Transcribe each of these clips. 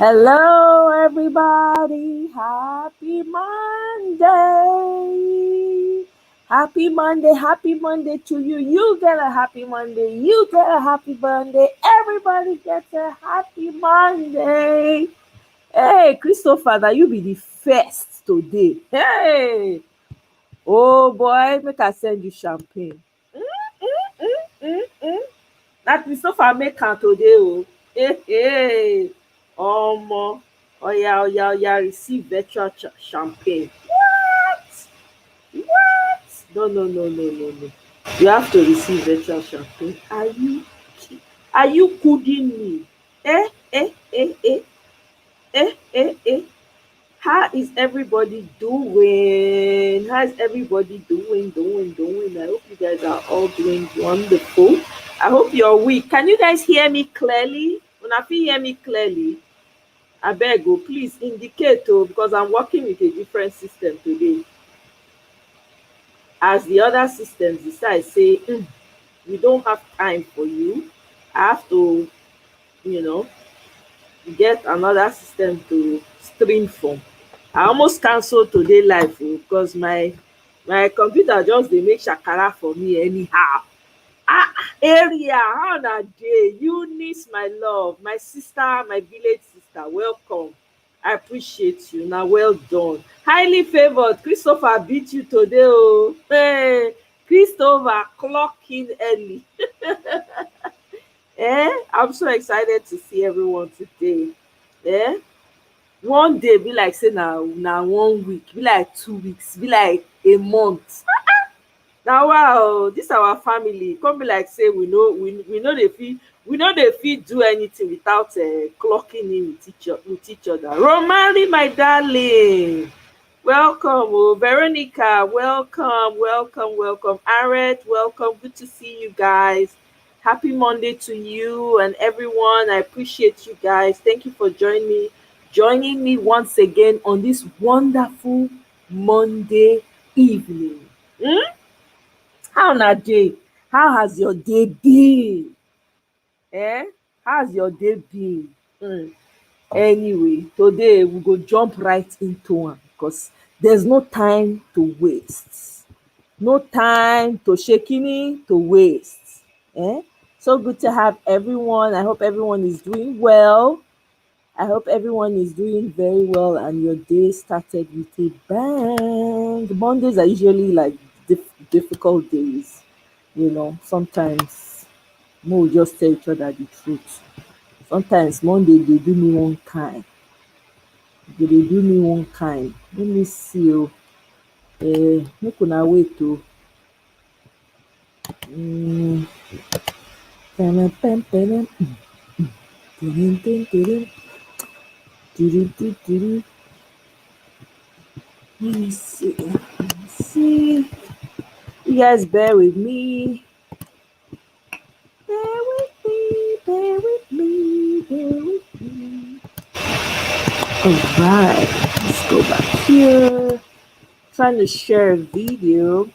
Hello, everybody. Happy Monday. Happy Monday. Happy Monday to you. You get a happy Monday. You get a happy Monday. Everybody gets a happy Monday. Hey, Christopher, now you be the first today. Hey. Oh, boy, make I send you champagne. That Christopher make am today, oh. Hey, hey. Omo. Oya, receive virtual champagne. What? What? No. You have to receive virtual champagne. Are you kidding me? Eh, eh, eh, eh, eh. How is everybody doing? How is everybody doing? I hope you guys are all doing wonderful. I hope you're weak. Can you guys hear me clearly? When I feel hear me clearly, I beg you, please indicate because I'm working with a different system today. As the other systems decide, say, we don't have time for you. I have to, you know, get another system to stream from. I almost cancel today live because my computer just dey make shakara for me anyhow. Area, how na dey? Eunice, my love, my sister, my village sister, welcome. I appreciate you. Na well done. Highly favored. Christopher beat you today, oh. Hey, Christopher clock in early. I'm so excited to see everyone today. One day be like say na 1 week, be like 2 weeks, be like a month. Na wow, this our family come be like say we no dey fit do anything without clocking in with each other. Romani, my darling, welcome. Veronica, welcome. Aret, welcome. Good to see you guys. Happy Monday to you and everyone. I appreciate you guys. Thank you for joining me once again on this wonderful Monday evening. How na day? How has your day been? How's your day been? Anyway, today we go jump right into am because there's no time to waste. No time to shekini to waste. So good to have everyone. I hope everyone is doing well. I hope everyone is doing very well and your day started with a bang. Mondays are usually like difficult days. Sometimes we just tell each other the truth. Sometimes Monday they do me one kind. Let me see. Make una wait oh. Pem, pem, pem, Let me see. You guys bear with me. Bear with me. Alright, let's go back here. Trying to share a video.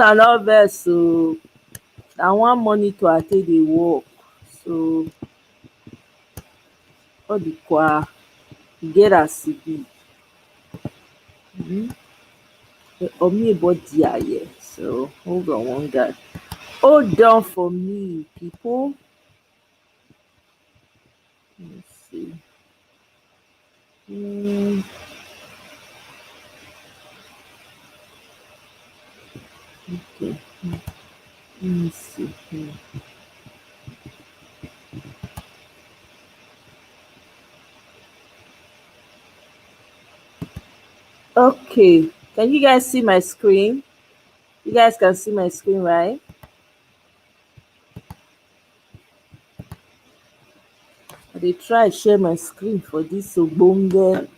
I love vex so I want monitor I take dey work, so all the kwa get as e be. Omi body here, so hold on one guy. Hold on for me, people. Let's see. Okay. Let me see here. Okay. Can you guys see my screen? You guys can see my screen, right? They try share my screen for this ogbonge.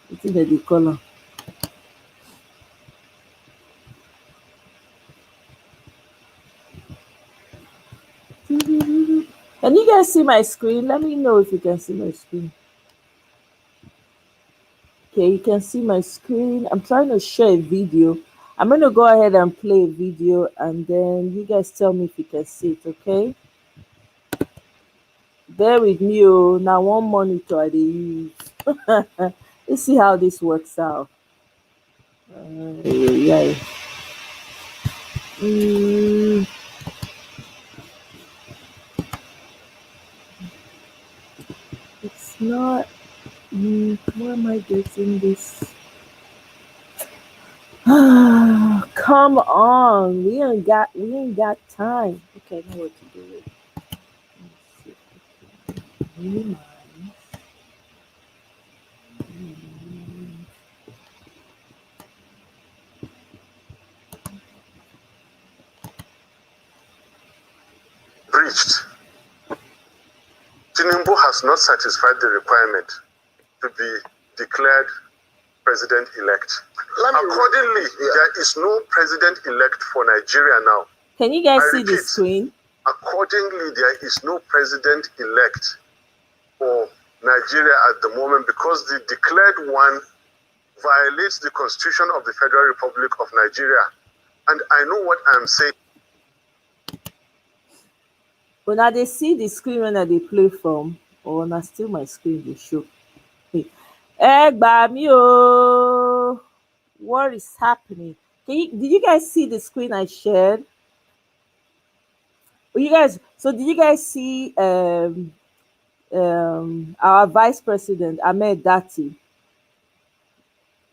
Wetin dem dey call am? Can you guys see my screen? Let me know if you can see my screen. Okay, you can see my screen. I'm trying to share a video. I'm going to go ahead and play a video and then you guys tell me if you can see it, okay? Bear with me, oh. Now one monitor I dey use. Let's see how this works out. Yeah. It's not. Where am I getting this? Come on, we ain't got time. Okay, I know what to do with. Let's see if I can minimize. Breached. Tinubu has not satisfied the requirement to be declared president-elect. Accordingly, there is no president-elect for Nigeria now. Can you guys see the screen? Accordingly, there is no president-elect for Nigeria at the moment because the declared one violates the Constitution of the Federal Republic of Nigeria. And I know what I'm saying. But now they see the screen when they play from, or now still my screen they show. What is happening? Did you guys see the screen I shared? Did you guys see our vice president ObiDatti?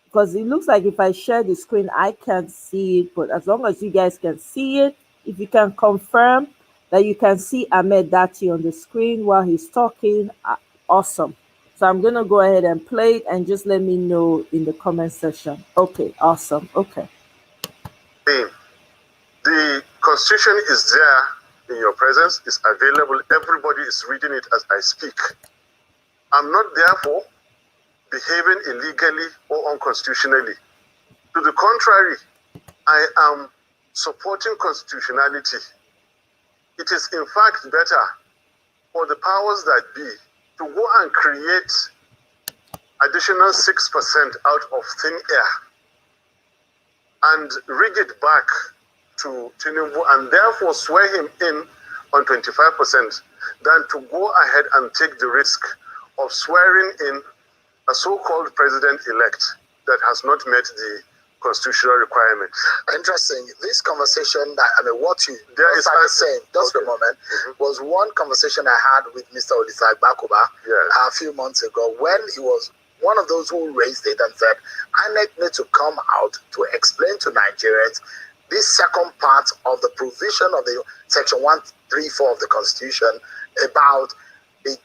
Because it looks like if I share the screen, I can't see it. But as long as you guys can see it, if you can confirm that you can see ObiDatti on the screen while he's talking, awesome. So I'm going to go ahead and play it and just let me know in the comment section. Okay, awesome. Okay. The Constitution is there in your presence, it's available. Everybody is reading it as I speak. I'm not therefore behaving illegally or unconstitutionally. To the contrary, I am supporting constitutionality. It is in fact better for the powers that be to go and create additional 6% out of thin air and rig it back to Tinubu and therefore swear him in on 25% than to go ahead and take the risk of swearing in a so-called president-elect that has not met the constitutional requirements. Interesting. This conversation, what you started saying just for a moment, was one conversation I had with Mr. Bakuba a few months ago when he was one of those who raised it and said, INEC need to come out to explain to Nigerians this second part of the provision of the Section 134 of the Constitution about the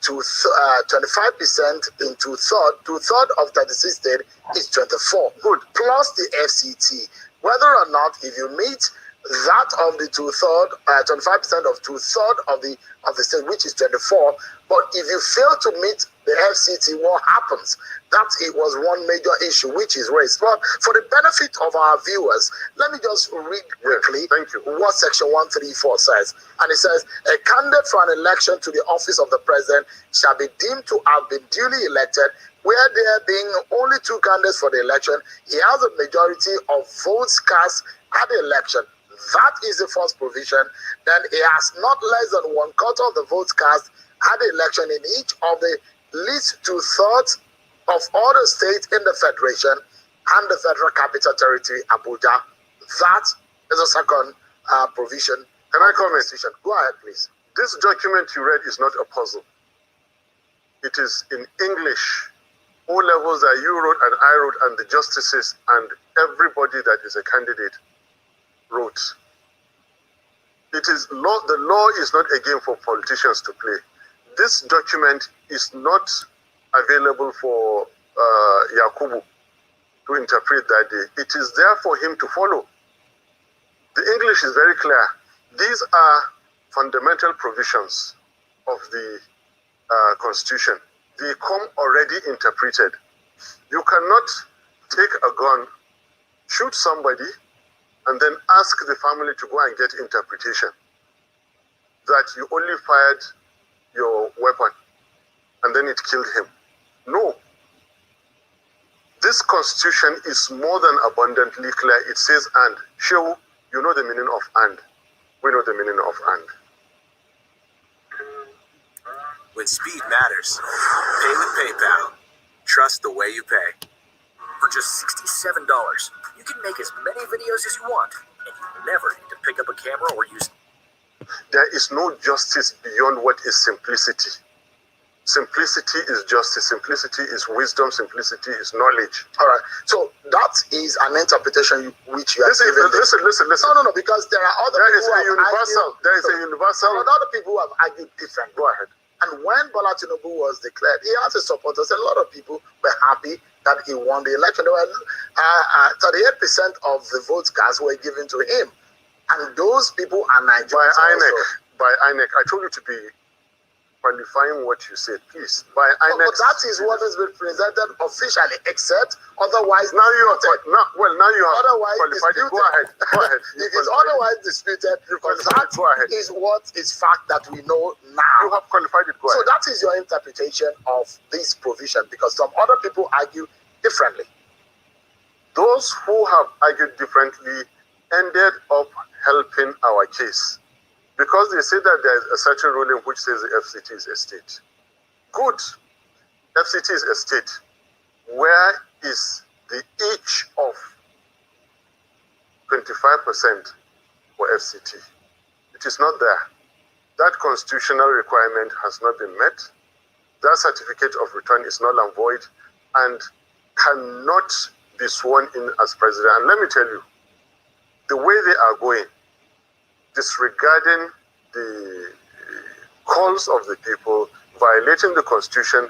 25% in two-third of 36 states is 24. Good. Plus the FCT. Whether or not, if you meet that of the 25% of two-third of the state, which is 24, but if you fail to meet the FCT, what happens? That it was one major issue which is raised. But for the benefit of our viewers, let me just read quickly what Section 134 says. And it says, a candidate for an election to the office of the president shall be deemed to have been duly elected, where there being only two candidates for the election, he has a majority of votes cast at the election. That is the first provision. Then he has not less than 1/4 of the votes cast at the election in each of the least 2/3 of all the states in the Federation and the Federal Capital Territory, Abuja. That is a second provision. Can I comment? Go ahead, please. This document you read is not a puzzle. It is in English. O levels that you wrote and I wrote and the justices and everybody that is a candidate wrote. It is law. The law is not a game for politicians to play. This document is not available for Yakubu to interpret that day. It is there for him to follow. The English is very clear. These are fundamental provisions of the Constitution, they come already interpreted. You cannot take a gun, shoot somebody, and then ask the family to go and get interpretation that you only fired your weapon and then it killed him. No. This Constitution is more than abundantly clear. It says and. Shehu, you know the meaning of and. We know the meaning of and. When speed matters, pay with PayPal. Trust the way you pay. For just $67, you can make as many videos as you want, and you never need to pick up a camera or use. There is no justice beyond what is simplicity. Simplicity is justice. Simplicity is wisdom. Simplicity is knowledge. All right. So that is an interpretation which you are Listen. No, because there are other There is people a universal. There is a universal. There are other people who have argued different. Go ahead. And when Bola Tinubu was declared, he has his supporters. A lot of people were happy that he won the election. There were 38% of the votes cast were given to him, and those people are Nigerians. By INEC. I told you to be qualifying what you said, please. By INEC. But that is what has been presented officially, except otherwise. Now you are now you have otherwise qualified. Disputed. Go ahead. If it's otherwise disputed, that is what is fact that we know now. You have qualified it. Go so ahead. that is your interpretation of this provision, because some other people argue differently. Those who have argued differently ended up helping our case, because they say that there is a certain ruling which says the FCT is a state. Good. FCT is a state. Where is the each of 25% for FCT? It is not there. That constitutional requirement has not been met. That certificate of return is null and void and cannot be sworn in as president. And let me tell you, the way they are going, disregarding the calls of the people, violating the Constitution,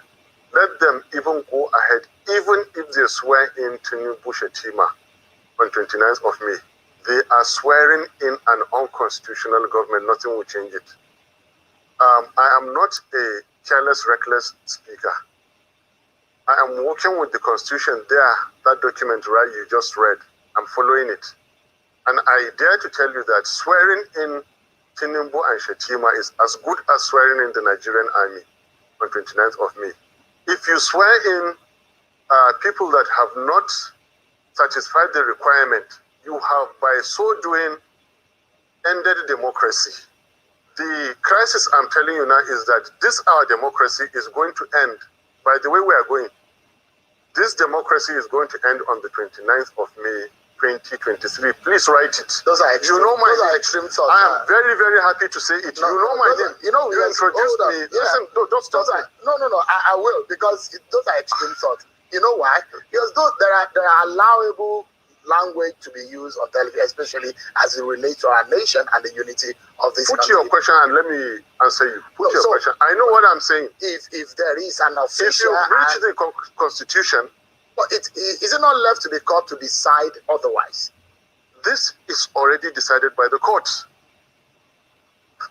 let them even go ahead, even if they swear in Tinubu Shetima on 29th of May. They are swearing in an unconstitutional government. Nothing will change it. I am not a careless, reckless speaker. I am working with the Constitution there, that document right you just read. I'm following it. And I dare to tell you that swearing in Tinubu and Shetima is as good as swearing in the Nigerian army on 29th of May. If you swear in people that have not satisfied the requirement, you have, by so doing, ended democracy. The crisis I'm telling you now is that this our democracy is going to end. By the way we are going, this democracy is going to end on the 29th of May, 2023. Please write it. Those are extreme, you know my those are name. extreme thoughts. I am very, very happy to say it. No, you know my those name. are, you know, you introduced me. Yeah. Listen, don't stop me. No, I will, because those are extreme thoughts. You know why? Because there are allowable language to be used on television, especially as it relates to our nation and the unity of this Put country. your question and let me answer you. Put your question. I know what I'm saying. If there is an official... If you reach the Constitution... But is it not left to the court to decide otherwise? This is already decided by the courts.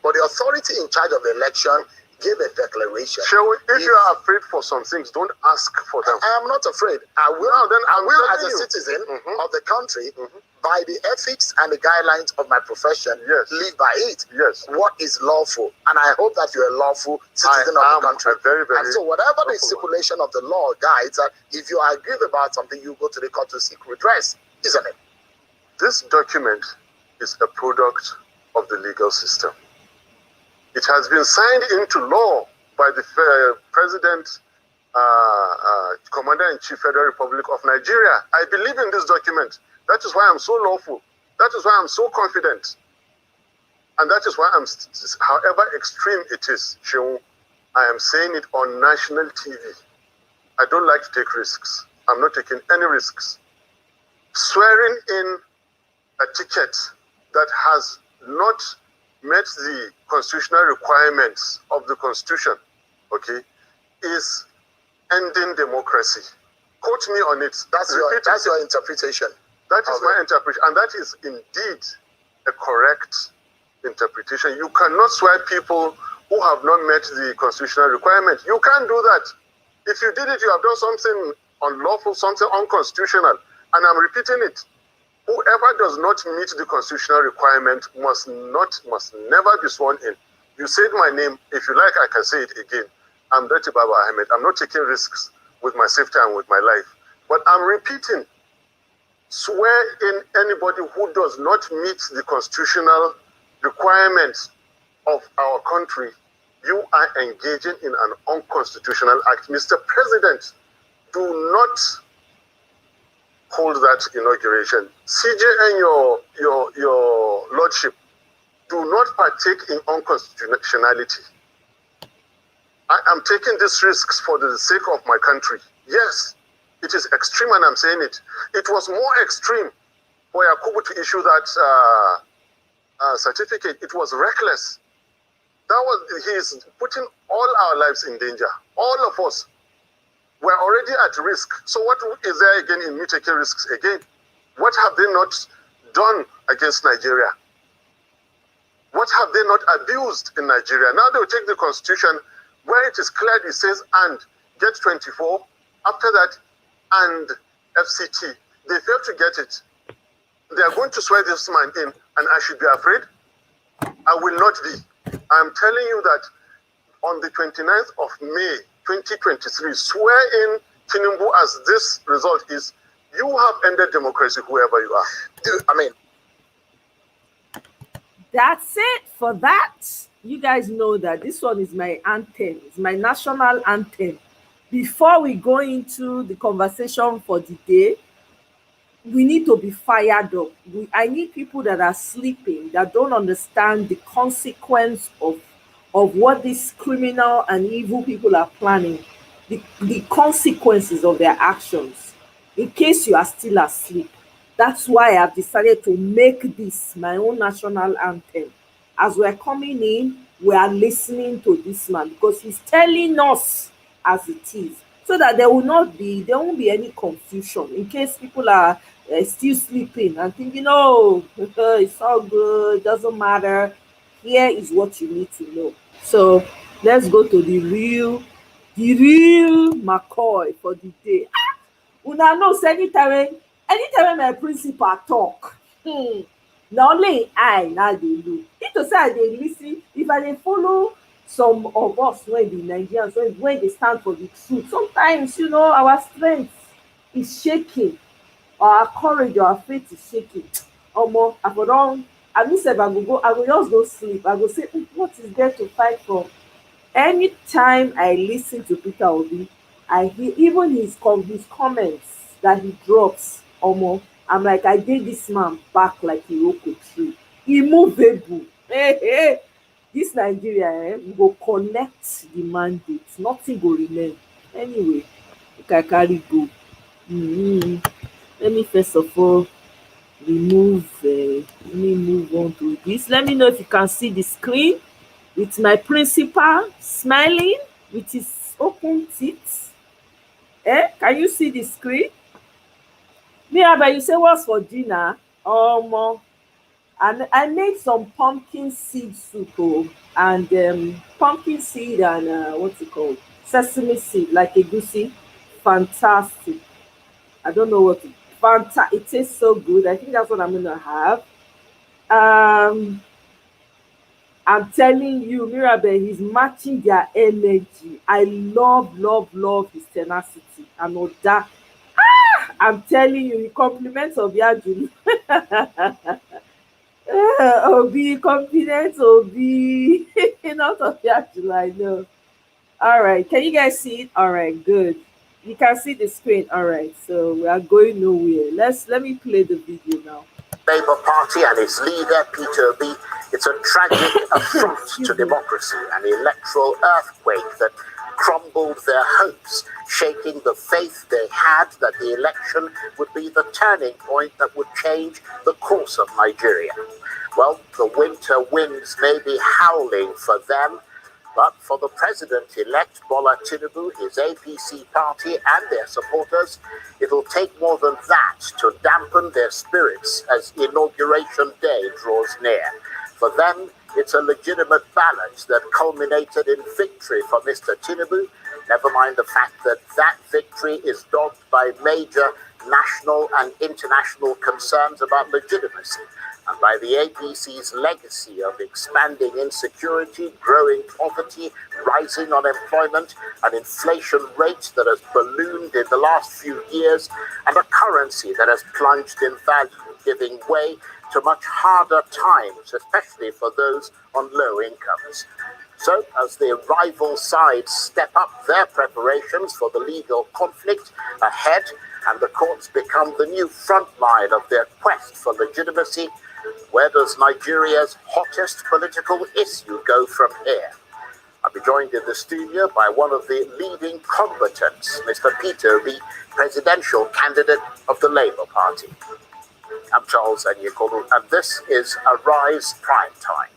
But the authority in charge of the election gave a declaration. If you are afraid for some things, don't ask for them. I am not afraid. I will, as a citizen of the country, by the ethics and the guidelines of my profession, live by it. Yes. What is lawful? And I hope that you're a lawful citizen of the country. Very, very and so whatever the stipulation of the law guides, if you are aggrieved about something, you go to the court to seek redress, isn't it? This document is a product of the legal system. It has been signed into law by the President, Commander-in-Chief Federal Republic of Nigeria. I believe in this document. That is why I'm so lawful. That is why I'm so confident. And that is why however extreme it is, Shehu, I am saying it on national TV. I don't like to take risks. I'm not taking any risks. Swearing in a ticket that has not met the constitutional requirements of the Constitution, okay, is ending democracy. Quote me on it. That's your interpretation. That is my interpretation, and that is indeed a correct interpretation. You cannot swear people who have not met the constitutional requirement. You can't do that. If you did it, you have done something unlawful, something unconstitutional. And I'm repeating it. Whoever does not meet the constitutional requirement must never be sworn in. You said my name. If you like, I can say it again. I'm Dr. Baba Ahmed. I'm not taking risks with my safety and with my life. But I'm repeating, swear in anybody who does not meet the constitutional requirements of our country. You are engaging in an unconstitutional act. Mr. President, do not hold that inauguration. CJ and your lordship, do not partake in unconstitutionality. I am taking these risks for the sake of my country. Yes, it is extreme, and I'm saying it. It was more extreme for Yakubu to issue that certificate. It was reckless. He is putting all our lives in danger. All of us. We're already at risk. So what is there again in me taking risks again? What have they not done against Nigeria? What have they not abused in Nigeria? Now they'll take the constitution where it is clear, it says, and get 24. After that, and FCT. They failed to get it. They are going to swear this man in, and I should be afraid? I will not be. I'm telling you that on the 29th of May, 2023, swear in Tinubu as this result is. You have ended democracy, whoever you are. I mean, that's it for that. You guys know that this one is my anthem. It's my national anthem. Before we go into the conversation for the day, we need to be fired up. I need people that are sleeping, that don't understand the consequence of what these criminal and evil people are planning, the consequences of their actions, in case you are still asleep. That's why I've decided to make this my own national anthem. As we're coming in, we are listening to this man because he's telling us as it is, so that there won't be any confusion in case people are still sleeping and thinking, oh, it's all good, doesn't matter. Here is what you need to know. So let's go to the real McCoy for the day. Una know say anytime my principal talk, na only I now dey look. If to say I dey lis ten, if I dey follow some of us wey be Nigerians when dey stand for the truth, sometimes our strength is shaking, our courage, our faith is shaking. Omo, I mean sef I go just go sleep. I go say, what is there to fight for? Anytime I listen to Peter Obi, I hear even his comments that he drops. Omo, I'm like, I did this man back like Iroko tree, immovable. Hey, this Nigeria, we go connect the mandate, nothing go remain. Anyway, I carry go. Let me first of all let me move on to this. Let me know if you can see the screen with my principal smiling with his open teeth. Can you see the screen? Miraba, you say what's for dinner? And I made some pumpkin seed soup and pumpkin seed and what's it called? Sesame seed, like egusi. Fantastic. I don't know what it tastes so good. I think that's what I'm gonna have. I'm telling you, Mirabel, he's matching their energy. I love his tenacity. And all that. I'm telling you, he compliments Obiajulu. Obi, confidence, Obi. Not Obiajulu, I know. All right, can you guys see it? All right, good. You can see the screen. All right, so we are going nowhere. Let me play the video now. Labour Party and its leader, Peter Obi, it's a tragic affront to democracy, an electoral earthquake that crumbled their hopes, shaking the faith they had that the election would be the turning point that would change the course of Nigeria. Well, the winter winds may be howling for them, but for the president-elect Bola Tinubu, his APC party and their supporters, it'll take more than that to dampen their spirits as Inauguration Day draws near. For them, it's a legitimate ballot that culminated in victory for Mr. Tinubu. Never mind the fact that that victory is dogged by major national and international concerns about legitimacy, and by the APC's legacy of expanding insecurity, growing poverty, rising unemployment, an inflation rate that has ballooned in the last few years, and a currency that has plunged in value, giving way to much harder times, especially for those on low incomes. So, as the rival sides step up their preparations for the legal conflict ahead, and the courts become the new front line of their quest for legitimacy, where does Nigeria's hottest political issue go from here? I'll be joined in the studio by one of the leading combatants, Mr. Peter Obi, presidential candidate of the Labour Party. I'm Charles Anyekolu, and this is Arise Prime Time.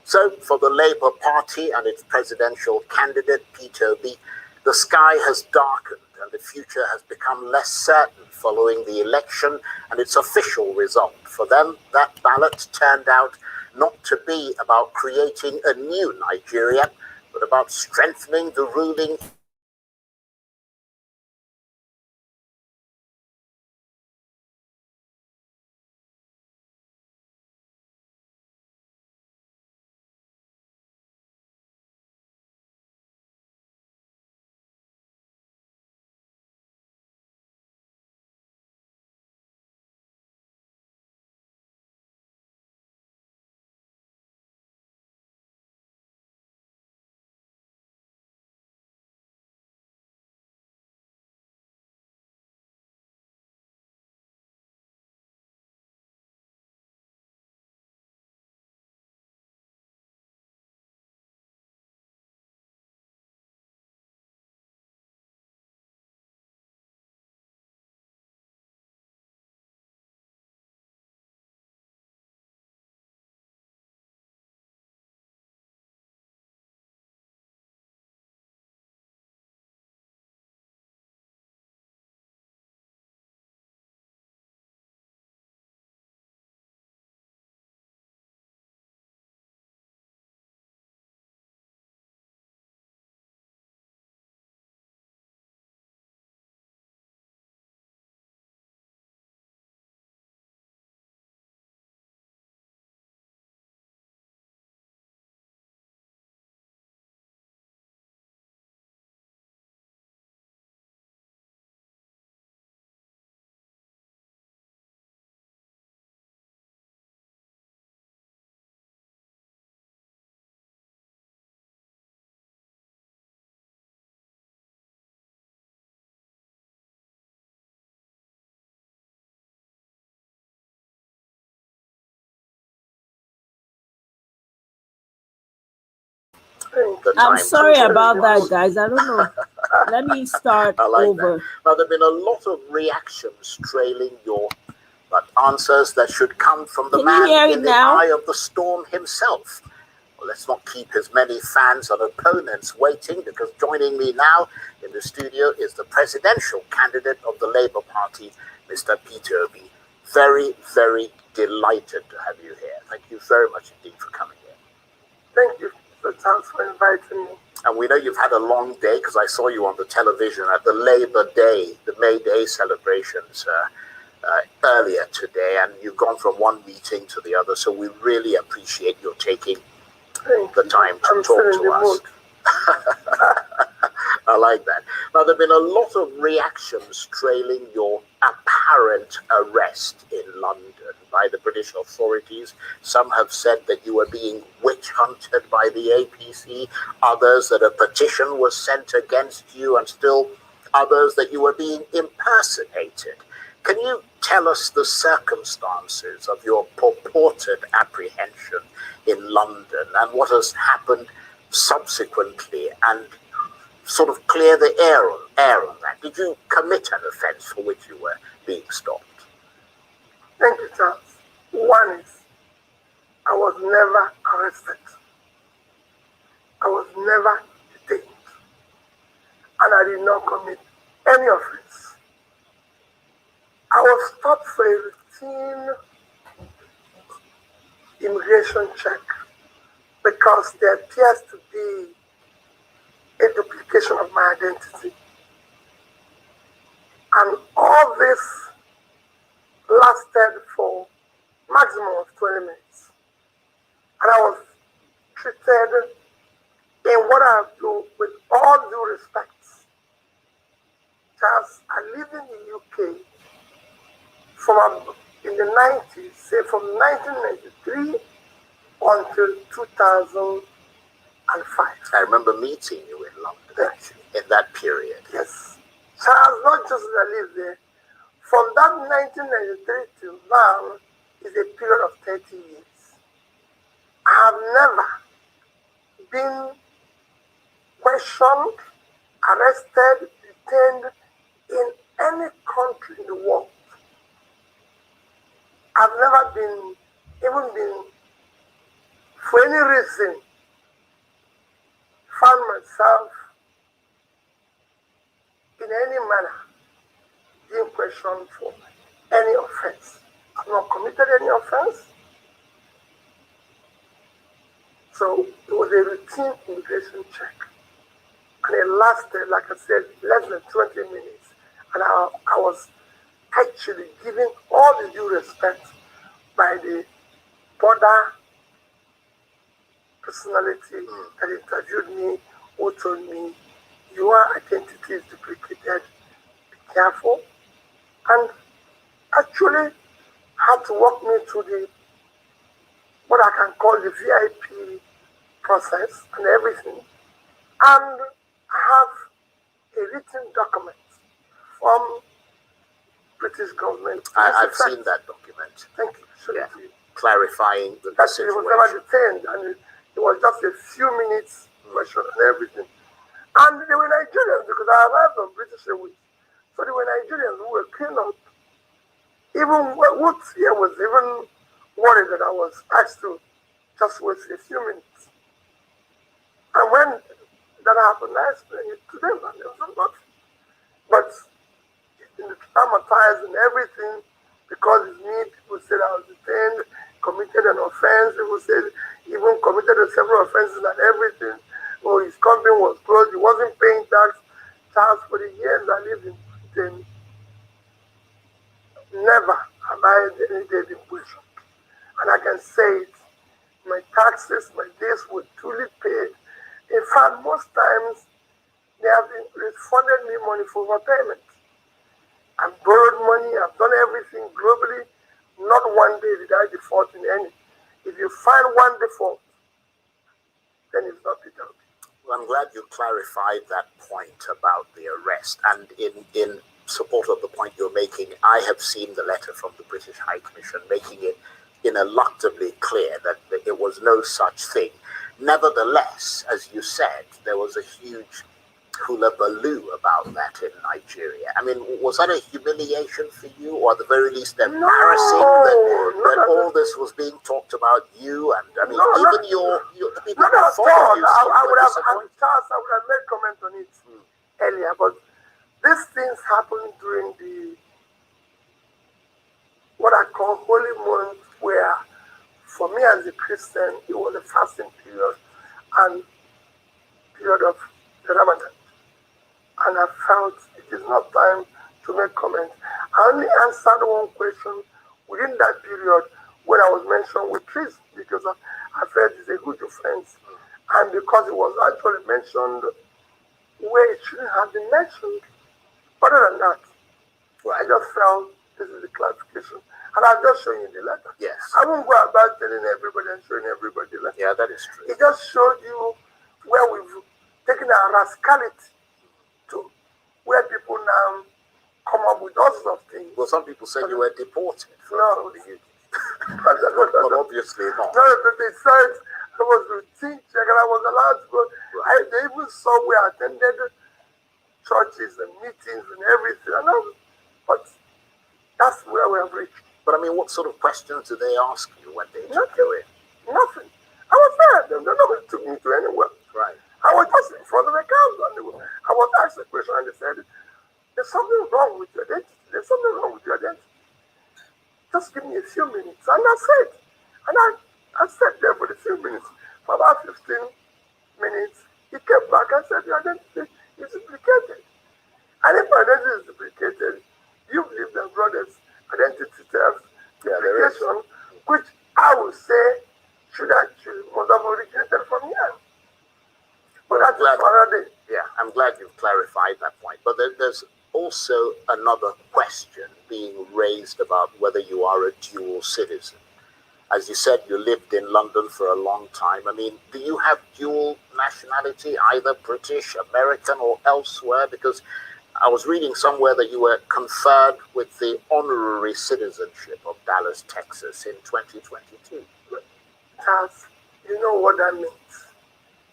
So, for the Labour Party and its presidential candidate, Peter Obi, the sky has darkened and the future has become less certain following the election and its official result. For them, that ballot turned out not to be about creating a new Nigeria, but about strengthening the ruling I'm sorry about that, guys. I don't know. Let me start over. Now, there have been a lot of reactions trailing your answers that should come from the man in the eye of the storm himself. Well, let's not keep as many fans and opponents waiting, because joining me now in the studio is the presidential candidate of the Labour Party, Mr. Peter Obi. Very, very delighted to have you here. Thank you very much indeed for coming here. Thank you, Mr. Charles, for inviting me. And we know you've had a long day, because I saw you on the television at the Labour Day, the May Day celebrations earlier today, and you've gone from one meeting to the other, so we really appreciate your taking the time to talk to us. I like that. Now, there have been a lot of reactions trailing your apparent arrest in London by the British authorities. Some have said that you were being witch hunted by the APC, others that a petition was sent against you, and still others that you were being impersonated. Can you tell us the circumstances of your purported apprehension in London and what has happened subsequently, and sort of clear the air on that? Did you commit an offence for which you were being stopped? Thank you, Charles. One is, I was never arrested. I was never and I did not commit any offense. I was stopped for a routine immigration check because there appears to be a duplication of my identity. And all this lasted for maximum of 20 minutes. And I was treated in what I do with all due respect. Charles, I lived in the UK in the 90s, say from 1993 until 2005. I remember meeting you in London in that period. Yes. Charles, not just that I lived there, from that 1993 till now is a period of 30 years. I have never been questioned, arrested, detained in any country in the world. I've never even been, for any reason, found myself in any manner being questioned for any offense. I've not committed any offense. So it was a routine immigration check. And it lasted, like I said, less than 20 minutes. And I was actually given all the due respect by the border personality that interviewed me, who told me, your identity is duplicated, be careful. And actually had to walk me through what I can call the VIP process and everything. And I have a written document from British government. I've seen that document. Thank you. Yeah. Clarifying the that situation. He was never detained, and it was just a few minutes question and everything. And they were Nigerians because I arrived on British Airways. So they were Nigerians who were clean up. Even Woods here was even worried that I was asked to just wait a few minutes. And when that happened, I explained it to them, and there was nothing. But in the traumatized and everything, because it's me, people said I was detained, committed an offense, people said even committed several offenses and everything. Oh, his company was closed, he wasn't paying tax. Charles, for the years I lived in Britain, never have I had any day been questioned. And I can say it, my taxes, my days were truly paid. In fact, most times, they have refunded me money for overpayment. I've borrowed money, I've done everything globally. Not one day did I default in any. If you find one default, then it's not Peter Obi. Well, I'm glad you clarified that point about the arrest. And in support of the point you're making, I have seen the letter from the British High Commission making it ineluctably clear that it was no such thing. Nevertheless, as you said, there was a huge hullabaloo about that in Nigeria. I mean, was that a humiliation for you, or at the very least embarrassing that all this was being talked about you, and I mean, even your the people not who at follow all. you I would have, disappointed. Charles, I would have made comment on it earlier, but these things happened during what I call holy month, where for me as a Christian, it was a fasting period and period of the Ramadan. And I felt it is not time to make comments. I only answered one question within that period when I was mentioned with treason, because I felt it's a huge offense. And because it was actually mentioned where it shouldn't have been mentioned. Other than that, I just felt this is the clarification. And I've just shown you the letter. Yes. I won't go about telling everybody and showing everybody the letter. Yeah, that is true. It just showed you where we've taken our rascality to, where people now come up with all sorts of things. Well, some people said you were deported from the UK. But obviously not. No, they said I was routine check and I was allowed to go. They even saw where I attended churches and meetings and everything. But that's where we have reached. But I mean, what sort of questions did they ask you when they took you in? Nothing. I was there. Nobody took me to anywhere. Right. I was just in front of the council and I was asked a question and they said, there's something wrong with your identity. There's something wrong with your identity. Just give me a few minutes. And I said, and I sat there for a few minutes, for about 15 minutes. He came back and said, your identity is duplicated. And if my identity is duplicated, you believe that brothers, identity theft, duplication, which I would say should actually must have originated from here. But that's another day. Yeah, I'm glad you've clarified that point. But there's also another question being raised about whether you are a dual citizen. As you said, you lived in London for a long time. I mean, do you have dual nationality, either British, American, or elsewhere? Because I was reading somewhere that you were conferred with the honorary citizenship of Dallas, Texas in 2022. Charles, you know what that means?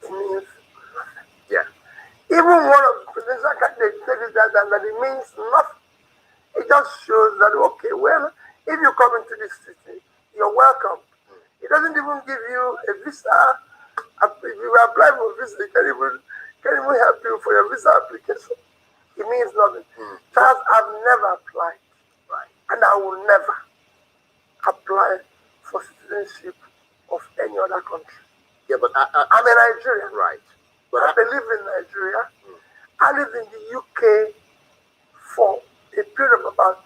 It means nothing. Yeah. Even one of the presidential candidates said that it means nothing. It just shows that, okay, well, if you come into this city, you're welcome. It doesn't even give you a visa. If you apply for a visa, it can't even help you for your visa application. It means nothing. Charles, I've never applied. Right. And I will never apply for citizenship of any other country. Yeah, but I'm a Nigerian. Right. But I live in Nigeria. I lived in the UK for a period of about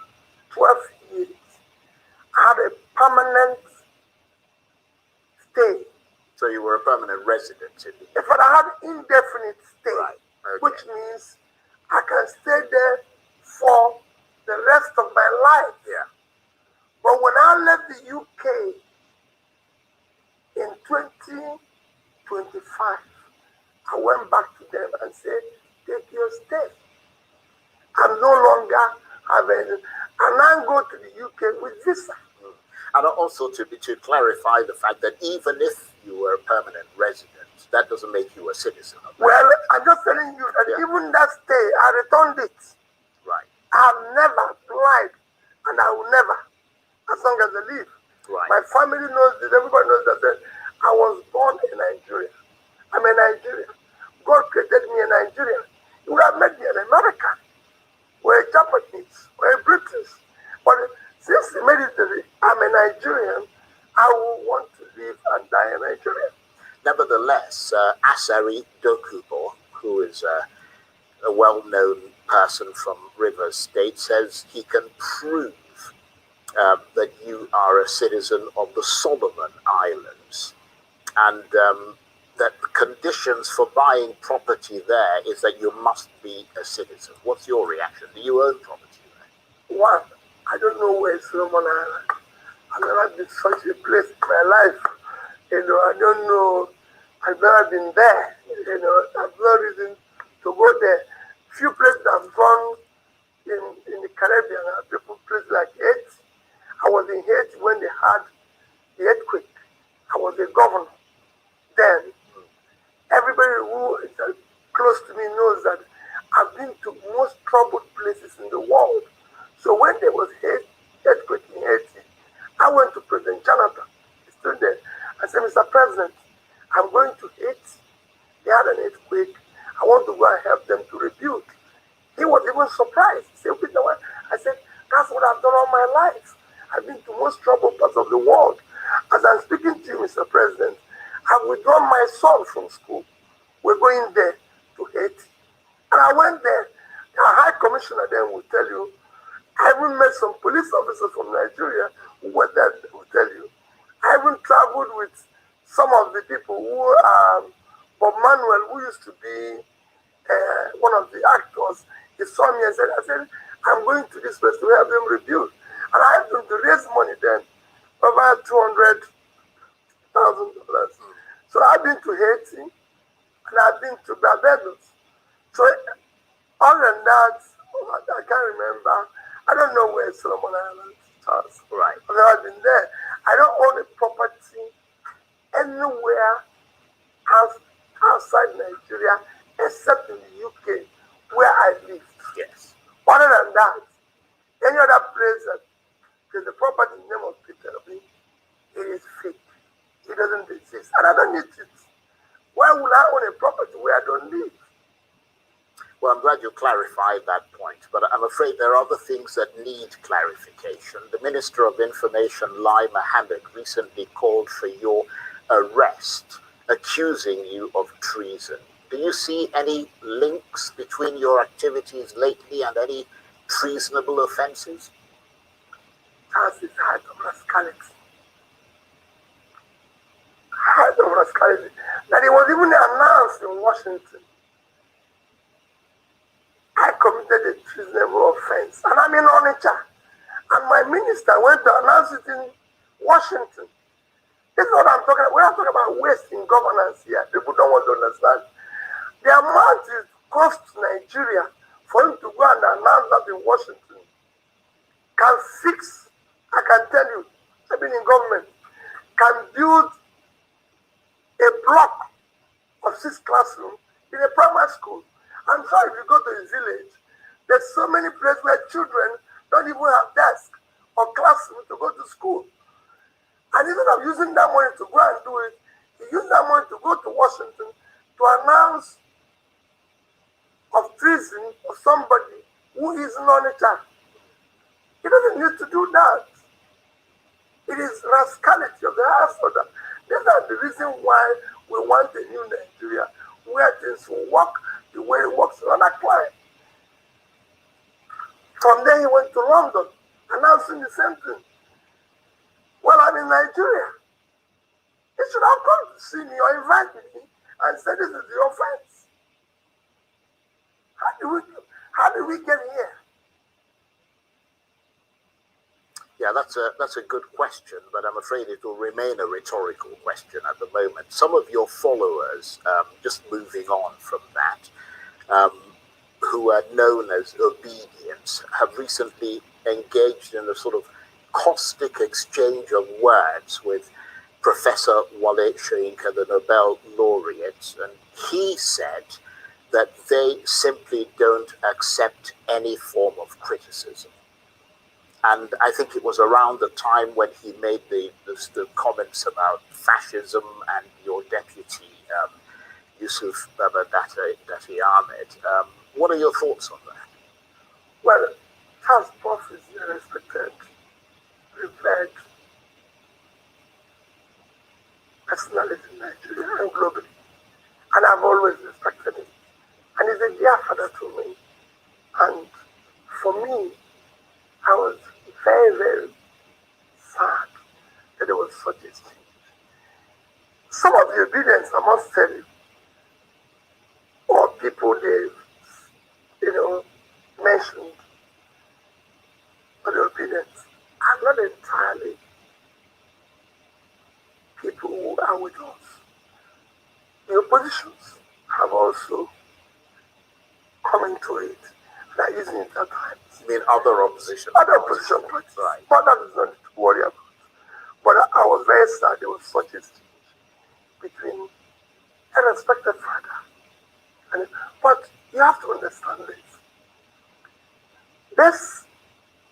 12 years. I had a permanent stay. So you were a permanent resident in the In fact, I had indefinite stay, Right. Okay. which means I can stay there for the rest of my life. Yeah. But when I left the UK in 2025, I went back to them and said, take your stay. I'm no longer having, and I go to the UK with visa. And also to clarify the fact that even if you were a permanent resident, that doesn't make you a citizen of that. Well, I'm just telling you that even that stay, I returned it. Right. I've never applied, and I will never, as long as I live. Right. My family knows this, everybody knows that I was born in Nigeria. I'm a Nigerian. God created me a Nigerian. He would have made me an American, or a Japanese, or a British. But since he made it that I'm a Nigerian, I will want to live and die a Nigerian. Nevertheless, Asari Dokubo, who is a well-known person from Rivers State, says he can prove that you are a citizen of the Solomon Islands, and that the conditions for buying property there is that you must be a citizen. What's your reaction? Do you own property there? One, I don't know where Solomon Island. I've never been such a place in my life. I don't know. I've never been there. I've no reason to go there. Few places I've gone in the Caribbean, people places like Haiti. I was in Haiti when they had the earthquake. I was a governor. Then, everybody who is close to me knows that I've been to most troubled places in the world. So when there was earthquake in Haiti, I went to President Jonathan. He stood there. I said, Mr. President, I'm going to Haiti. They had an earthquake. I want to go and help them to rebuild. He was even surprised. He said, Peter, what? I said, that's what I've done all my life. I've been to most troubled parts of the world. As I'm speaking to you, Mr. President, I've withdrawn my son from school. We're going there to Haiti. And I went there. The High Commissioner then will tell you, I even met some police officers from Nigeria who were there, will tell you. I even traveled with some of the people who Bob Manuel, who used to be one of the actors. He saw me and said, I'm going to this place to help them rebuild. And I helped them to raise money then, over $200,000. So I've been to Haiti and I've been to Barbados. So other than that, I can't remember. I don't know where Solomon Islands is. Right. I've never been there. I don't own a property anywhere outside Nigeria except in the UK where I live. Yes. Other than that, any other place that there's a property in the name of Peter Obi, it is fake. It doesn't exist. And I don't need it. Why would I own a property where I don't live? Well, I'm glad you clarified that point, but I'm afraid there are other things that need clarification. The Minister of Information, Lai Mohammed, recently called for your arrest, accusing you of treason. Do you see any links between your activities lately and any treasonable offenses? That's the height of rascality. Height of rascality. That it was even announced in Washington. I committed a treasonable offense, and I'm in Onitsha. And my minister went to announce it in Washington. This is what I'm talking about. We are talking about waste in governance here. People don't want to understand. The amount it costs Nigeria for him to go and announce that in Washington can fix, I can tell you, I've been in government, can build a block of 6 classrooms in a primary school. I'm sure if you go to a village, there's so many places where children don't even have desks or classrooms to go to school. And instead of using that money to go and do it, he used that money to go to Washington to announce of treason of somebody who is non-nature. He doesn't need to do that. It is rascality of the highest order. These are the reason why we want a new Nigeria where things will work the way it works in other clients. From there he went to London, announcing the same thing. Well, I'm in Nigeria. He should have come to see me or invite me and say this is the offense. How did we get here? Yeah, that's a good question, but I'm afraid it will remain a rhetorical question at the moment. Some of your followers, just moving on from that, who are known as obedience, have recently engaged in a sort of caustic exchange of words with Professor Wale Soyinka, the Nobel laureate, and he said that they simply don't accept any form of criticism. And I think it was around the time when he made the comments about fascism and your deputy, Yusuf Datti Ahmed. What are your thoughts on that? Well, Charles Prof is a respected, revered personality in Nigeria and globally. And I've always respected him. And he's a dear father to me. And for me, I was very, very sad that there was such a change. Some of the obedience, I must tell you, or people they've, mentioned, but the obedience are not entirely people who are with us. The oppositions have also come into it and are using it at times. You mean other opposition? Other opposition parties. Right. But that is not to worry about. But I was very sad there was such a exchange between a respected father. But you have to understand this. These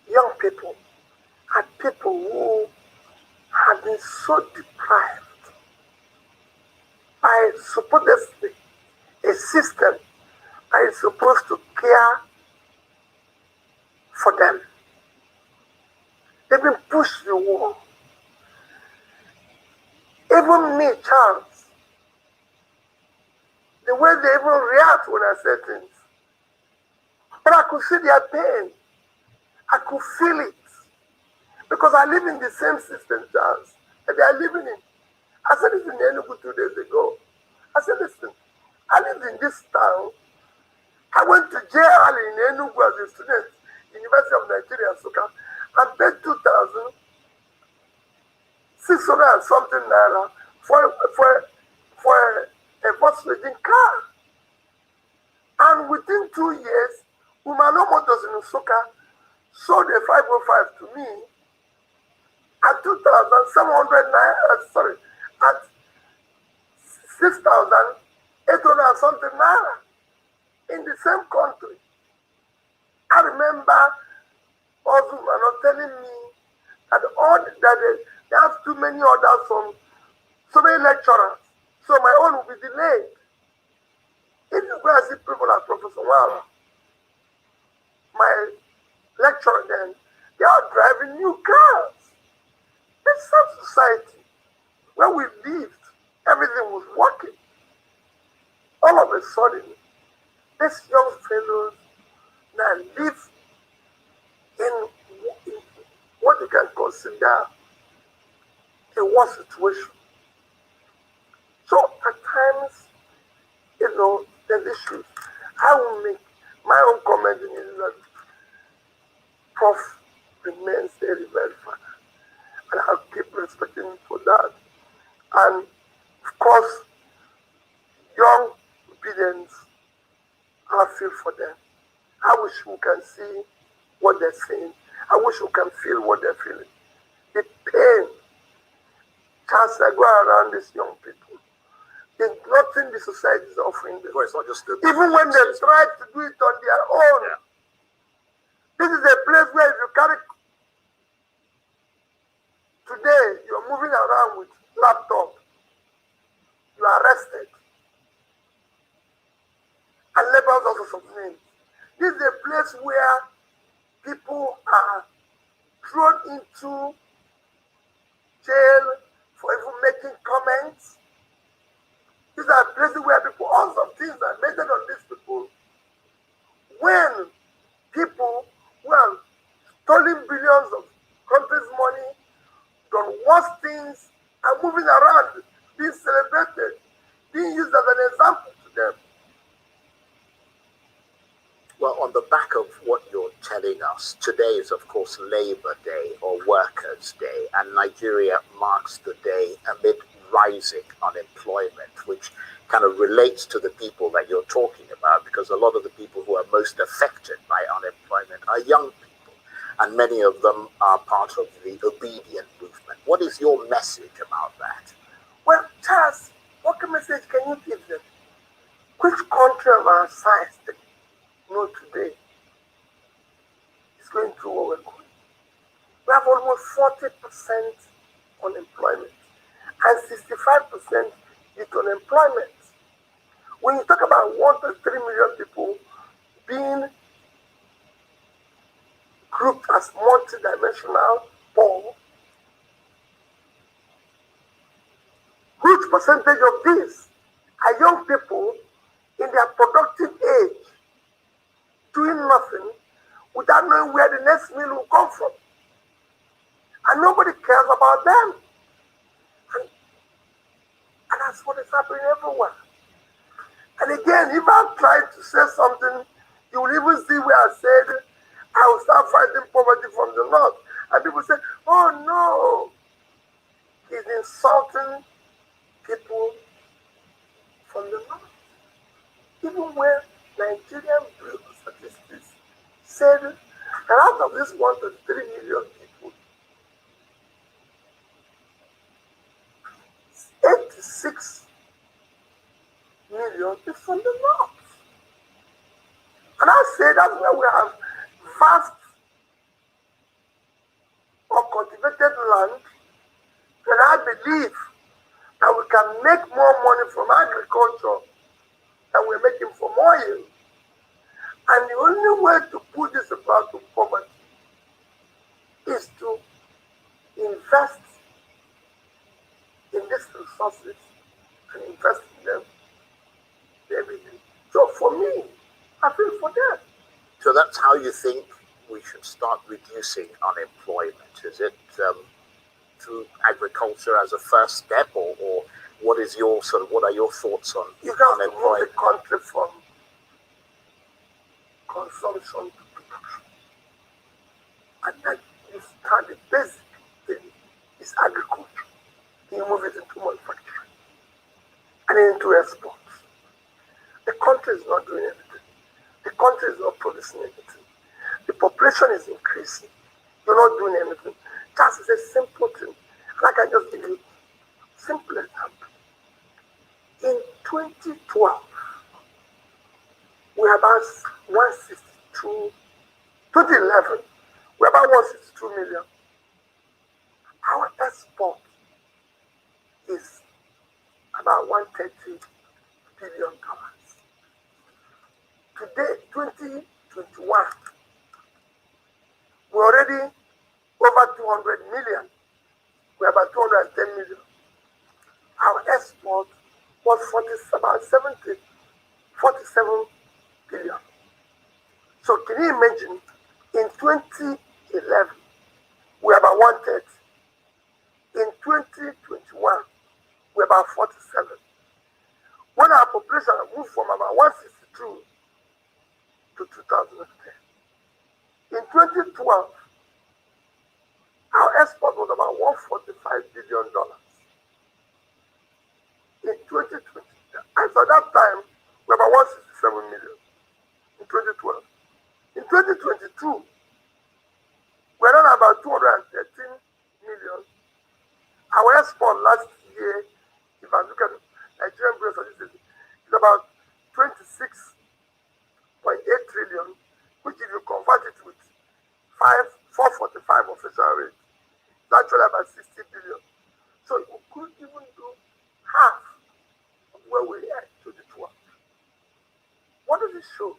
young people are people who have been so deprived by supposedly a system that is supposed to care for them. They've been pushed to the wall. Even me, Charles, the way they even react when I say things. But I could see their pain. I could feel it. Because I live in the same system, Charles, that they are living in. I said this in Enugu 2 days ago. I said, listen, I lived in this town. I went to JL in Enugu as a student, University of Nigeria, Nsukka, and paid 2,600 and something naira for a Volkswagen car. And within 2 years, Umano Motors in Nsukka sold a 505 to me at 2,700 naira, sorry, at 6,800 and something naira in the same country. I remember Ozumano telling me that they have too many orders from so many lecturers. So my own will be delayed. If you go and see people like Professor Wara, my lecturer then, they are driving new cars. In some society where we lived, everything was working. All of a sudden, these young fellows now live in what you can consider a war situation. So at times, there's issues. I will make my own comment in it that Prof remains very, very fine. And I'll keep respecting him for that. And of course, young obedience, I feel for them. I wish we can see what they're saying. I wish we can feel what they're feeling. The pain, chance I go around these young people, there's nothing the society is offering them. Well, it's not just the Even when they try to do it on their own, this is a place where if you carry today, you're moving around with laptop, you are arrested, and labels all sorts of names. This is a place where people are thrown into jail for even making comments. These are places where people, all sorts of things are made on these people. When people who have stolen billions of countries' money, done worse things, are moving around, being celebrated, being used as an example to them. Well, on the back of what you're telling us, today is, of course, Labor Day or Workers' Day, and Nigeria marks the day amid rising unemployment, which kind of relates to the people that you're talking about, because a lot of the people who are most affected by unemployment are young people, and many of them are part of the obedient movement. What is your message about that? Well, Charles, what message can you give them? Which country of our size today is going through what we're going? We have almost 40% unemployment and 65% youth unemployment. When you talk about 1 to 3 million people being grouped as multidimensional poor, huge percentage of these are young people in their productive age doing nothing without knowing where the next meal will come from. And nobody cares about them. And that's what is happening everywhere. And again, if I'm trying to say something, you will even see where I said, I will start fighting poverty from the north. And people say, oh no, he's insulting people from the north. Even when Nigerian Bureau of Statistics said that out of this 1 to 3 million people, 86 million is from the north. And I say that's where we have vast or cultivated land, and I believe that we can make more money from agriculture than we're making from oil. And the only way to put this about to poverty is to invest in these resources and invest in them everything. So for me, I feel for them. So that's how you think we should start reducing unemployment? Is it through agriculture as a first step, or what is your what are your thoughts on you have to move unemployment? the country from consumption to production. And that you start the basic thing is agriculture. Then you move it into manufacturing and then into exports. The country is not doing anything. The country is not producing anything. The population is increasing. You're not doing anything. That is a simple thing. Like I just give you a simple example. In 2012, we were about 162, 2011, we were about 162 million. Our export is about $130 billion. Today, 2021, we're already over 200 million. We're about 210 million. Our export was about 47 billion. So can you imagine, in 2011, we're about 130. In 2021, we're about 47. When our population moved from about 162 to 2010, in 2012, our export was about $145 billion. In 2020, and so that time, we were about 167 million in 2012. In 2022, we're at about 213 million. Our export last year, if I look at Nigerian gross statistics, is about 26.8 trillion, which if you convert it with 445 official rate, it's actually about 60 billion. So we could even do half of where we are to the 12. What does it show?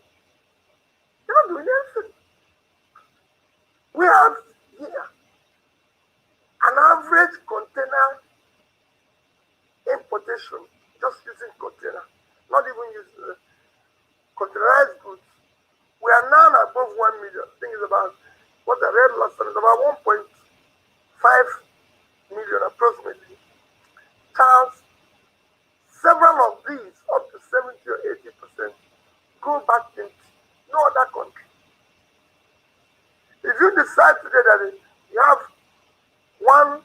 They're not doing anything. We have here an average container importation, just using container, not even using containerized goods. We are now above 1 million. I think it's about, what I read last time, it's about 1.5 million approximately. Charles, several of these, up to 70 or 80%, go back into no other country. If you decide today that you have 1.5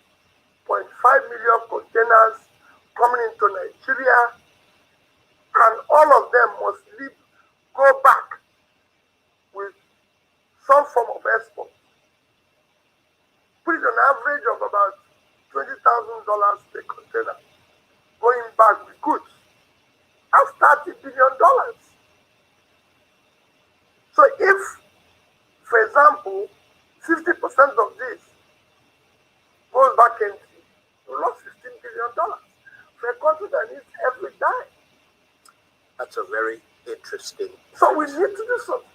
million containers coming into Nigeria, and all of them must go back with some form of export, put it on average of about $20,000 per container, going back with goods. That's $30 billion. So if, for example, 50% of this goes back empty, you lost $15 billion for a country that needs every dime. That's a very interesting. So we need to do something.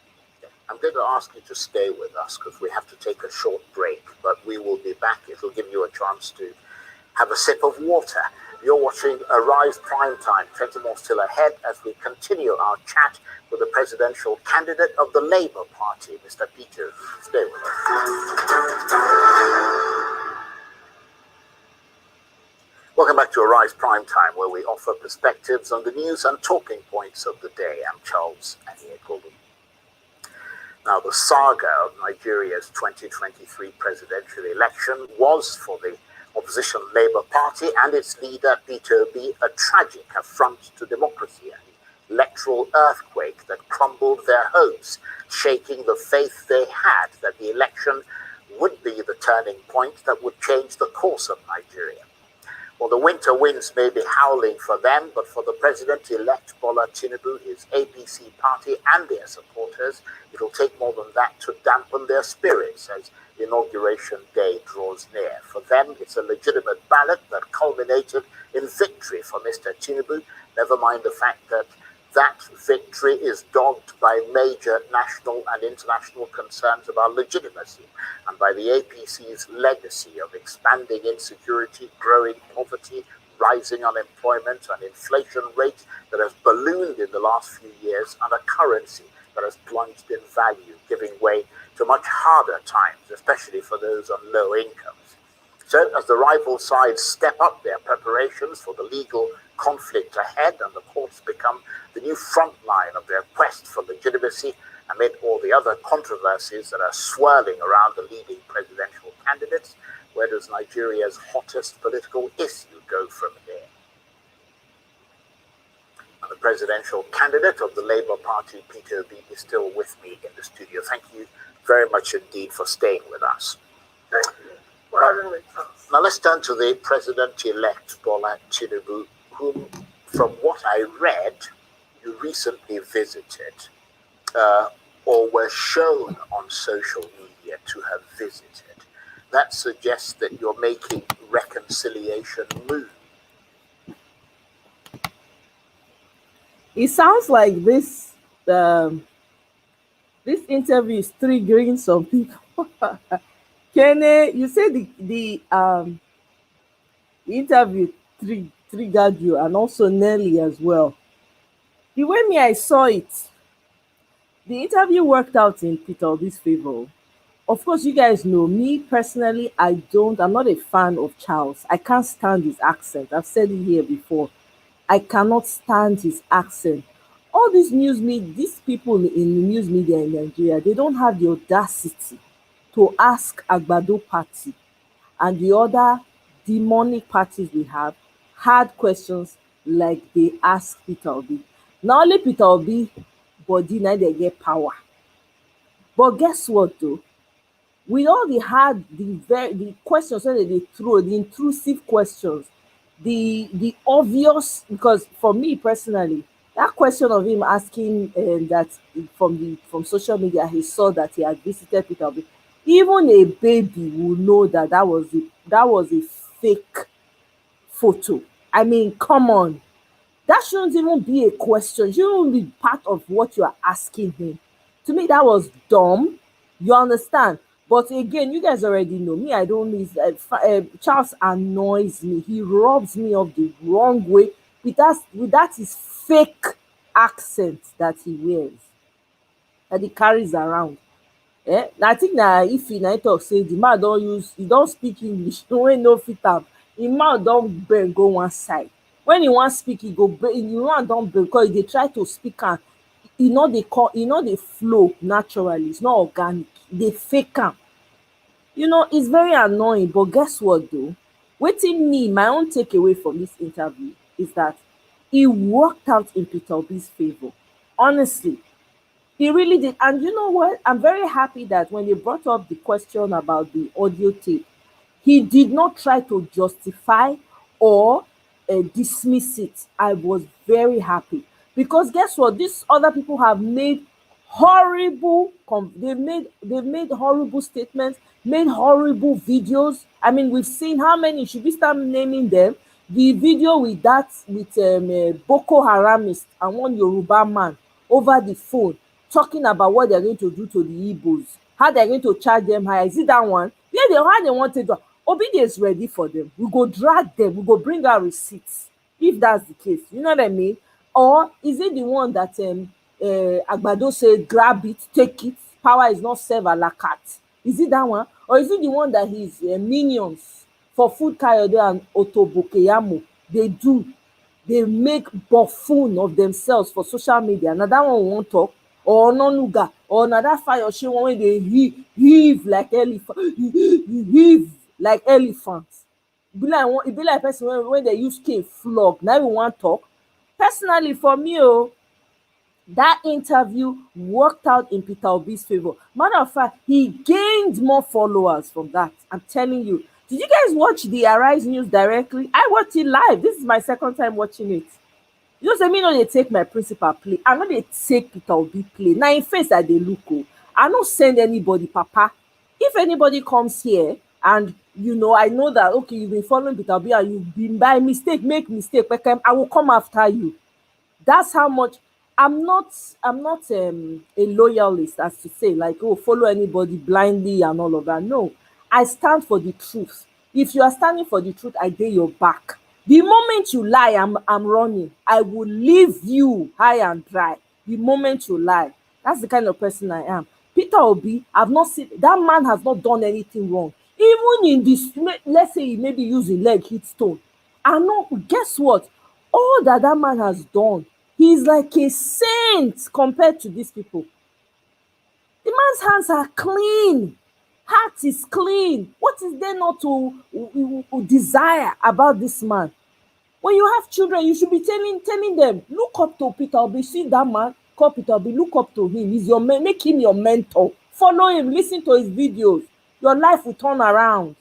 I'm going to ask you to stay with us because we have to take a short break, but we will be back. It will give you a chance to have a sip of water. You're watching Arise Prime Time. 20 more still ahead as we continue our chat with the presidential candidate of the Labour Party, Mr. Peter. Stay with us. Welcome back to Arise Prime Time, where we offer perspectives on the news and talking points of the day. I'm Charles Aniekolu. Now, the saga of Nigeria's 2023 presidential election was, for the opposition Labour Party and its leader, Peter Obi, a tragic affront to democracy, an electoral earthquake that crumbled their hopes, shaking the faith they had that the election would be the turning point that would change the course of Nigeria. Well, the winter winds may be howling for them, but for the president-elect Bola Tinubu, his APC party, and their supporters, it'll take more than that to dampen their spirits as Inauguration Day draws near. For them, it's a legitimate ballot that culminated in victory for Mr. Tinubu, never mind the fact that that victory is dogged by major national and international concerns about legitimacy and by the APC's legacy of expanding insecurity, growing poverty, rising unemployment, an inflation rate that has ballooned in the last few years, and a currency that has plunged in value, giving way to much harder times, especially for those on low incomes. So as the rival sides step up their preparations for the legal conflict ahead and the courts become the new front line of their quest for legitimacy amid all the other controversies that are swirling around the leading presidential candidates, where does Nigeria's hottest political issue go from here? And the presidential candidate of the Labour Party, Peter Obi, is still with me in the studio. Thank you very much indeed for staying with us. Thank you for having me. Now let's turn to the president-elect Bola Tinubu, whom, from what I read, you recently visited or were shown on social media to have visited. That suggests that you're making reconciliation moves. It sounds like um, this interview is triggering some people. Kene, you said the interview triggered you, and also Nelly as well. The way me I saw it, the interview worked out in Peter Obi's favor. Of course, you guys know me personally. I'm not a fan of Charles. I can't stand his accent. I've said it here before. I cannot stand his accent. All these people in the news media in Nigeria, they don't have the audacity to ask Agbado Party and the other demonic parties we have hard questions like they ask Peter Obi. Na only Peter Obi body na dey get power. But guess what though? We all had the questions wey dem dey throw, the intrusive questions, the obvious, because for me personally, that question of him asking that from social media he saw that he had visited Peter Obi, even a baby will know that that was a fake photo. I mean, come on, that shouldn't even be a question. It shouldn't even be part of what you are asking him. To me, that was dumb. You understand? But again, you guys already know me. I don't miss Charles annoys me. He rubs me off the wrong way with that his fake accent that he wears, that he carries around. Na I think na if na him talk say the man don speak English wey no fit am, him mouth don bend go one side. When he wan speak, he go bend, him mouth don bend because he dey try to speak am. E no dey flow naturally. It's not organic. E dey fake am. It's very annoying. But guess what though? Wetin me, my own takeaway from this interview is that e worked out in Peter Obi's favour. Honestly, he really did. And you know what? I'm very happy that when they brought up the question about the audio tape, he did not try to justify or dismiss it. I was very happy because guess what? These other people have made they've made horrible statements, made horrible videos. I mean, we've seen how many. Should we start naming them? The video with Boko Haramist and one Yoruba man over the phone talking about what they're going to do to the Igbos, how they're going to charge them higher. Is it that one? Yeah, how they want to do. Obidi is ready for them. We go drag them. We go bring our receipts if that's the case. You know what I mean? Or is it the one that Agbado said, grab it, take it, power is not served a la carte? Is it that one? Or is it the one that his minions for Food Kayode and Otobokeyamo, they make buffoon of themselves for social media? Na that one we wan talk? Or Ononuga, or na that Fayose one wey dey heave like elephant, heave like elephant. E be like person wey dey use cane flog. Na we wan talk. Personally, for me that interview worked out in Peter Obi's favour. Matter of fact, he gained more followers from that. I'm telling you. Did you guys watch the Arise News directly? I watched it live. This is my second time watching it. You know say me no dey take my principal play. I no dey take Peter Obi play. Na im face I dey look o. I no send anybody, papa. If anybody comes here and I know that okay, you've been following Peter Obi and you've been by mistake, make mistake, I will come after you. That's how much. I'm not a loyalist, as to say, like, oh, follow anybody blindly and all of that. No, I stand for the truth. If you are standing for the truth, I dey your back. The moment you lie, I'm running. I will leave you high and dry. The moment you lie. That's the kind of person I am. Peter Obi, I've not seen that man has not done anything wrong. Even in this, let's say he maybe use his leg hit stone. I know, guess what? All that man has done, he's like a saint compared to these people. The man's hands are clean. Heart is clean. What is there not to desire about this man? When you have children, you should be telling them, look up to Peter Obi. See that man, call Peter Obi, look up to him. He's make him your mentor. Follow him, listen to his videos. Your life will turn around.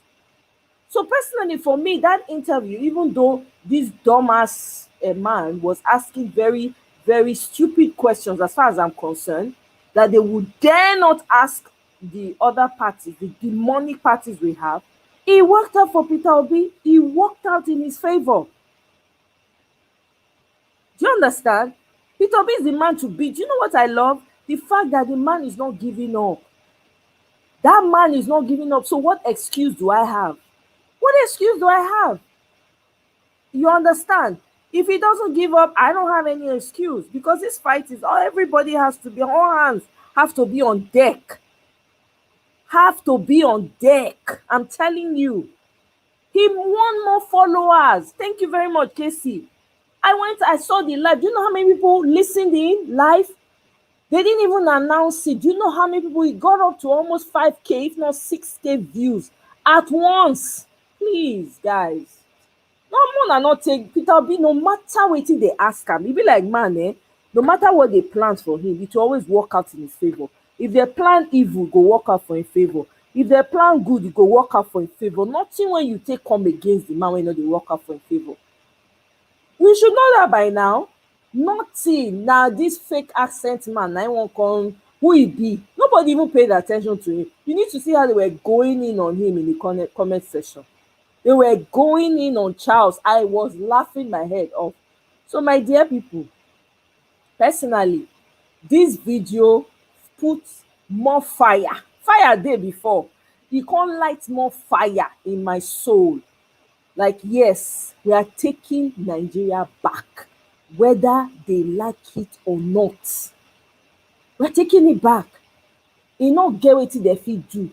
So personally, for me, that interview, even though this dumbass man was asking very, very stupid questions as far as I'm concerned, that they would dare not ask the other parties, the demonic parties we have, it worked out for Peter Obi. It worked out in his favor. Do you understand? Peter Obi is the man to beat. You know what I love? The fact that the man is not giving up. That man is not giving up. So what excuse do I have? What excuse do I have? You understand? If he doesn't give up, I don't have any excuse, because this fight is all, everybody has to be, all hands have to be on deck. Have to be on deck. I'm telling you. He won more followers. Thank you very much, Casey. I saw the live. Do you know how many people listened in live? They didn't even announce it. Do you know how many people? It got up to almost 5K, if not 6K views at once. Please, guys. No more not take Peter Obi, no matter wetin they ask him. He be like, man, no matter what they plan for him, it will always work out in his favor. If they plan evil, go work out for him favor. If they plan good, it go work out for him favor. Nothing when you take come against the man when they work out for him favor. We should know that by now. Nothing. Now this fake accent man, I won't come. Who he be? Nobody even paid attention to him. You need to see how they were going in on him in the comment section. They were going in on Charles. I was laughing my head off. So, my dear people, personally, this video puts more fire. Fire day before. E come light more fire in my soul. Like, yes, we are taking Nigeria back, whether they like it or not. We're taking it back. E no get wetin dem fit do.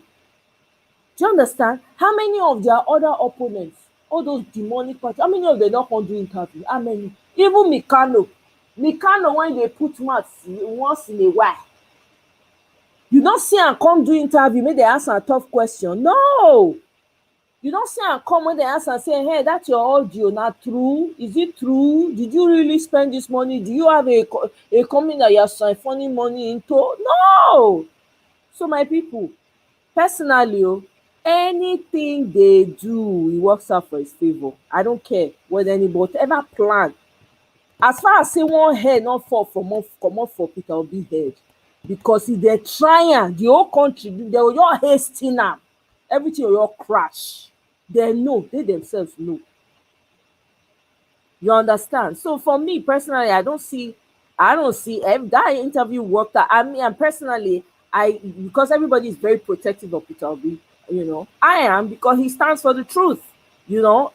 Do you understand? How many of their other opponents, all those demonic parties, how many of them don't come do interview? How many? Even Mikano, when they put mouth once in a while, you don't see am come do interview, make they answer a tough question. No, you don't see am come when they answer say, hey, that's your audio, not true? Is it true? Did you really spend this money? Do you have a company that you're siphoning money into? No. So my people, personally, anything they do, it works out for his favor. I don't care whether anybody ever plan. As far as say one head not fall come up for Peter Obi head, because if they try am, the whole country, they will all hasting am, everything will all crash. They know, they themselves know. You understand? So for me personally, I don't see if that interview worked out. I mean, and personally, because everybody is very protective of Peter Obi, I am, because he stands for the truth.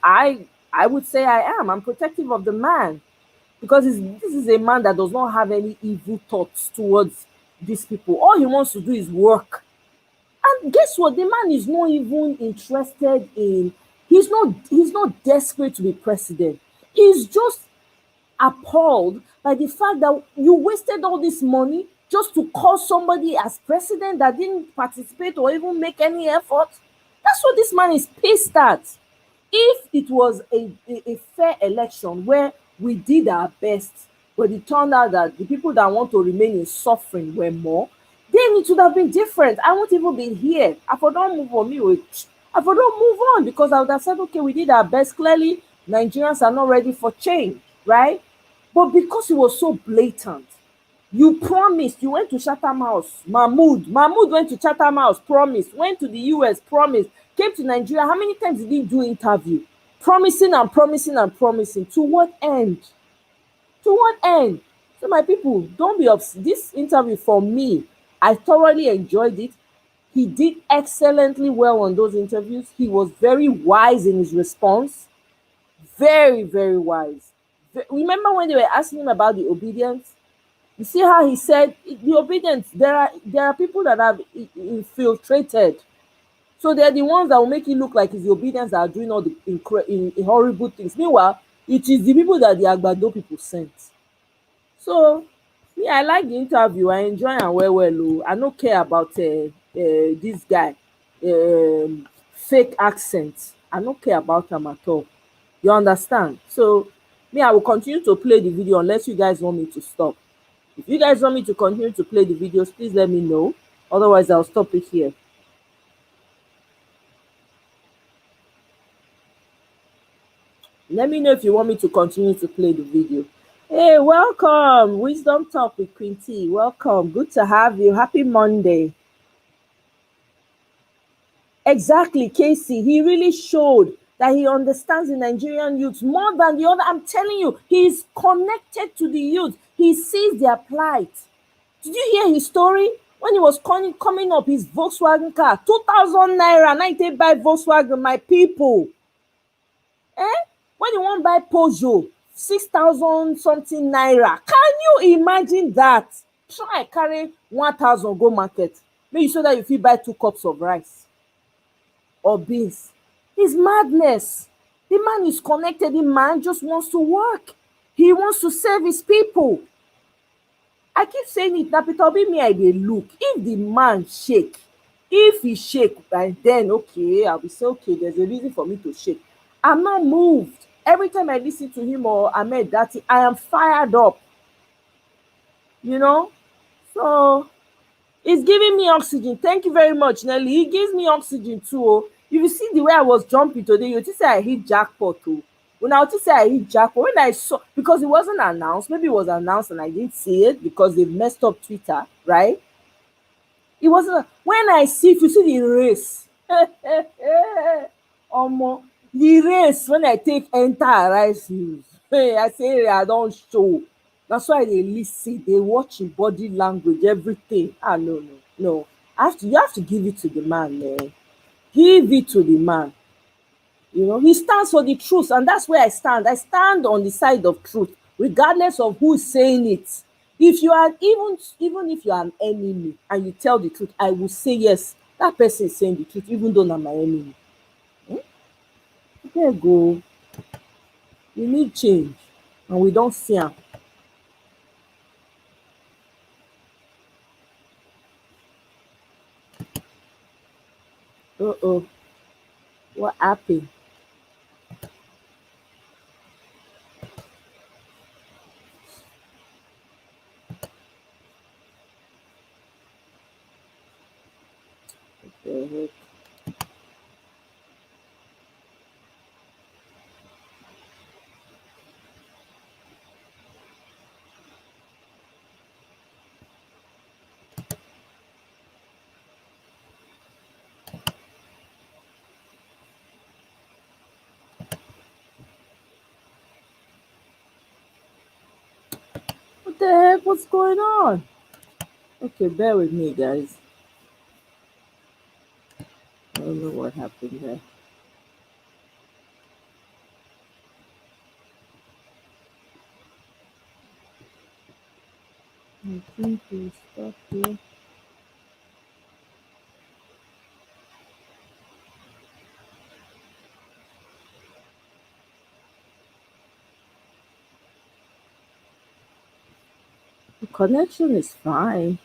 I would say I am. I'm protective of the man, because this is a man that does not have any evil thoughts towards these people. All he wants to do is work. And guess what? The man is not even interested in. He's not desperate to be president. He's just appalled by the fact that you wasted all this money just to call somebody as president that didn't participate or even make any effort. That's what this man is pissed at. If it was a fair election where we did our best, but it turned out that the people that want to remain in suffering were more, then it would have been different. I won't even be here. I for don't move on me with. I for don't move on, because I would have said, okay, we did our best. Clearly, Nigerians are not ready for change, right? But because it was so blatant, you promised, you went to Chatham House, Mahmoud went to Chatham House, promised, went to the US, promised, came to Nigeria. How many times did he do interview? Promising and promising and promising. To what end? To what end? So my people, don't be upset. This interview, for me, I thoroughly enjoyed it. He did excellently well on those interviews. He was very wise in his response. Very, very wise. Remember when they were asking him about the obedience? You see how he said the obedience, there are people that have infiltrated. So they're the ones that will make it look like it's the obedience that are doing all the horrible things. Meanwhile, it is the people that the Agbado people sent. So, me, I like the interview. I enjoy am well. I don't care about this guy, fake accent. I don't care about him at all. You understand? So, me, I will continue to play the video unless you guys want me to stop. If you guys want me to continue to play the videos, please let me know. Otherwise, I'll stop it here. Let me know if you want me to continue to play the video. Hey, welcome. Wisdom Talk with Queen T. Welcome. Good to have you. Happy Monday. Exactly, Casey. He really showed that he understands the Nigerian youth more than the other. I'm telling you, he's connected to the youth. He sees their plight. Did you hear his story? When he was coming up, his Volkswagen car, 2,000 naira. Now he buy Volkswagen, my people. Eh? When you wan buy Peugeot, 6,000 something naira. Can you imagine that? Try carry 1,000 go market, make you so that you fit buy 2 cups of rice or beans. It's madness. The man is connected. The man just wants to work. He wants to serve his people. I keep saying it na Peter Obi me I dey look. If the man shake, if he shake, and then okay, I will say okay, there's a reason for me to shake. I'm not moved. Every time I listen to him or ObiDatti, I am fired up. You know? So it's giving me oxygen. Thank you very much, Nelly. He gives me oxygen too. Oh. If you see the way I was jumping today, you think say I hit jackpot too. When I think say I hit jackpot, when I saw, because it wasn't announced, maybe it was announced and I didn't see it because they messed up Twitter, right? It wasn't. When I see, if you see the race, omo, the race when I take enter Arise News, hey, I say I don't show. That's why they listen, they watch im body language, everything. Ah, no, no, no. You have to give it to the man, man. Give it to the man. You know, he stands for the truth, and that's where I stand. I stand on the side of truth, regardless of who is saying it. If you are even if you are an enemy and you tell the truth, I will say yes, that person is saying the truth, even though not my enemy. There go. We need change, and we don't see am. Uh-oh, what happened? What the heck? What the heck? What's going on? Okay, bear with me, guys. I don't know what happened there. I think we stop here. The connection is fine.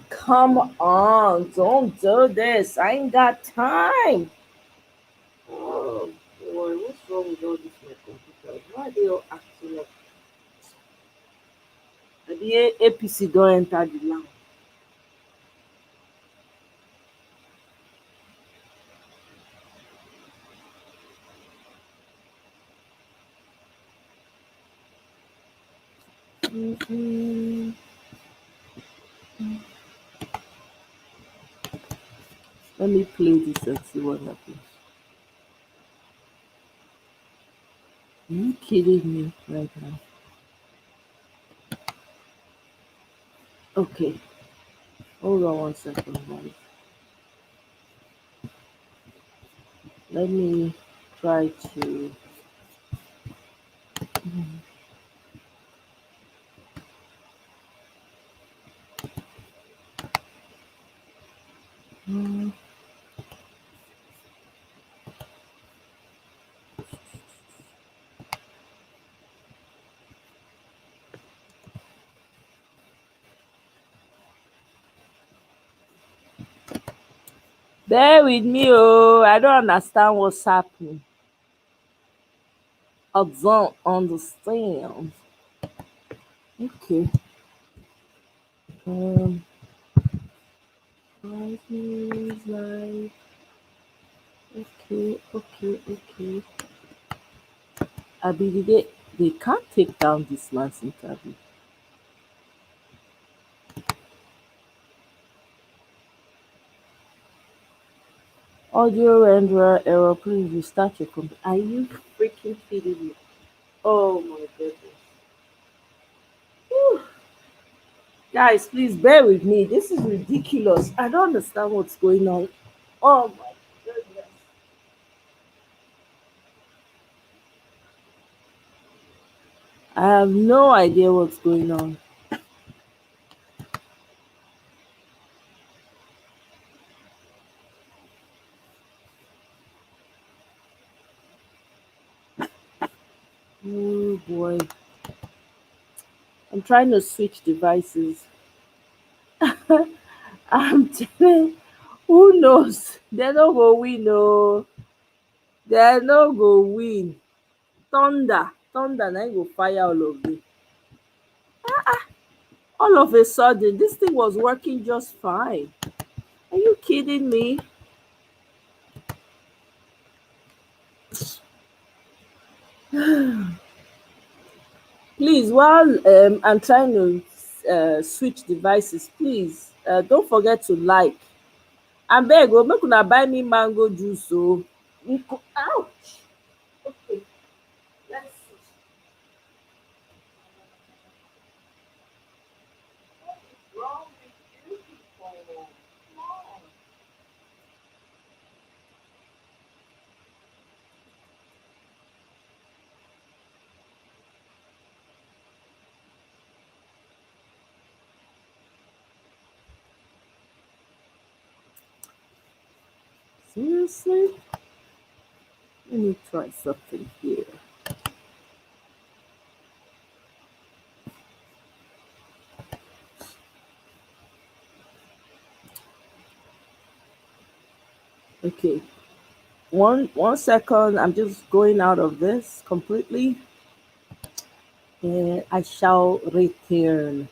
Come on, don't do this. I ain't got time. Oh boy, what's wrong with all these my computers? Why are they all acting up? And the APC don't enter the line. Mm-mm. Let me play this and see what happens. Are you kidding me right now? Okay, hold on 1 second, guys. Let me try to. Mm, Bear with me, oh. I don't understand what's happening. I don't understand. Okay. Um, Life life. Okay, okay, okay. Abi, they can't take down this man's interview. Audio renderer error. Please restart your computer. Are you freaking kidding me? Oh my goodness. Whew. Guys, please bear with me. This is ridiculous. I don't understand what's going on. Oh my goodness. I have no idea what's going on. Oh boy. I'm trying to switch devices. I'm telling, who knows? They no go win, no. They no go win. Thunder, na go fire all of them. All of a sudden, this thing was working just fine. Are you kidding me? Please, while I'm trying to switch devices, please don't forget to like. Abeg o, make una buy me mango juice o. Ouch! Okay, let's see. What is wrong with you people? Come on. Seriously? Let me try something here. Okay, one second. I'm just going out of this completely, and I shall return.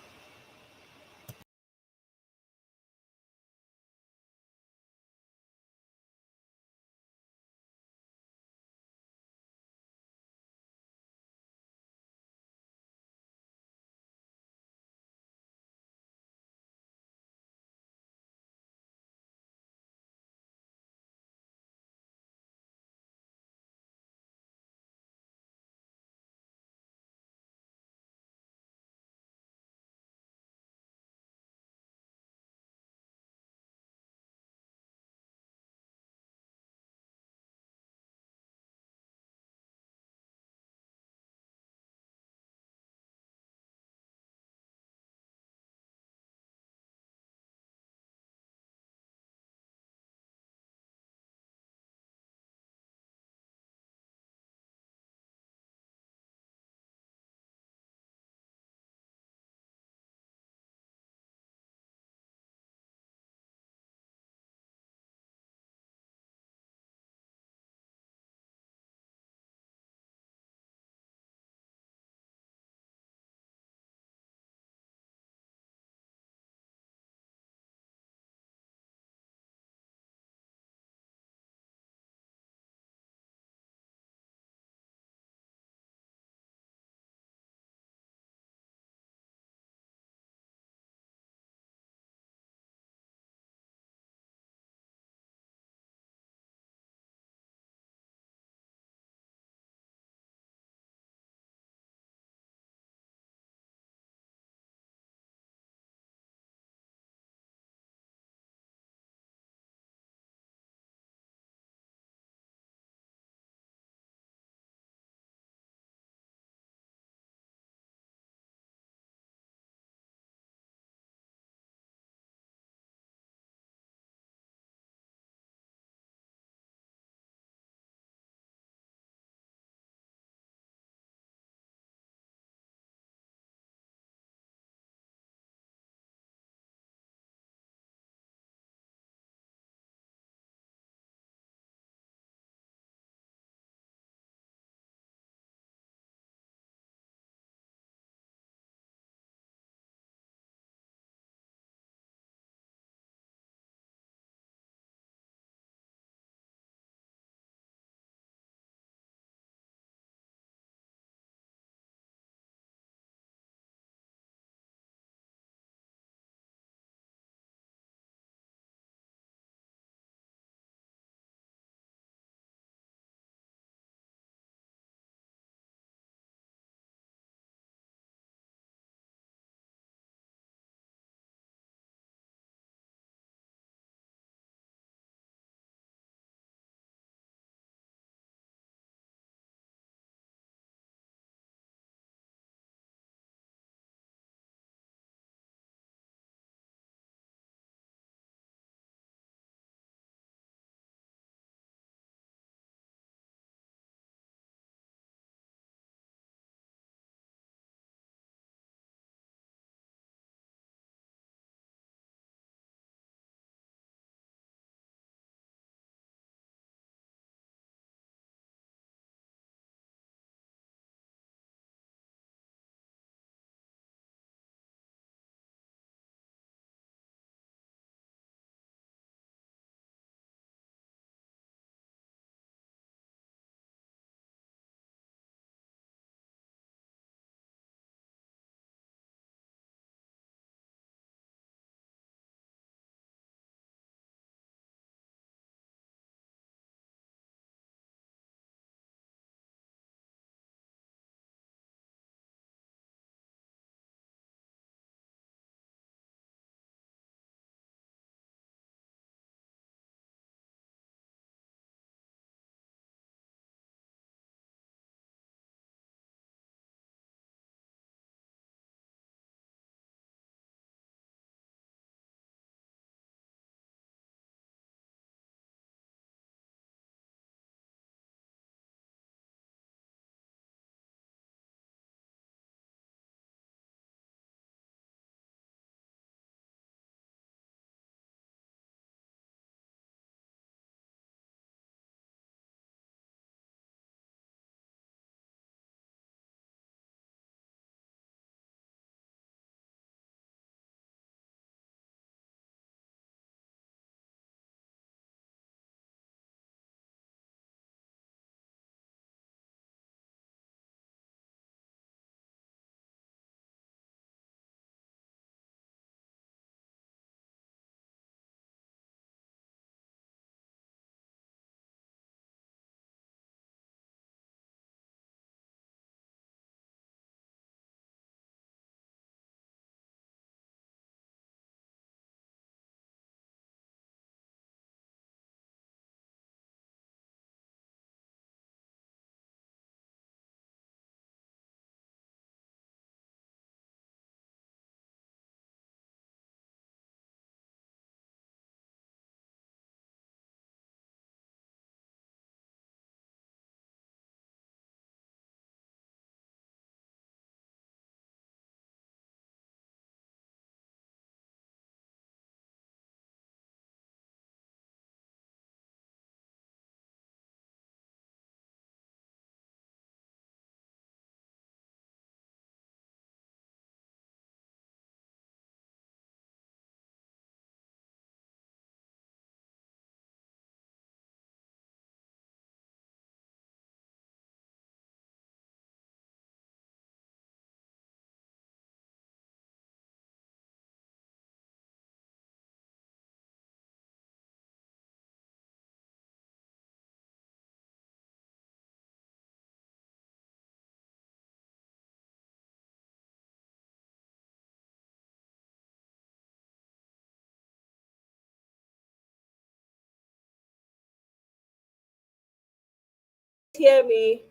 hear me?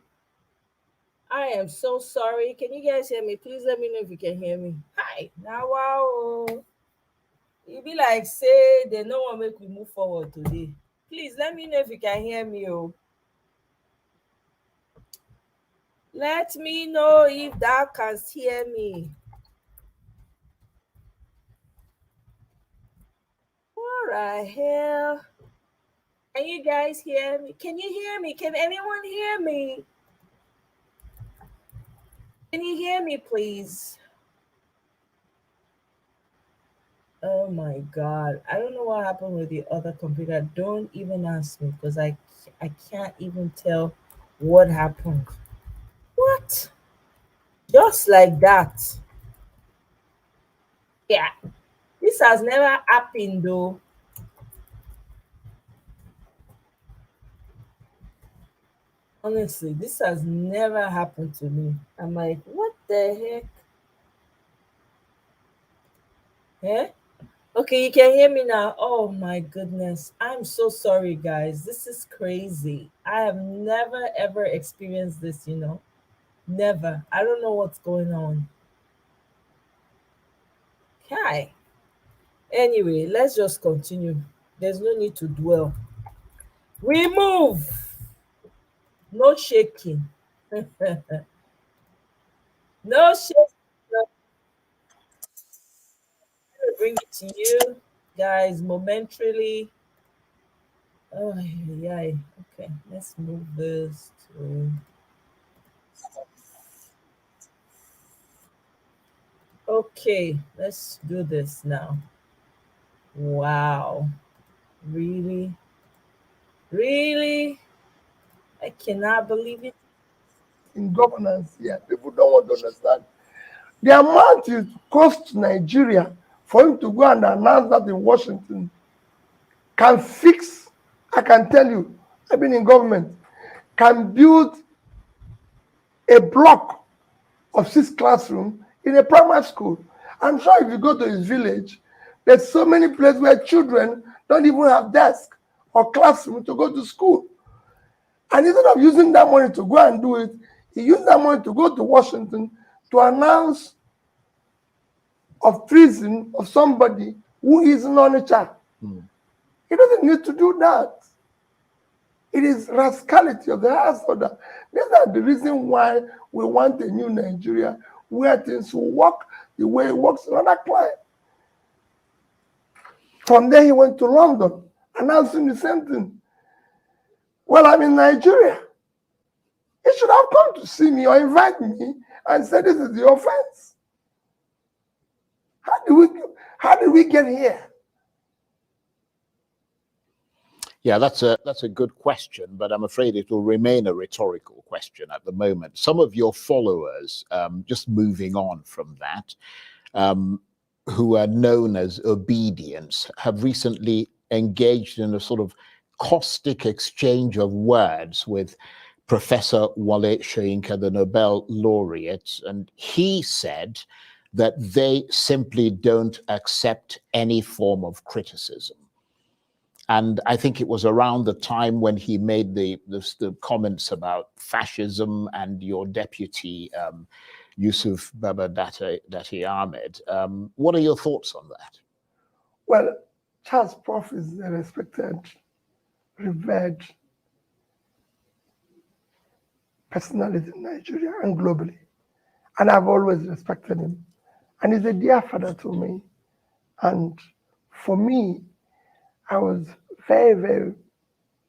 I am so sorry. Can you guys hear me? Please let me know if you can hear me. Hi. Now, wow. You be like, say, they no one make we move forward today. Please let me know if you can hear me. Oh, let me know if thou canst hear me. What the hell? Can you guys hear me? Can you hear me? Can anyone hear me? Can you hear me, please? Oh my God. I don't know what happened with the other computer. Don't even ask me because I can't even tell what happened. What? Just like that. Yeah. This has never happened though. Honestly, this has never happened to me. I'm like, what the heck? Eh? Okay, you can hear me now. Oh my goodness. I'm so sorry, guys. This is crazy. I have never ever experienced this. Never. I don't know what's going on. Okay. Anyway, let's just continue. There's no need to dwell. Remove. No shaking. No shaking. Bring it to you guys momentarily. Oh, yeah. Okay, let's move this to. Okay, let's do this now. Wow. Really? Really? I cannot believe it. In governance here, people don't want to understand. The amount it costs Nigeria for him to go and announce that in Washington can fix, I can tell you, I've been in government, can build a block of 6 classrooms in a primary school. I'm sure if you go to his village, there's so many places where children don't even have desk or classroom to go to school. And instead of using that money to go and do it, he used that money to go to Washington to announce of treason of somebody who is non-child. He doesn't need to do that. It is rascality of the highest order. These are the reason why we want a new Nigeria where things will work the way it works in other clients. From there, he went to London, announcing the same thing. Well, I'm in Nigeria. He should have come to see me or invite me and said, this is the offense. How did we get here? Yeah, that's a good question, but I'm afraid it will remain a rhetorical question at the moment. Some of your followers, just moving on from that, who are known as obedience, have recently engaged in a sort of caustic exchange of words with Professor Wale Soyinka, the Nobel laureate, and he said that they simply don't accept any form of criticism. And I think it was around the time when he made the comments about fascism and your deputy, Yusuf Datti Ahmed. What are your thoughts on that? Well, Charles Prof is a respected, revered personality in Nigeria and globally. And I've always respected him. And he's a dear father to me. And for me, I was very, very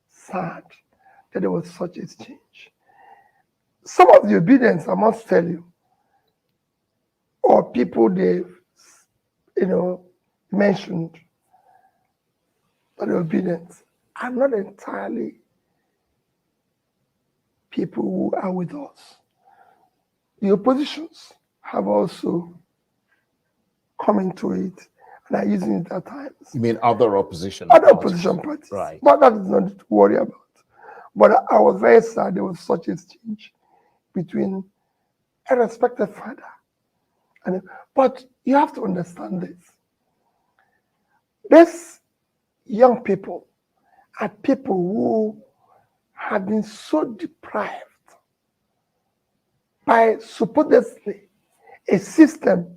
sad that there was such a change. Some of the obedience, I must tell you, or people they, mentioned that the obedience, are not entirely people who are with us. The oppositions have also come into it and are using it at times. You mean other opposition Other parties? opposition parties. Right. But that is not to worry about. But I was very sad there was such a change between a respected father. But you have to understand this. These young people are people who have been so deprived by supposedly a system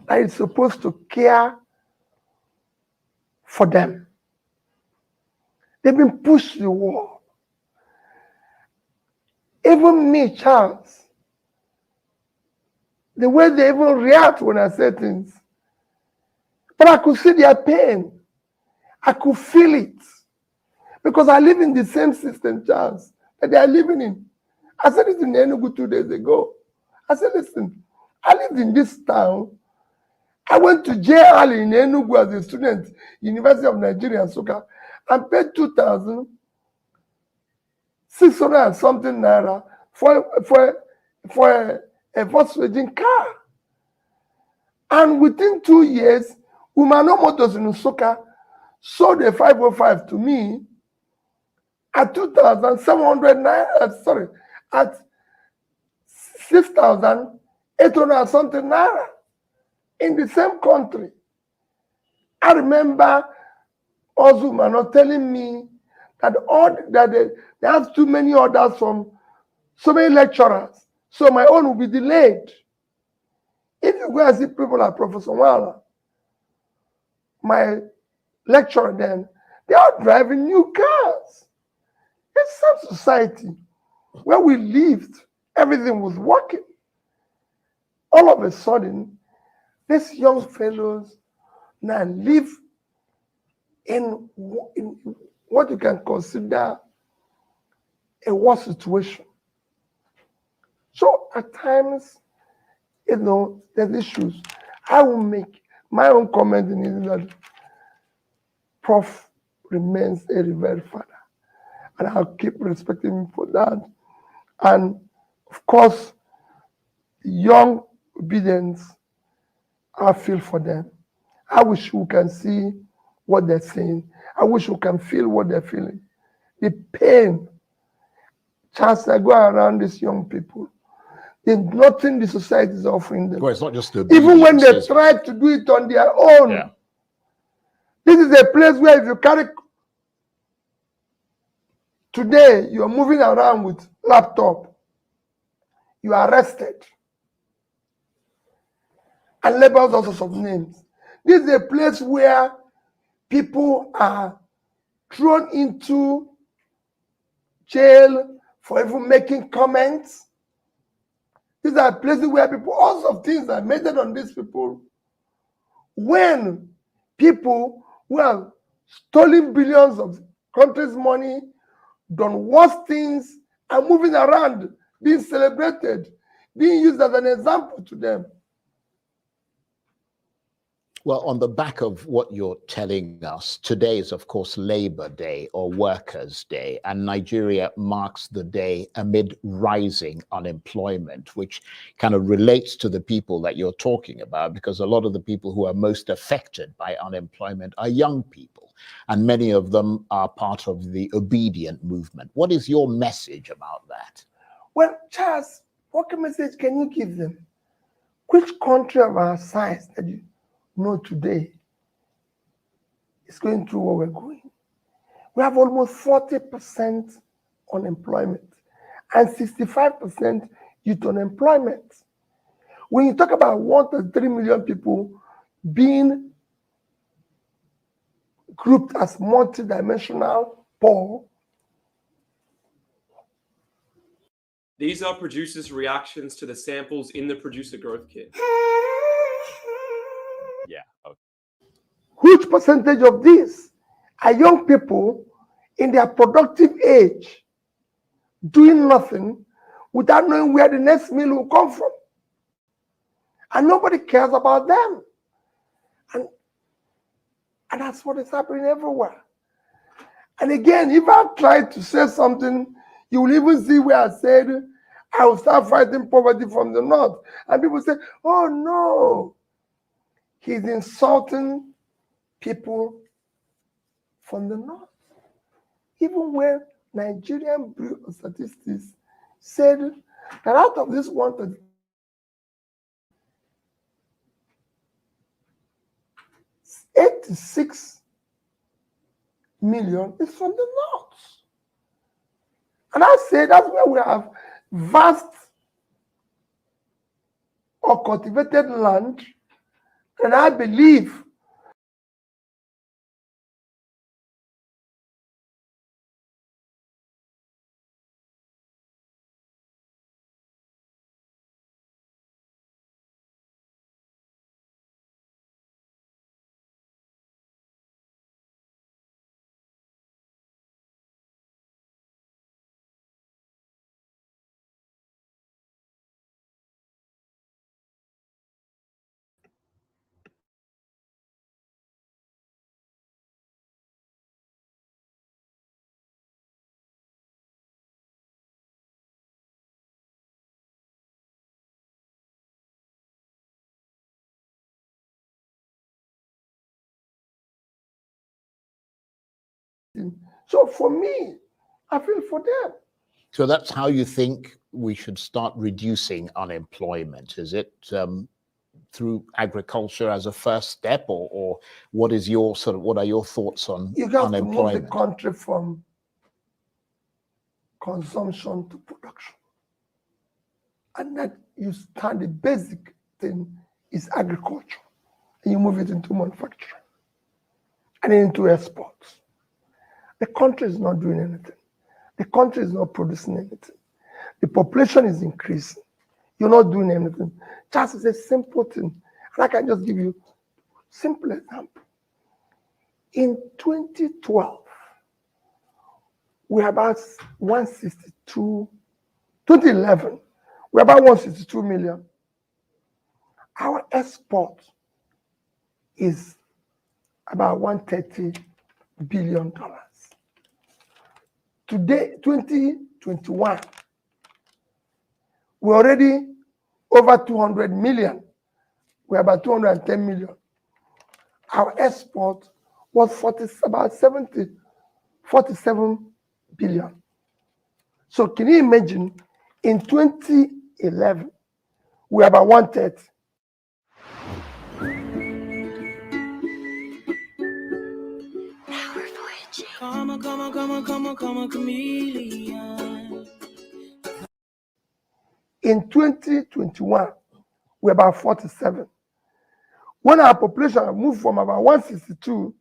that is supposed to care for them. They've been pushed to the wall. Even me, Charles, the way they even react when I say things. But I could see their pain. I could feel it. Because I live in the same system, Charles, that they are living in. I said this in Enugu 2 days ago. I said, listen, I lived in this town. I went to JL in Enugu as a student, University of Nigeria, Nsukka, and paid 2,600 and something naira for a Volkswagen car. And within 2 years, Umano Motors in Nsukka sold a 505 to me at 2,700 naira, at 6,800 and something naira in the same country. I remember Ozumano telling me that they have too many orders from so many lecturers, so my own will be delayed. If you go and see people like Professor Wala, my lecturer then, they are driving new cars. It's some society where we lived, everything was working. All of a sudden, these young fellows now live in what you can consider a war situation. So at times, there's issues. I will make my own comment in it that Prof remains a revered father, and I'll keep respecting him for that. And of course, young obedience, I feel for them. I wish we can see what they're saying. I wish we can feel what they're feeling. The pain. Chance I go around these young people. There's nothing the society is offering them. Well, it's not just the even when they try to do it on their own. Yeah. This is a place where if you carry today, you're moving around with laptop, you are arrested and labeled all sorts of names. This is a place where people are thrown into jail for even making comments. These are places where people, all sorts of things are measured on these people. When people who have stolen billions of country's money, done worse things, are moving around, being celebrated, being used as an example to them. Well, on the back of what you're telling us, today is, of course, Labor Day or Workers' Day, and Nigeria marks the day amid rising unemployment, which kind of relates to the people that you're talking about, because a lot of the people who are most affected by unemployment are young people, and many of them are part of the obedient movement. What is your message about that? Well, Charles, what message can you give them? Which country of our size that you know today is going through what we're going? We have almost 40% unemployment and 65% youth unemployment. When you talk about 1.3 million people being grouped as multidimensional poor. These are producers' reactions to the samples in the producer growth kit. Yeah. Okay. Huge percentage of these are young people in their productive age doing nothing without knowing where the next meal will come from. And nobody cares about them. And that's what is happening everywhere. And again, if I try to say something, you will even see where I said, I will start fighting poverty from the north. And people say, oh no, he's insulting people from the north. Even when Nigerian Bureau of Statistics said that out of this 86 million is from the north. And I say that's where we have vast or cultivated land, and I believe so for me, I feel for them. So that's how you think we should start reducing unemployment. Is it through agriculture as a first step, or what is your what are your thoughts on You have to move the unemployment? country from consumption to production. And that you start the basic thing is agriculture. And you move it into manufacturing and into exports. The country is not doing anything. The country is not producing anything. The population is increasing. You're not doing anything. Just is a simple thing. And I can just give you a simple example. In 2012, we are about 162, 2011, we're about 162 million. Our export is about $130 billion. Today, 2021, we're already over 200 million. We're about 210 million. Our export was about 47 billion. So can you imagine, in 2011, we're about 130. Come on, chameleon. In 2021, we're about 47. When our population moved from about 162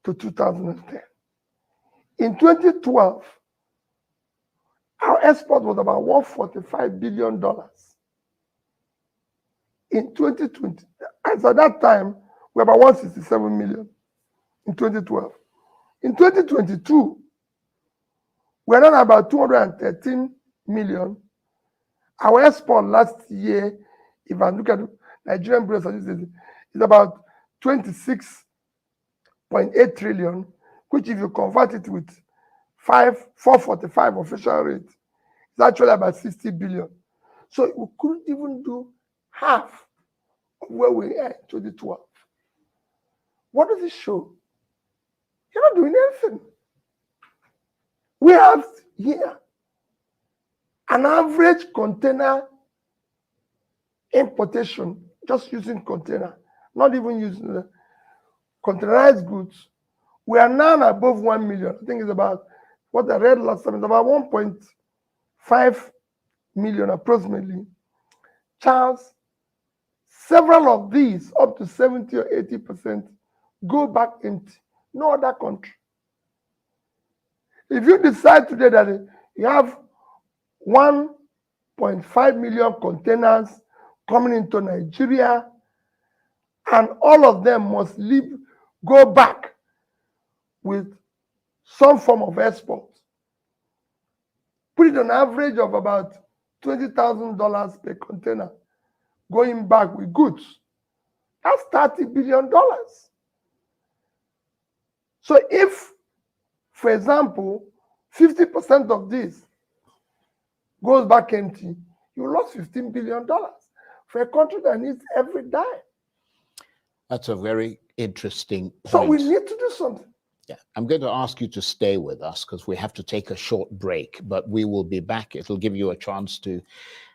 to 2010. In 2012, our export was about $145 billion. In 2020, as at that time, we were about 167 million in 2012. In 2022, we're at about 213 million. Our export last year, if I look at Nigerian Bureau of Statistics, is about 26.8 trillion, which if you convert it with 445 official rate, it's actually about 60 billion. So we couldn't even do half of where we are in 2012. What does it show? You're not doing anything. We have here an average container importation, just using container, not even using the containerized goods. We are now above 1 million. I think it's about, what I read last time, it's about 1.5 million approximately. Charles, several of these, up to 70 or 80%, go back empty. No other country. If you decide today that you have 1.5 million containers coming into Nigeria, and all of them must go back with some form of export, put it on average of about $20,000 per container going back with goods. That's $30 billion. So if, for example, 50% of this goes back empty, you lost $15 billion for a country that needs every dime. That's a very interesting point. So we need to do something. Yeah, I'm going to ask you to stay with us because we have to take a short break, but we will be back. It'll give you a chance to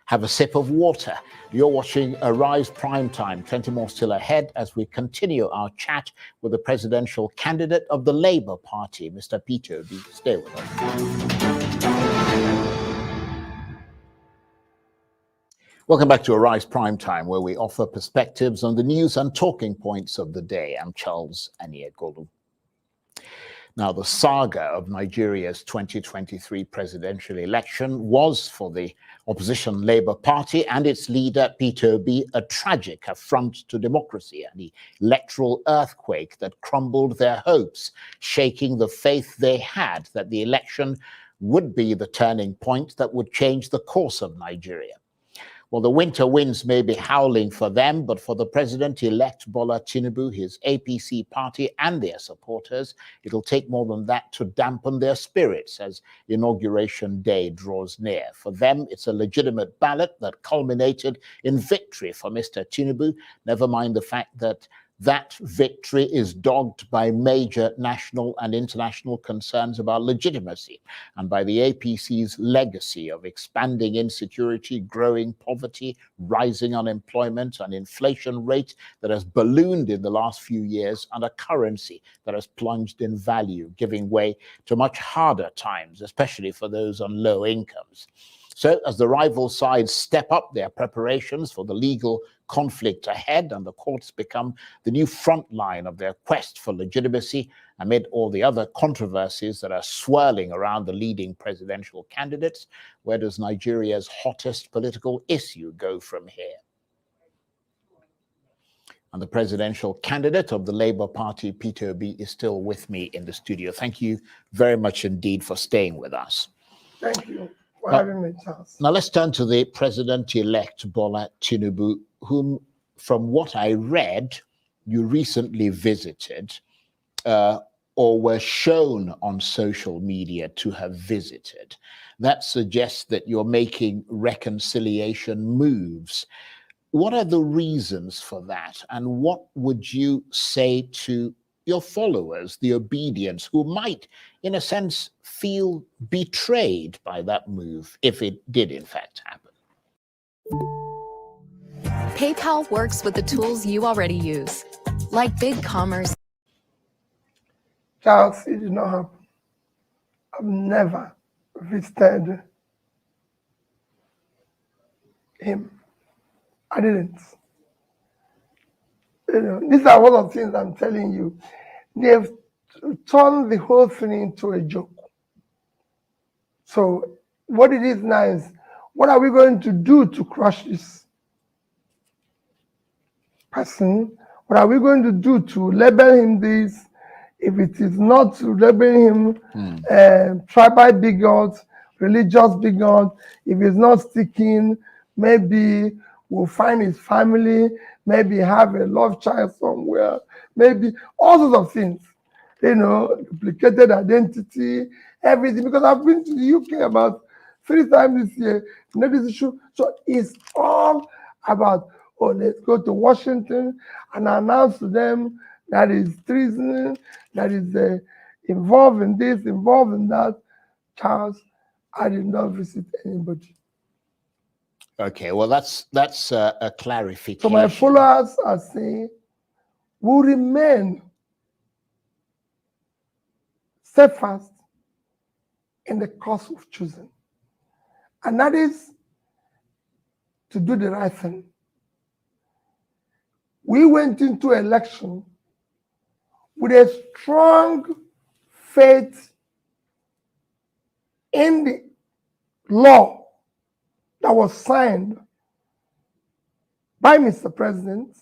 have a sip of water. You're watching Arise Prime Time. 20 more still ahead as we continue our chat with the presidential candidate of the Labour Party, Mr. Peter Obi. Stay with us. Welcome back to Arise Prime Time, where we offer perspectives on the news and talking points of the day. I'm Charles Aniegolu. Now, the saga of Nigeria's 2023 presidential election was for the opposition Labour Party and its leader, Peter Obi, a tragic affront to democracy, an electoral earthquake that crumbled their hopes, shaking the faith they had that the election would be the turning point that would change the course of Nigeria. Well, the winter winds may be howling for them, but for the president-elect Bola Tinubu, his APC party, and their supporters, it'll take more than that to dampen their spirits as Inauguration Day draws near. For them, it's a legitimate ballot that culminated in victory for Mr. Tinubu, never mind the fact that that victory is dogged by major national and international concerns about legitimacy and by the APC's legacy of expanding insecurity, growing poverty, rising unemployment, an inflation rate that has ballooned in the last few years, and a currency that has plunged in value, giving way to much harder times, especially for those on low incomes. So as the rival sides step up their preparations for the legal conflict ahead and the courts become the new front line of their quest for legitimacy amid all the other controversies that are swirling around the leading presidential candidates, where does Nigeria's hottest political issue go from here? And the presidential candidate of the Labour Party, Peter Obi, is still with me in the studio. Thank you very much indeed for staying with us. Thank you for having me, Charles. Now let's turn to the president-elect Bola Tinubu, whom, from what I read, you recently visited or were shown on social media to have visited. That suggests that you're making reconciliation moves. What are the reasons for that? And what would you say to your followers, the obedience, who might, in a sense, feel betrayed by that move, if it did in fact happen? PayPal works with the tools you already use, like BigCommerce. Charles, it did not happen. I've never visited him. I didn't. You know, these are one of the things I'm telling you. They've turned the whole thing into a joke. So what it is now is, what are we going to do to crush this person? What are we going to do to label him this? If it is not to label him tribal bigot, religious bigot, if it's not sticking, maybe we'll find his family, maybe have a love child somewhere, maybe all sorts of things, you know, duplicated identity, everything. Because I've been to the UK about 3 times this year, you know, this issue. So it's all about, oh, let's go to Washington and announce to them that is treason, that is involved in this, involved in that. Charles, I did not visit anybody. Okay, well, that's a clarification. So my followers are saying, will remain steadfast in the cause we've chosen. And that is to do the right thing. We went into election with a strong faith in the law that was signed by Mr. President,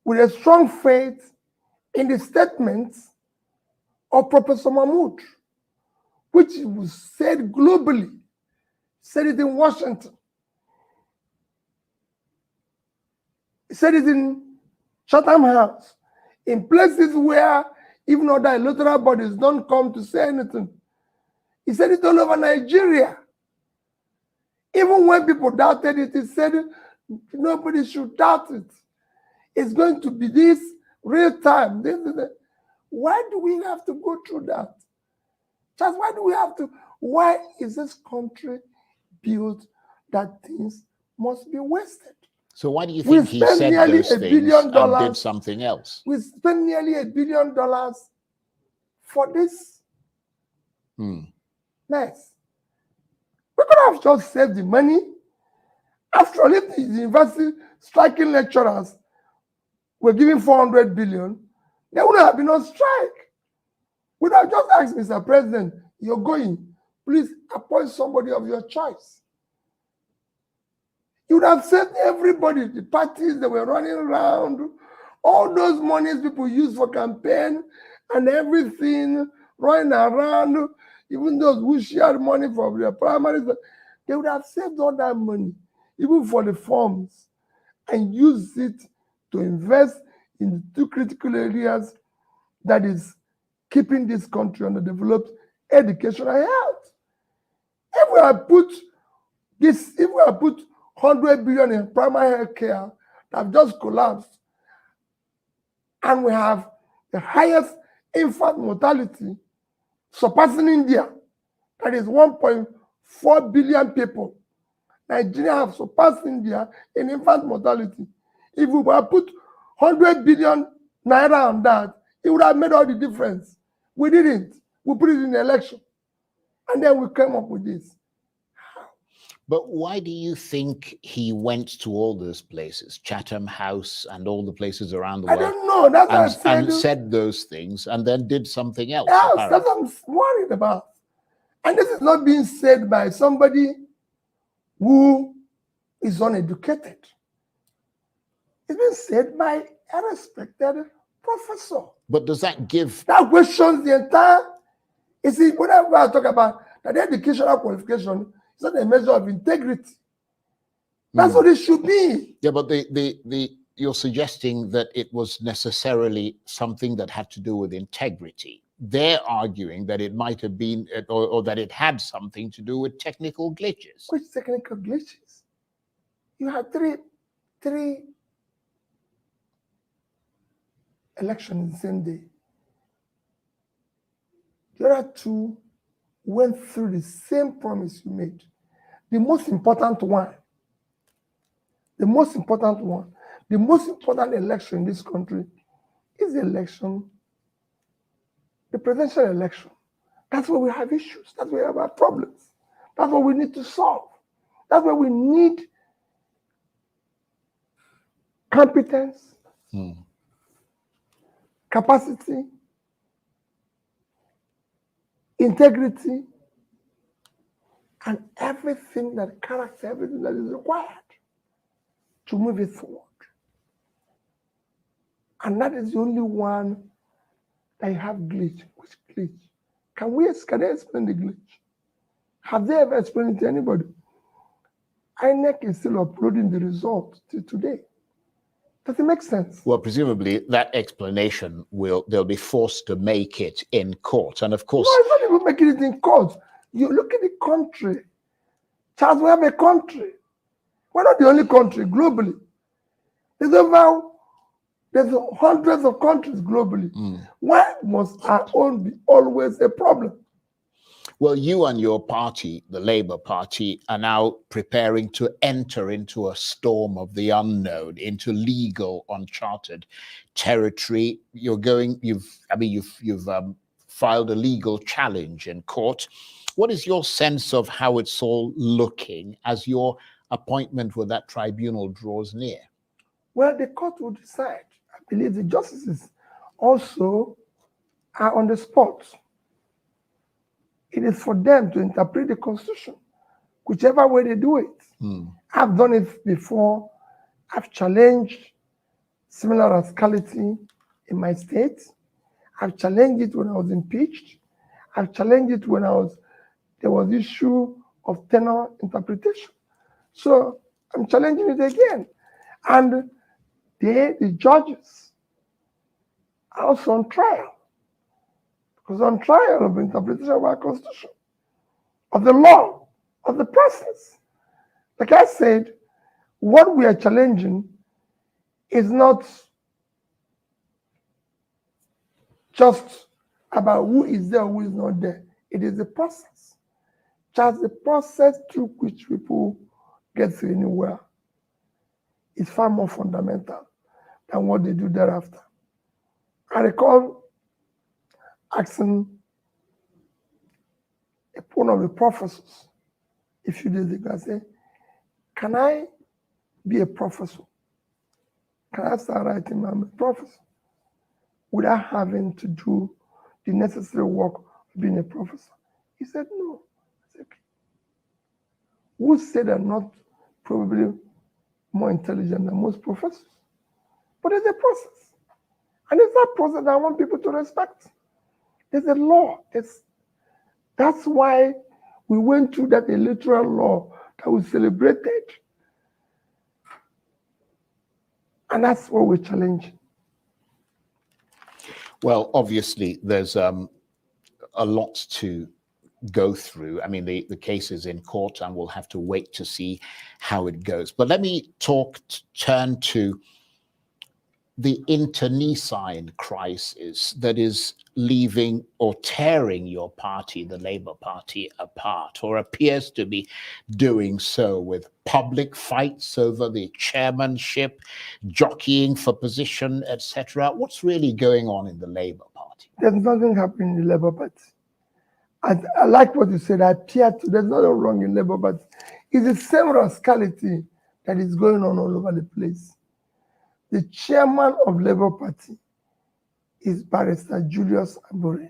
with a strong faith in the statements of Professor Mahmoud, which was said globally, said it in Washington, said it in Chatham House, in places where even other electoral bodies don't come to say anything. He said it all over Nigeria. Even when people doubted it, he said nobody should doubt it. It's going to be this real time. Why do we have to go through that? Just why do we have to? Why is this country built that things must be wasted. So why do you We think he spent said nearly those $1 things billion. and did something else? We spent nearly $1 billion for this mess. We could have just saved the money. After all, if the university striking lecturers were giving 400 billion, there would have been no strike. We would have just asked Mr. President, you're going, please appoint somebody of your choice. You would have saved everybody, the parties that were running around, all those monies people use for campaign and everything, running around, even those who shared money for their primaries, they would have saved all that money, even for the forms, and use it to invest in the two critical areas that is keeping this country underdeveloped: education and health. If we had put 100 billion in primary health care that have just collapsed, and we have the highest infant mortality, surpassing India, that is 1.4 billion people. Nigeria have surpassed India in infant mortality. If we were put 100 billion naira on that, it would have made all the difference. We didn't. We put it in the election. And then we came up with this. But why do you think he went to all those places, Chatham House and all the places around the world? I don't know. That's what I said. And said those things and then did something else. Yes, apparently. that's what I'm worried about. And this is not being said by somebody who is uneducated. It's been said by a respected professor. But does that give... That questions the entire... You see, whenever I talk about that, the educational qualification is not a measure of integrity. That's what it should be. Yeah, but you're suggesting that it was necessarily something that had to do with integrity. They're arguing that it might have been, or that it had something to do with technical glitches. Which technical glitches? You had three elections the same day. The other two went through the same promise you made. The most important election in this country is the election, the presidential election. That's where we have issues. That's where we have our problems. That's what we need to solve. That's where we need competence, capacity, integrity, and everything that character, everything that is required to move it forward. And that is the only one that you have glitch. Which glitch? Can they explain the glitch? Have they ever explained it to anybody? INEC is still uploading the results till today. Does it make sense? Well, presumably that explanation they'll be forced to make it in court. And of course... No, it's not even making it in court. You look at the country. Charles, we have a country. We're not the only country globally. There's hundreds of countries globally. Why must our own be always a problem? Well, you and your party, the Labour Party, are now preparing to enter into a storm of the unknown, into legal, uncharted territory. You've filed a legal challenge in court. What is your sense of how it's all looking as your appointment with that tribunal draws near? Well, the court will decide. I believe the justices also are on the spot. It is for them to interpret the Constitution, whichever way they do it. I've done it before. I've challenged similar rascality in my state. I've challenged it when I was impeached. I've challenged it when there was issue of tenor interpretation. So I'm challenging it again. And the judges are also on trial. Because on trial of interpretation of our Constitution, of the law, of the process. Like I said, what we are challenging is not just about who is there or who is not there. It is the process. just the process through which people get to anywhere is far more fundamental than what they do thereafter. I recall asking one of the professors a few days ago, I said, can I be a professor? Can I start writing I'm a professor without having to do the necessary work of being a professor? He said, no. I said, okay. Who said I'm not probably more intelligent than most professors? But there's a process. And it's that process that I want people to respect. There's a law. That's why we went through that electoral law that we celebrated. And that's what we're challenging. Well, obviously, there's a lot to go through. I mean, the case is in court and we'll have to wait to see how it goes. But let me turn to the internecine crisis that is leaving or tearing your party, the Labour Party, apart, or appears to be doing so, with public fights over the chairmanship, jockeying for position, etc. What's really going on in the Labour Party? There's nothing happening in the Labour Party. I like what you said. There's nothing wrong in Labour Party. It's the same rascality that is going on all over the place. The chairman of Labour Party is Barrister Julius Abure.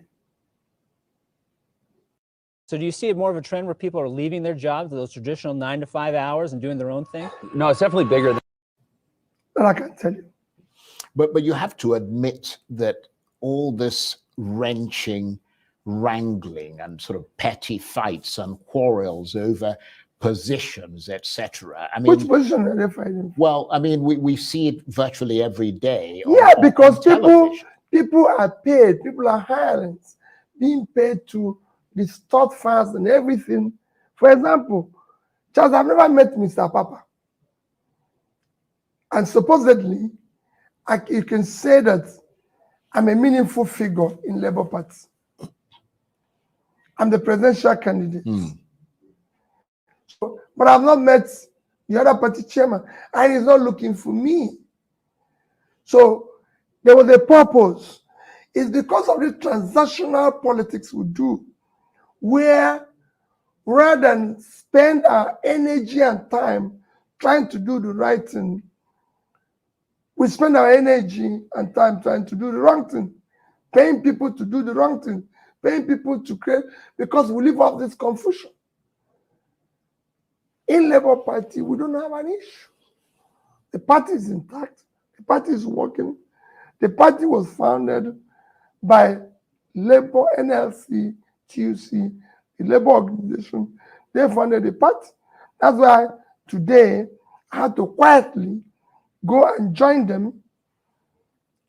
So do you see more of a trend where people are leaving their jobs, those traditional 9 to 5 hours, and doing their own thing? No, it's definitely bigger than that. I can tell you. But you have to admit that all this wrenching, wrangling, and sort of petty fights and quarrels over positions, etc. I mean, which position are they fighting? Well, I mean, we see it virtually every day. Because people are paid, people are hirings, being paid to distort facts and everything. For example, Charles, I've never met Mr. Papa. And supposedly, you can say that I'm a meaningful figure in Labour Party. I'm the presidential candidate. But I've not met the other party chairman, and he's not looking for me. So there was a purpose. It's because of the transactional politics we do, where rather than spend our energy and time trying to do the right thing, we spend our energy and time trying to do the wrong thing, paying people to do the wrong thing, paying people to create, because we live off this confusion. In Labour Party, we don't have an issue. The party is intact. The party is working. The party was founded by Labour, NLC, TUC, the Labour organization. They founded the party. That's why today I had to quietly go and join them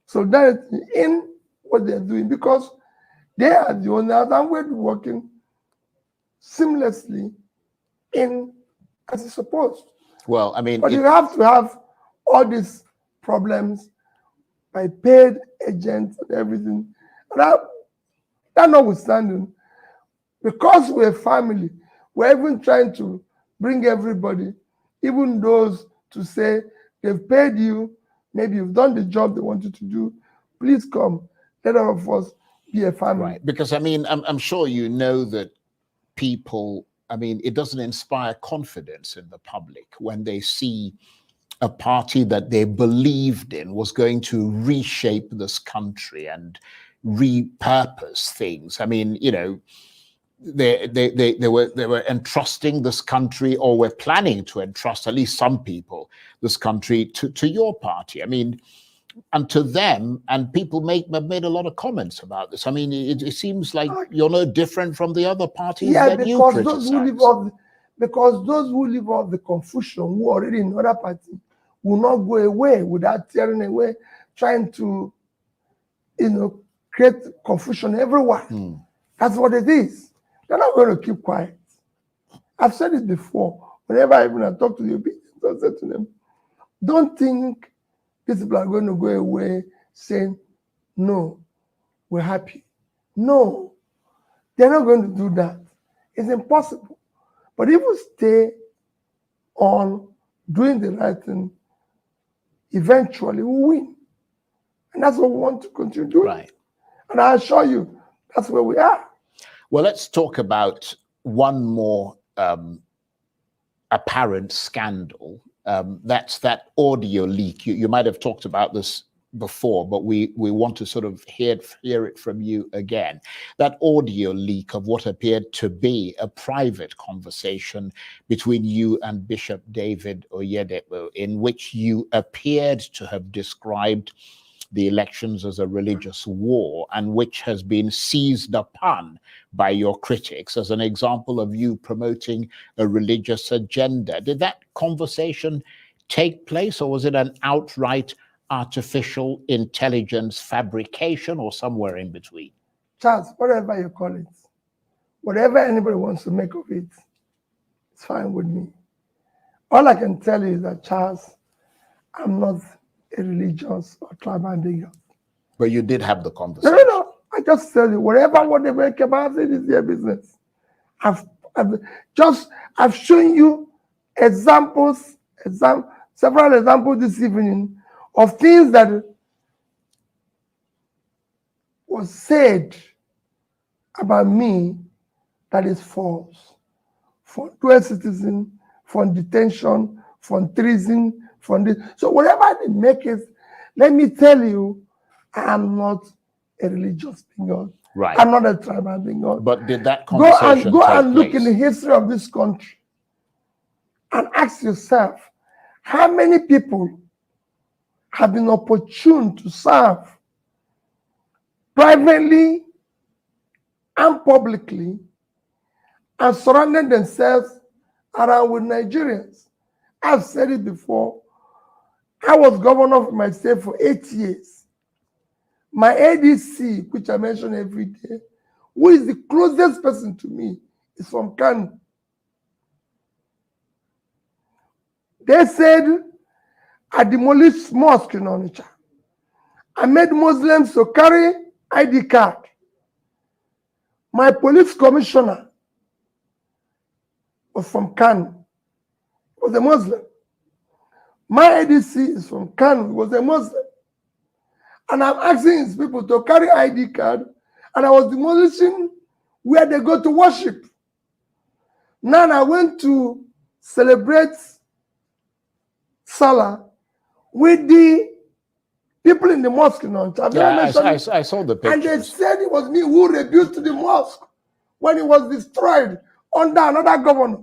solidarity in what they're doing, because they are the owners and we're working seamlessly in as it's supposed. Well, I mean, but you have to have all these problems by paid agents and everything. And that notwithstanding, because we're a family, we're even trying to bring everybody, even those to say they've paid you, maybe you've done the job they wanted to do, please come, let all of us be a family. Right, because I mean, I'm sure you know that people, I mean, it doesn't inspire confidence in the public when they see a party that they believed in was going to reshape this country and repurpose things. I mean, you know, they were entrusting this country, or were planning to entrust, at least some people, this country to your party. I mean, and to them, and people have made a lot of comments about this. I mean, it seems like you're no different from the other parties that you criticize. Because those who live off the confusion, who are already in other parties, will not go away without tearing away, trying to, create confusion everywhere. That's what it is. They're not going to keep quiet. I've said it before. Whenever I talk to the people, I say to them, don't think these people are going to go away saying, no, we're happy. No, they're not going to do that. It's impossible. But if we stay on doing the right thing, eventually we'll win. And that's what we want to continue doing. Right. And I assure you, that's where we are. Well, let's talk about one more apparent scandal. That's that audio leak. You might have talked about this before, but we want to sort of hear it from you again. That audio leak of what appeared to be a private conversation between you and Bishop David Oyedepo, in which you appeared to have described the elections as a religious war, and which has been seized upon by your critics as an example of you promoting a religious agenda. Did that conversation take place, or was it an outright artificial intelligence fabrication, or somewhere in between? Charles, whatever you call it, whatever anybody wants to make of it, it's fine with me. All I can tell you is that, Charles, I'm not a religious or tribal bigot. But you did have the conversation. No. I just tell you, what they make about it is their business. I've shown you several examples this evening of things that was said about me that is false. For dual citizen, for detention, for treason, for this. So whatever they make it, let me tell you, I am not a religious bigot. Right. I'm not a tribal bigot. But did that conversation go and take look in the history of this country and ask yourself, how many people have been opportune to serve privately and publicly and surrounded themselves around with Nigerians? I've said it before. I was governor of my state for 8 years. My ADC, which I mention every day, who is the closest person to me, is from Kano. They said, I demolished mosque in Onitsha. I made Muslims to carry ID card. My police commissioner was from Kano. He was a Muslim. My ADC is from Kano. He was a Muslim. And I'm asking his people to carry ID card, and I was demolishing where they go to worship. Now I went to celebrate Salah with the people in the mosque. I saw the pictures. And they said it was me who rebuilt the mosque when it was destroyed under another governor.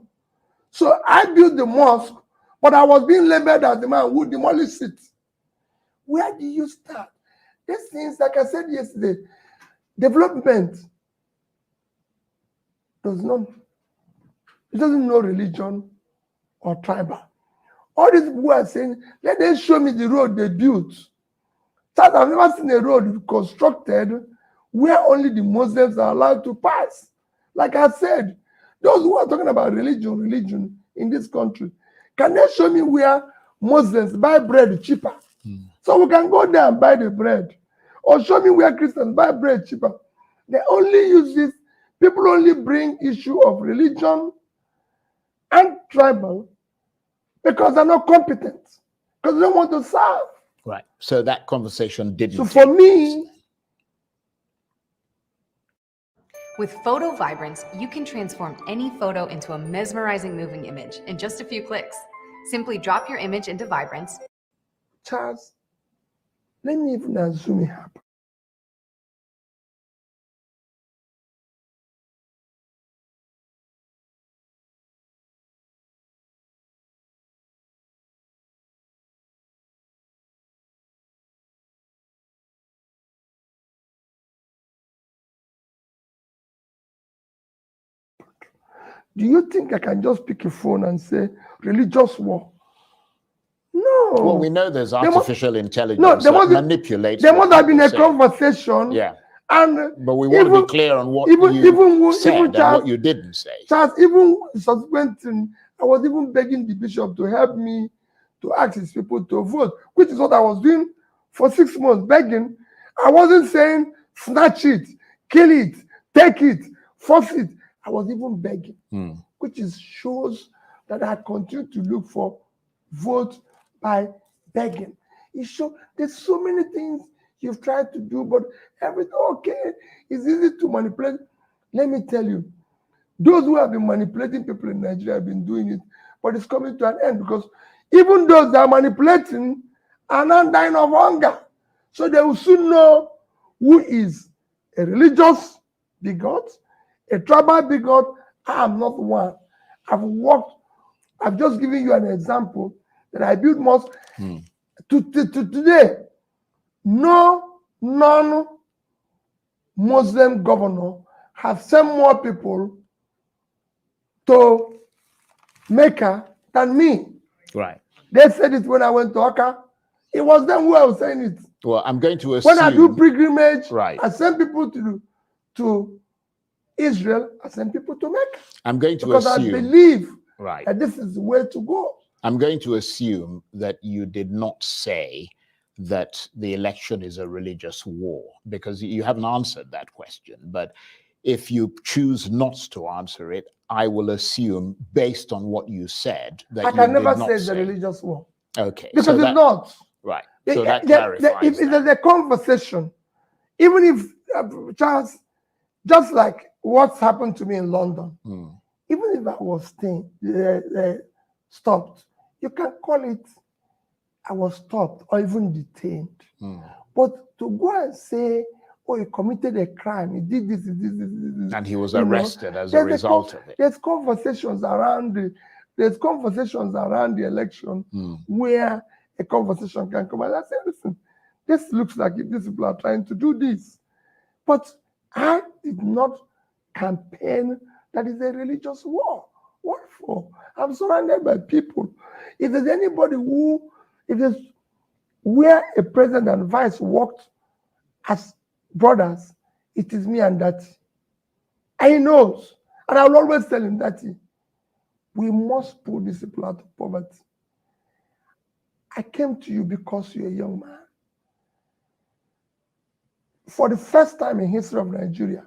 So I built the mosque, but I was being labeled as the man who demolished it. Where do you start? These things, like I said yesterday, development doesn't know religion or tribal. All these people are saying, let them show me the road they built. That I've never seen a road constructed where only the Muslims are allowed to pass. Like I said, those who are talking about religion in this country, can they show me where Muslims buy bread cheaper? So we can go there and buy the bread. Or show me where Christians buy bread cheaper. They only use this. People only bring issue of religion and tribal because they're not competent. Because they don't want to serve. Right. So that conversation didn't. So for me, with Photo Vibrance, you can transform any photo into a mesmerizing moving image in just a few clicks. Simply drop your image into Vibrance. Charles, let me even assume it happened. Do you think I can just pick a phone and say religious war? No. Well, we know there's artificial intelligence that manipulates. There must have been a conversation. Yeah. But we want to be clear on what you said and what you didn't say. Charles, even subsequently, I was even begging the bishop to help me to ask his people to vote, which is what I was doing for 6 months, begging. I wasn't saying snatch it, kill it, take it, force it. I was even begging. which is shows that I continue to look for vote by begging. It shows there's so many things you've tried to do, but everything okay. It's easy to manipulate. Let me tell you, those who have been manipulating people in Nigeria have been doing it, but it's coming to an end because even those that are manipulating are not dying of hunger. So they will soon know who is a religious bigot, a tribal bigot. I am not one. I've just given you an example that I built mosque. To today, no non-Muslim governor have sent more people to Mecca than me. Right. They said it when I went to Akka. It was them who I was saying it. Well, I'm going to assume... When I do pilgrimage, right, I send people to Israel, I send people to Mecca. I'm going to because assume... I believe right, that this is the way to go. I'm going to assume that you did not say that the election is a religious war, because you haven't answered that question. But if you choose not to answer it, I will assume, based on what you said, that I you can never did not say it's a religious war. Okay. Because so it's that, not. Right. So that clarifies if there's a conversation, even if, Charles, just like what's happened to me in London, even if I was stopped, you can call it I was stopped or even detained. But to go and say, oh, he committed a crime, he did this, and he was arrested as a result of it. There's conversations around the election where a conversation can come. And I say, listen, this looks like these people are trying to do this. But I did not campaign that is a religious war. What for? I'm surrounded by people. If there's anybody where a president and vice worked as brothers, it is me and Datti. And he knows. And I will always tell him, Datti, we must pull these people out of poverty. I came to you because you're a young man. For the first time in history of Nigeria,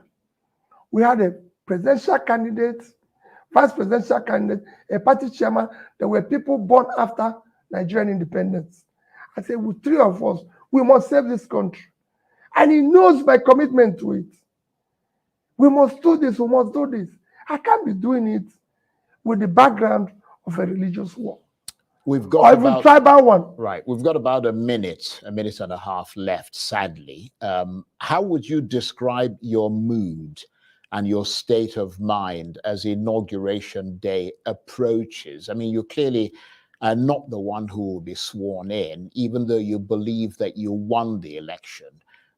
we had a presidential candidate, vice presidential candidate, a party chairman. There were people born after Nigerian independence. I said, with three of us, we must save this country. And he knows my commitment to it. We must do this, we must do this. I can't be doing it with the background of a religious war. We've got or even tribal one. Right. We've got about a minute and a half left, sadly. How would you describe your mood and your state of mind as Inauguration Day approaches? I mean, you clearly are not the one who will be sworn in, even though you believe that you won the election,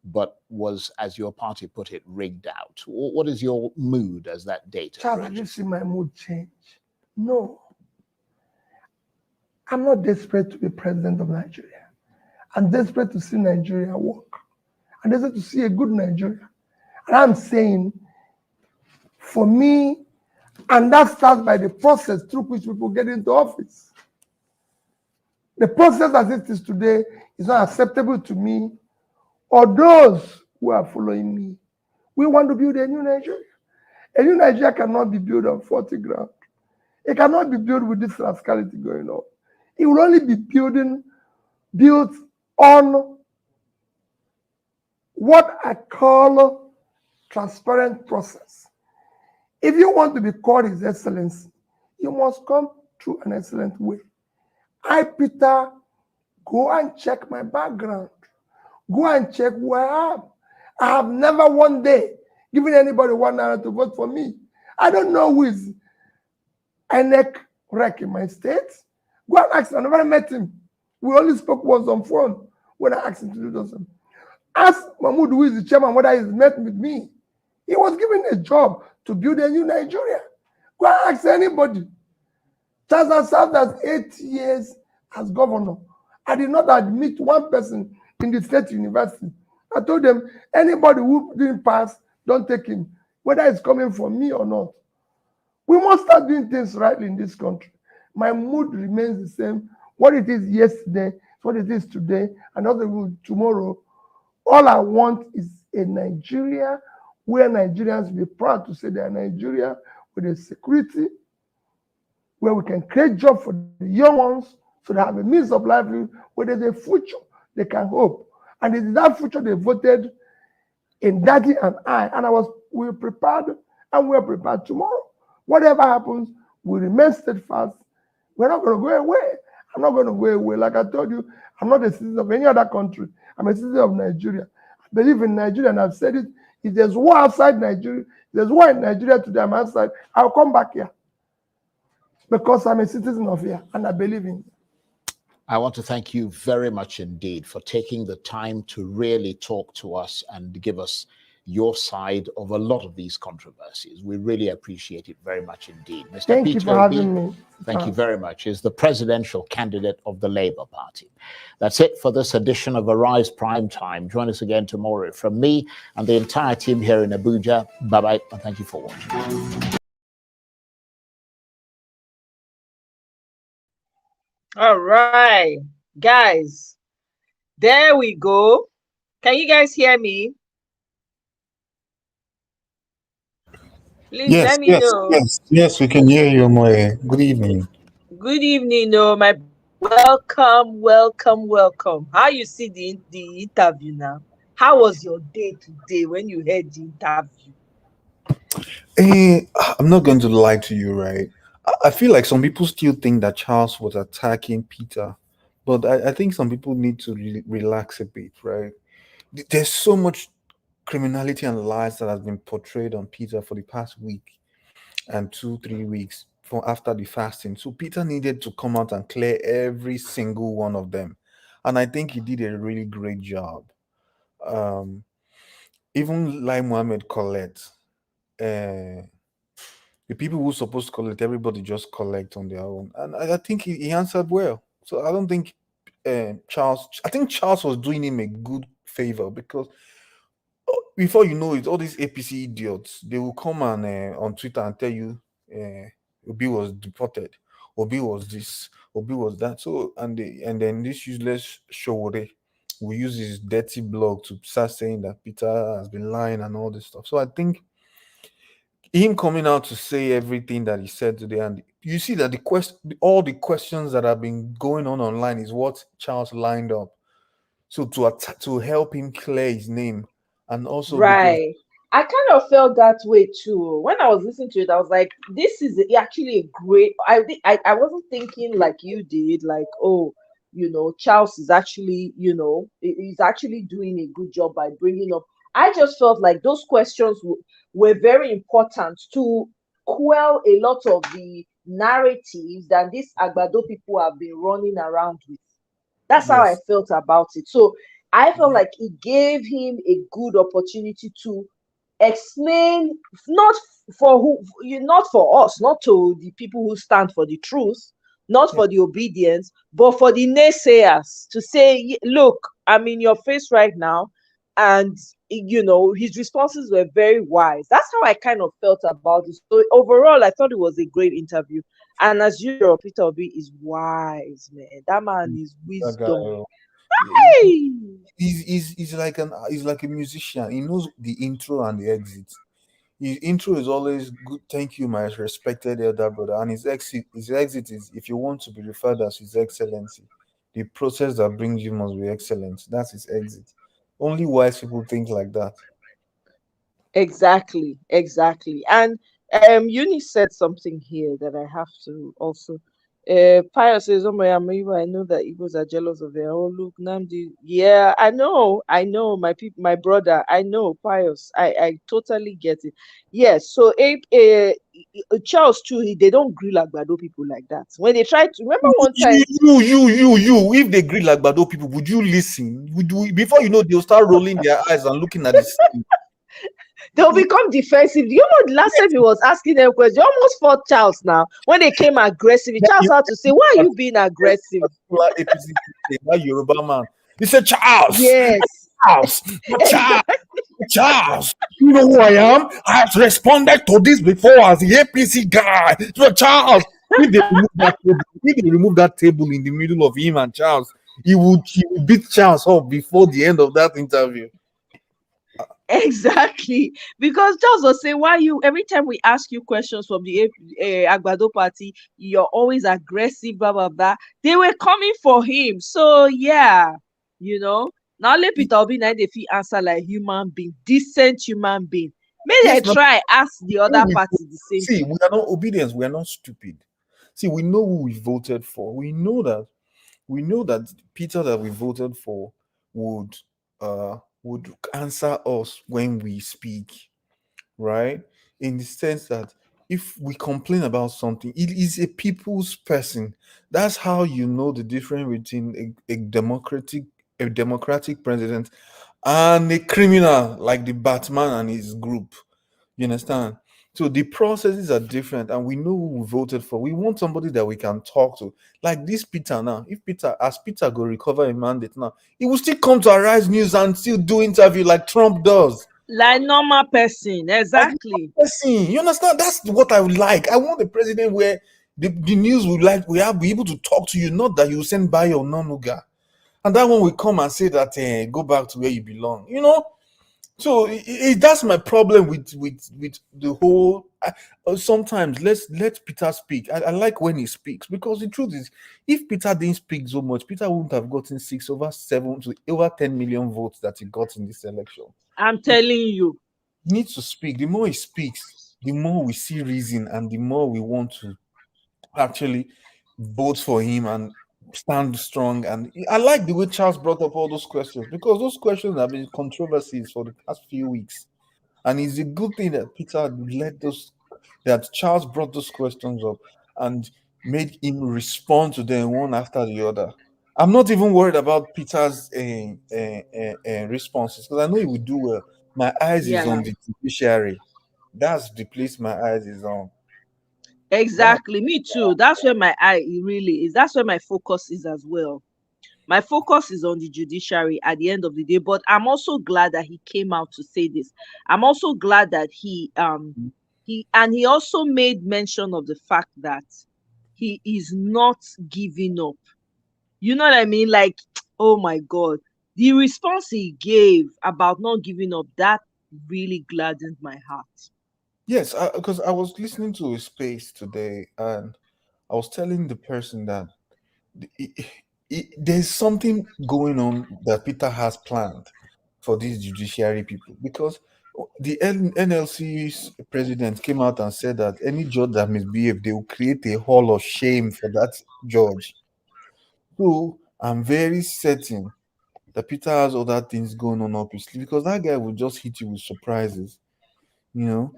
but was, as your party put it, rigged out. What is your mood as that date Charles, have you seen my mood change? No. I'm not desperate to be president of Nigeria. I'm desperate to see Nigeria work. I'm desperate to see a good Nigeria. And I'm saying, for me, and that starts by the process through which people get into office. The process as it is today is not acceptable to me or those who are following me. We want to build a new Nigeria. A new Nigeria cannot be built on faulty ground. It cannot be built with this rascality going on. It will only be built on what I call transparent process. If you want to be called His Excellency, you must come through an excellent way. I, Peter, go and check my background. Go and check who I am. I have never one day given anybody $1 to vote for me. I don't know who is a neck wreck in my state. Go and ask him. I never met him. We only spoke once on phone when I asked him to do something. Ask Mahmoud, who is the chairman, whether he's met with me. He was given a job to build a new Nigeria. Go and ask anybody. Charles has served as 8 years as governor. I did not admit one person in the state university. I told them, anybody who didn't pass, don't take him, whether it's coming from me or not. We must start doing things rightly in this country. My mood remains the same. What it is yesterday, what it is today, and also tomorrow. All I want is a Nigeria where Nigerians will be proud to say they are Nigeria with a security, where we can create jobs for the young ones so they have a means of livelihood, where there's a future they can hope. And it is that future they voted in Daddy and I. And we were prepared, and we are prepared tomorrow. Whatever happens, we remain steadfast. We're not going to go away. I'm not going to go away. Like I told you, I'm not a citizen of any other country. I'm a citizen of Nigeria. I believe in Nigeria, and I've said it. If there's war outside Nigeria, if there's war in Nigeria today, I'm outside, I'll come back here. Because I'm a citizen of here, and I believe in it. I want to thank you very much indeed for taking the time to really talk to us and give us your side of a lot of these controversies. We really appreciate it very much indeed. Mr. Thank Peter you for Obi, having me. thank you very much, is the presidential candidate of the Labour Party. That's it for this edition of Arise Prime Time. Join us again tomorrow. From me and the entire team here in Abuja, bye-bye, and thank you for watching. All right, guys, there we go. Can you guys hear me? Please let me know. Yes, we can hear you, Moe. Good evening. Good evening, my welcome. How you see the interview now? How was your day today when you heard the interview? I'm not going to lie to you, right? I feel like some people still think that Charles was attacking Peter, but I think some people need to relax a bit, right? There's so much criminality and lies that has been portrayed on Peter for the past week and 2-3 weeks from after the fasting. So Peter needed to come out and clear every single one of them, and I think he did a really great job. Even Lai Mohammed Colette, the people who supposed to collect, everybody just collect on their own, and I think he answered well. So I don't think Charles. I think Charles was doing him a good favor, because before you know it, all these APC idiots, they will come and on Twitter and tell you Obi was deported, Obi was this, Obi was that. So and then this useless Showore will use his dirty blog to start saying that Peter has been lying and all this stuff. So I think him coming out to say everything that he said today, and you see that all the questions that have been going on online is what Charles lined up, so to help him clear his name, and also right. I kind of felt that way too. When I was listening to it, I was like, this is actually a great. I wasn't thinking like you did, like, oh, Charles is actually, he's actually doing a good job by bringing up. I just felt like those questions were very important to quell a lot of the narratives that these Agbado people have been running around with. That's how I felt about it. So I felt like it gave him a good opportunity to explain, not for us, not to the people who stand for the truth, not for the obedience, but for the naysayers, to say, look, I'm in your face right now. And his responses were very wise. That's how I kind of felt about it. So overall, I thought it was a great interview. And as usual, Peter Obi is wise, man. That man is wisdom. Hey! He's like a musician. He knows the intro and the exit. His intro is always good. Thank you, my respected elder brother. And his exit is, if you want to be referred as His Excellency, the process that brings you must be excellent. That's his exit. Only wise people think like that. Exactly. And Eunice said something here that I have to also. Pius says, "Oh my, I know that Igbos are jealous of their own. Look, Namdi, yeah, I know, my people, my brother, I know, Pius, I totally get it. Yes, so Charles too, they don't grill Agbado people like that. When they try to, remember one time, you, if they grill Agbado people, would you listen? Before you know, they'll start rolling their eyes and looking at the screen. They'll become defensive. The last time he was asking them questions, almost fought Charles now. When they came aggressive, Charles had to say, why are you being aggressive? That Yoruba man. He said, Charles. Yes. Charles. You know who I am? I have responded to this before as the APC guy. So Charles, if they remove that table in the middle of him and Charles, he would beat Charles up before the end of that interview. Exactly, because Charles was saying, why you every time we ask you questions from the Agbado party, you're always aggressive, blah blah blah. They were coming for him, so yeah, now let Peter Obi now they fit answer like human being, decent human being. May they Yes, now try ask the other we party the same see, thing. we are not obedience, we are not stupid. See, we know who we voted for. We know that Peter that we voted for would answer us when we speak, right? In the sense that if we complain about something, it is a people's person. That's how you know the difference between a democratic president and a criminal like the Batman and his group. You understand? So the processes are different, and we know who we voted for. We want somebody that we can talk to, like this Peter now. If Peter go recover a mandate now, he will still come to Arise News and still do interview like Trump does. Like normal person, Like exactly. person, you understand? That's what I would like. I want a president where the news would like we have be able to talk to you, not that you send by your nonuga, and that one will come and say that go back to where you belong. So that's my problem with the whole. Sometimes let Peter speak. I like when he speaks, because the truth is, if Peter didn't speak so much, Peter wouldn't have gotten 6 over 7 to over 10 million votes that he got in this election. I'm telling you. He needs to speak. The more he speaks, the more we see reason, and the more we want to actually vote for him and stand strong. And I like the way Charles brought up all those questions, because those questions have been controversies for the past few weeks. And it's a good thing that that Charles brought those questions up and made him respond to them one after the other. I'm not even worried about Peter's responses, because I know he will do well. My eyes is Yeah. on the judiciary. That's the place my eyes is on. Exactly, me too. That's where my eye really is. That's where my focus is as well. My focus is on the judiciary at the end of the day. But I'm also glad that he came out to say this. I'm also glad that he also made mention of the fact that he is not giving up. You know what I mean? Like, oh my God, the response he gave about not giving up, that really gladdened my heart. Yes, because I was listening to a space today, and I was telling the person that there's something going on that Peter has planned for these judiciary people, because the NLC's president came out and said that any judge that misbehaves, they will create a hall of shame for that judge. So I'm very certain that Peter has other things going on up his sleeve, because that guy will just hit you with surprises, you know.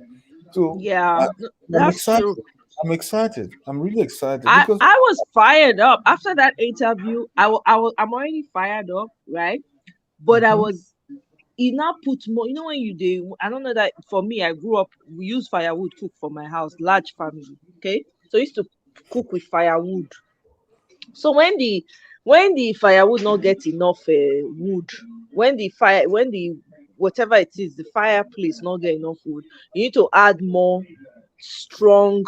So Yeah, I'm that's excited. true. I'm excited. I'm really excited I because I was fired up after that interview. I'm already fired up, right? But I was it now put more. You know when you do. I don't know that for me. I grew up. We use firewood cook for my house. Large family. Okay, so I used to cook with firewood. So when the firewood not get enough wood, when the whatever it is, the fireplace not get enough wood, you need to add more strong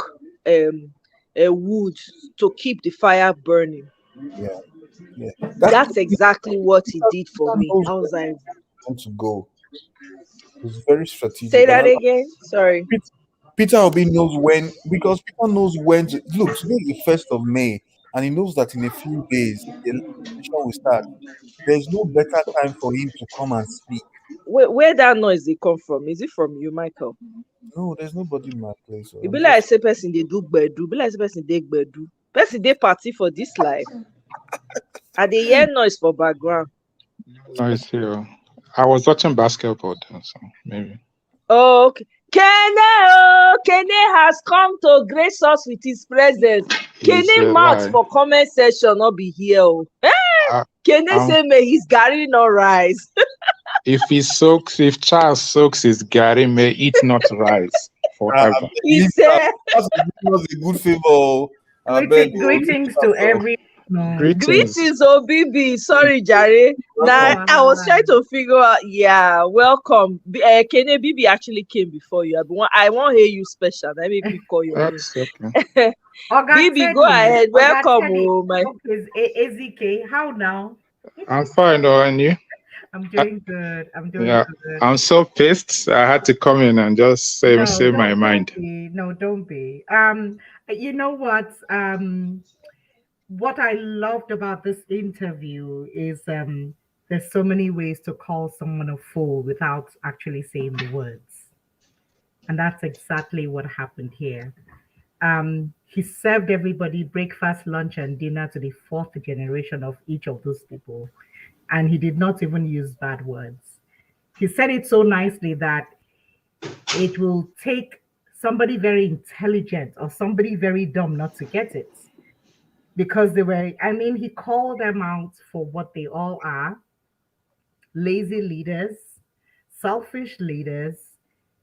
um wood to keep the fire burning. yeah, yeah. That's That's exactly what he did for Peter me. knows I where was like, he wants to go. He's very say strategic, and that again. Sorry. Peter Obi knows when, because Peter knows when to look. Today is the 1st of May, and he knows that in a few days the election will start. There's no better time for him to come and speak. Where that noise they come from? Is it from you, Michael? No, there's nobody in my place. So It I'm be like just say person they do gbedu. Be like say person they gbedu. Person they party for this life. I dey hear noise for background. Nice here. I was watching basketball then, so maybe. Oh, okay. Kene has come to grace us with his presence. It's Kene a mouth lie. for comment section not be here. Oh. I, Kene I'm, say may his Gary not rise. if Charles soaks his Gary, may it not rise forever. He said, that's a good favor. I beg. Greetings to everyone. Greetings. greetings, Obibi. Sorry, Jare. Now I was trying to figure out. Yeah, welcome. Kene Bibi actually came before you. I want to hear you special. That make me call your name. That's okay. Bibi, go ahead. Welcome, oh my. Ezike, how now? I'm fine, though, and you? I'm doing good. I'm doing Yeah, good. I'm so pissed. I had to come in and just No, say my don't mind. be. No, don't be. You know what? What I loved about this interview is there's so many ways to call someone a fool without actually saying the words. And that's exactly what happened here. He served everybody breakfast, lunch, and dinner to the fourth generation of each of those people. And he did not even use bad words. He said it so nicely that it will take somebody very intelligent or somebody very dumb not to get it. Because they were, I mean, he called them out for what they all are: lazy leaders, selfish leaders,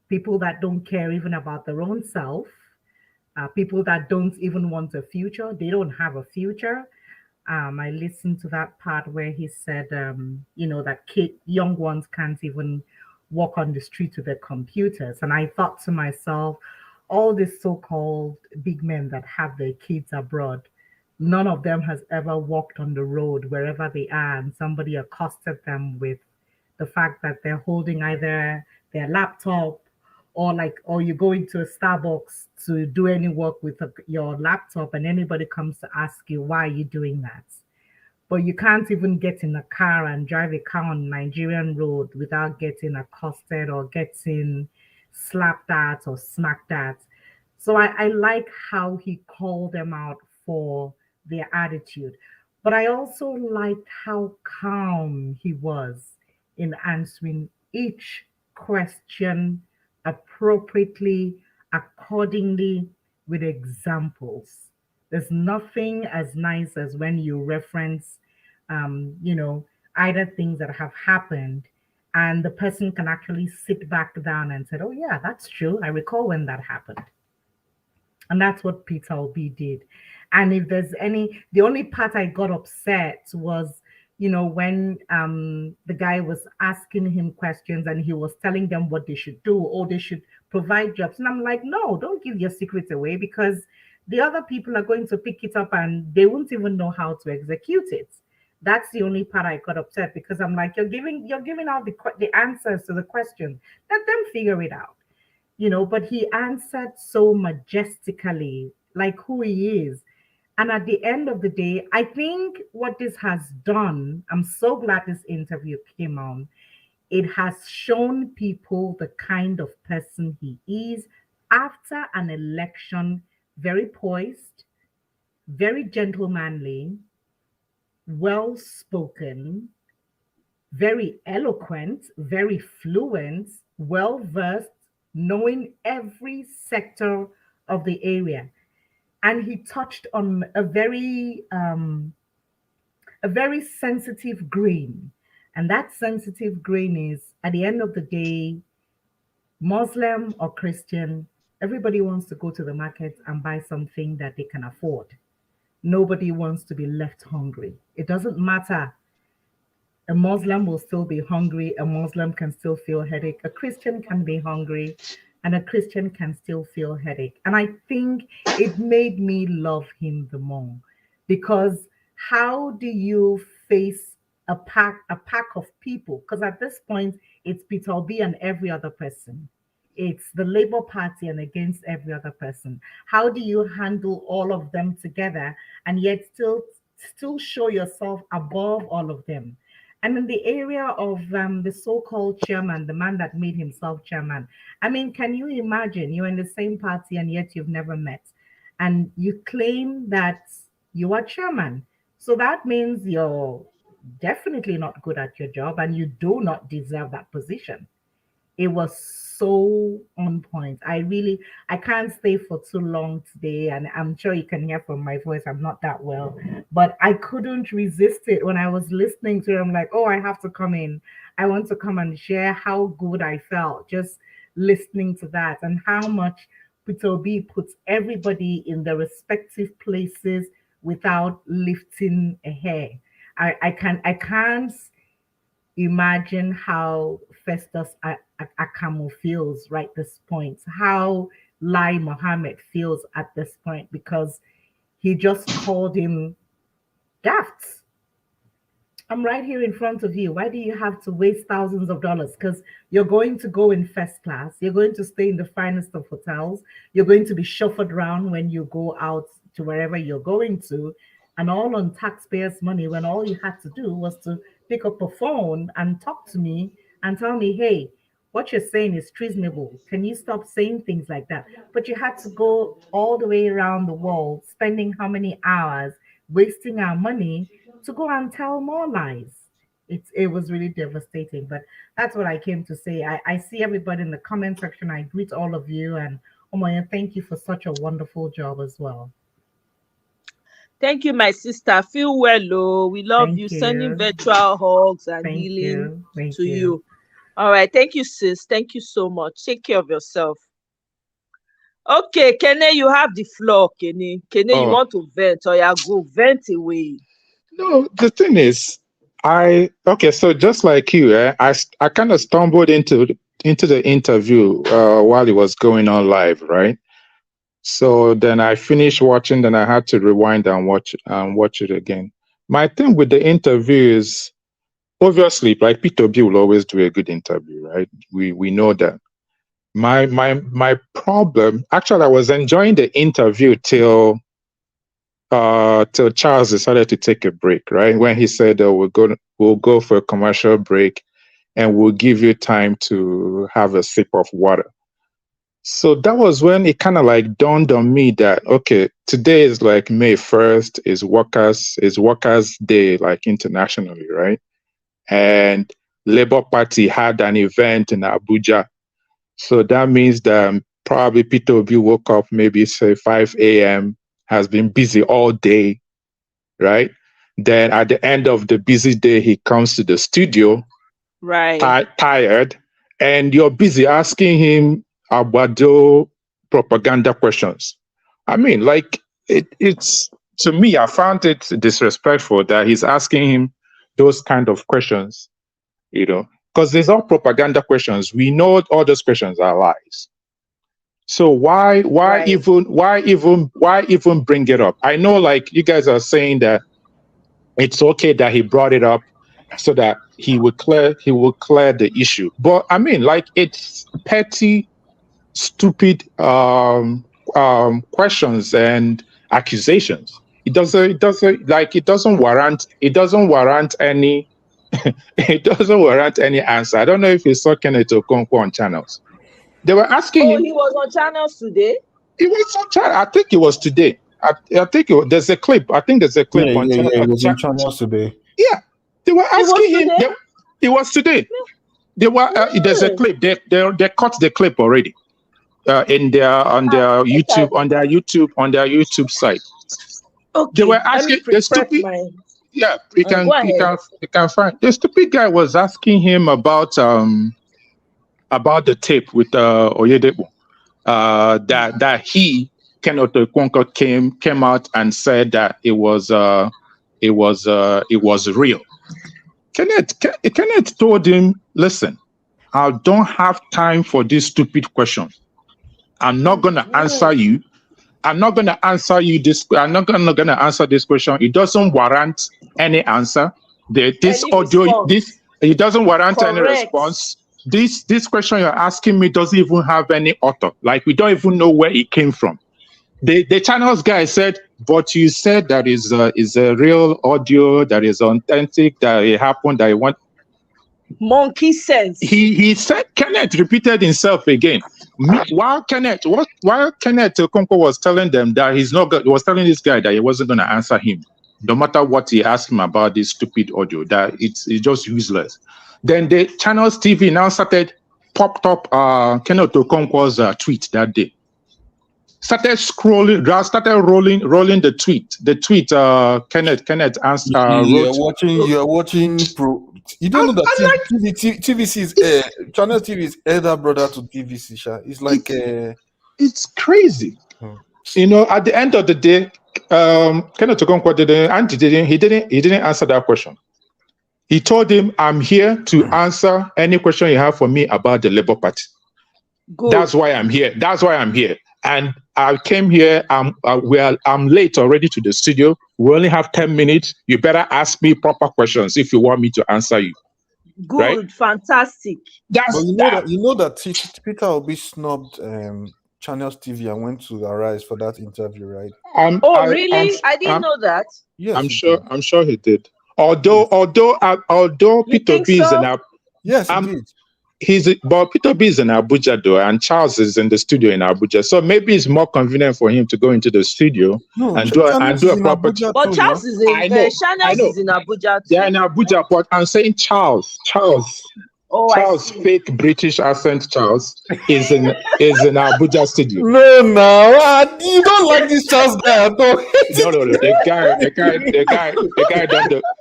people that don't care even about their own self, people that don't even want a future. They don't have a future. I listened to that part where he said, that young ones can't even walk on the street with their computers. And I thought to myself, all these so-called big men that have their kids abroad, none of them has ever walked on the road wherever they are and somebody accosted them with the fact that they're holding either their laptop or you go into a Starbucks to do any work with your laptop and anybody comes to ask you, why are you doing that? But you can't even get in a car and drive a car on Nigerian road without getting accosted or getting slapped at or smacked at. So I like how he called them out for their attitude. But I also liked how calm he was in answering each question appropriately, accordingly, with examples. There's nothing as nice as when you reference, either things that have happened and the person can actually sit back down and say, oh, yeah, that's true. I recall when that happened. And that's what Peter Obi did. And if there's the only part I got upset was, when the guy was asking him questions and he was telling them what they should do or they should provide jobs. And I'm like, no, don't give your secrets away because the other people are going to pick it up and they won't even know how to execute it. That's the only part I got upset because I'm like, you're giving out the answers to the questions. Let them figure it out. But he answered so majestically, like who he is. And at the end of the day, I think what this has done, I'm so glad this interview came on. It has shown people the kind of person he is after an election, very poised, very gentlemanly, well spoken, very eloquent, very fluent, well versed, knowing every sector of the area. And he touched on a very sensitive grain. And that sensitive grain is at the end of the day, Muslim or Christian, everybody wants to go to the market and buy something that they can afford. Nobody wants to be left hungry. It doesn't matter. A Muslim will still be hungry. A Muslim can still feel headache. A Christian can be hungry and a Christian can still feel headache. And I think it made me love him the more because how do you face a pack of people? Because at this point, it's Peter Obi and every other person. It's the Labour Party and against every other person. How do you handle all of them together and yet still show yourself above all of them? And in the area of the so-called chairman, the man that made himself chairman, I mean, can you imagine you're in the same party and yet you've never met, and you claim that you are chairman? So that means you're definitely not good at your job and you do not deserve that position. It was so on point. I can't stay for too long today, and I'm sure you can hear from my voice, I'm not that well, but I couldn't resist it when I was listening to it. I'm like, oh, I have to come in. I want to come and share how good I felt just listening to that and how much Peter B puts everybody in their respective places without lifting a hair. I can't imagine how Festus Akamo feels right this point, how Lai Mohammed feels at this point, because he just called him daft. I'm right here in front of you. Why do you have to waste thousands of dollars? Because you're going to go in first class. You're going to stay in the finest of hotels. You're going to be chauffeured around when you go out to wherever you're going to, and all on taxpayers' money when all you had to do was to pick up a phone and talk to me and tell me, hey, what you're saying is treasonable. Can you stop saying things like that? But you had to go all the way around the world, spending how many hours, wasting our money to go and tell more lies. It was really devastating. But that's what I came to say. I see everybody in the comment section. I greet all of you, and Omoya, thank you for such a wonderful job as well. Thank you, my sister. Feel well, oh. We love Thank you. you. Sending virtual hugs and Thank healing you. to you. All right. Thank you, sis. Thank you so much. Take care of yourself. Okay, Kene, you have the floor, Kene. Kene, you want to vent, or you go vent away. No, the thing is, so just like you, I kind of stumbled into the interview while it was going on live, right? So then I finished watching, then I had to rewind and watch it again. My thing with the interview is, obviously, like Peter Obi will always do a good interview, right? We know that. My problem, actually, I was enjoying the interview till Charles decided to take a break, right? When he said, we'll go for a commercial break and we'll give you time to have a sip of water. So that was when it kind of like dawned on me that, okay, today is like May 1st, is Workers' Day, like internationally, right? And Labour Party had an event in Abuja. So that means that probably Peter Obi woke up maybe say 5 a.m., has been busy all day, right? Then at the end of the busy day, he comes to the studio, right, tired, and you're busy asking him about propaganda questions. I mean, like it's to me, I found it disrespectful that he's asking him those kind of questions, because there's all propaganda questions. We know all those questions are lies. So why even bring it up? I know, like, you guys are saying that it's okay that he brought it up so that he will clear the issue. But I mean, like, it's petty, stupid questions and accusations. It doesn't warrant any it doesn't warrant any answer. I don't know if you saw Kenneth Okonkwo on channels. They were asking him. He was on channels today? He was on channel. I think it was today. I think there's a clip. I think there's a clip on channel. Yeah, it was on channels today. Yeah. They were asking him. It was today. They were. There's a clip. They cut the clip already. On their YouTube site. Okay. They were asking the stupid. Yeah, you can find. The stupid guy was asking him about the tape with Oyedepo. That he, Kenneth Okonkwo, came out and said that it was real. Kenneth told him, listen, I don't have time for these stupid questions. I'm not gonna answer you. I'm not gonna answer you this. I'm not gonna answer this question. It doesn't warrant any answer. It doesn't warrant any response. This question you're asking me doesn't even have any author. Like, we don't even know where it came from. The channels guy said, but you said that is a real audio, that is authentic, that it happened, that it went. Monkey sense. He said, Kenneth repeated himself again. While Kenneth Okonkwo was telling them that he was telling this guy that he wasn't going to answer him, no matter what he asked him about this stupid audio, that it's just useless. Then the channels TV now popped up Kenneth Okonkwo's tweet that day. Started rolling the tweet. The tweet Kenneth answered. You're watching You don't know that TVC is Channel TV is elder brother to TVC. It's like it's crazy. At the end of the day, Kenneth Okonkwo didn't answer that question. He told him, I'm here to answer any question you have for me about the Labour Party. Good. That's why I'm here. And I came here. I'm late already to the studio. We only have 10 minutes. You better ask me proper questions if you want me to answer you. Good, right? fantastic. That's But you know that Peter Obi snubbed Channels TV and went to Arise for that interview, right? Really? I didn't know that. Yes, I'm sure he did. Although You Peter think Obi is in so? Yes, he did. But Peter Obi is in Abuja though, and Charles is in the studio in Abuja. So maybe it's more convenient for him to go into the studio and do a proper. But Charles is in Channels is in Abuja too. Yeah, in Abuja, but I'm saying Charles, fake British accent Charles is in Abuja studio. No, you don't like this Charles guy at all. No,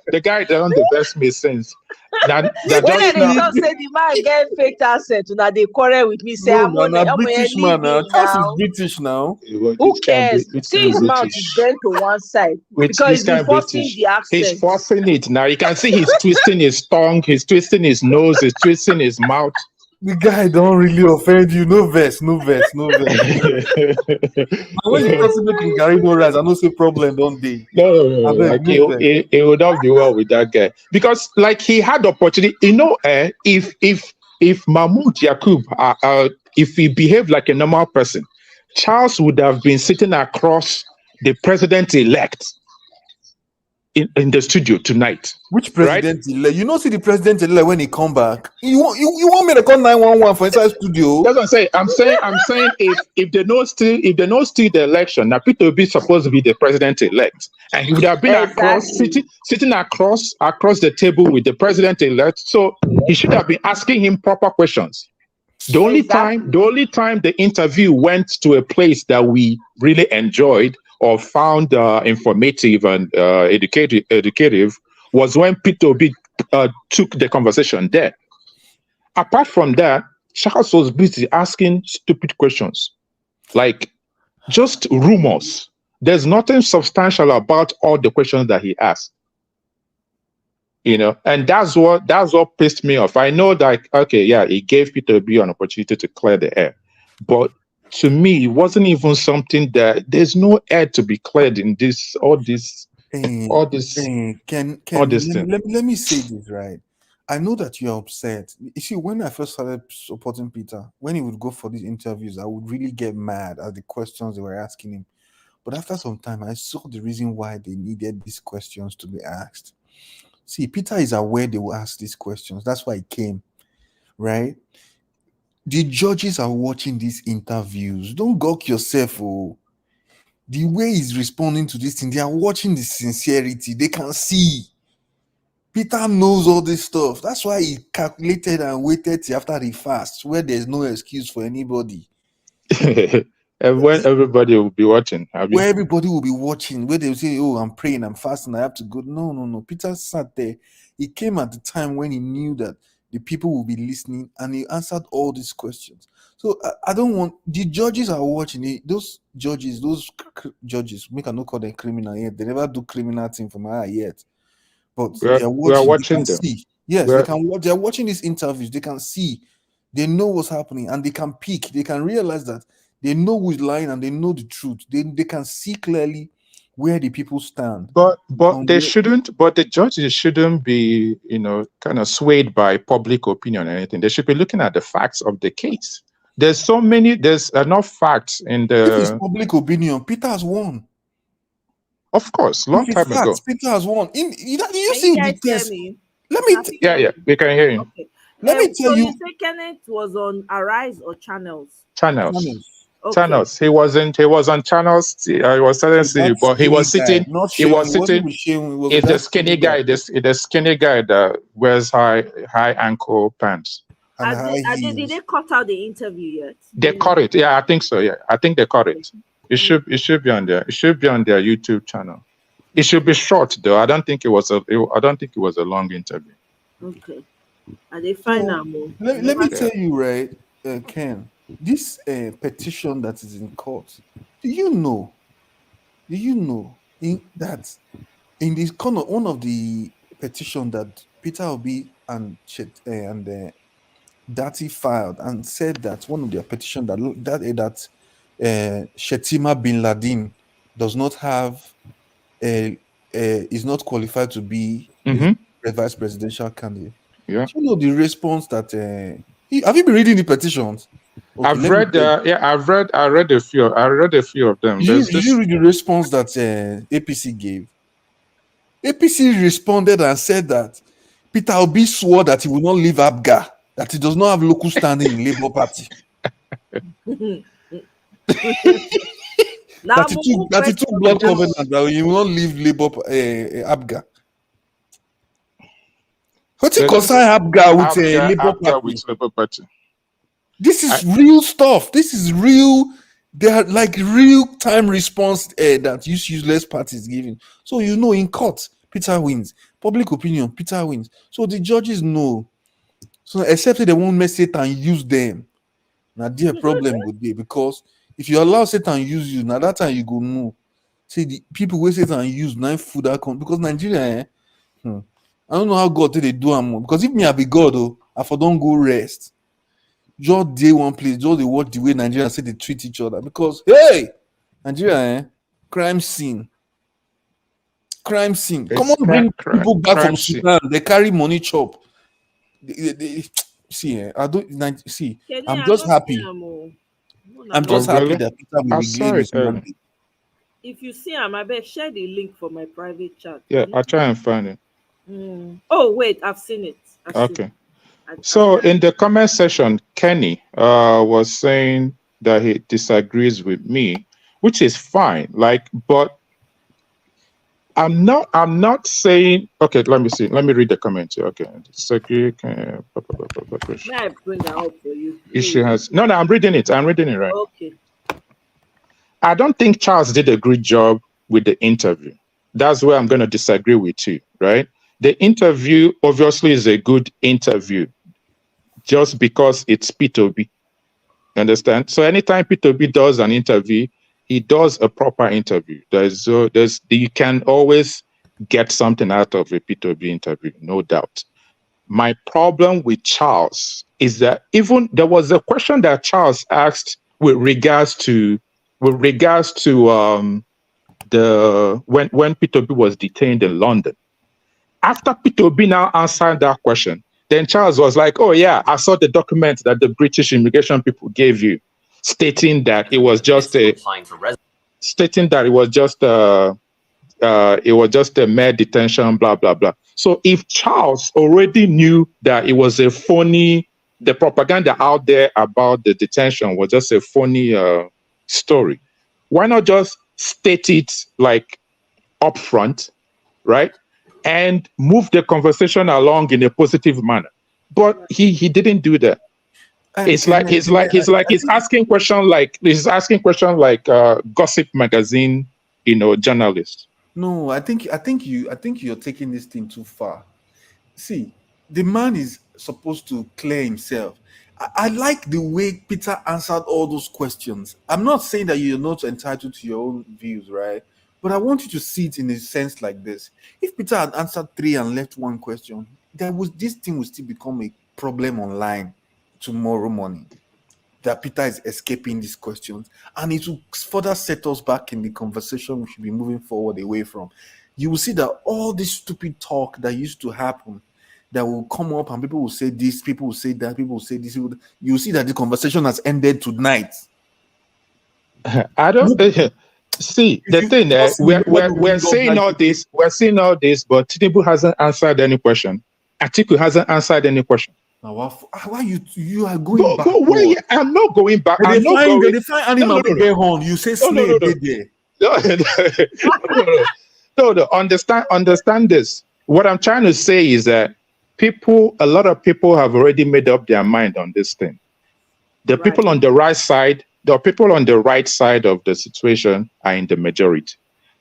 the guy done the best me since. When they talk say the man get fake accent, now they quarrel with me. Say I'm on British man now. Charles is British now. Who cares? See his mouth is bent to one side because he's forcing the accent. He's forcing it now. You can see he's twisting his tongue, he's twisting his nose, he's twisting his mouth. The guy don't really offend you. No verse. When you talk to making Gary no rise, I don't see problem, don't they? No. Like he would not be well with that guy because, like, he had opportunity. You know, if Mahmoud Yakub, if he behaved like a normal person, Charles would have been sitting across the president-elect in the studio tonight. Which president-elect? You know, see the president-elect when he come back. You want me to call 911 for inside studio? That's what I'm saying. I'm saying if they know still the election, now Peter Obi is supposed to be the president-elect, and he would have been sitting across the table with the president-elect. So he should have been asking him proper questions. The only time the interview went to a place that we really enjoyed or found informative and educative was when Peter Obi took the conversation there. Apart from that, Charles was busy asking stupid questions, like just rumors. There's nothing substantial about all the questions that he asked. You know, and that's what pissed me off. I know that, okay, yeah, he gave Peter Obi an opportunity to clear the air, but to me, it wasn't even something that there's no air to be cleared in all this thing. Let me say this, right? I know that you're upset. You see, when I first started supporting Peter, when he would go for these interviews, I would really get mad at the questions they were asking him. But after some time, I saw the reason why they needed these questions to be asked. See, Peter is aware they will ask these questions. That's why he came, right? The judges are watching these interviews. Don't gawk yourself. Oh, the way he's responding to this thing, they are watching the sincerity. They can see. Peter knows all this stuff. That's why he calculated and waited till after the fast, where there's no excuse for anybody. And when everybody will be watching. Where everybody will be watching, where they will say, oh, I'm praying, I'm fasting, I have to go. No. Peter sat there. He came at the time when he knew that the people will be listening, and he answered all these questions. So I don't want the judges are watching it. Those judges, make I not call them criminal yet. They never do criminal thing for my eye yet. But they are watching them. See. Yes, they can watch. They are watching these interviews. They can see. They know what's happening, and they can pick. They can realize that they know who's lying and they know the truth. They can see clearly where the people stand. But the judges shouldn't be, kind of swayed by public opinion or anything. They should be looking at the facts of the case. There's enough facts in the... If it's public opinion, Peter has won. Of course, long time ago. Peter has won. You see the test? Let me... Yeah, we can hear you. Okay. Let me tell you... So you say Kenneth was on Arise or Channels? Channels. Okay. Channels. He was on Channels. He was telling you, but he was sitting. He's the skinny guy. The skinny guy that wears high ankle pants. Did they cut out the interview yet? They cut it. Yeah, I think so. Yeah, I think they cut it. It should be on there. It should be on their YouTube channel. It should be short though. I don't think it was a long interview. Okay. And they find out more. Let me tell you, right, Ken. This petition that is in court, do you know that in this corner, one of the petition that Peter Obi and Datti filed and said that one of their petition that Shetima bin Laden does not have is not qualified to be a vice presidential candidate. Yeah. Do you know the response that have you been reading the petitions? Okay, I've read I read a few of them. Did you read the response that APC gave? APC responded and said that Peter Obi swore that he will not leave ABGA, that he does not have local standing in Labour Party. that he took blood covenant that he will not leave Labour ABGA. What you concern ABGA with Labour Party? This is real stuff. This is real. They are like real time response that useless parties giving. So in court, Peter wins. Public opinion, Peter wins. So the judges know. So except they won't mess it and use them. Now their problem would be, because if you allow Satan use you, now that time you go know. See, the people who Satan use knife food account, because Nigeria, I don't know how God did they do them. Because if me I be God, I for don't go rest. Just day one place, just they watch the way Nigerians say they treat each other. Because hey, Nigeria, crime scene. Come on, bring people back from Sudan. They carry money chop. I don't see. I'm just happy. I'm just happy that Peter will regain his money. If you see him, I bet share the link for my private chat. Yeah, I'll try and find it. Oh wait, I've seen it. Okay. So in the comment section, Kenny was saying that he disagrees with me, which is fine. But I'm not saying. Okay, let me see. Let me read the comment here. Okay, May I bring it out for you? Issue has no. I'm reading it. I'm reading it right. Okay. I don't think Charles did a great job with the interview. That's where I'm going to disagree with you, right? The interview obviously is a good interview, just because it's Peter Obi. Understand? So anytime Peter Obi does an interview, he does a proper interview. You can always get something out of a Peter Obi interview, no doubt. My problem with Charles is that even there was a question that Charles asked with regards to when Peter Obi was detained in London. After Peter Obi now answered that question, then Charles was like, "Oh yeah, I saw the document that the British immigration people gave you, stating that it was just a mere detention, blah blah blah." So if Charles already knew that it was a phony, the propaganda out there about the detention was just a phony story, why not just state it upfront, right? And move the conversation along in a positive manner. But he didn't do that. He's asking questions like gossip magazine, journalist. No, I think you're taking this thing too far. See, the man is supposed to clear himself. I like the way Peter answered all those questions. I'm not saying that you're not entitled to your own views, right? But I want you to see it in a sense like this. If Peter had answered 3 and left 1 question, this thing will still become a problem online tomorrow morning. That Peter is escaping these questions, and it will further set us back in the conversation we should be moving forward away from. You will see that all this stupid talk that used to happen, that will come up and people will say this, people will say that, people will say this. You will see that the conversation has ended tonight. I don't see the thing. We're saying all this. We're saying all this, but Tinubu hasn't answered any question. Atiku hasn't answered any question. Now, why you are going back? I'm not going back. They find animal there on. You say slave there. No. Understand this. What I'm trying to say is that a lot of people have already made up their mind on this thing. The people on the right side, the people on the right side of the situation are in the majority.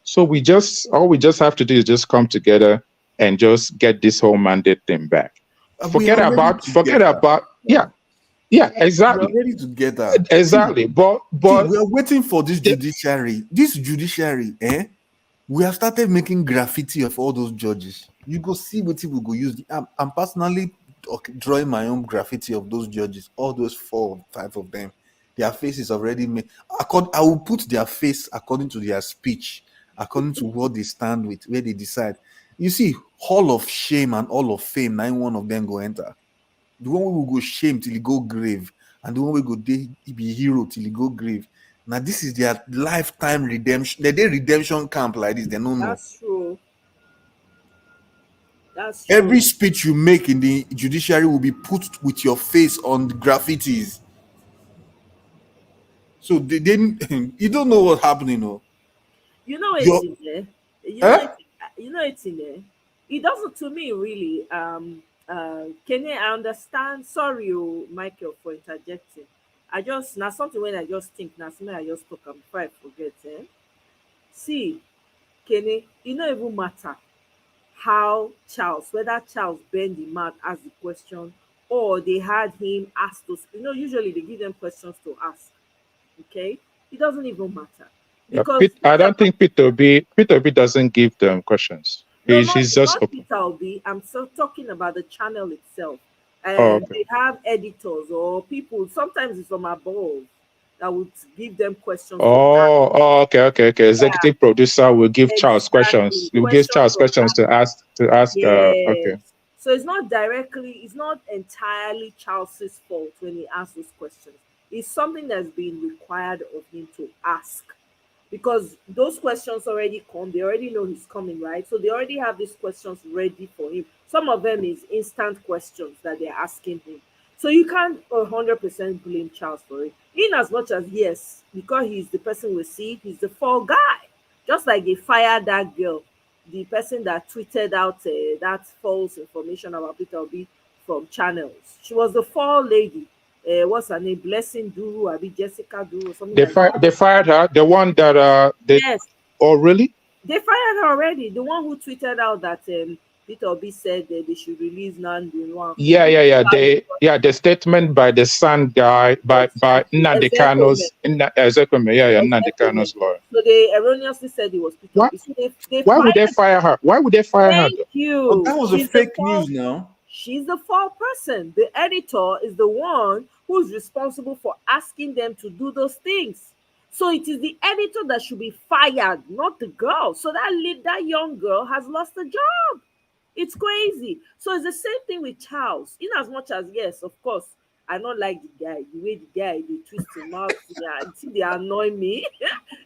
So all we just have to do is just come together and just get this whole mandate thing back. Forget about exactly. We're ready to get that. Exactly. But we are waiting for this judiciary. We have started making graffiti of all those judges. You go see what people go use. I'm personally drawing my own graffiti of those judges, all those 4 or 5 of them. their face is already made. I will put their face according to their speech, according to what they stand with, where they decide. You see, hall of shame and hall of fame, now one of them go enter. The one we will go shame till he go grave, and the one we go be hero till he go grave. Now this is their lifetime redemption. They redemption camp like this. They don't know. That's true. That's true. Every speech you make in the judiciary will be put with your face on the graffitis. So they didn't. You don't know what's happening, no. You know it's in there. You know it's in there. It doesn't to me really. Kenny, I understand. Sorry, Michael, for interjecting. I just now something when I just think now something I just talk before I forget. See, Kenny, it not even matter how Charles, whether Charles bend the mouth ask the question or they had him ask those. Usually they give them questions to ask. Okay, it doesn't even matter Yeah, because I don't think Peter Obi doesn't give them questions. no, He's just not open. Peter Obi. I'm still talking about the channel itself. Oh, okay. They have editors or people. Sometimes it's from above that would give them questions. Okay. Executive producer will give Charles questions. Will give Charles questions to ask. Okay. Yes. So it's not directly. It's not entirely Charles's fault when he asks those questions. It's something that's been required of him to ask. Because those questions already come, they already know he's coming, right? So they already have these questions ready for him. Some of them is instant questions that they're asking him. So you can't 100% blame Charles for it. In as much as, yes, because he's the person we see, he's the fall guy. Just like they fired that girl, the person that tweeted out that false information about Peter Obi from channels. She was the fall lady. What's her name? Blessing Duru, Abi Jessica Duru, or something They fired her. The one that yes. Oh, really? They fired her already. The one who tweeted out that Peter Obi said that they should release Nandu. Yeah. The statement by the Sun guy by Nnamdi Nnamdi lawyer. So they erroneously said it was Peter Obi. So why would they fire her? Why would they fire her? Thank you. Oh, that was a fake news now. She's the fall person. The editor is the one who's responsible for asking them to do those things. So it is the editor that should be fired, not the girl. So that young girl has lost a job. It's crazy. So it's the same thing with Charles. In as much as, yes, of course, I don't like the guy, the way the guy they twist him out. They annoy me,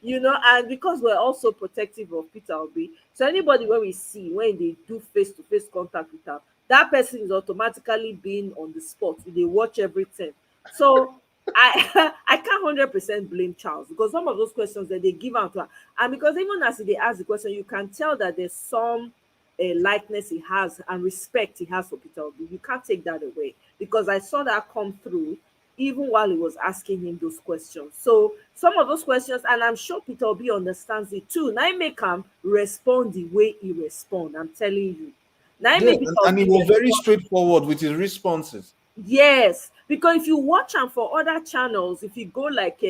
and because we're also protective of Peter Obi. So anybody when we see when they do face-to-face contact with her, that person is automatically being on the spot. They watch everything. So I can't 100% blame Charles because some of those questions that they give out to her, and because even as they ask the question, you can tell that there's some likeness he has and respect he has for Peter Obi. You can't take that away because I saw that come through even while he was asking him those questions. So some of those questions, and I'm sure Peter Obi understands it too. Now make him respond the way he respond. I'm telling you. Now and he was very straightforward with his responses. Yes, because if you watch him for other channels, if you go like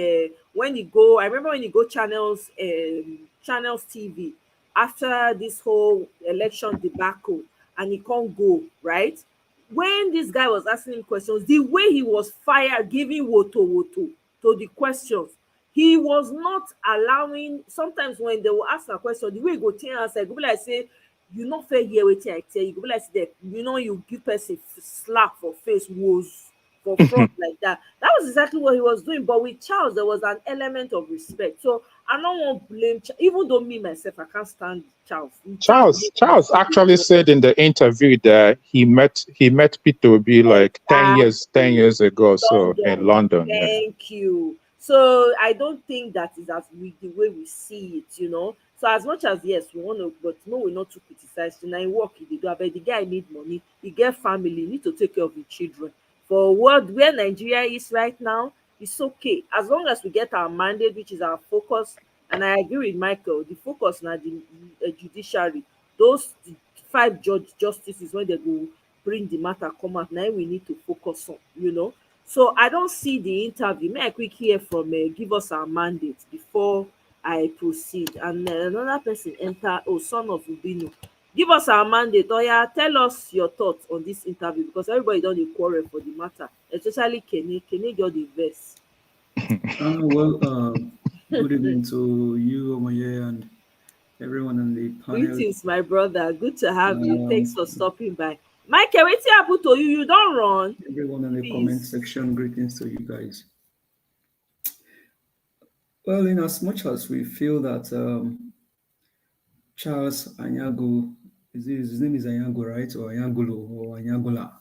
when you go, I remember when you go channels TV after this whole election debacle, and he can't go right. When this guy was asking him questions, the way he was fired, giving woto to the questions, he was not allowing. Sometimes when they will ask a question, the way he go tell answer, go be like say, you not fair here waiting I tell you, go be like say, you give person slap for face was for front like that. That was exactly what he was doing. But with Charles, there was an element of respect. So I don't want to blame, even though me myself, I can't stand Charles. Charles actually said in the interview that he met Peter Obi like 10 years ago, so in London. Thank you. So I don't think that is as the way we see it. So as much as yes, we want to, but no, we're not to criticize. Now work he do, but the guy need money, he get family, he need to take care of the children. For where Nigeria is right now, it's okay as long as we get our mandate, which is our focus. And I agree with Michael. The focus now the judiciary, those 5 justices when they go bring the matter come out. Now we need to focus on. So I don't see the interview. May I quick hear from give us our mandate before I proceed. And another person enter. Oh, son of Ubinu. Give us our mandate. Oh yeah, tell us your thoughts on this interview because everybody don't quarrel for the matter, especially Kenny. Kenny got the verse. Good evening to you, Omoye, and everyone on the panel. Greetings, my brother. Good to have you. Thanks Um, for stopping by. Michael, wetin happen to you? You don't run. everyone on the comment Please. section, greetings to you guys. Well, in as much as we feel that Charles Anyago, his name is Anyago, right? Or Anyagolo or Anyagola?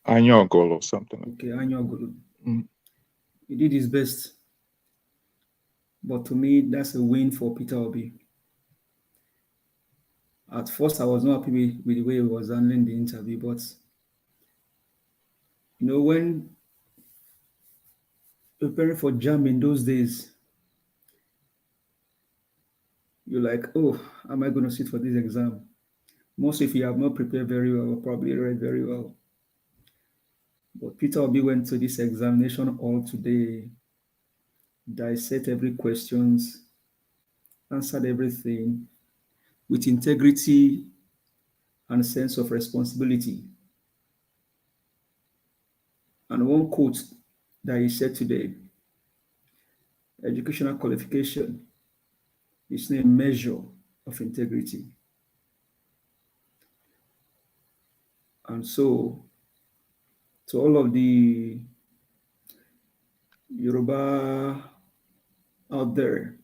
Anyogol or something like Okay, Anyagolo. Mm. He did his best. But to me, that's a win for Peter Obi. At first, I was not happy with the way he was handling the interview, but when preparing for JAM in those days, you're like, oh, am I going to sit for this exam? Most if you have not prepared very well, or probably read very well. But Peter Obi went to this examination hall today, dissect every questions, answered everything with integrity and sense of responsibility. And one quote that he said today, educational qualification is not a measure of integrity. And so, to all of the Yoruba out there,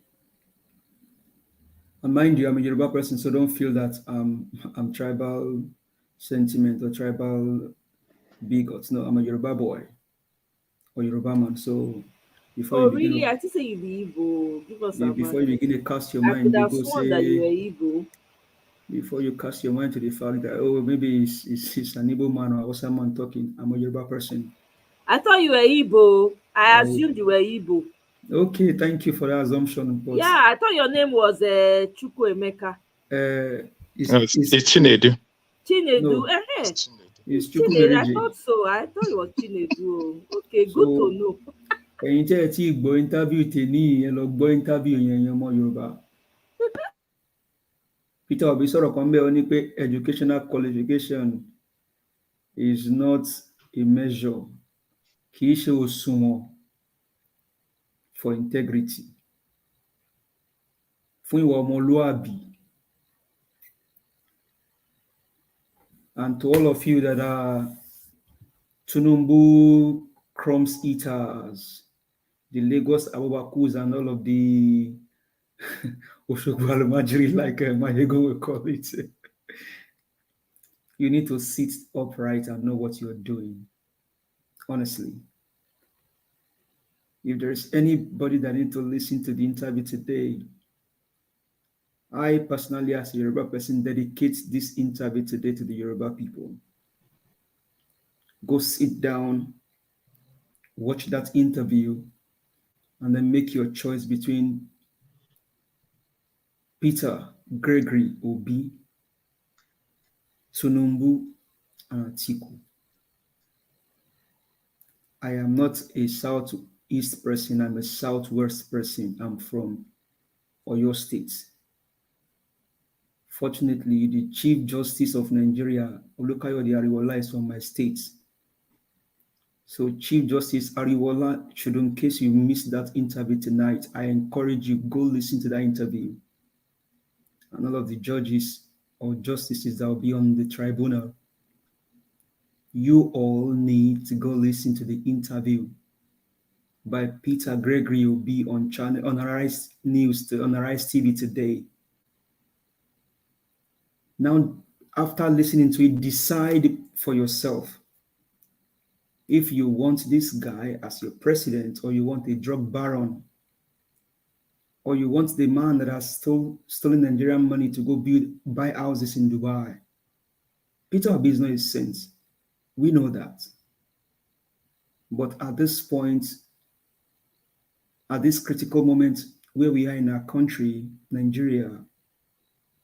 and mind you, I'm a Yoruba person, so don't feel that I'm tribal sentiment or tribal bigots. No, I'm a Yoruba boy or Yoruba man. So before you Oh, begin, really? I think say you be Igbo. Give us a before you man. begin to cast your I could mind, you have go sworn that you were say, Igbo. before you cast your mind to the fact that, oh, maybe it's an Igbo man or someone talking, I'm a Yoruba person. I thought you were Igbo. I I, assumed you were Igbo. okay, thank you for that assumption, but Yeah, I thought your name was Chukwuemeka. It's Chinedu. Chinedu. no, it's Chinedu. I Chukwumerije. thought so. I thought it was Chinedu. Okay, good to So know. ẹ̀yin tẹ́ ẹ tí ì gbọ́ interview tèmi yẹn lọ gbọ́ interview yẹn ọmọ Yorùbá. Peter Obi sọ̀rọ̀ kan bẹ́ẹ̀ ó ní pé educational qualification is not a measure, kì í ṣe òṣùwọ̀n for integrity, fún ìwà ọmọlúàbí. And to all of you that are Tinubu crumbs eaters, the Lagos Abubakus and all of the Oshogbo Alumajiri, like Mayego will call it. You need to sit upright and know what you're doing. Honestly. If there's anybody that need to listen to the interview today, I personally, as a Yoruba person, dedicate this interview today to the Yoruba people. Go sit down, watch that interview, and then make your choice between Peter Gregory Obi, Tinubu, and Atiku. I am not a southeast person, I'm a southwest person. I'm from Oyo State. Fortunately, the Chief Justice of Nigeria, Olukayode Ariwola, is from my state. So Chief Justice Ariwola, should in case you missed that interview tonight, I encourage you, go listen to that interview. And all of the judges or justices that will be on the tribunal, you all need to go listen to the interview by Peter Gregory Obi on Arise News, on Arise TV today. Now, after listening to it, decide for yourself if you want this guy as your president, or you want a drug baron, or you want the man that has stolen Nigerian money to go buy houses in Dubai. Peter Obi is not a saint. We know that. But at this point, at this critical moment where we are in our country, Nigeria,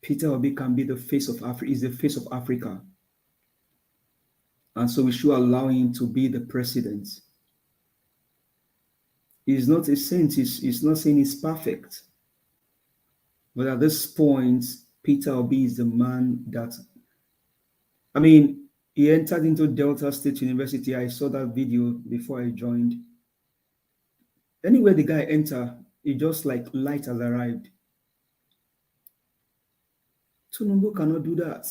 Peter Obi can be the face of Africa, is the face of Africa. And so we should allow him to be the president. He's not a saint, he's not saying he's perfect. But at this point, Peter Obi is the man that, I mean, he entered into Delta State University. I saw that video before I joined. Anywhere the guy enter, it just like light has arrived. Tinubu cannot do that.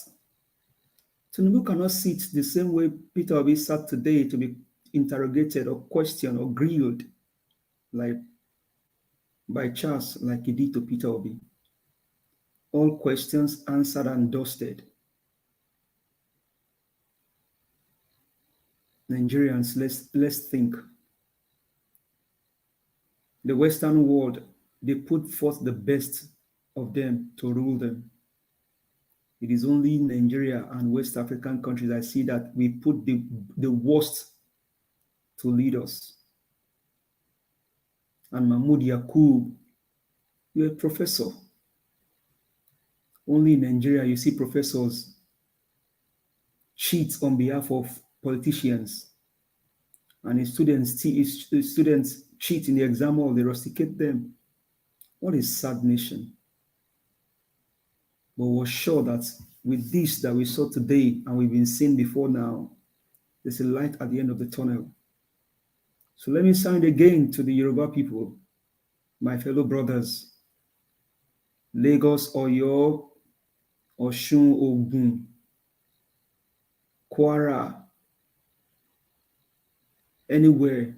Tinubu cannot sit the same way Peter Obi sat today to be interrogated or questioned or grilled like by Charles, like he did to Peter Obi. All questions answered and dusted. Nigerians, let's think. The Western world, they put forth the best of them to rule them. It is only Nigeria and West African countries I see that we put the worst to lead us. And Mahmoud Yakub, you're a professor. Only in Nigeria you see professors cheat on behalf of politicians, and his students cheat in the exam hall, they rusticate them. What a sad nation. But we're sure that with this that we saw today and we've been seeing before now, there's a light at the end of the tunnel. So let me sound again to the Yoruba people, my fellow brothers. Lagos, Oyo, Osun, Ogun, Kwara, anywhere,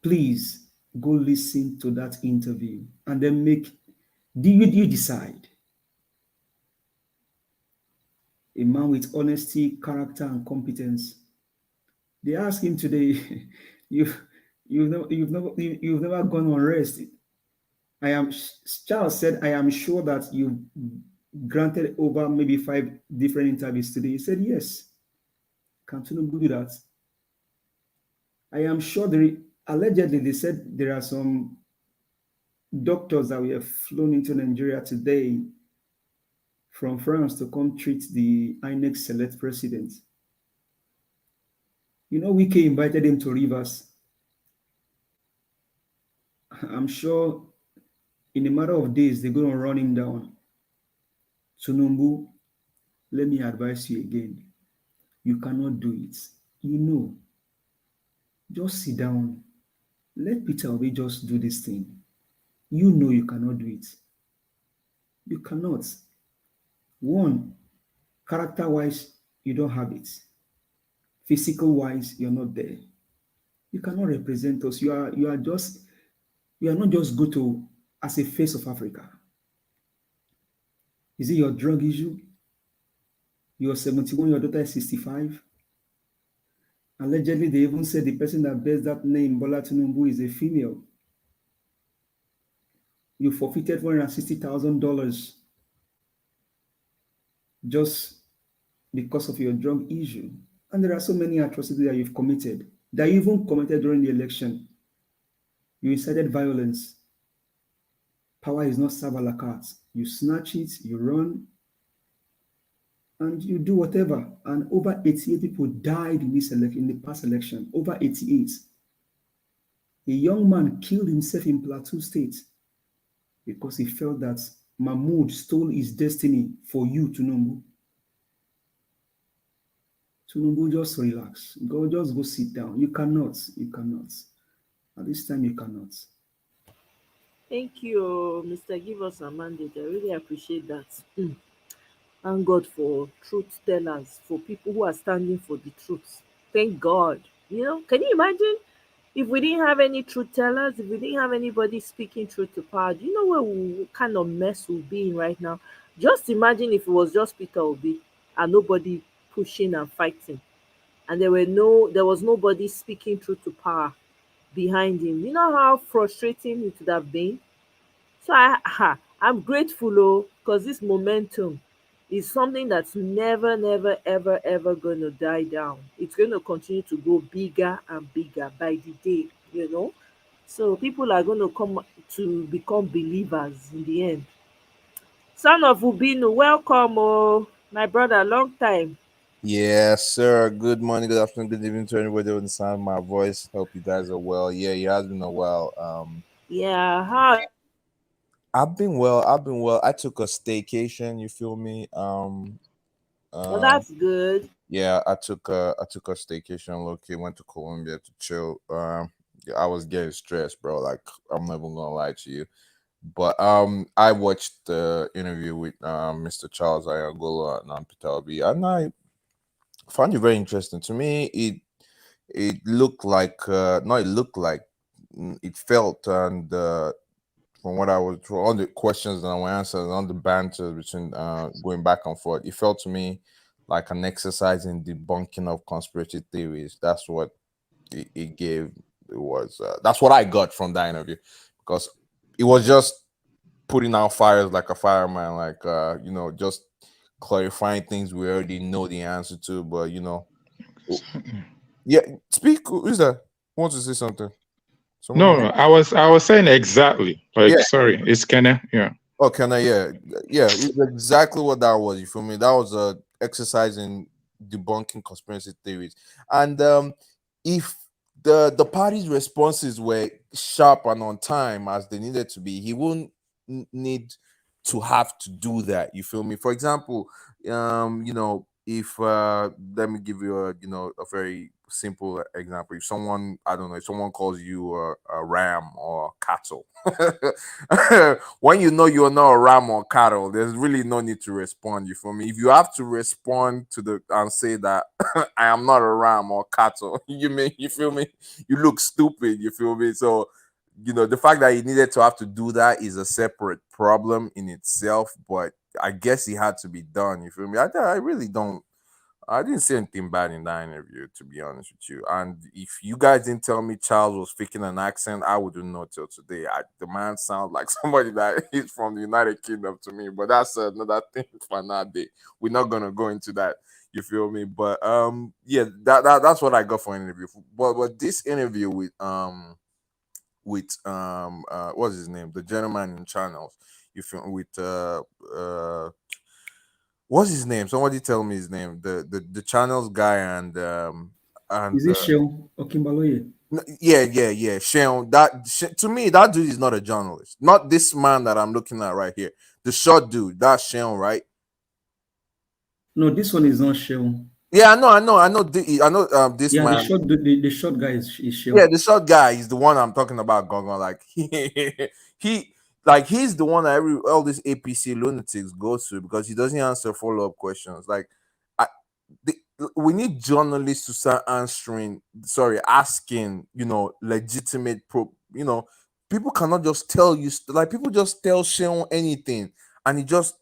please go listen to that interview and then you decide. A man with honesty, character, and competence. They asked him today, you've never gone on rest. Charles said, I am sure that you granted over maybe 5 different interviews today. He said, yes. Can Tinubu do that? I am sure allegedly they said there are some doctors that we have flown into Nigeria today from France to come treat the INEC select president. You know, Wike invited him to Rivers. I'm sure in a matter of days, they're going to run him down. Tinubu, let me advise you again. You cannot do it. You know. Just sit down. Let Peter Obi just do this thing. You know you cannot do it. You cannot. One, character-wise, you don't have it. Physical-wise, you're not there. You cannot represent us. You are not just good to as a face of Africa. Is it your drug issue? You're 71, your daughter is 65. Allegedly, they even said the person that bears that name, Bola Tinubu, is a female. You forfeited $460,000 just because of your drug issue. And there are so many atrocities that you've committed, that you even committed during the election. You incited violence. Power is not served a la carte. You snatch it, you run, and you do whatever. And over 88 people died in this election, in the past election. Over 88. A young man killed himself in Plateau State because he felt that Mahmoud stole his destiny for you, Tinubu. Tinubu, just relax. Just go sit down. You cannot. At this time, you cannot. Thank you, Mr. Give Us a Mandate. I really appreciate that. Thank God for truth tellers, for people who are standing for the truth. Thank God. You know, can you imagine if we didn't have any truth tellers, if we didn't have anybody speaking truth to power? Do you know where kind of mess we'll be in right now? Just imagine if it was just Peter Obi and nobody pushing and fighting, and there was nobody speaking truth to power behind him. You know how frustrating it would have been? So I'm grateful, because this momentum is something that's never, never, ever, ever going to die down. It's going to continue to grow bigger and bigger by the day. So people are going to come to become believers in the end. Son of Ubinu, welcome, my brother, long time. Yes, sir. Good morning, good afternoon, good evening to anybody on the sound of my voice. Hope you guys are well. Yeah, it has been a while. Yeah, how? I've been well. I took a staycation. You feel me? Well, that's good. Yeah, I took a staycation. Okay, went to Colombia to chill. I was getting stressed, bro. Like, I'm not even gonna lie to you. But I watched the interview with Mr. Charles Ayangolo and Peter Obi, and I found it very interesting. To me, it looked like no, it looked like it felt, and from what I was through all the questions that I answered and all the banter between going back and forth, it felt to me like an exercise in debunking of conspiracy theories. That's what it gave. It was that's what I got from that interview, because it was just putting out fires like a fireman, like just clarifying things we already know the answer to. But yeah, speak. Who is that? Who wants to say something? No, Someone? no, I was saying exactly. Like, Yeah. sorry, it's kinda, yeah. Oh, can I? Yeah, yeah. It's exactly what that was. You feel me? That was a exercise in debunking conspiracy theories. And if the party's responses were sharp and on time as they needed to be, he wouldn't need to have to do that. You feel me? For example, if let me give you a very simple example. If someone, I don't know, if someone calls you a ram or cattle, when you know you're not a ram or cattle, there's really no need to respond. You feel me? If you have to respond to the and say that I am not a ram or cattle, you feel me? You look stupid. You feel me? So the fact that he needed to have to do that is a separate problem in itself. But I guess it had to be done. You feel me? I really don't. I didn't see anything bad in that interview, to be honest with you. And if you guys didn't tell me Charles was faking an accent, I wouldn't know till today. The man sounds like somebody that is from the United Kingdom to me, but that's another thing for another day. We're not gonna go into that. You feel me? But yeah, that's what I got for an interview. But this interview with what's his name, the gentleman in channels, you feel, with what's his name? Somebody tell me his name. The channels guy and Is it Sheon Okimbaloye? yeah. Sheon. To me, that dude is not a journalist. Not this man that I'm looking at right here. The short dude. That's Sheon, right? No, this one is not Sheon. Yeah, I know. This Yeah, man. the short guy is Yeah, Sheon. the short guy is the one I'm talking about. Gongon, like he he's the one that all these APC lunatics go to because he doesn't answer follow-up questions. Like, I, the, we need journalists to start asking, legitimate people cannot just tell you like people just tell Sheon anything and he just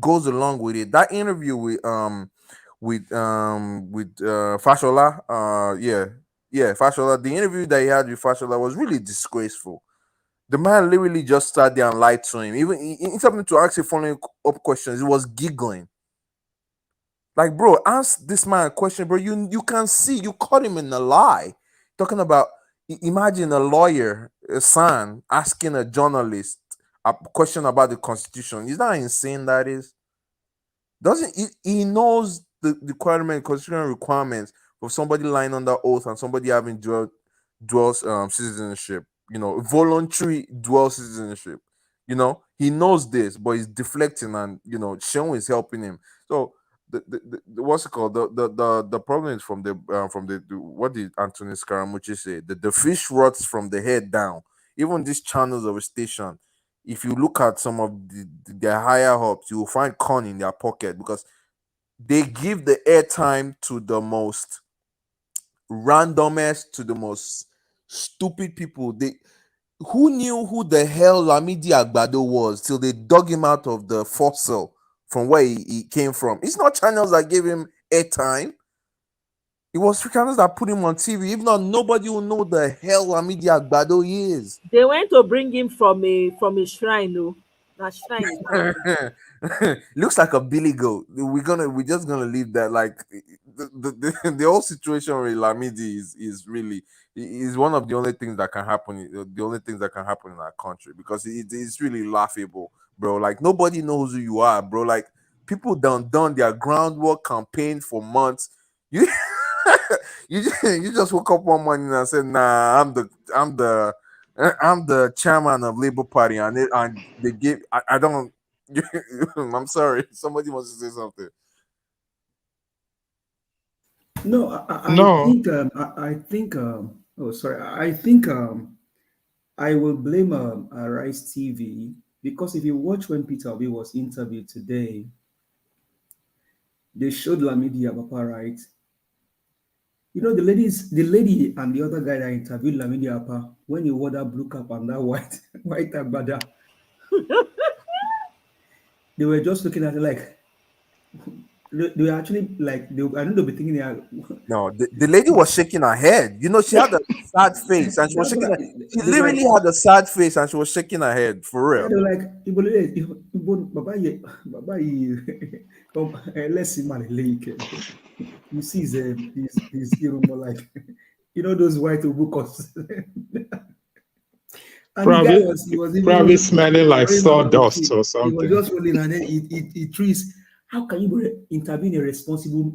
goes along with it. That interview with Fashola, yeah, Fashola. The interview that he had with Fashola was really disgraceful. The man literally just sat there and lied to him. Even something to ask him following up questions, he was giggling. Like, bro, ask this man a question, bro. You can see you caught him in a lie. Talking about imagine a lawyer, a son, asking a journalist a question about the constitution. Is that insane? That is. Doesn't he knows the requirement, constitutional requirements for somebody lying under oath and somebody having dual citizenship, voluntary dual citizenship. He knows this, but he's deflecting and Sean is helping him. So what's it called? The problem is from the what did Anthony Scaramucci say? The fish rots from the head down. Even these channels of a station, if you look at some of their higher ups, you will find corn in their pocket because they give the airtime to the most randomest, to the most stupid people. Who knew who the hell Lamidi Agbado was till they dug him out of the fossil from where he came from? It's not channels that gave him airtime. It was channels that put him on TV. If not, nobody will know the hell Lamidi Agbado is. They went to bring him from a shrine, no. Na shrine he come from. Looks like a billy goat. We're just gonna leave that. Like the whole situation with Lamidi is really is one of the only things that can happen. The only things that can happen in our country because it's really laughable, bro. Like nobody knows who you are, bro. Like people done their groundwork campaign for months. You you just woke up one morning and said, "Nah, I'm the chairman of Labour Party," and they gave. I don't. I'm sorry. Somebody wants to say something. No, I No, think I think Oh, sorry. I think I will blame Rise TV because if you watch when Peter Obi was interviewed today, they showed Lamidi Abapa, right? You know, the lady and the other guy that interviewed Lamidi Abapa, when he wore that blue cap and that white white agbada, they were just looking at it like they were actually like I know they'll be thinking they are. No, the lady was shaking her head. You know, she had a sad face and she was That's shaking what her. She they were literally like. had a sad face and she was shaking her head for Yeah, real. they're like, Baba, let's see, man, like, you see, his more like, you know, those white ubukos. And the guy Probably, was even probably rolling, smelling like rolling on the sawdust tree. or He was something. just rolling, and then he trees. How can you intervene a responsible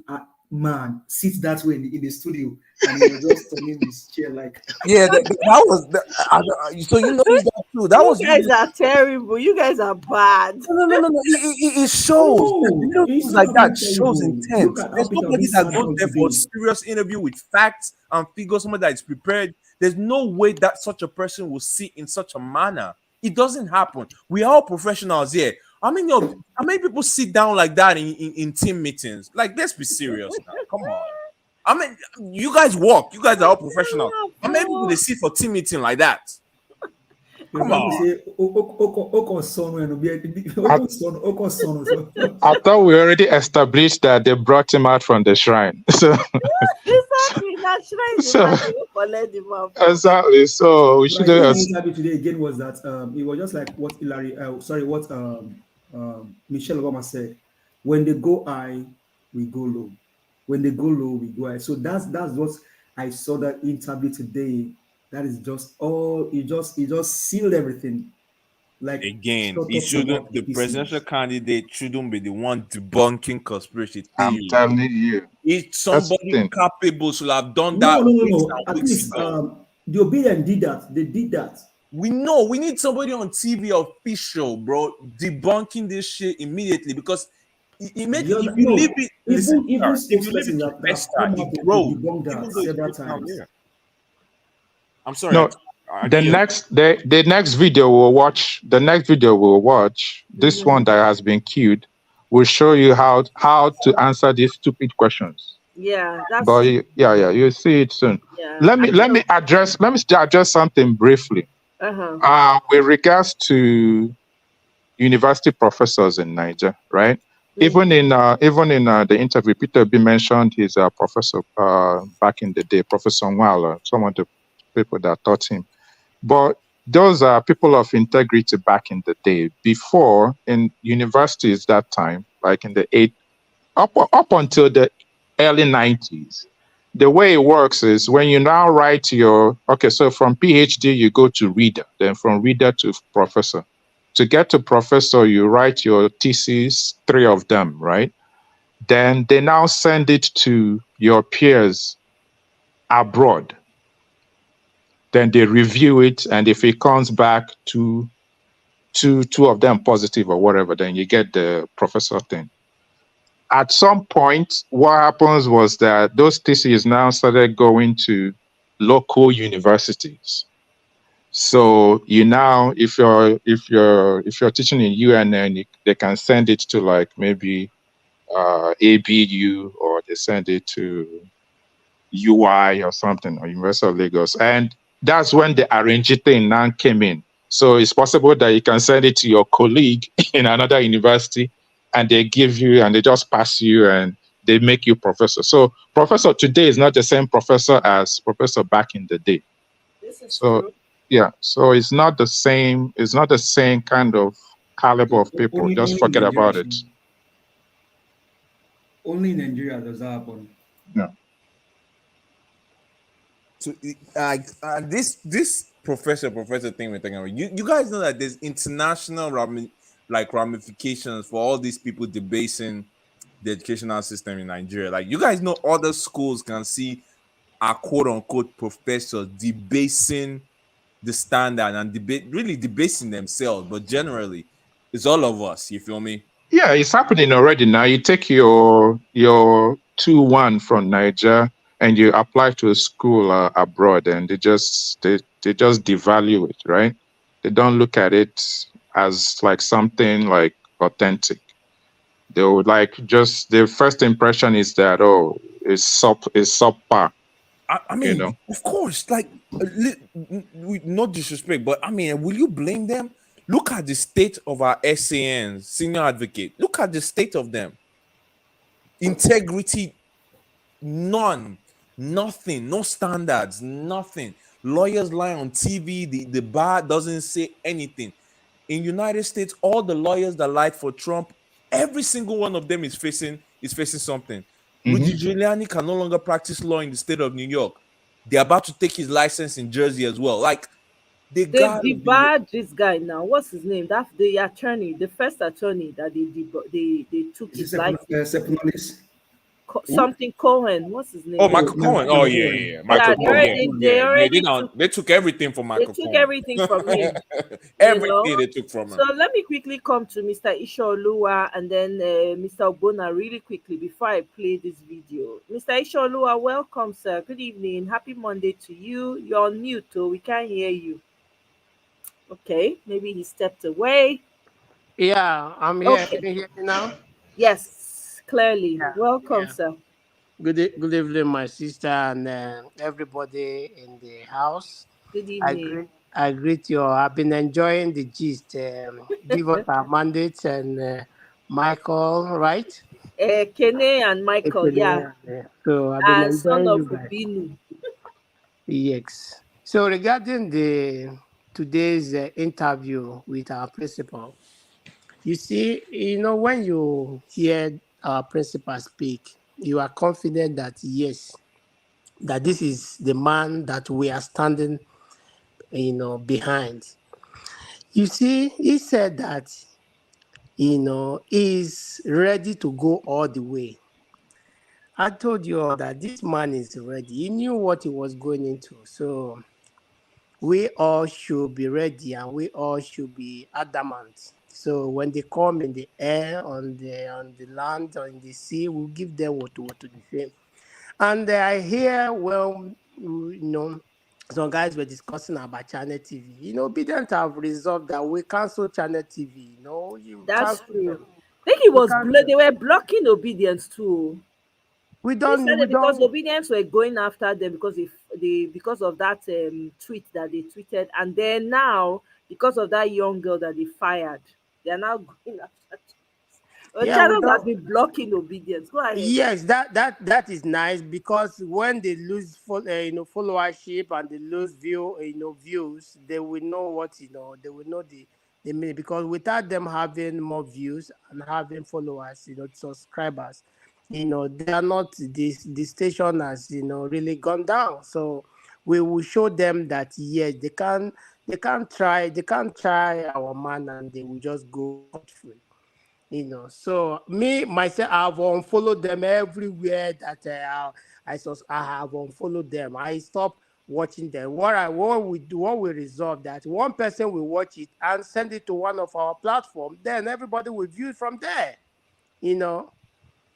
man sit that way in the studio, and he was just turning his chair like. Yeah, that was so you noticed that too. That You was guys really are terrible. You guys are bad. no. It shows the No, little it's things not like that about shows terrible. Look intent. at how There's Peter nobody Obi that sat goes down there for a today. serious interview with facts and figures, someone that is prepared. There's no way that such a person will sit in such a manner. It doesn't happen. We are all professionals here. How many people sit down like that in team meetings? Like, let's be serious now. Come on. I mean, you guys work. You guys are all professionals. How many people they sit for team meeting like that? Come People on. say Oko son and I, Oko son. I thought we already established that they brought him out from the shrine. So, Exactly. That's right. The so man they will collect the man from. exactly. So we But I should think the have. interview today again was that it was just like what what Michelle Obama said. When they go high, we go low. When they go low, we go high. So that's what I saw that interview today. That is just all. It just sealed everything. Like Again, shut it up your mouth, shouldn't. The presidential APCs. candidate shouldn't be the one debunking conspiracy I'm theory. telling you. If That's the somebody thing. capable should have done No, that no, no, weeks no. and At weeks least ago. the obedient did that. They did that. We know we need somebody on TV official, bro, debunking this shit immediately because it makes The if other, you leave no, it, listen, even sir, if you leave it spokespersons to that fester, come out it to grows, debunk that even though it's several supposed to come times. here. I'm sorry, No, I didn't hear. the next video we'll watch, this one that has been queued, will show you how to answer these stupid questions. Yeah, that's But it. you'll see it soon. Yeah. Let me address something briefly. Uh-huh. With regards to university professors in Niger, right? Even in the interview, Peter B mentioned his professor back in the day, Professor Nwala, some of the people that taught him. But those are people of integrity back in the day. Before, in universities that time, like in the up until the early 90s, the way it works is when you now write so from PhD, you go to reader, then from reader to professor. To get to professor, you write your thesis, 3 of them, right? Then they now send it to your peers abroad. Then they review it, and if it comes back to two of them positive or whatever, then you get the professor thing. At some point, what happens was that those theses now started going to local universities. So if you're teaching in UNN, they can send it to like maybe ABU, or they send it to UI or something, or University of Lagos. And that's when the Arrange thing now came in. So it's possible that you can send it to your colleague in another university, and they just pass you, and they make you professor. So professor today is not the same professor as professor back in the day. This is So true. yeah, so it's not the same kind of caliber of people. Just Only in forget Nigeria, about it. only in Nigeria does that happen. Yeah. So this professor thing we're talking about, you guys know that there's international ramifications for all these people debasing the educational system in Nigeria. Like, you guys know other schools can see our quote unquote professors debasing the standard and really debasing themselves, but generally it's all of us, you feel me? Yeah, it's happening already now. You take your 2-1 from Niger, and you apply to a school abroad, and they just devalue it, right? They don't look at it as like something like authentic. They would like just the first impression is that, oh, it's subpar, I you mean, know. of course, like, with no disrespect, but I mean, will you blame them? Look at the state of our SANs, senior advocate. Look at the state of them. Integrity, none, nothing, no standards, nothing. Lawyers lie on TV. The bar doesn't say anything. In United States, all the lawyers that lied for Trump, every single one of them is facing something. Rudy Giuliani can no longer practice law in the state of New York. They're about to take his license in Jersey as well. Like, they They gotta be. debarred this guy now. What's his name? That's the attorney, the first attorney that they took Is his it license. Seponalis? Something Cohen. What's his Oh, name? Michael Cohen. Oh, yeah. Yeah, Michael Cohen. Yeah, they yeah. already took They took everything from they Michael took Cohen. everything from him. Everything they took from So him. let me quickly come to Mr. Ishaoluwa and then Mr. Obona really quickly before I play this video. Mr. Ishaoluwa, welcome, sir. Good evening. Happy Monday to you. You're on mute, so we can't hear you. Okay, maybe he stepped away. Yeah, I'm here. Okay. Can you hear me now? Yes, clearly. Yeah. Welcome, sir. Good evening, my sister, and everybody in the house. Good evening. I greet you all. I've been enjoying the gist. Give us our mandates and Michael, right? Kene and Michael, yeah. So I've been And son enjoying of you guys. Ubinu. Yes. So regarding the today's interview with our principal, you see, when you hear our principal speak, you are confident that yes, that this is the man that we are standing, behind. You see, he said that, he's ready to go all the way. I told you all that this man is ready. He knew what he was going into. So we all should be ready and we all should be adamant. So when they come in the air, on the land, or in the sea, we'll give them what to the same. And I hear, some guys were discussing about Channel TV. Obedient have resolved that we cancel Channel TV. You That's cancel true. them. I think it was they were blocking Obedience too. We They said it because don't. Obedience were going after them because of that tweet that they tweeted, and then now because of that young girl that they fired, they are now going after. Yeah, we Channels have don't. been blocking Obedience. Go ahead. Yes, that is nice, because when they lose followership and they lose views, they will know what they will know the meaning, because without them having more views and having followers, subscribers, they are not, the station has really gone down. So we will show them that yes, they can't try our man and they will just go scot free. So me myself, I've unfollowed them everywhere that I have unfollowed them. I stopped watching them. What we resolve, that one person will watch it and send it to one of our platform, then everybody will view it from there. you know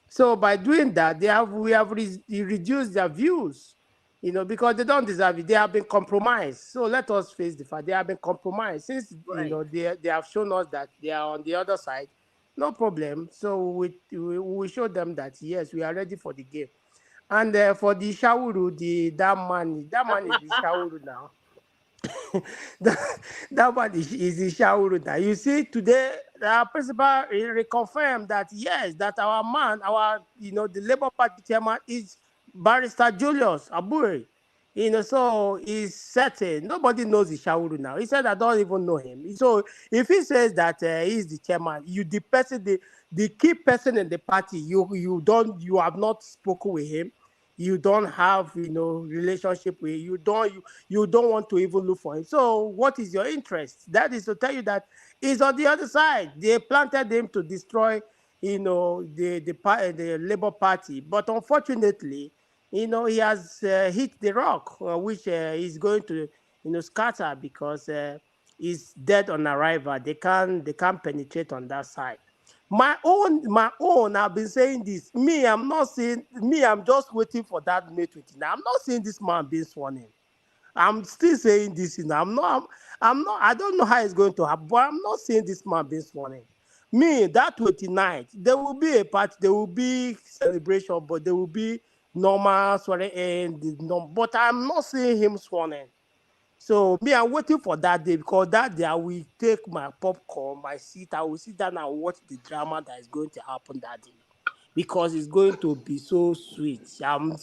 so by doing that, we have reduced their views, because they don't deserve it. They have been compromised. So let us face the fact, they have been compromised. Since they have shown us that they are on the other side, no problem. So we show them that yes, we are ready for the game. And for the Shawuru, that man is the Shawuru now. that, that one is in Shauru now. You see, today our principal reconfirmed that yes, that our man, the Labour Party chairman is Barrister Julius Abure. So he's certain. Nobody knows the Shauru now. He said, I don't even know him. So if he says that he's the chairman, the person, the key person in the party, you have not spoken with him. You don't have relationship with, you don't want to even look for him. So what is your interest? That is to tell you that he's on the other side. They planted him to destroy the Labour Party, but unfortunately, he has hit the rock, which is going to scatter, because he's dead on arrival. They can't penetrate on that side. My own. I've been saying this. Me, I'm not saying. Me, I'm just waiting for that May 29. I'm not seeing this man being sworn in. I'm still saying this, I'm not, I don't know how it's going to happen, but I'm not saying this man being sworn in. Me, that 29th, there will be a party, there will be celebration, but there will be normal swearing in, but I'm not seeing him sworn in. So me, I'm waiting for that day because that day I will take my popcorn, my seat, I will sit down and watch the drama that is going to happen that day because it's going to be so sweet. I'm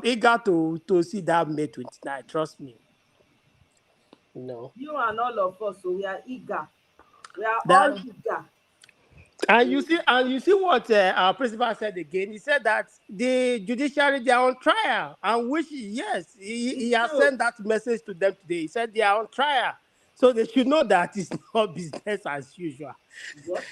eager to see that May 29. Trust me. No. You and all of us, so we are eager. We are all That eager. and you see what our principal said again. He said that the judiciary they are on trial, and which yes, he It's has true. sent that message to them today. He said they are on trial, so they should know that it's not business as usual. Yep.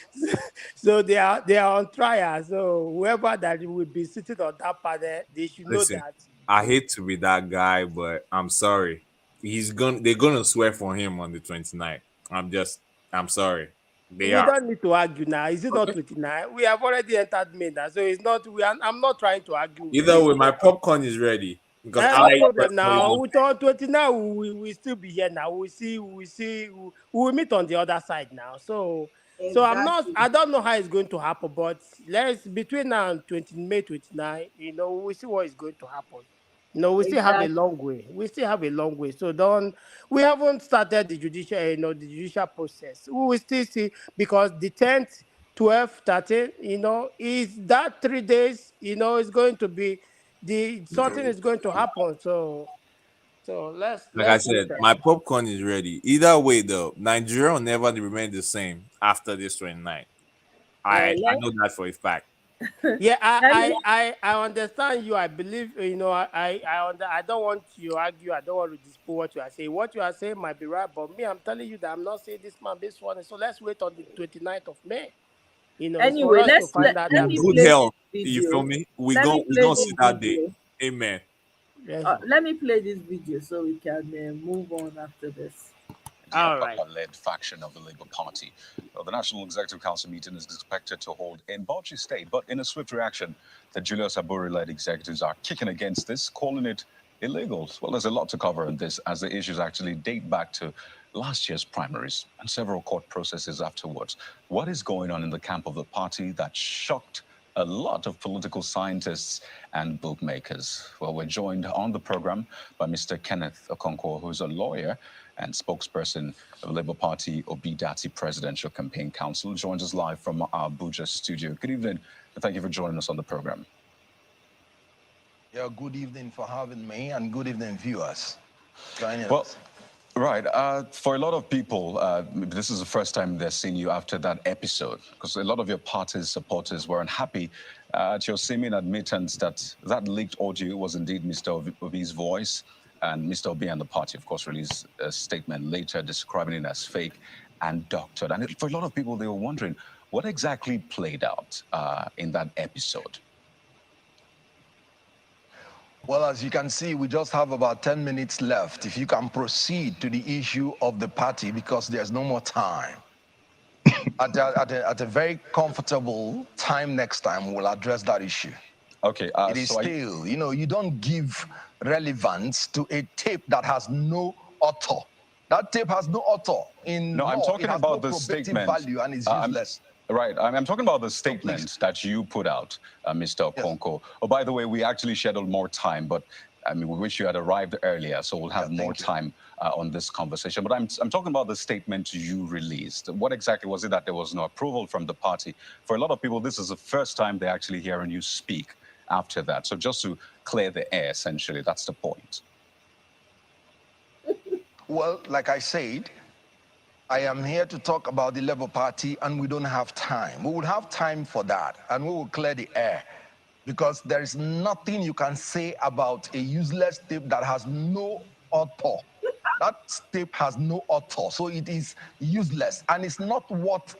So they are on trial. So whoever that will be sitting on that panel, they should know Listen, that. I hate to be that guy, but I'm sorry. They're gonna swear for him on the 29th. I'm sorry. They We are. don't need to argue now. Is it not 29? We have already entered May now, so it's not. I'm not trying to argue with Either way, anybody. my popcorn is ready because No I problem personally now. want. With all 29, we still be here now. We will meet on the other side now. So Exactly. I don't know how it's going to happen, but let's between now and May 29, we see what is going to happen. No, we still have a Exactly. long way. We still have a long way. So don't we haven't started the judicial process. We will still see because the 10th, 12th, 13, is that 3 days, it's going to be the something is going to happen. So let's Like I let's wait said, and my see. popcorn is ready. Either way, though, Nigeria will never remain the same after this 29th. I Let, know that for a fact. Yeah, let me I understand you. I believe I don't want to argue. I don't want to dispute what you are saying. What you are saying might be right, but me, I'm telling you that I'm not saying this man this one. So let's wait on the 29th of May. It's for anyway, us to find out let In that me good play process. this health, you feel video. me? Let me We play gonna see this that day. video. Amen. Let's go. Let me play this video so we can move on after this. All right. Led faction of the Labour Party. The National Executive Council meeting is expected to hold in Bauchi State, but in a swift reaction, the Julius Aburi-led executives are kicking against this, calling it illegal. Well, there's a lot to cover in this, as the issues actually date back to last year's primaries and several court processes afterwards. What is going on in the camp of the party that shocked a lot of political scientists and bookmakers? Well, we're joined on the program by Mr. Kenneth Okonkwo, who's a lawyer and spokesperson of the Labour Party ObiDatti Presidential Campaign Council, joins us live from our Abuja studio. Good evening, and thank you for joining us on the program. Yeah, good evening for having me, and good evening, viewers. Joining Well, us. right. For a lot of people, this is the first time they're seeing you after that episode, because a lot of your party's supporters were unhappy at your seeming admittance that that leaked audio was indeed Mr. Obi's voice. And Mr. Obi and the party, of course, released a statement later describing it as fake and doctored. And for a lot of people, they were wondering what exactly played out in that episode. Well, as you can see, we just have about 10 minutes left. If you can proceed to the issue of the party, because there's no more time. At a very comfortable time next time, we'll address that issue. Okay. It is still, you don't give relevance to a tape that has no author. That tape has no author. No, I'm talking about the statement. Value and is useless. Right. I'm talking about the statement that you put out, Mr. Okonkwo. Yes. Oh, by the way, we actually scheduled more time, but I mean, we wish you had arrived earlier, so we'll have more time on this conversation. But I'm talking about the statement you released. What exactly was it that there was no approval from the party? For a lot of people, this is the first time they're actually hearing you speak after that. So just to clear the air, essentially, that's the point. Well, like I said, I am here to talk about the Labour Party, and we don't have time. We will have time for that, and we will clear the air, because there is nothing you can say about a useless tape that has no author. That tape has no author, so it is useless, and it's not worth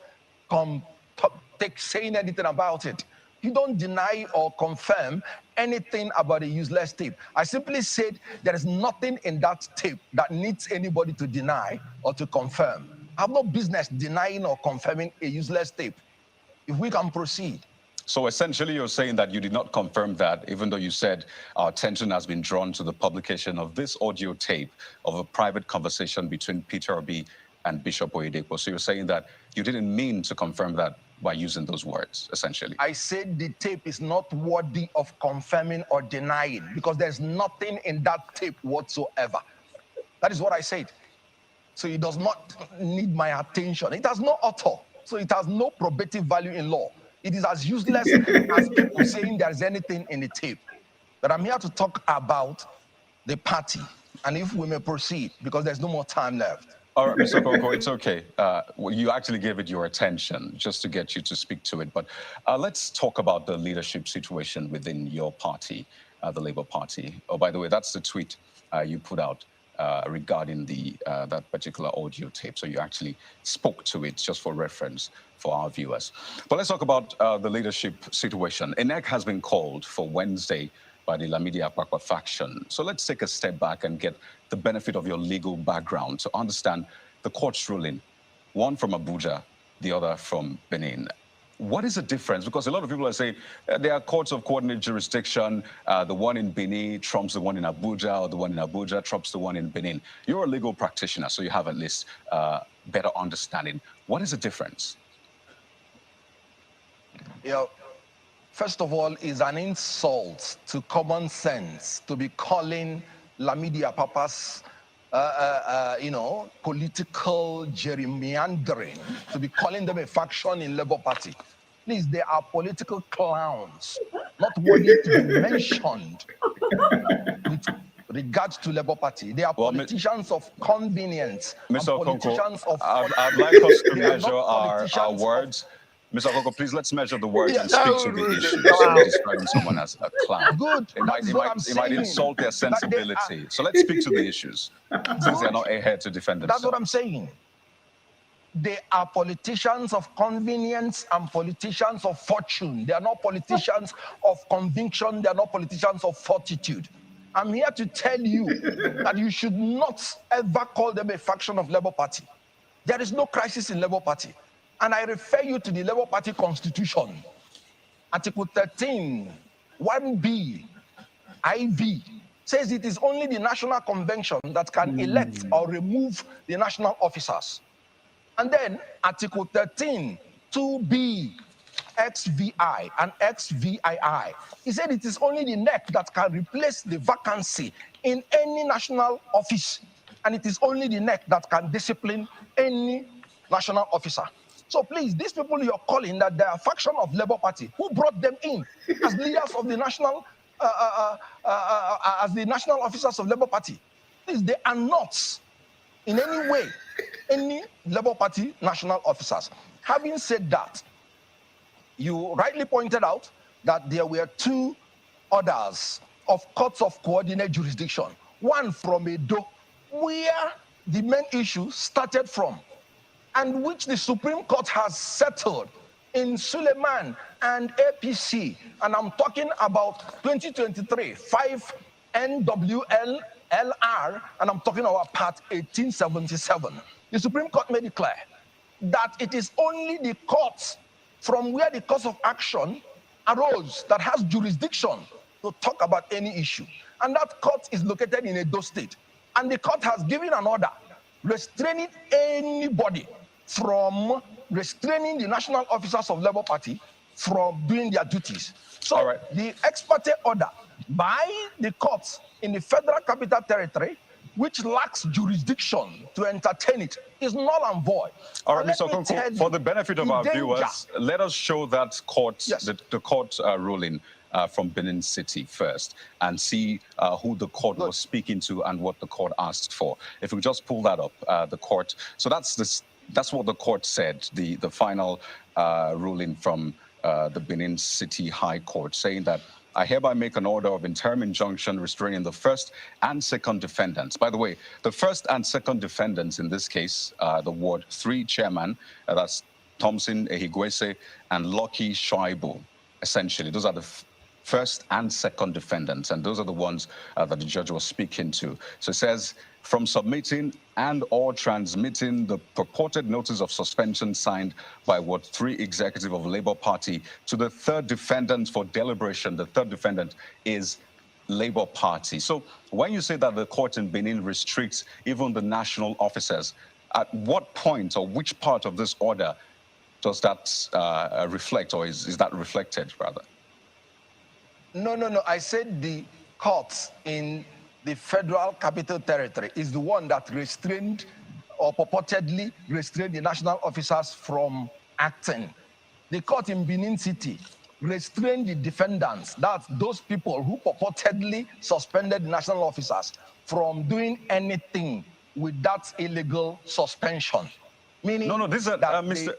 saying anything about it. You don't deny or confirm anything about a useless tape. I simply said there is nothing in that tape that needs anybody to deny or to confirm. I have no business denying or confirming a useless tape. if we can proceed. So essentially, you're saying that you did not confirm that, even though you said our attention has been drawn to the publication of this audio tape of a private conversation between Peter Obi and Bishop Oyedepo. So you're saying that you didn't mean to confirm that by using those words, essentially. I said the tape is not worthy of confirming or denying because there's nothing in that tape whatsoever. That is what I said. So it does not need my attention. It has no author, so it has no probative value in law. It is as useless as people saying there's anything in the tape. But I'm here to talk about the party, and if we may proceed, because there's no more time left. All right, Mr. Koko, it's okay. Well, you actually gave it your attention just to get you to speak to it. But let's talk about the leadership situation within your party, the Labour Party. Oh, by the way, that's the tweet you put out regarding that particular audio tape. So you actually spoke to it just for reference for our viewers. But let's talk about the leadership situation. ENEC has been called for Wednesday by the Lamidi Apakwa faction. So let's take a step back and get the benefit of your legal background to understand the court's ruling, one from Abuja, the other from Benin. What is the difference? Because a lot of people are saying there are courts of coordinate jurisdiction. The one in Benin trumps the one in Abuja, or the one in Abuja trumps the one in Benin. You're a legal practitioner, so you have at least better understanding. What is the difference? Yeah. First of all, it's an insult to common sense to be calling Lamidi Apapa's, political gerrymandering, to be calling them a faction in Labour Party. Please, they are political clowns, not worthy to be mentioned with regards to Labour Party. They are politicians of convenience. Mr. Politicians Okoko, of I'd like us to measure our words. Mr. Okoko, please let's measure the words and speak to the issue. So describing someone as a clown. Good. It might insult their sensibility. So let's speak to the issues, since they're not here to defend themselves. That's what I'm saying. They are politicians of convenience and politicians of fortune. They are not politicians of conviction. They are not politicians of fortitude. I'm here to tell you that you should not ever call them a faction of Labour Party. There is no crisis in Labour Party. And I refer you to the Labour Party Constitution. Article 13, 1B, IV, says it is only the National Convention that can elect or remove the national officers. And then Article 13, 2B, XVI and XVII, he said it is only the NEC that can replace the vacancy in any national office. And it is only the NEC that can discipline any national officer. So please, these people you're calling that they are a faction of Labour Party, who brought them in as leaders of the national, as the national officers of Labour Party? Please, they are not in any way any Labour Party national officers. Having said that, you rightly pointed out that there were two orders of courts of coordinate jurisdiction. One from Edo, where the main issue started from, and which the Supreme Court has settled in Suleiman and APC. And I'm talking about 2023, 5 NWLR, and I'm talking about part 1877. The Supreme Court made it clear that it is only the courts from where the cause of action arose that has jurisdiction to talk about any issue. And that court is located in Edo State. And the court has given an order restraining anybody from restraining the national officers of Labour Party from doing their duties. So the ex parte order by the courts in the Federal Capital Territory, which lacks jurisdiction to entertain it, is null and void. All right, Mr. Okonkwo, for the benefit of our viewers, let us show that court, the court ruling from Benin City first, and see who the court was speaking to and what the court asked for. If we just pull that up, the court. So that's what the court said, the final ruling from the Benin City High Court, saying that I hereby make an order of interim injunction restraining the first and second defendants. By the way, the first and second defendants in this case, the Ward 3 chairman, that's Thompson Ehigwese and Lucky Shoaibu, essentially. Those are the first and second defendants, and those are the ones that the judge was speaking to. So it says, from submitting and or transmitting the purported notice of suspension signed by Ward 3 executive of Labour Party to the third defendant for deliberation. The third defendant is Labour Party. So when you say that the court in Benin restricts even the national officers, at what point or which part of this order does that reflect, or is that reflected, rather? No. I said the courts in the Federal Capital Territory is the one that restrained or purportedly restrained the national officers from acting. The court in Benin City restrained the defendants, that's those people who purportedly suspended national officers, from doing anything with that illegal suspension. Meaning no, this is Mr.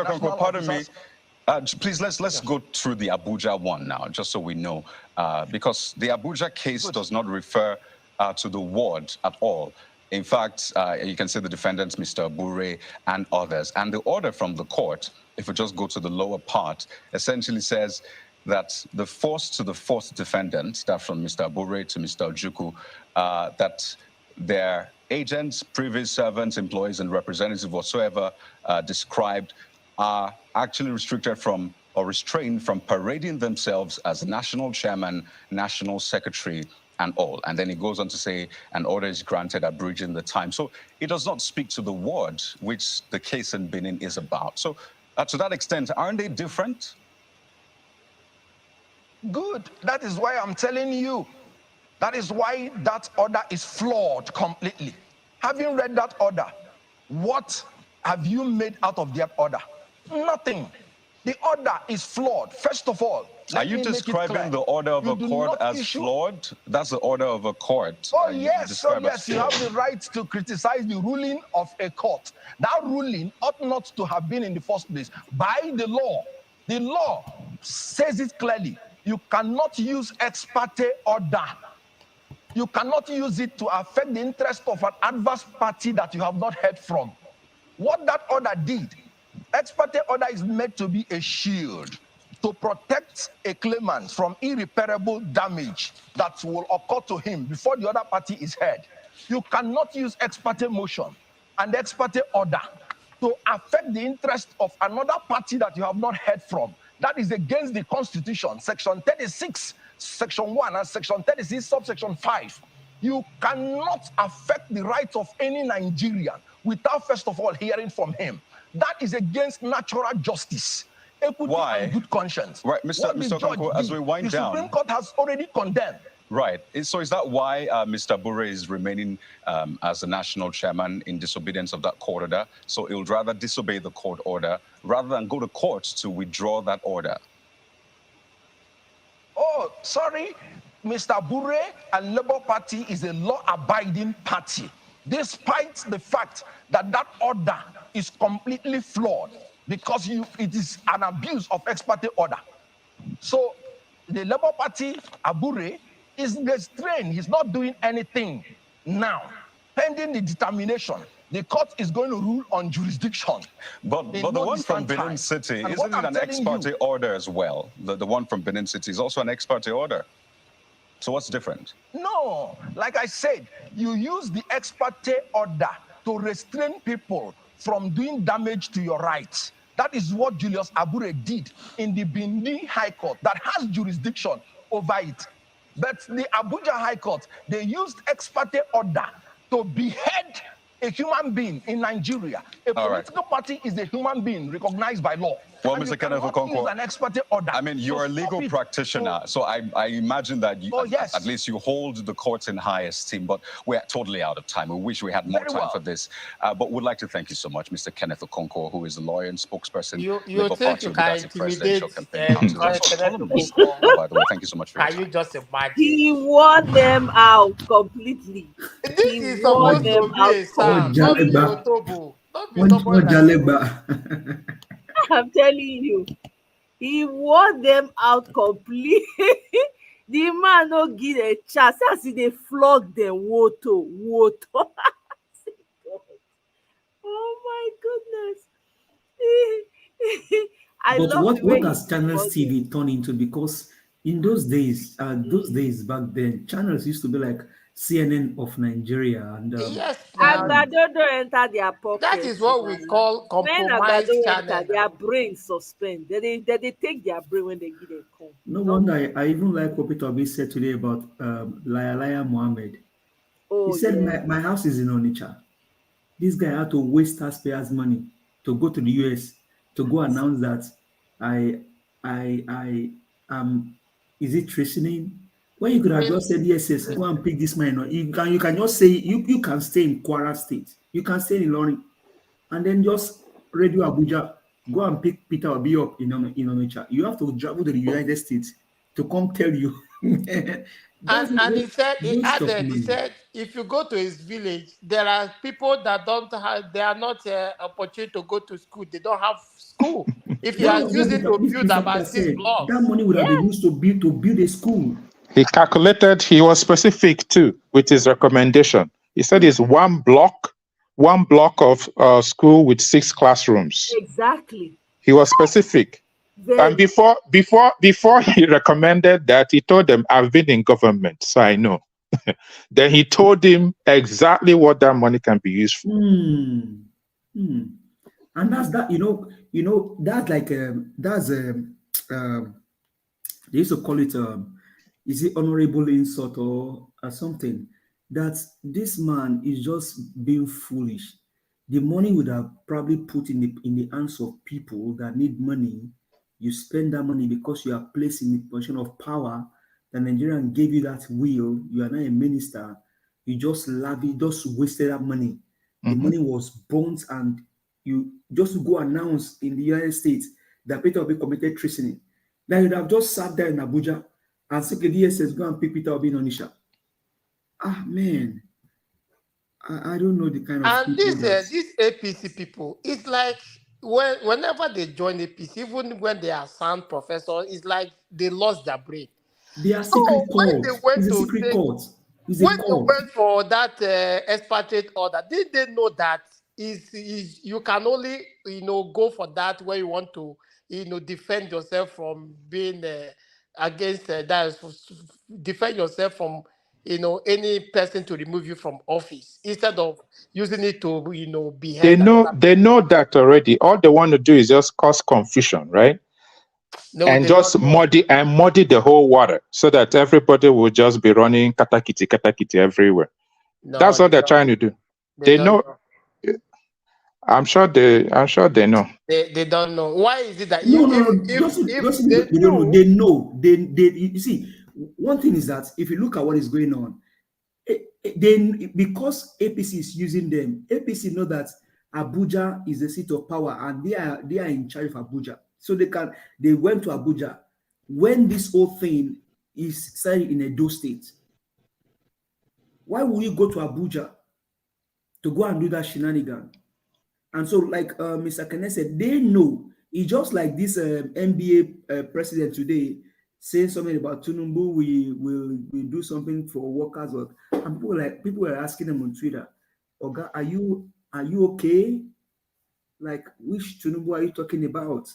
Okonkwo, pardon me. Please, let's go through the Abuja one now, just so we know, because the Abuja case does not refer to the ward at all. In fact, you can see the defendants, Mr. Bure and others. And the order from the court, if we just go to the lower part, essentially says that the force to the fourth defendant, that from Mr. Bure to Mr. Ojukwu, that their agents, previous servants, employees, and representatives whatsoever described are actually restricted from or restrained from parading themselves as national chairman, national secretary, and all. And then it goes on to say an order is granted abridging the time. So it does not speak to the ward, which the case in Benin is about. So to that extent, aren't they different? Good. That is why I'm telling you. That is why that order is flawed completely. Having read that order, what have you made out of that order? Nothing. The order is flawed. First of all, are you describing the order of a court as flawed? That's the order of a court. Oh, yes. So, yes, you have the right to criticize the ruling of a court. That ruling ought not to have been in the first place by the law. The law says it clearly. You cannot use ex parte order. You cannot use it to affect the interest of an adverse party that you have not heard from. What that order did, ex parte order is meant to be a shield to protect a claimant from irreparable damage that will occur to him before the other party is heard. You cannot use ex parte motion and ex parte order to affect the interest of another party that you have not heard from. That is against the Constitution, Section 36, Section 1, and Section 36, subsection 5. You cannot affect the rights of any Nigerian without first of all hearing from him. That is against natural justice, equity, and good conscience. Right, Mr. Okonkwo, as we wind down, the Supreme Court has already condemned. Right. So is that why Mr. Bure is remaining as the national chairman in disobedience of that court order? So he would rather disobey the court order rather than go to court to withdraw that order? Oh, sorry. Mr. Bure and Labour Party is a law-abiding party, despite the fact that that order is completely flawed because it is an abuse of ex parte order. So the Labour Party, Abure, is restrained. He's not doing anything now. Pending the determination, the court is going to rule on jurisdiction. But the one from Benin City, isn't it an ex parte order as well? The one from Benin City is also an ex parte order. So what's different? No, like I said, you use the ex parte order to restrain people from doing damage to your rights. That is what Julius Abure did in the Benin High Court that has jurisdiction over it. But the Abuja High Court, they used ex parte order to behead a human being in Nigeria. A political party is a human being recognized by law. Well, Mr. Kenneth Okonkwo, an ex parte order. I mean, you're a legal practitioner, so I imagine that you, at least you hold the courts in high esteem, but we're totally out of time. We wish we had more time for this. But we'd like to thank you so much, Mr. Kenneth Okonkwo, who is a lawyer and spokesperson, Labour Party ObiDatti Presidential Campaign Council. By the way, thank you so much for your time. Can you just imagine? He wore them out completely. This is supposed to be a sound, not be Otobo. I'm telling you, he wore them out completely. The man no give a chance. As they flog them, woto. Oh my goodness. But what has Channels TV turned into? Because in those days back then, channels used to be like CNN of Nigeria, and Yes, now Agbado don't enter their that pocket. is what we call When Agbado compromise enter, channel their now. brain suspend. They take their brain when they give them come. no wonder I even like what Peter Obi said today about Liar Mohammed. He Oh said, yeah. my house is in Onitsha. This guy had to waste taxpayers' money to go to the US to go announce that I am, is it treasoning? When you could have just said, yes, go and pick this man. You can just say, you can stay in Kwara State. You can stay in Lorry. And then just Radio Abuja, go and pick Peter Obi up in Onitsha. You have to travel to the United States to come tell you. That's And he said, he waste of added, he money. said, if you go to his village, there are people that don't have, they are not opportunity to go to school. They don't have school. If he That has was what used it to build Mr. Peter about 6 said. blocks, That money would have been used to build a school. He calculated, he was specific too with his recommendation. He said it's one block of school with 6 classrooms. Exactly. He was specific. And before he recommended that, he told them, I've been in government, so I know. Then he told him exactly what that money can be used for. And that's that, that's like they used to call it is it honorable insult or something, that this man is just being foolish. The money would have probably put in the hands of people that need money. You spend that money because you are placed in a position of power. The Nigerian gave you that will. You are not a minister. You just wasted that money. The money was burnt, and you just go announce in the United States that Peter Obi committed treason. Now you'd have just sat there in Abuja and said, the DSS, go and pick Peter Obi in Onisha. Ah, man. I don't know the kind of and people that... these APC people, it's like whenever they join APC, even when they are sound professors, it's like they lost their brain. They are So secret when they courts. went It's a to secret take, court. It's a when they court. went for that expatriate order, did they know that is you can only go for that where you want to defend yourself from being against defend yourself from any person to remove you from office instead of using it to behead another They know that already. All they want to do is just cause confusion, right? No, And they just don't know. muddy the whole water so that everybody will just be running katakiti everywhere. No, That's what they they're don't. trying to do. They They don't know. know. I'm sure they know. They don't know. Why is it that No, if they they don't know. knew, They know. They you see, one thing is that if you look at what is going on, because APC is using them, APC know that Abuja is the seat of power and they are in charge of Abuja. So they went to Abuja when this whole thing is started in Edo State. Why would you go to Abuja to go and do that shenanigan? And so, like Mr. Kenneth said, they know. It's just like this NBA president today saying something about Tinubu, we will do something for workers. And people were asking them on Twitter, Oga, are you okay? Like, which Tinubu are you talking about?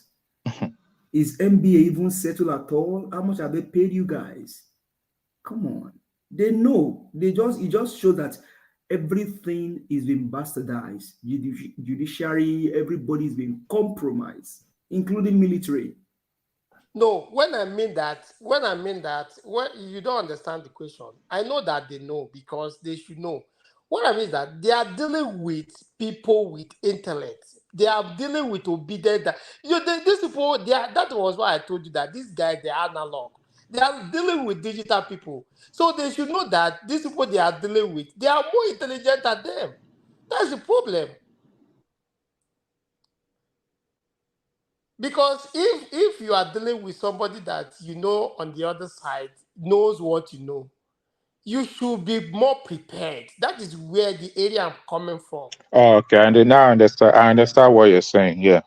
Is NBA even settled at all? How much have they paid you guys? Come on. They know. It just shows that everything is being bastardized. Judiciary, everybody's been compromised, including military. no, when you don't understand the question. I know that they know because they should know. What I mean is that they are dealing with people with intellect. They are dealing with obedient. These people, that was why I told you that these guys, they are analog. They are dealing with digital people. So they should know that these people they are dealing with, they are more intelligent than them. That's the problem. Because if you are dealing with somebody that on the other side knows what you know, you should be more prepared. That is where the area I'm coming from. Oh, okay, and now I understand what you're saying. Yeah,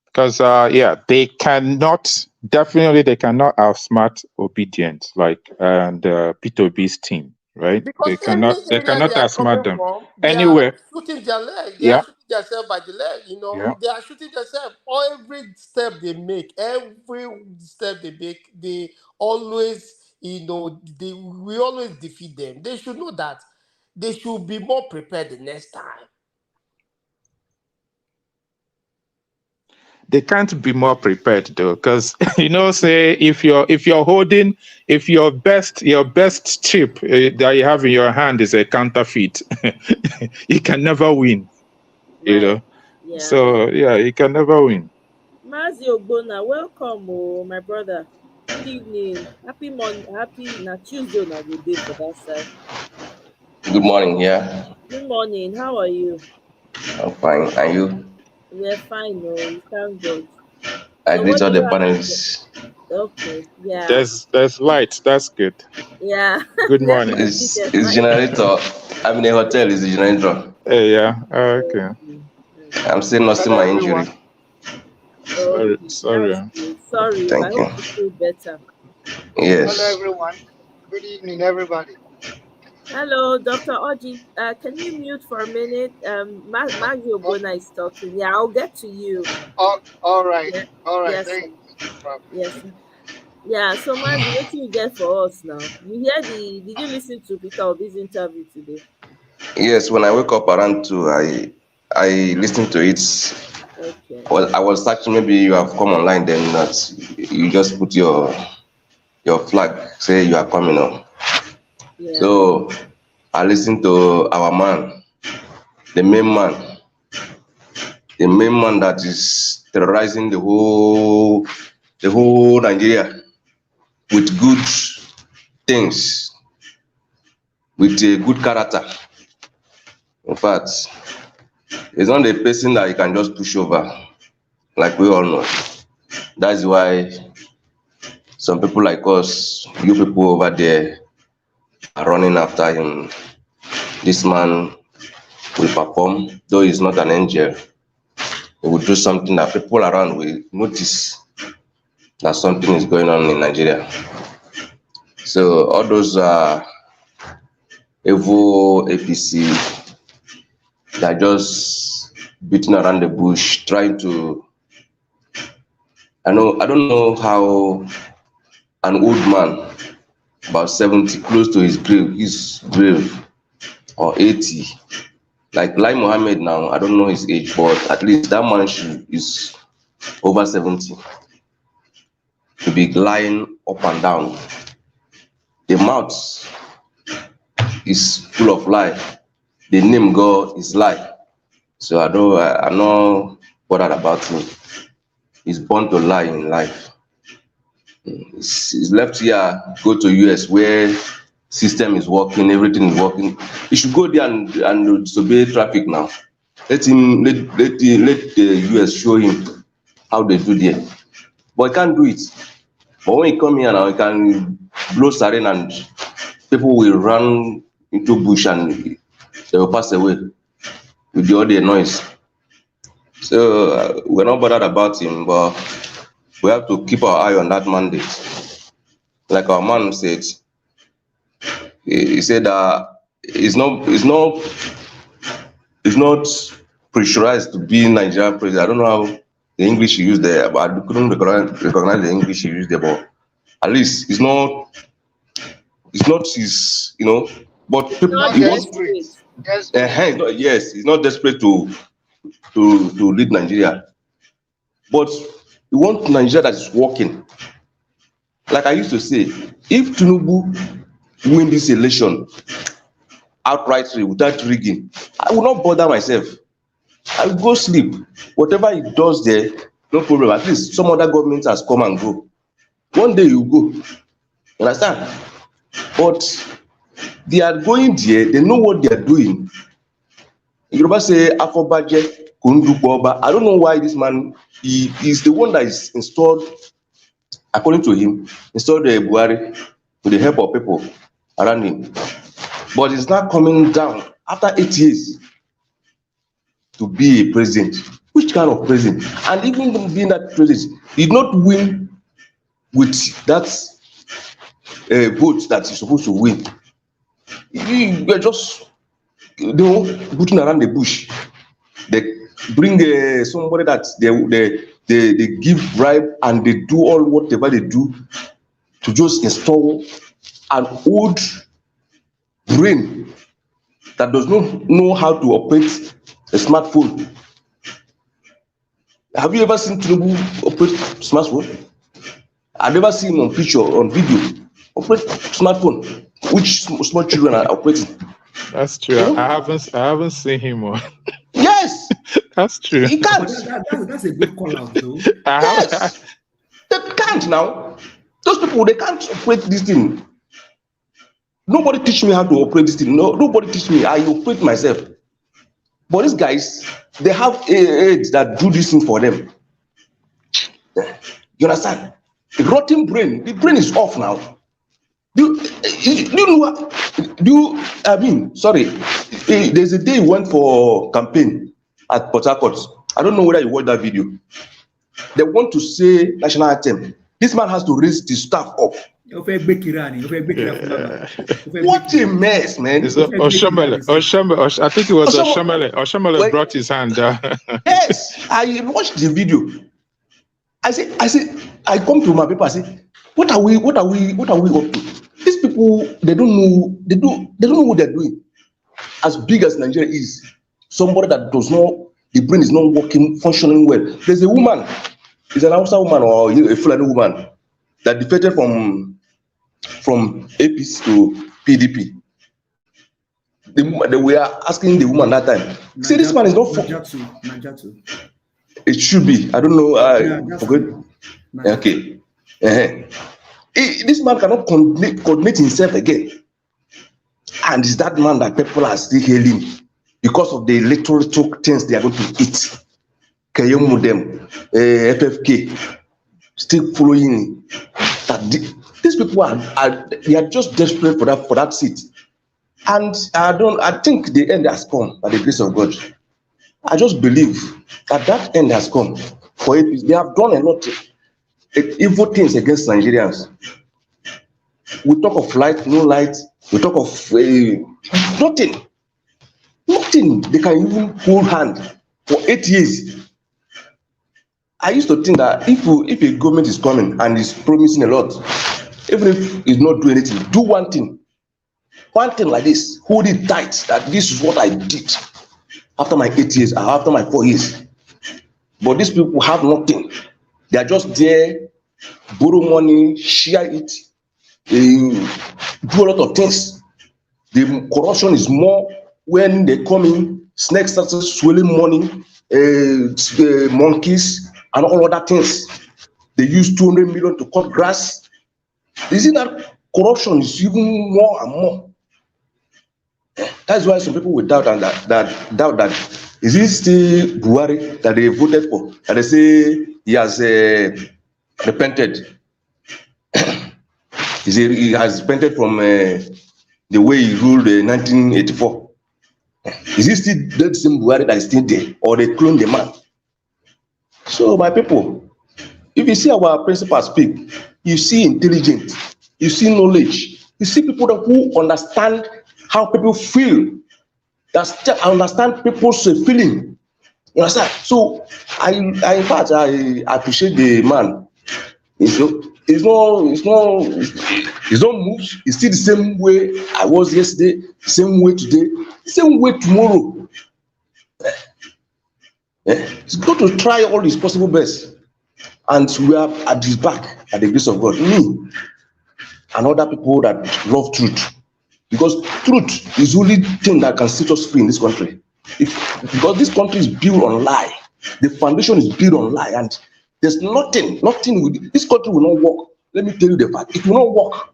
because they cannot outsmart obedient and Peter Obi's team, right? Because They any cannot area they are outsmart coming them from, they are anywhere. shooting their leg. They are Yeah, shooting themselves by the leg. You know, Yeah. they are shooting themselves. Every step they make, they always, we always defeat them. They should know that they should be more prepared the next time. They can't be more prepared though, because say if your best chip that you have in your hand is a counterfeit, you can never win. Yeah. So yeah, you can never win. Mazi Ogbona, welcome, my brother. Good evening. Happy morning. Happy Tuesday na good day for that side. Good morning, yeah. Good morning. How are you? I'm fine. And you? We're fine, we thank God. I So greet what all do the you have panelists. Okay, yeah. There's light. That's good. Yeah. Good morning. Is generator. I'm in a hotel. Is the generator? Yeah. Okay. I'm still nursing my injury. Okay, Sorry. that's good. Sorry, I Thank you. hope you feel better. Yes. Hello, everyone. Good evening, everybody. Hello, Dr. Oji. Can you mute for a minute? Mazi Ogbona is talking. Yeah, I'll get to you. Oh, all right. Yeah. All right. Yes, sir. Thanks. No problem. Yes, sir. Yeah, so Mazi, what do you get for us now? Did you listen to Peter Obi's interview today? Yes. When I wake up around 2, I listen to it. Okay. Well, I was actually, maybe you have come online, then that you just put your flag, say you are coming on. Yeah. So I listened to our man, the main man that is terrorizing the whole Nigeria with good things, with a good character. In fact, it's not a person that you can just push over, like we all know. That's why some people like us, you people over there, are running after him. This man will perform, though he's not an angel. He will do something that people around will notice that something is going on in Nigeria. So all those evil APC that are just beating around the bush, trying to. I don't know how an old man, about 70, close to his grave, or 80, like Lai Mohammed now. I don't know his age, but at least that man is over 70. To be lying up and down. The mouth is full of lie. The name God is lie. So I'm not bothered about him. He's born to lie in life. He's left here, go to US where system is working, everything is working. He should go there and disobey traffic now. Let the US show him how they do there. But he can't do it. But when he come here now, he can blow siren and people will run into bush and they will pass away with the audio noise. So we're not bothered about him, but we have to keep our eye on that mandate. Like our man said, he said that it's not pressurized to be Nigerian president. I don't know how the English he used there, but I couldn't recognize the English he used there. But at least it's not his, but people, he wants. Yes, he's not desperate to lead Nigeria, but he wants Nigeria that is working. Like I used to say, if Tinubu win this election outrightly without rigging, I will not bother myself. I will go sleep. Whatever he does there, no problem. At least some other government has come and go. One day you go. You understand? But they are going there, they know what they are doing. Yoruba say Afobaje Kundukoba. I don't know why this man, he is the one that is installed, according to him, installed the Buhari with the help of people around him. But it's not coming down after 8 years to be a president. Which kind of president? And even being that president, he did not win with that vote that he's supposed to win. You are just putting around the bush. They bring somebody that they give bribe and they do all whatever they do to just install an old brain that does not know how to operate a smartphone. Have you ever seen Tinubu operate smartphone? I've never seen him on picture, on video, operate smartphone, which small children are operating. That's true. I haven't seen him on. Yes, that's true. He can't. That's a good call out, though. Yes, they can't now. Those people, they can't operate this thing. Nobody teach me how to operate this thing. No, nobody teach me. I operate myself. But these guys, they have aides that do this thing for them. You understand? The rotten brain. The brain is off now. Sorry. There's a day he went for campaign at Port Harcourt. I don't know whether you watched that video. They want to say national anthem. This man has to raise the staff up. What a mess, man. Oshamele. I think it was Oshamele. Oshamele brought his hand down. Yes, I watched the video. I come to my paper, I say, what are we up to? These people, they don't know what they're doing. As big as Nigeria is, somebody that does not, the brain is not working, functioning well. There's a woman, it's an Hausa woman or a Fulani woman that defected from APC to PDP. They were asking the woman that time. See, this man is not. It should be. I don't know. I forgot. Okay. This man cannot coordinate himself again. And it's that man that people are still hailing because of the rhetoric things they are going to eat. Kayemu them, FFK, still following that. These people they are just desperate for that seat. And I think the end has come by the grace of God. I just believe that end has come for it. They have done a lot of evil things against Nigerians. We talk of light, no light. We talk of nothing. Nothing. They can even hold hand for 8 years. I used to think that if a government is coming and is promising a lot, even if it's not doing anything, do one thing like this, hold it tight, that this is what I did after my 8 years, or after my 4 years. But these people have nothing. They are just there, borrow money, share it, do a lot of things. The corruption is more when they come in, snakes start swelling money, monkeys, and all other things. They use 200 million to cut grass. You see that corruption is even more and more. That's why some people will doubt that is it still Buhari that they voted for, and they say he has repented. He has repented from the way he ruled in 1984. Is it still the same Buhari that is still there, or they clone the man? So my people, if you see our principal speak, you see intelligence, you see knowledge, you see people who understand how people feel, that understand people's feeling. You understand? So in fact I appreciate the man. He's not moved. It's still the same way I was yesterday, the same way today, the same way tomorrow. He's got to try all his possible best. And we are at his back, at the grace of God. Me and other people that love truth. Because truth is the only thing that can set us free in this country. Because this country is built on lie. The foundation is built on lie. And there's nothing this country will not work. Let me tell you the fact. It will not work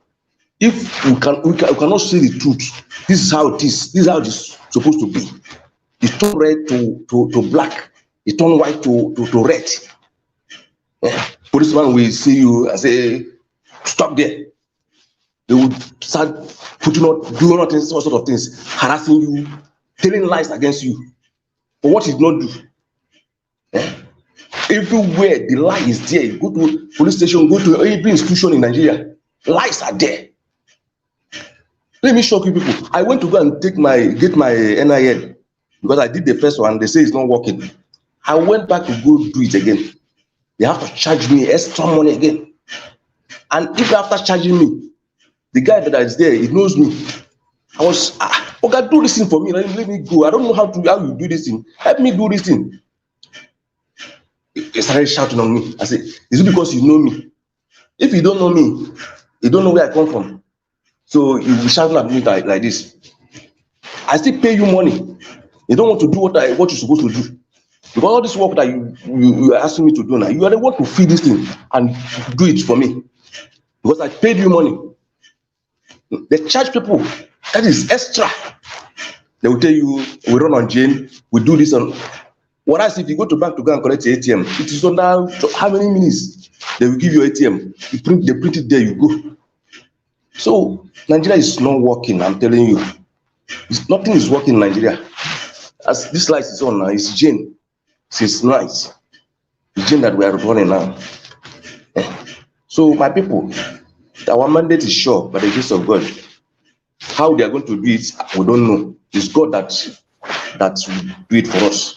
if we cannot say the truth. This is how it is. This is how it is supposed to be. It turn red to black. It turn white to red. Policeman will see you and say, stop there. They would start doing all sorts of things, harassing you, telling lies against you. But what he did not do? Everywhere the lie is there. You go to police station, go to every institution in Nigeria, lies are there. Let me shock you people. I went to go and get my NIN. because I did the first one, they say it's not working. I went back to go do it again. They have to charge me extra money again. And even after charging me, the guy that is there, he knows me. I was, okay, do this thing for me. Let me go. I don't know how you do this thing. Help me do this thing. He started shouting on me. I said, is it because you know me? If you don't know me, you don't know where I come from. So you be shouting at me like this. I still pay you money. You don't want to do what you're supposed to do. Because all this work that you are asking me to do now, you are the one to feed this thing and do it for me. Because I paid you money. They charge people. That is extra. They will tell you, we run on chain, we do this on. Whereas if you go to bank to go and collect your ATM, it is under how many minutes? They will give you ATM. They print it there, you go. So Nigeria is not working, I'm telling you. Nothing is working in Nigeria. As this light is on now, it's Jane. Since night. It's Jane that we are running now. So my people, our mandate is sure by the grace of God. How they are going to do it, we don't know. It's God that will do it for us.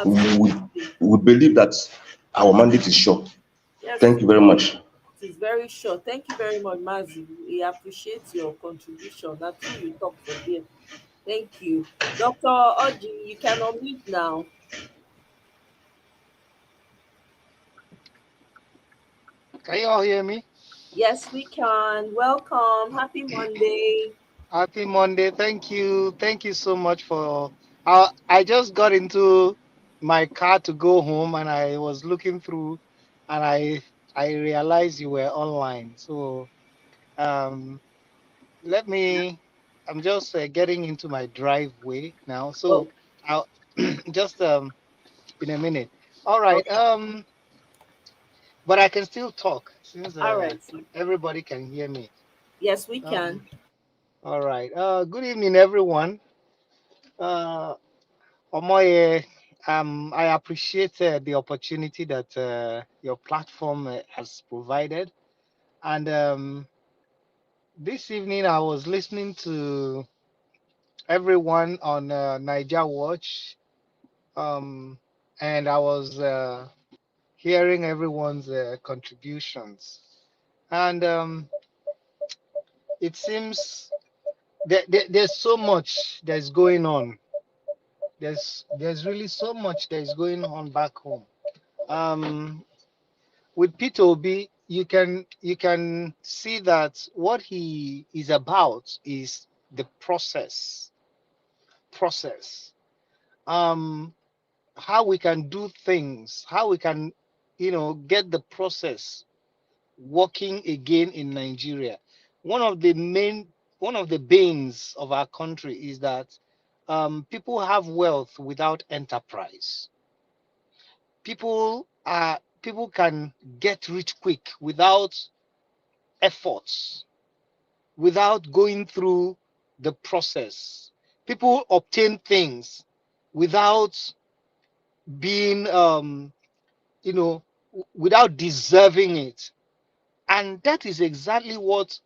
We believe that our mandate is sure. Yes, thank you very much. it is very sure. Thank you very much, Mazi. We appreciate your contribution. That's who you talk for here. Thank you. Dr. Oji, you can unmute now. Can you all hear me? Yes, we can. Welcome. Happy Monday. Happy Monday. Thank you. Thank you so much for. I just got into my car to go home, and I was looking through, and I realized you were online. So let me. I'm just getting into my driveway now. So I'll just in a minute. All right. But I can still talk since All right. everybody can hear me. Yes, we can. All right. Good evening, everyone. Omoye, I appreciate the opportunity that your platform has provided. And this evening, I was listening to everyone on Niger Watch, and I was hearing everyone's contributions. And it seems there's so much that's going on. There's really so much that is going on back home. With Peter Obi, you can see that what he is about is the process. How we can do things, how we can, get the process working again in Nigeria. One of the banes of our country is that people have wealth without enterprise. People can get rich quick without efforts, without going through the process. People obtain things without being without deserving it. And that is exactly what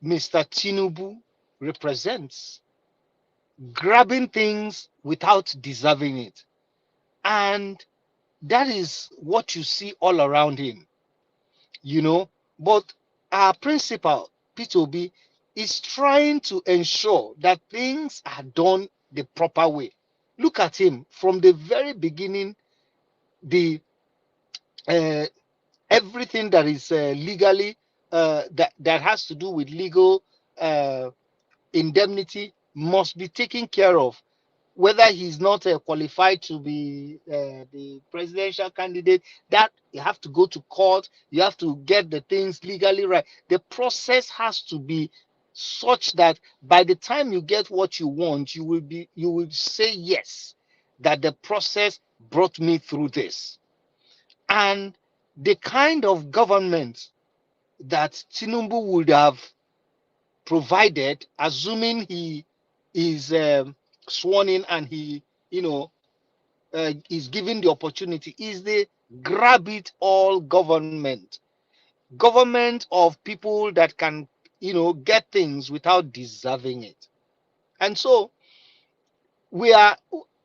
Mr. Tinubu represents, grabbing things without deserving it. And that is what you see all around him, But our principal, Peter Obi, is trying to ensure that things are done the proper way. Look at him from the very beginning, the everything that is legally that has to do with legal indemnity must be taken care of, whether he's not qualified to be the presidential candidate. That you have to go to court, you have to get the things legally right. The process has to be such that by the time you get what you want, you will say yes, that the process brought me through this. And the kind of government that Tinubu would have provided, assuming he is sworn in and he, is given the opportunity, is the grab it all government of people that can, get things without deserving it. And so we are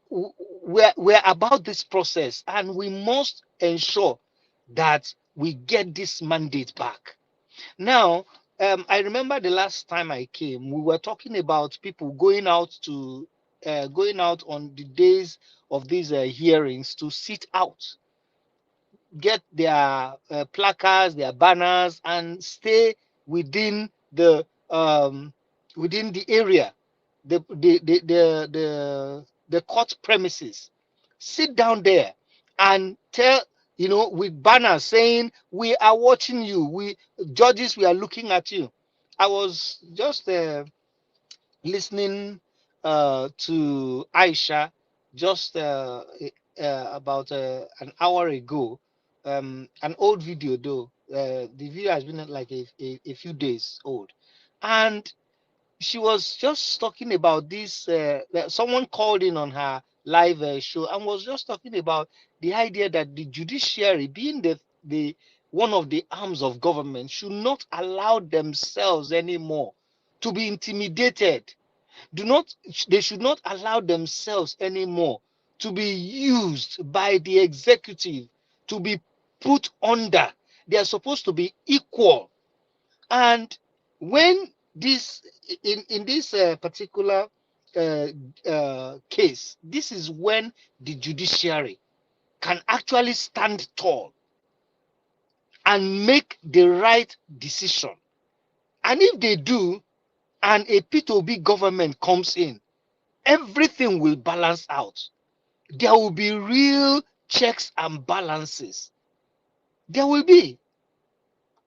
we're about this process, and we must ensure that we get this mandate back. Now, I remember the last time I came, we were talking about people going out on the days of these hearings to sit out, get their placards, their banners, and stay within the area, the court premises. Sit down there and tell, with banners saying, "We are watching you. We judges, we are looking at you." I was just listening to Aisha just about an hour ago, an old video though. The video has been like a few days old, and she was just talking about this. That someone called in on her live show and was just talking about the idea that the judiciary, being the one of the arms of government, should not allow themselves anymore to be intimidated. They should not allow themselves anymore to be used by the executive, to be put under. They are supposed to be equal. And when this, in this particular case, this is when the judiciary can actually stand tall and make the right decision. And if they do, and a Peter Obi government comes in, everything will balance out. There will be real checks and balances. There will be.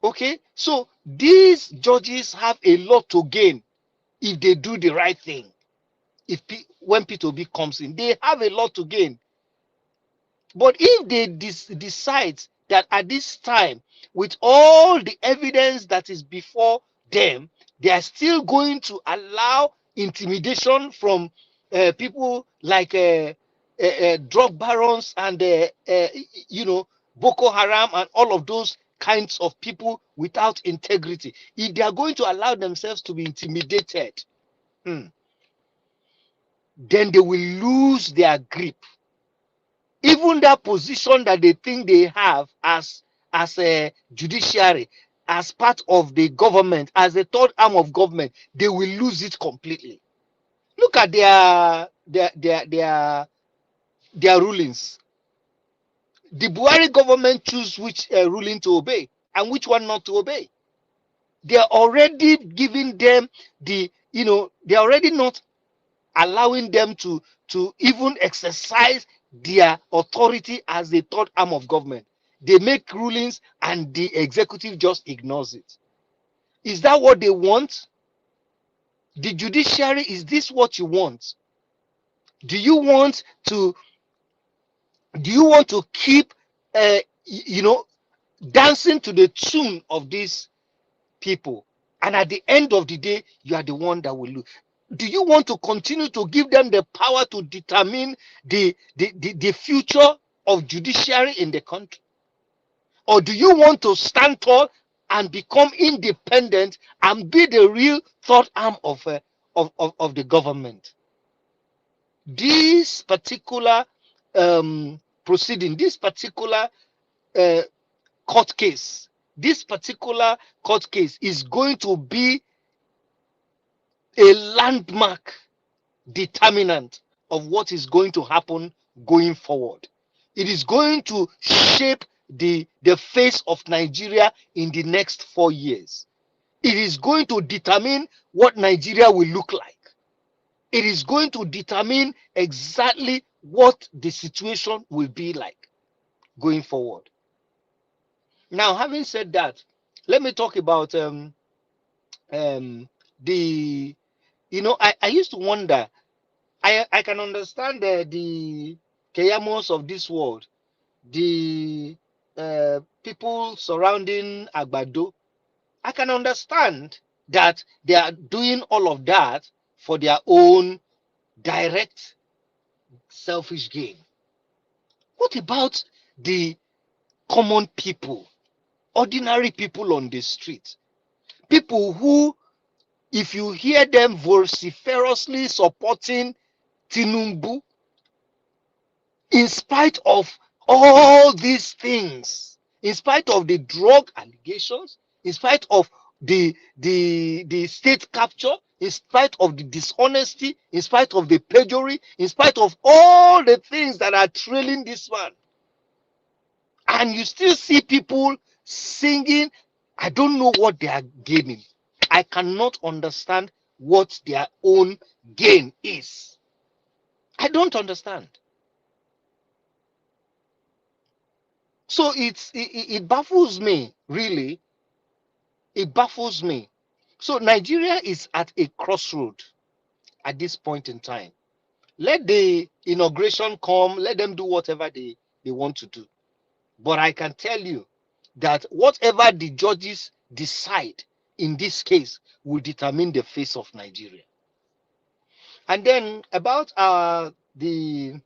Okay? So these judges have a lot to gain if they do the right thing. When Peter Obi comes in, they have a lot to gain. But if they decide that at this time, with all the evidence that is before them, they are still going to allow intimidation from people like drug barons and Boko Haram and all of those kinds of people without integrity. If they are going to allow themselves to be intimidated, then they will lose their grip. Even that position that they think they have as a judiciary, as part of the government, as a third arm of government, they will lose it completely. Look at their rulings. The Buhari government choose which ruling to obey and which one not to obey. They are already giving them they are already not allowing them to even exercise their authority as the third arm of government. They make rulings and the executive just ignores it. Is that what they want? The judiciary, is this what you want? Do you want to keep dancing to the tune of these people, and at the end of the day you are the one that will lose? Do you want to continue to give them the power to determine the future of judiciary in the country? Or do you want to stand tall and become independent and be the real third arm of the government? This particular proceeding, this particular court case is going to be a landmark determinant of what is going to happen going forward. It is going to shape the face of Nigeria in the next 4 years. It is going to determine what Nigeria will look like. It is going to determine exactly what the situation will be like going forward. Now, having said that, let me talk about I used to wonder. I can understand the Keyamos of this world, the people surrounding Agbado. I can understand that they are doing all of that for their own direct selfish gain. What about the common people, ordinary people on the street? People who, if you hear them vociferously supporting Tinubu, in spite of all these things, in spite of the drug allegations, in spite of the state capture, in spite of the dishonesty, in spite of the perjury, in spite of all the things that are trailing this man, and you still see people singing. I don't know what they are gaining. I cannot understand what their own gain is. I don't understand. So it baffles me, really. It baffles me. So Nigeria is at a crossroad at this point in time. Let the inauguration come, let them do whatever they want to do. But I can tell you that whatever the judges decide in this case will determine the face of Nigeria. And then about the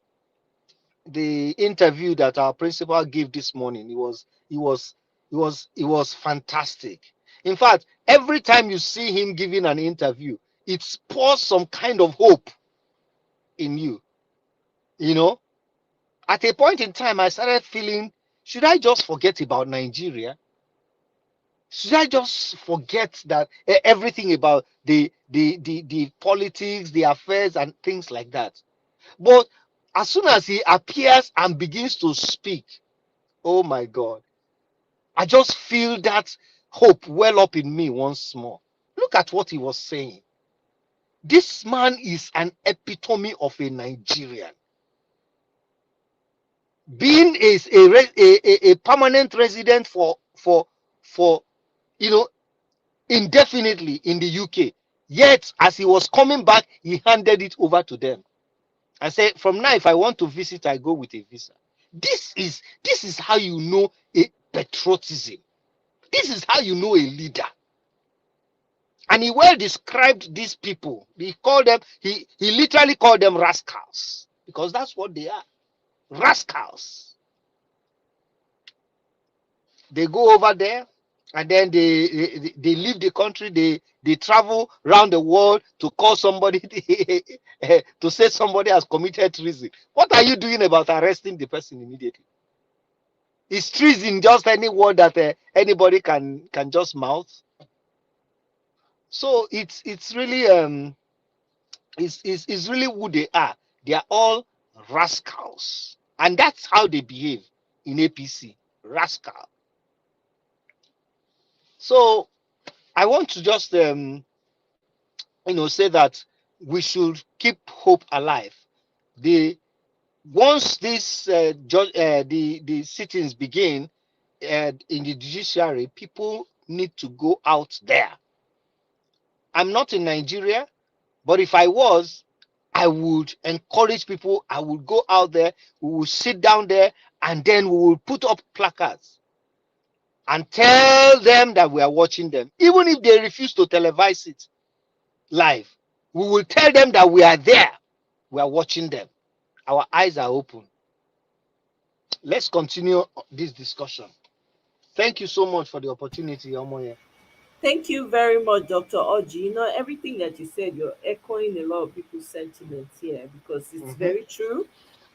interview that our principal gave this morning, it was fantastic. In fact, every time you see him giving an interview, it spurs some kind of hope in you. You know, at a point in time, I started feeling, should I just forget about Nigeria? Should I just forget that everything about the politics, the affairs, and things like that? But as soon as he appears and begins to speak, oh my God, I just feel that hope well up in me once more. Look at what he was saying. This man is an epitome of a Nigerian. Being a permanent resident for indefinitely in the UK. Yet, as he was coming back, he handed it over to them. I said, from now, if I want to visit, I go with a visa. This is how you know a patriotism. This is how you know a leader. And he well described these people. He literally called them rascals, because that's what they are. Rascals. They go over there, and then they leave the country. They travel around the world to call somebody to say somebody has committed treason. What are you doing about arresting the person immediately? Is treason just any word that anybody can just mouth? So it's really it's really who they are. They are all rascals, and that's how they behave in APC. Rascal. So I want to just say that we should keep hope alive. Once this the sittings begin in the judiciary, people need to go out there. I'm not in Nigeria, but if I was, I would encourage people. I would go out there. We will sit down there, and then we will put up placards and tell them that we are watching them, even if they refuse to televise it live. We will tell them that we are there. We are watching them. Our eyes are open. Let's continue this discussion. Thank you so much for the opportunity, Omoye. Thank you very much, Dr. Oji. Everything that you said, you're echoing a lot of people's sentiments here, because it's very true.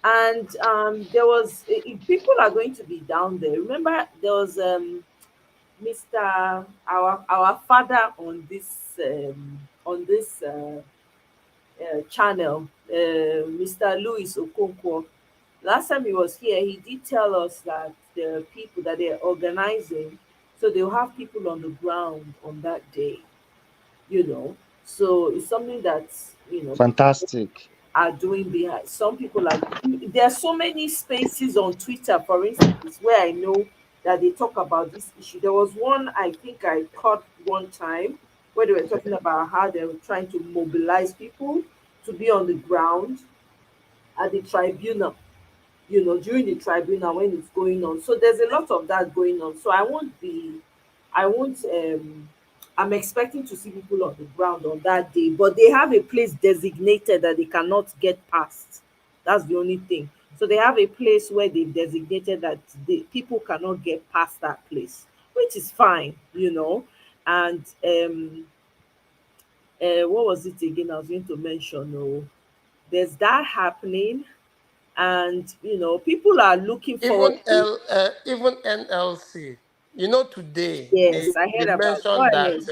And there was, if people are going to be down there, remember there was Mr. Our father on this channel, Mr. Louis Okonkwo. Last time he was here, he did tell us that the people that they're organizing, so they'll have people on the ground on that day, So it's something that, Fantastic. are doing behind. Some people are, there are so many spaces on Twitter, for instance, where I know that they talk about this issue. There was one I think I caught one time where they were talking about how they were trying to mobilize people to be on the ground at the tribunal, during the tribunal when it's going on. So there's a lot of that going on. So I won't I'm expecting to see people on the ground on that day, but they have a place designated that they cannot get past. That's the only thing. So they have a place where they've designated that the people cannot get past that place, which is fine. And what was it again I was going to mention? Oh, there's that happening, and people are looking forward to. Even NLC. Today Yes, they I they heard about. Go mentioned that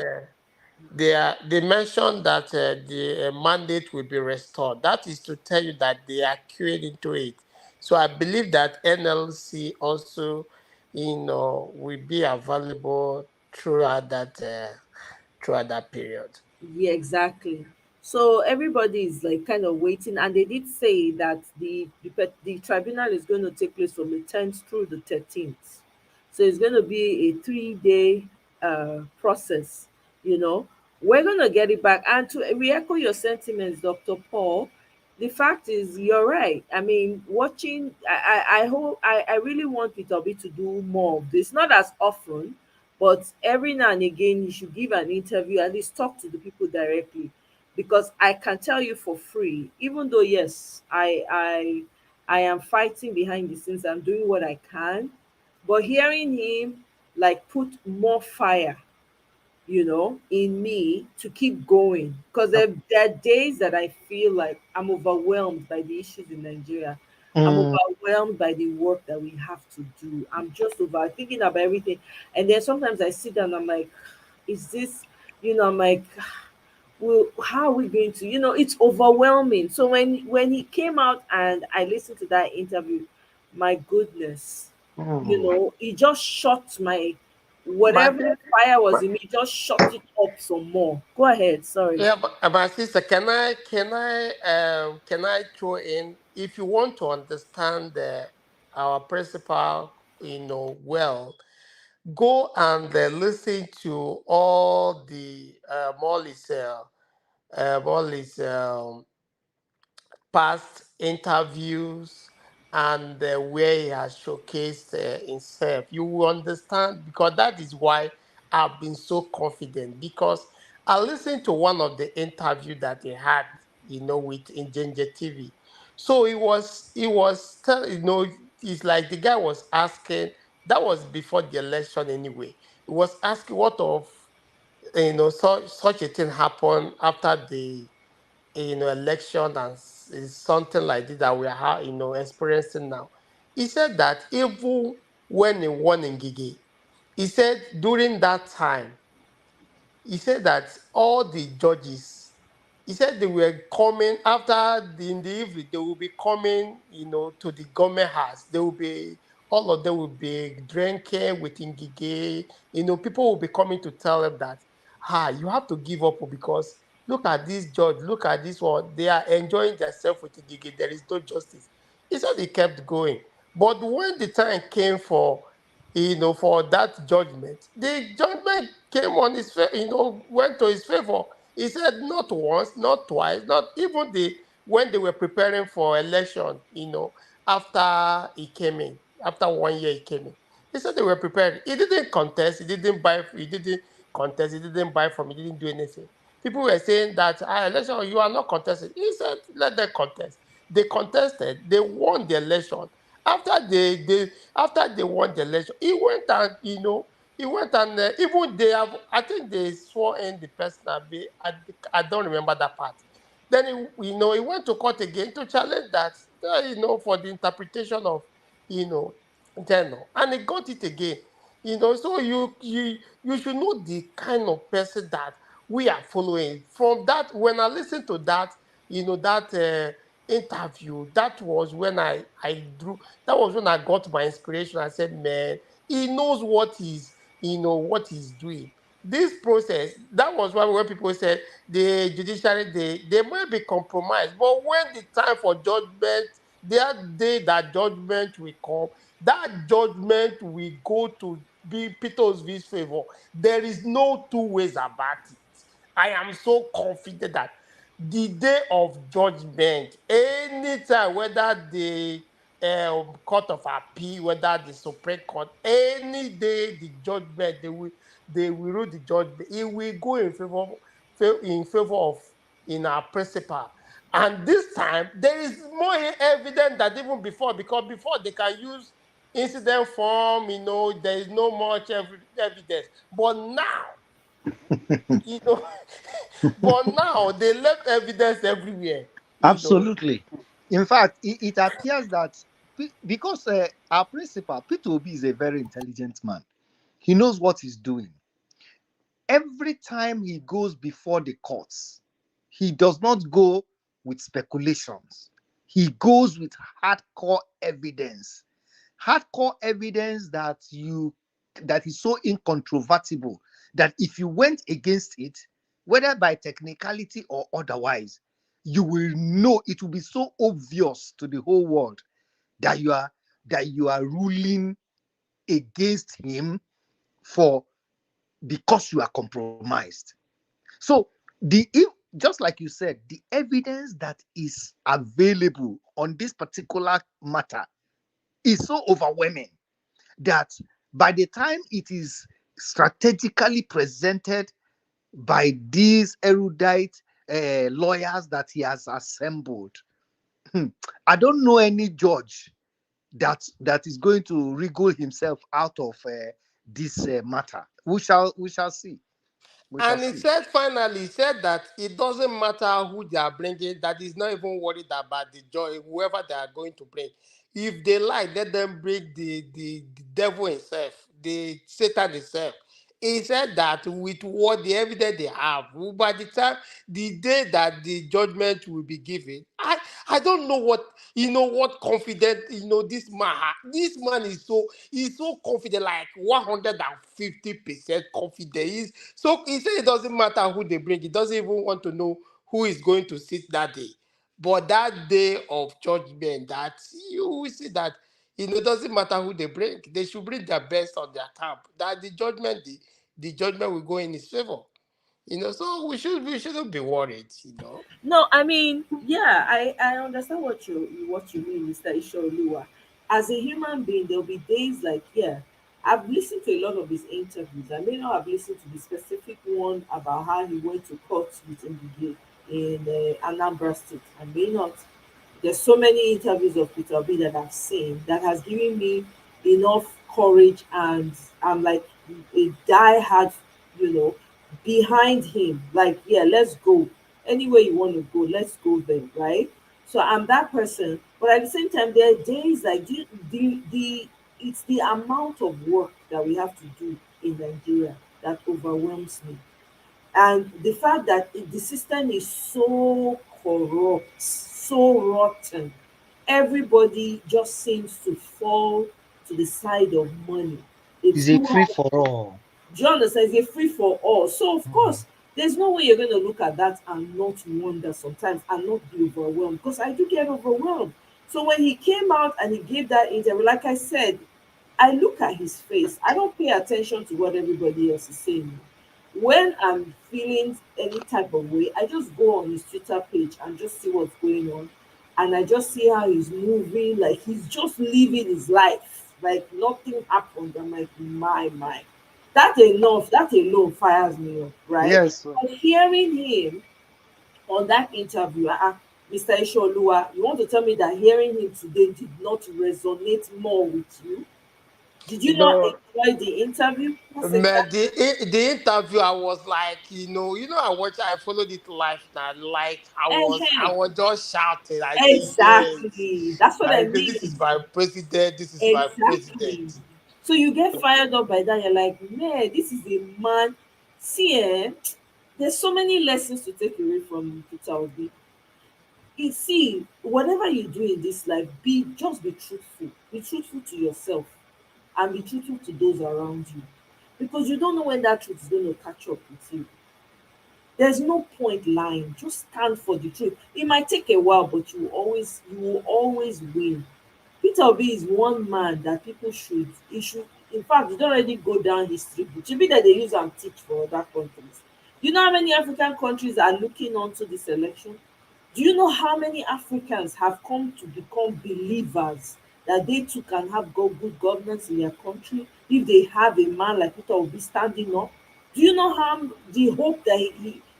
ahead. they mentioned that the mandate will be restored. That is to tell you that they are queuing into it. So I believe that NLC also, will be available throughout that period. Yeah, exactly. So everybody is like kind of waiting, and they did say that the tribunal is going to take place from the 10th through the 13th. So it's going to be a 3-day process. You know, we're going to get it back. And to re-echo your sentiments, Dr. Paul, the fact is you're right. I mean, watching, I hope, I really want Peter Obi to do more of this, not as often, but every now and again he should give an interview, at least talk to the people directly. Because I can tell you for free, even though yes, I am fighting behind the scenes, I'm doing what I can, but hearing him like put more fire, in me to keep going. Because there are days that I feel like I'm overwhelmed by the issues in Nigeria. I'm Mm. overwhelmed by the work that we have to do. I'm just over thinking about everything. And then sometimes I sit down, I'm like, is this, I'm like, well, how are we going to, it's overwhelming. So when he came out and I listened to that interview, my goodness, it just shot my My, whatever fire was in me, just shut it up some more. Go ahead, sorry. yeah, but my sister, can I throw in, if you want to understand our principal, well, go and listen to all his past interviews and where he has showcased himself. You will understand, because that is why I've been so confident, because I listened to one of the interview that he had, with in Ginger TV. So it's like the guy was asking, that was before the election anyway. He was asking what of, such a thing happened after the election, and is something like this that we are experiencing now. He said that even when he won in Gigi, he said during that time, he said that all the judges, he said they were coming in the evening, they will be coming, to the government house. They will be, all of them will be drinking with Ngige. People will be coming to tell them that, you have to give up, because look at this judge, look at this one. They are enjoying themselves with Ngige. There is no justice. He said he kept going. But when the time came for that judgment, the judgment came on his went to his favor. He said not once, not twice, not even when they were preparing for election, after he came in, after 1 year he came in. He said they were prepared. He didn't contest, he didn't contest, he didn't buy from, he didn't do anything. People were saying that election, you are not contesting. He said, let them contest. They contested, they won the election. After they won the election, he went and even they have, I think they swore in the person. I don't remember that part. Then he went to court again to challenge that, for the interpretation of, you know tenor, and he got it again. So you should know the kind of person that we are following. From that, when I listened to that, that interview, that was when I drew. That was when I got my inspiration. I said, man, he knows what he's doing. This process, that was why when people said the judiciary, they might be compromised, but when the time for judgment, that day that judgment will come, that judgment will go to be Peter Obi's favor. There is no two ways about it. I am so confident that the day of judgment, anytime, whether the court of appeal, whether the Supreme Court, any day the judgment, they will rule the judgment. It will go in favor of in our principle. And this time there is more evidence than even before, because before they can use incident form, there is no much evidence. But now, you know, but now they left evidence everywhere. Absolutely. In fact, it appears that because our principal, Peter Obi, is a very intelligent man, he knows what he's doing. Every time he goes before the courts, he does not go with speculations. He goes with hardcore evidence. Hardcore evidence that is so incontrovertible that if you went against it, whether by technicality or otherwise, you will know, it will be so obvious to the whole world that you are ruling against him for because you are compromised. So just like you said, the evidence that is available on this particular matter is so overwhelming that by the time it is strategically presented by these erudite lawyers that he has assembled, I don't know any judge that is going to wriggle himself out of this matter. We shall see. And he said finally, he said that it doesn't matter who they are bringing, that he's not even worried about the joy, whoever they are going to bring. If they like, let them bring the devil himself, the Satan himself. He said that with what the evidence they have, by the time the day that the judgment will be given, I don't know what confident this man is so confident, like 150% confident. So he said it doesn't matter who they bring, he doesn't even want to know who is going to sit that day. But that day of judgment, that you will see that it doesn't matter who they bring, they should bring their best on their camp. That the judgment will go in his favor. So we shouldn't be worried. No, I mean, yeah, I understand what you mean, Mr. Isholuwa. As a human being, there'll be days like, yeah, I've listened to a lot of his interviews. I may not have listened to the specific one about how he went to court with Ngige in Anambra State. I may not. There's so many interviews of Peter Obi that I've seen that has given me enough courage, and I'm like a diehard, you know, behind him. Like, yeah, let's go. Anywhere you want to go, let's go there, right? So I'm that person. But at the same time, there are days like it's the amount of work that we have to do in Nigeria that overwhelms me. And the fact that the system is so corrupt, so rotten, everybody just seems to fall to the side of money. It's It's a who free has, for all. do you understand? It's a free for all. So of course, there's no way you're going to look at that and not wonder sometimes and not be overwhelmed, because I do get overwhelmed. So when he came out and he gave that interview, like I said, I look at his face. I don't pay attention to what everybody else is saying. When I'm feeling any type of way, I just go on his Twitter page and just see what's going on. And I just see how he's moving, like he's just living his life, like nothing happened. I'm like, my. That alone fires me up, right? Yes. But hearing him on that interview, Mr. Isholuwa, you want to tell me that hearing him today did not resonate more with you? Did you not No, enjoy the interview? That's man, exactly. the interview, I was like, I followed it live now. Like I Ehen. was just shouting. I say, yes. Exactly. That's what I I say, this mean. is my president. This is my president. Exactly. So you get fired up by that. You're like, man, this is a man. See, there's so many lessons to take away from Peter Obi. You see, whatever you do in this life, be truthful. Be truthful to yourself and be truthful to those around you. Because you don't know when that truth is going to catch up with you. There's no point lying. Just stand for the truth. It might take a while, but you will always win. Peter Obi is one man that people should, in fact, it already go down history book. Should be that they use and teach for other countries. You know how many African countries are looking onto this election? Do you know how many Africans have come to become believers that they too can have good governance in their country if they have a man like Peter Obi standing up? Do you know how the hope that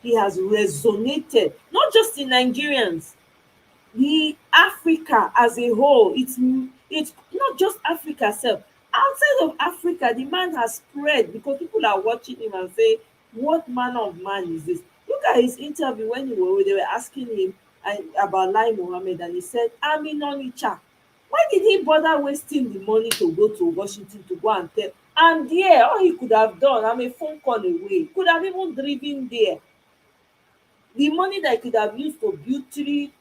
he has resonated, not just in Nigerians, the Africa as a whole? It's not just Africa sef. Outside of Africa, the man has spread because people are watching him and say, what manner of man is this? Look at his interview when they were asking him, about Lai Mohammed, and he said, I'm in Onitsha. Why did he bother wasting the money to go to Washington to go and tell? And there, all he could have done, I'm a phone call away, could have even driven there. The money that he could have used to build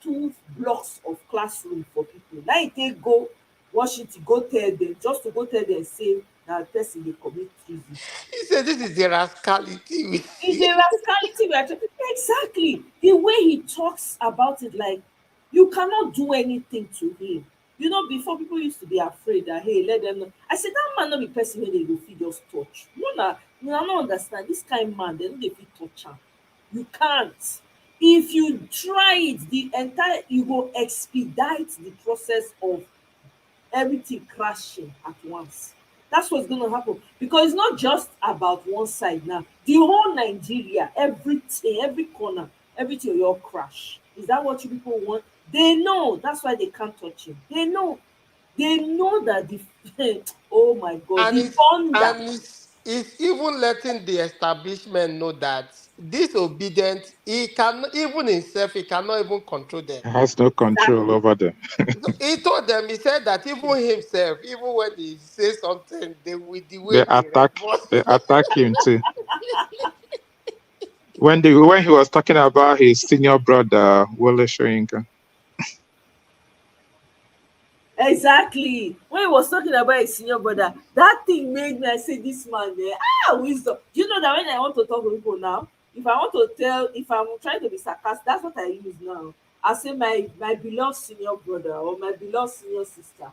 two blocks of classroom for people. Now he take go Washington, go tell them, just to go tell them, say, that person dey commit treason. He said this is the rascality we It's see. a rascality we are talking. Exactly. The way he talks about it, like you cannot do anything to him. You know, before people used to be afraid that, hey, let them know. I said that man not be person wey they go fit just touch. No, I don't understand. This kind of man, they no dey fit touch am. You can't. If you try it, you go expedite the process of everything crashing at once. That's what's going to happen, because it's not just about one side now. The whole Nigeria, everything, every corner, everything will all crash. Is that what you people want? They know. That's why they can't touch him. They know. They know that the oh my God, and the it's thunder. and it's even letting the establishment know that disobedient, he can even himself, he cannot even control them. Has no control Exactly. over them. So he told them, he said that even himself, even when he says something, they with the way They they attack. respond. They attack him too. When he was talking about his senior brother Wole Soyinka. Exactly. When he was talking about his senior brother, that thing made me, I say, this man there, wisdom. Do you know that when I want to talk to people now, if I want to tell, if I'm trying to be sarcastic, that's what I use now. I say my beloved senior brother or my beloved senior sister.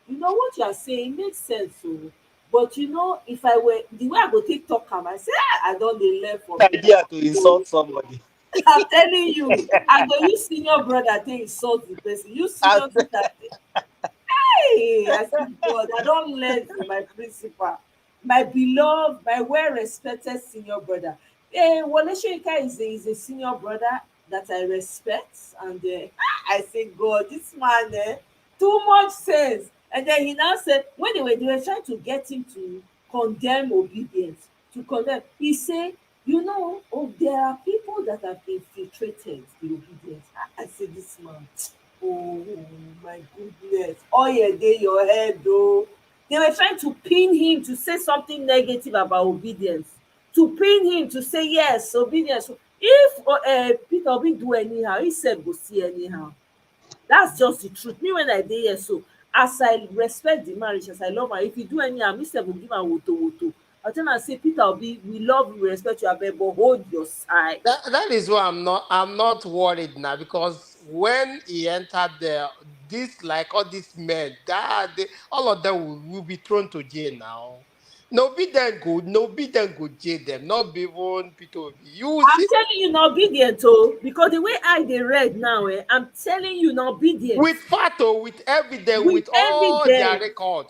You know what you are saying makes sense. So, but you know, if I were the way I go take talk am, I say, I don't dey learn from you. Idea to insult somebody. I'm telling you, I go use senior brother take insult the person. Use senior sister take. Hey, I said, God, I don't learn from my principal, my beloved, my well-respected senior brother. Wole Soyinka is a senior brother that I respect, and I say, God, this man, too much sense. And then he now said, when they were trying to get him to condemn obedience, to condemn, he said, you know, oh, there are people that have infiltrated the obedience. I said, this man. Oh my goodness. Oil dey your head oh. They were trying to pin him to say something negative about obedience. To pin him to say yes, obedience. If Peter Obi do anyhow, he sef go see anyhow. That's just the truth. Me when I dey here so, as I respect the marriage, as I love am, if he do anyhow, me sef go give am woto woto. I tell am say, Peter Obi, we love you, we respect you, abeg, but hold your side. That is why I'm not worried now, because when he entered there, this like all these men, all of them will be thrown to jail now. No be them go jail them, not be even Peter Obi. You will I'm see telling you na obedient oh, because the way I dey read now, I'm telling you na obedient with photo, with evidence, with with all their evidence. record.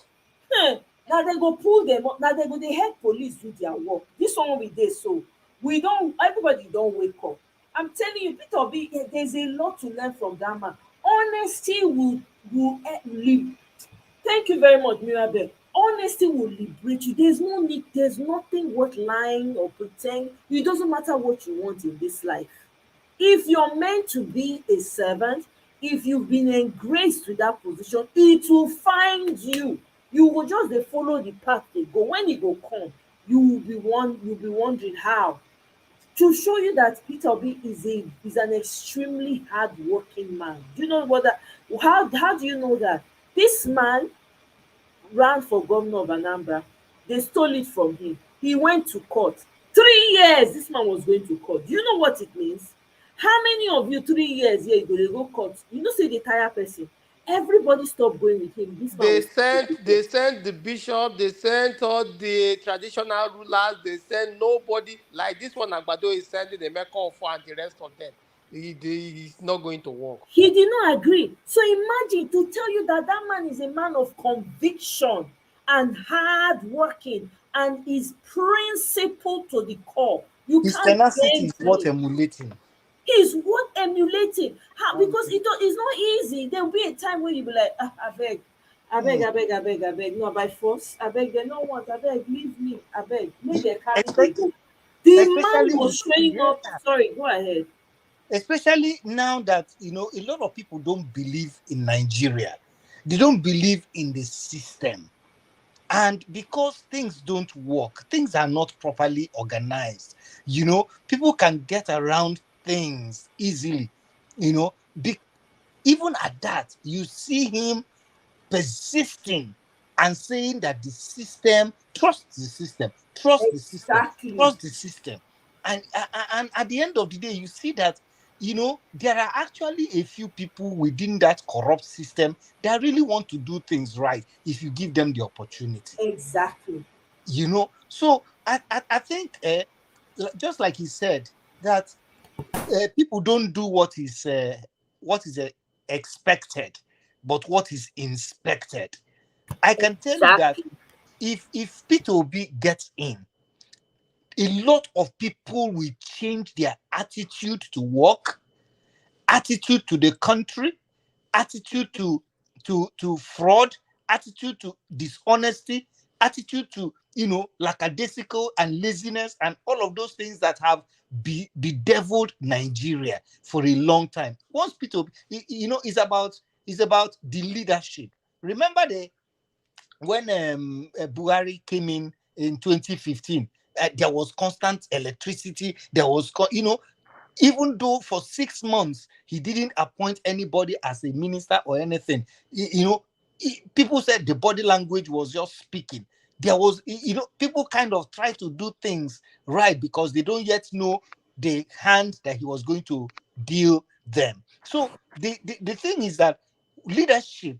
Na dem go pull dem up, na dem go dey help police do their work. This one we dey so, we don, everybody don wake up. I'm telling you, Peter Obi, there's a lot to learn from that man. Honesty will live. Thank you very much, Mirabel. Honesty will liberate you. There's no need, there's nothing worth lying or pretend. It doesn't matter what you want in this life. If you're meant to be a servant, if you've been engraced to that position, it will find you. You will just dey follow the path dey go. When e go come, you'll be wondering how. To show you that Peter Obi is an extremely hardworking man. Do you know what that? How do you know that? This man ran for governor of Anambra. They stole it from him. He went to court. 3 years this man was going to court. Do you know what it means? How many of you 3 years here you go dey go court? You know say dey tire person. Everybody stop going with him. This man They was sent they sent the bishop, they sent all the traditional rulers, they sent nobody. Like this one Agbado is sending the Mecca for and the rest of them. It's not going to work. he did not agree. So imagine, to tell you that that man is a man of conviction and hard working and is principled to the core. You His can't tenacity bend is worth him. emulating. Is what emulating. How? Because it's not easy. There will be a time where you be like, abeg, abeg, Mm. abeg, abeg, abeg. No, by force. Abeg, they no want. Abeg, leave me. Abeg, make they carry they Expect, go. The man especially was with showing yeah, up. Sorry, go ahead. especially now that a lot of people don't believe in Nigeria. They don't believe in the system. And because things don't work, things are not properly organized, people can get around things easily, even at that, you see him persisting and saying that the system, trust the system, trust the system, trust the system. And at the end of the day, you see that, there are actually a few people within that corrupt system that really want to do things right if you give them the opportunity. Exactly. So I think, just like he said, that people don't do what is expected, but what is inspected. I can tell you that if Peter Obi gets in, a lot of people will change their attitude to work, attitude to the country, attitude to fraud, attitude to dishonesty, attitude to lackadaisical and laziness and all of those things that have bedeviled Nigeria for a long time. Once Peter, is about the leadership. Remember when Buhari came in 2015, there was constant electricity. There was, even though for 6 months he didn't appoint anybody as a minister or anything, people said the body language was just speaking. There was, people kind of try to do things right because they don't yet know the hand that he was going to deal them. So the thing is that leadership,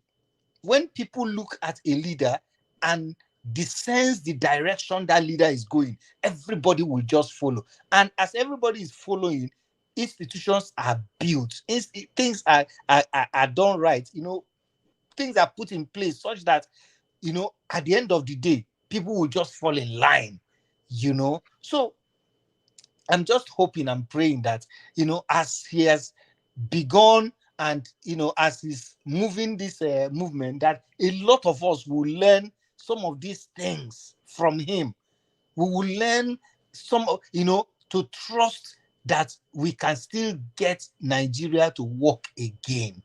when people look at a leader and sense the direction that leader is going, everybody will just follow. And as everybody is following, institutions are built, things are done right. Things are put in place such that, at the end of the day, people will just fall in line. So I'm just hoping and praying that, as he has begun and, as he's moving this movement, that a lot of us will learn some of these things from him. We will learn to trust that we can still get Nigeria to work again,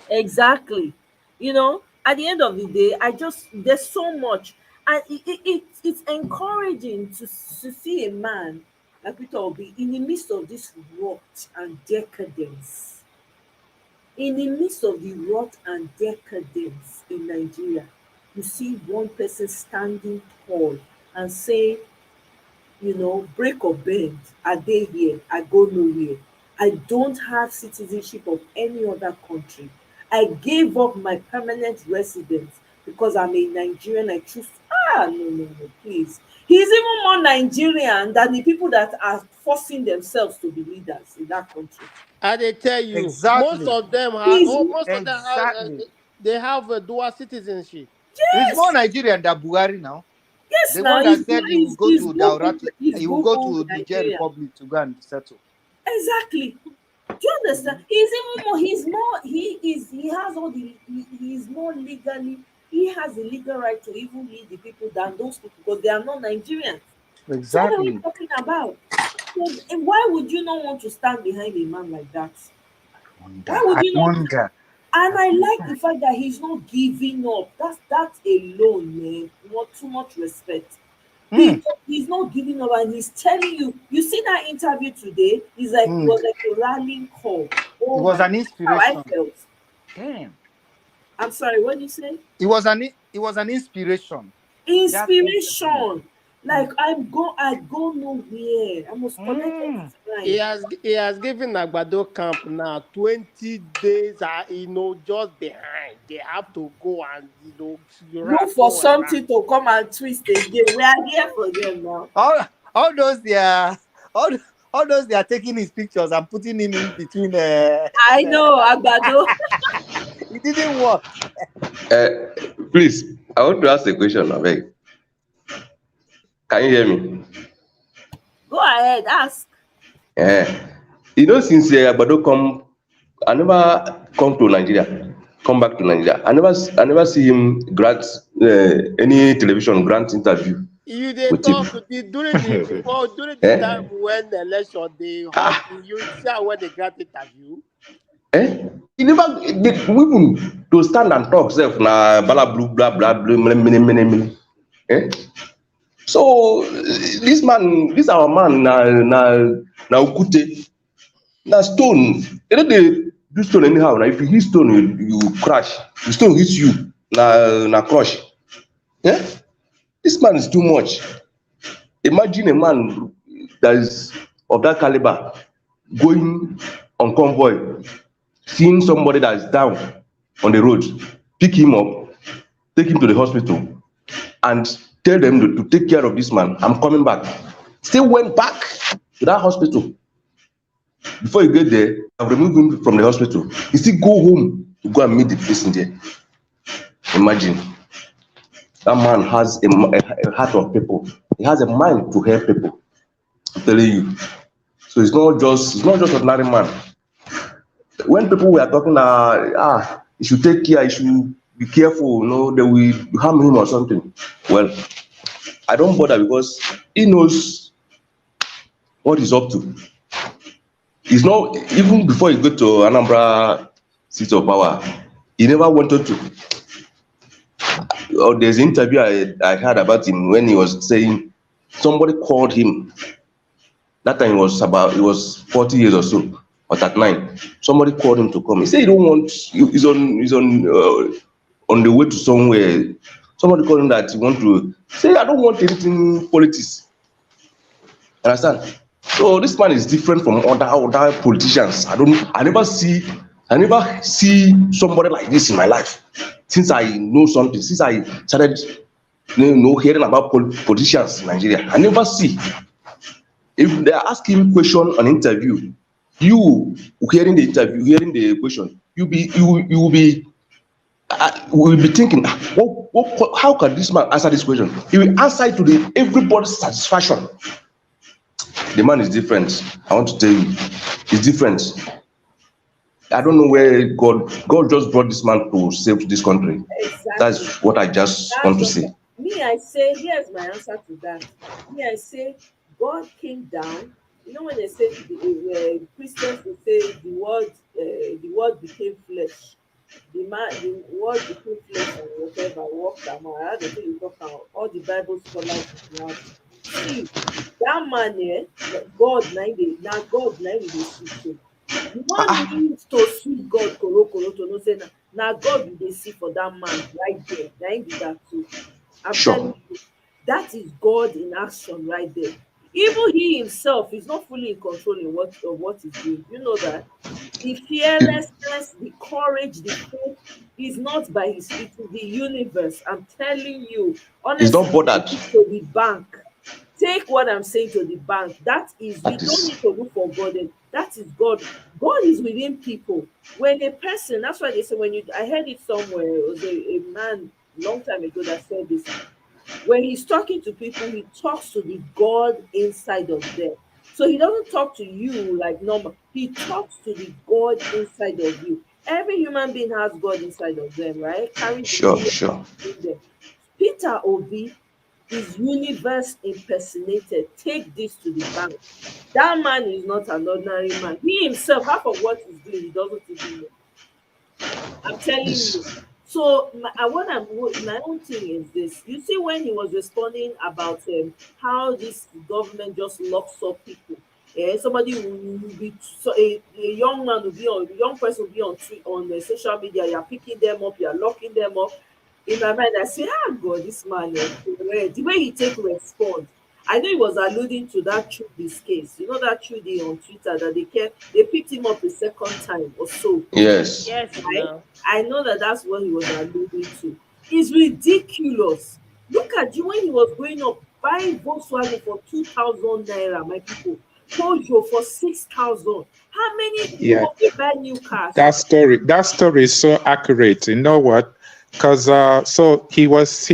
Exactly. At the end of the day, there's so much, and it's encouraging to see a man like Peter Obi in the midst of this rot and decadence. In the midst of the rot and decadence in Nigeria, you see one person standing tall and saying, break or bend, I dey here, I go nowhere. I don't have citizenship of any other country. I gave up my permanent residence because I'm a Nigerian. I choose. No, please. He's even more Nigerian than the people that are forcing themselves to be leaders in that country. And they tell you, exactly. most of them they have a dual citizenship. Yes. He's more Nigerian than Buhari now. Yes, the now one that said he will go to Daurati, he will go to Niger Republic to go and settle. Exactly. Do you understand? He's even more. He has all the. He is more legally. He has the legal right to even lead the people than those people because they are not Nigerians. Exactly. So what are we talking about? So, why would you not want to stand behind a man like that? Why would you not? And I like the fact that he's not giving up. That's alone, man. Not too much respect. He's not giving up, and he's telling you. You see that interview today? He's like, it was like a rallying call. It was an inspiration. How I felt. Damn. I'm sorry. What did you say? It was an inspiration. Inspiration. Like I go nowhere. I must connect. He has given Agbado camp now 20 days. Just behind. They have to go and look for something to come and twist again. We are here for them now. All those they are taking his pictures and putting him in between. I know, Agbado. It didn't work. Please, I want to ask a question, Abeg. Can you hear me? Go ahead, ask. Since Agbado I never come back to Nigeria. I never see him grant any television grant interview You they with talk him. during the Eh? time when the election they hot you see how when they got interview. Eh? He never even to stand and talk self na blah blah blah blah blah many. Eh? So this our man na Okute, na stone. You know they do stone anyhow. Now if you hit stone, you crash. The stone hits you, na crush. Yeah? This man is too much. Imagine a man that is of that caliber going on convoy, seeing somebody that is down on the road, pick him up, take him to the hospital, and tell them to take care of this man. I'm coming back. Still went back to that hospital. Before you get there, I've removed him from the hospital. He still go home to go and meet the person there. Imagine. That man has a heart of people. He has a mind to help people. I'm telling you. So it's not just ordinary man. When people were talking, you should take care, you should be careful, they will harm him or something. Well, I don't bother because he knows what he's up to. He's not, even before he got to Anambra seat of power, he never wanted to. There's an interview I heard about him when he was saying somebody called him. That time it was 40 years or so, or 39. Somebody called him to come. He said he don't want. He's on the way to somewhere. Somebody called him that he want to say, I don't want anything politics. Understand? So this man is different from other politicians. I never see somebody like this in my life. Since I know something, since I started hearing about politicians in Nigeria, I never see. If they are asking question on interview, you hearing the interview, hearing the question, you will be thinking, how can this man answer this question? He will answer it to everybody's satisfaction. The man is different. I want to tell you, he's different. I don't know where God just brought this man to save this country. Exactly. That's what I just want to say. Me, I say, here's my answer to that. Me, I say, God came down. You know when they say Christians will say the word became flesh. The word became flesh and whatever walked among. I had to say you talk about all the Bible scholars now. See that man here, God now God now will see. You don't need to see God koro to know say now God will see for that man right there. Now be that too. I'm telling you, that is God in action right there. Even he himself is not fully in control of what he's doing. You know that the fearlessness, the courage, the faith is not by his feet, it's the universe. I'm telling you, honestly, he's not bothered. To the bank. Take what I'm saying to the bank. That is, we don't need to look for God. That is God. God is within people. When a person, that's why they say I heard it somewhere. It was a man long time ago that said this. When he's talking to people, he talks to the God inside of them. So he doesn't talk to you like normal. He talks to the God inside of you. Every human being has God inside of them, right? Sure. Peter Obi is universe impersonated. Take this to the bank. That man is not an ordinary man. He himself, half of what he's doing, he doesn't even know. I'm telling you. So my own thing is this. You see, when he was responding about how this government just locks up people, somebody will be a young man will be on young person will be on the social media. You're picking them up, you're locking them up. In my mind, I say, God, this man, the way he take response. I know he was alluding to that Trudy's case. You know that Trudy on Twitter that they picked him up a second time or so. Yes. Right? I know that's what he was alluding to. It's ridiculous. Look at you when he was going up buying Volkswagen for 2,000 naira, my people. Peugeot for 6,000. How many people will buy new cars? That story is so accurate. You know what? Because so he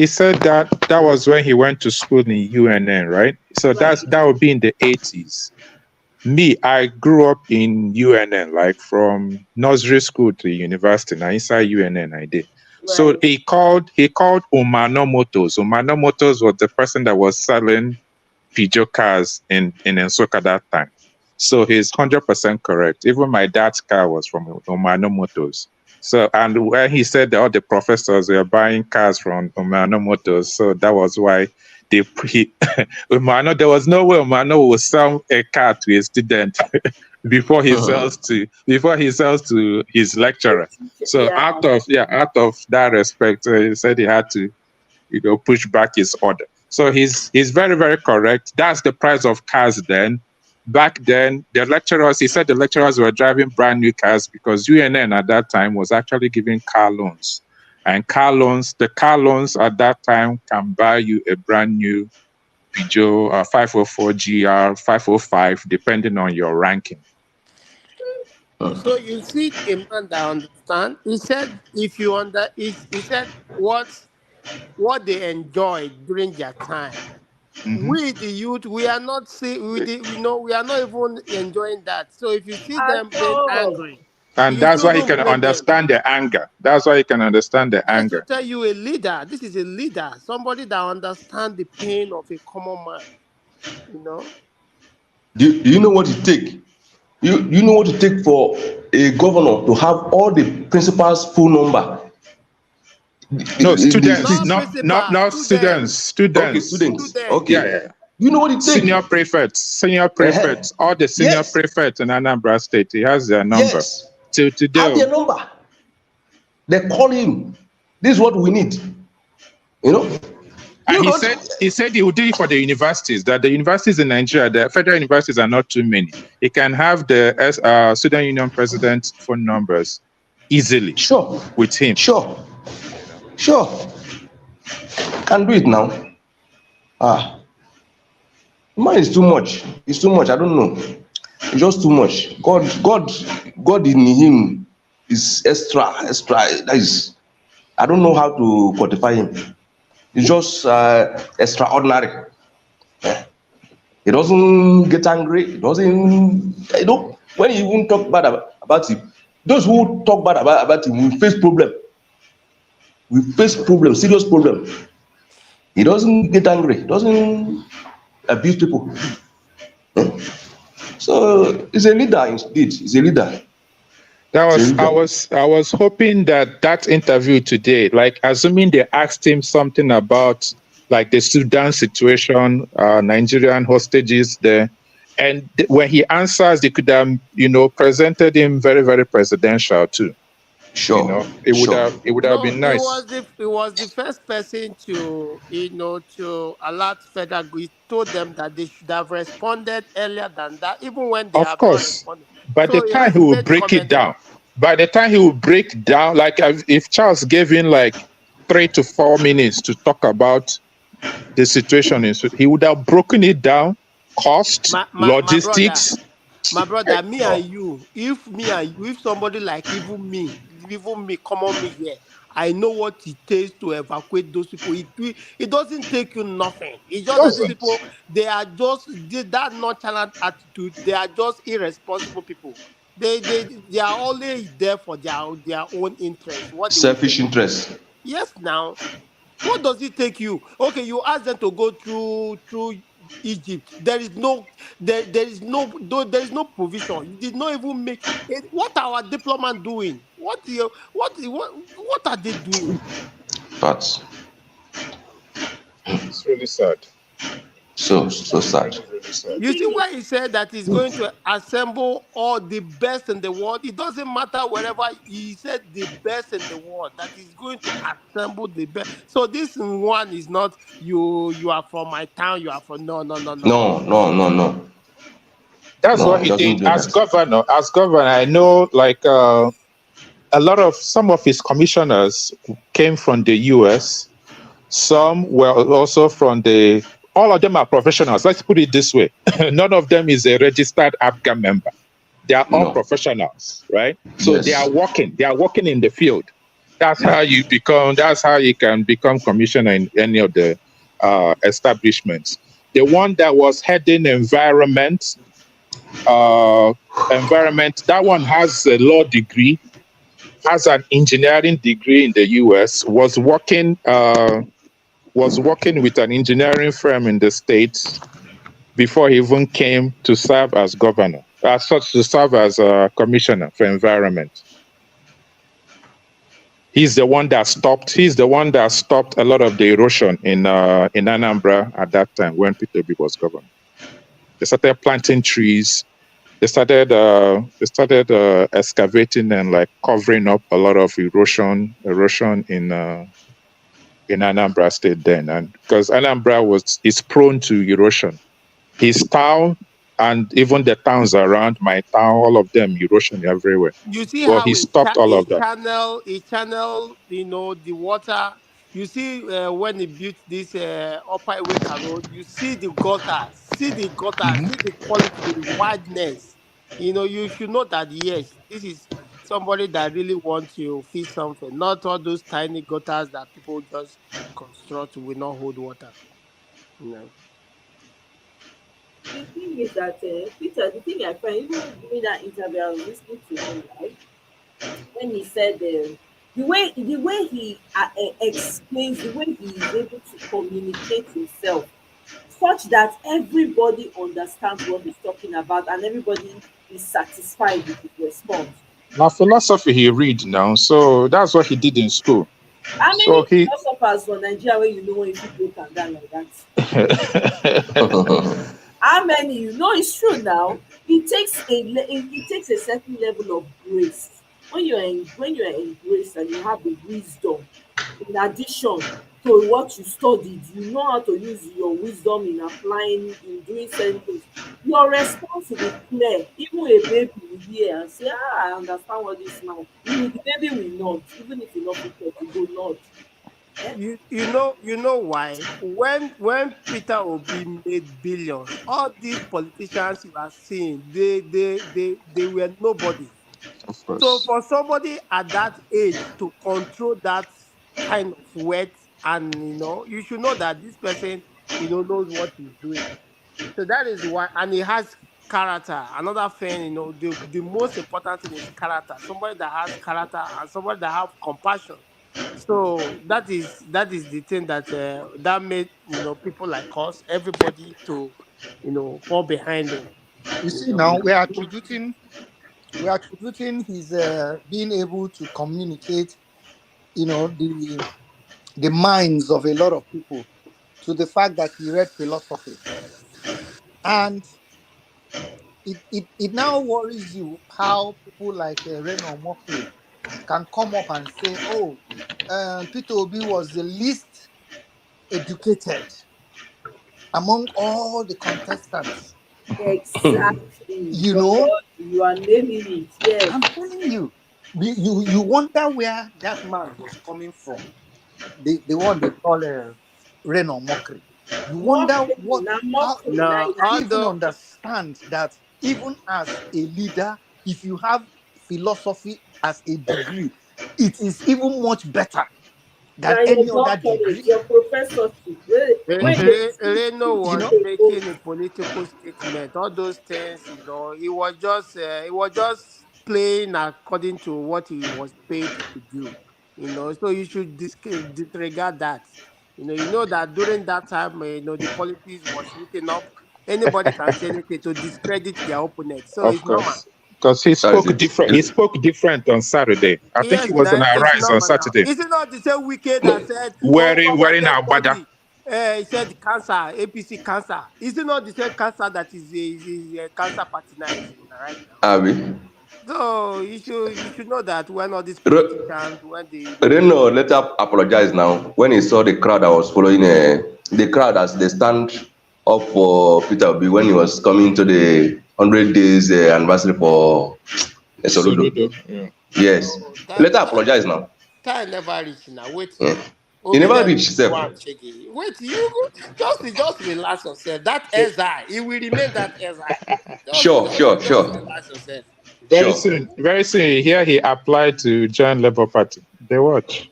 said that was when he went to school in UNN, right? So that would be in the 80s. Me, I grew up in UNN, like from nursery school to university. Now inside UNN, I did. So he called Umano Motors. Umano Motors was the person that was selling Peugeot cars in Nsukka that time. So he's 100% correct. Even my dad's car was from Umano Motors. So, and when he said that all the professors were buying cars from Umano Motors, so that was why Umano, there was no way Umano would sell a car to a student before he sells to his lecturer. So out of that respect, he said he had to, push back his order. So he's very, very correct. That's the price of cars then. Back then, he said the lecturers were driving brand new cars because UNN at that time was actually giving car loans. And the car loans at that time can buy you a brand new Peugeot 504 GR, 505, depending on your ranking. So you see a man that understand. He said, he said what they enjoyed during their time. We the youth, we are not we are not even enjoying that. So if you see them being angry, And you that's why he shouldn't can blame them. understand the anger. That's why he can understand the Just to anger. tell you, a leader. This is a leader, somebody that understands the pain of a common man. Do you know what it take? You know what it take for a governor to have all the principals' phone number? No, students, not students. Okay, students. Okay. Yeah. You know what it takes? Senior prefects, all the senior prefects in Anambra State. He has their number. Yes. Till today. Have their number. They call him. This is what we need. And he said he would do it for the universities, that the universities in Nigeria, the federal universities are not too many. He can have the student union president's phone numbers easily. Sure. With him. Sure. Can do it now. Mine is too much. It's too much. I don't know. It's just too much. God in him is extra. That is, I don't know how to quantify him. It's just extraordinary. He doesn't get angry. He doesn't. When he even talk bad about him, those who talk bad about him will face problem. We face problem, serious problem. He doesn't get angry. He doesn't abuse people. So he's a leader indeed. He's a leader. I was hoping that interview today, like assuming they asked him something about like the Sudan situation, Nigerian hostages there, and when he answers, they could have presented him very, very presidential too. Sure. It would have been nice. He was the first person to alert federal. He told them that they should have responded earlier than that, even when they have not responded. By the time he will break it down, like if Charles gave him like 3 to 4 minutes to talk about the situation, he would have broken it down, cost, logistics. My brother, me and you, if somebody like even me, come on me here, I know what it takes to evacuate those people. It doesn't take you nothing. It's just that these people, they are just that nonchalant attitude. They are just irresponsible people. They are only there for their own interest. Selfish interest. Yes, now. What does it take you? Okay, you ask them to go through Egypt. There is no provision. You did not even make it. What are our diplomats doing? What are they doing? But it's really sad. So sad. You see why he said that he's going to assemble all the best in the world? It doesn't matter wherever he said the best in the world, that he's going to assemble the best. So this one is not you are from my town, you are from no. That's what he did as governor. As governor, I know like some of his commissioners came from the US. Some were also from all of them are professionals. Let's put it this way. None of them is a registered APGA member. They are all professionals, right? So they are working in the field. That's how you can become commissioner in any of the establishments. The one that was heading environment, that one has a law degree. has an engineering degree in the US, was working with an engineering firm in the States before he even came to serve as governor, to serve as a commissioner for environment. He's the one that stopped a lot of the erosion in Anambra at that time when Peter Obi was governor. They started planting trees. They started excavating and like covering up a lot of erosion in Anambra State then, and because Anambra is prone to erosion. His town and even the towns around my town, all of them erosion everywhere. You see Well, how he stopped all of that. a channel, the water. You see when he built this upper Iweka road, you see the gutter, see the quality, the wideness. You should know that yes, this is somebody that really wants to fix something, not all those tiny gutters that people just construct will not hold water. The thing is that Peter, the thing I find, even during that interview, I was listening to him, right? When he said the way he explains, the way he is able to communicate himself, such that everybody understands what he's talking about and everybody is satisfied with his response. Now, philosophy he read now, so that's what he did in school. How many philosophers from Nigeria when you know when you break and down like that? How many? It's true now. It takes a certain level of grace when you're in grace and you have the wisdom. In addition to what you studied, you know how to use your wisdom in applying, in doing certain things. Your response will be clear. Even a baby will hear and say, I understand what this now. The baby will nod, even if you not picture, you will nod. You know why? When Peter Obi made billions, all these politicians you are seeing, they were nobody. So for somebody at that age to control that kind of wealth, and you should know that this person knows what he's doing. So that is why, and he has character. Another thing, the most important thing is character. Somebody that has character and somebody that have compassion. So that is the thing that made people like us, everybody to fall behind him. You see, now we're attributing his being able to communicate, the minds of a lot of people to the fact that he read philosophy. And it now worries you how people like Reno Mokri can come up and say, Peter Obi was the least educated among all the contestants. Exactly. You are naming it. Yes. I'm telling you. You wonder where that man was coming from. The one they call Reno Mokri. You wonder how he even understand that even as a leader, if you have philosophy as a degree, it is even much better than any other degree. Your professorship. Reno was making a political statement. All those things, he was just playing according to what he was paid to do. So you should disregard that. You know that during that time, the politics was heating up. Anybody can say anything to discredit their opponent. So Of it's normal. course. Because he spoke different. He spoke different on Saturday. I think he was on our rise on Saturday. Is it not the same wicked that said wearing our bada? He said cancer, APC cancer. Is it not the same cancer that is cancer party now is right now? So you should know that when all these politicians, when they Reno later apologized now when he saw the crowd that was following the crowd as they stand up for Peter Obi when he was coming to the 100 days anniversary for Soludo. Yeah. Yes. Later apologized now. Time never reach now. Wait. He never reached himself. Wait, you just relax yourself. That SI, it will remain that SI. Sure. Relax yourself. Very soon, here he applied to join Labour Party. They watch.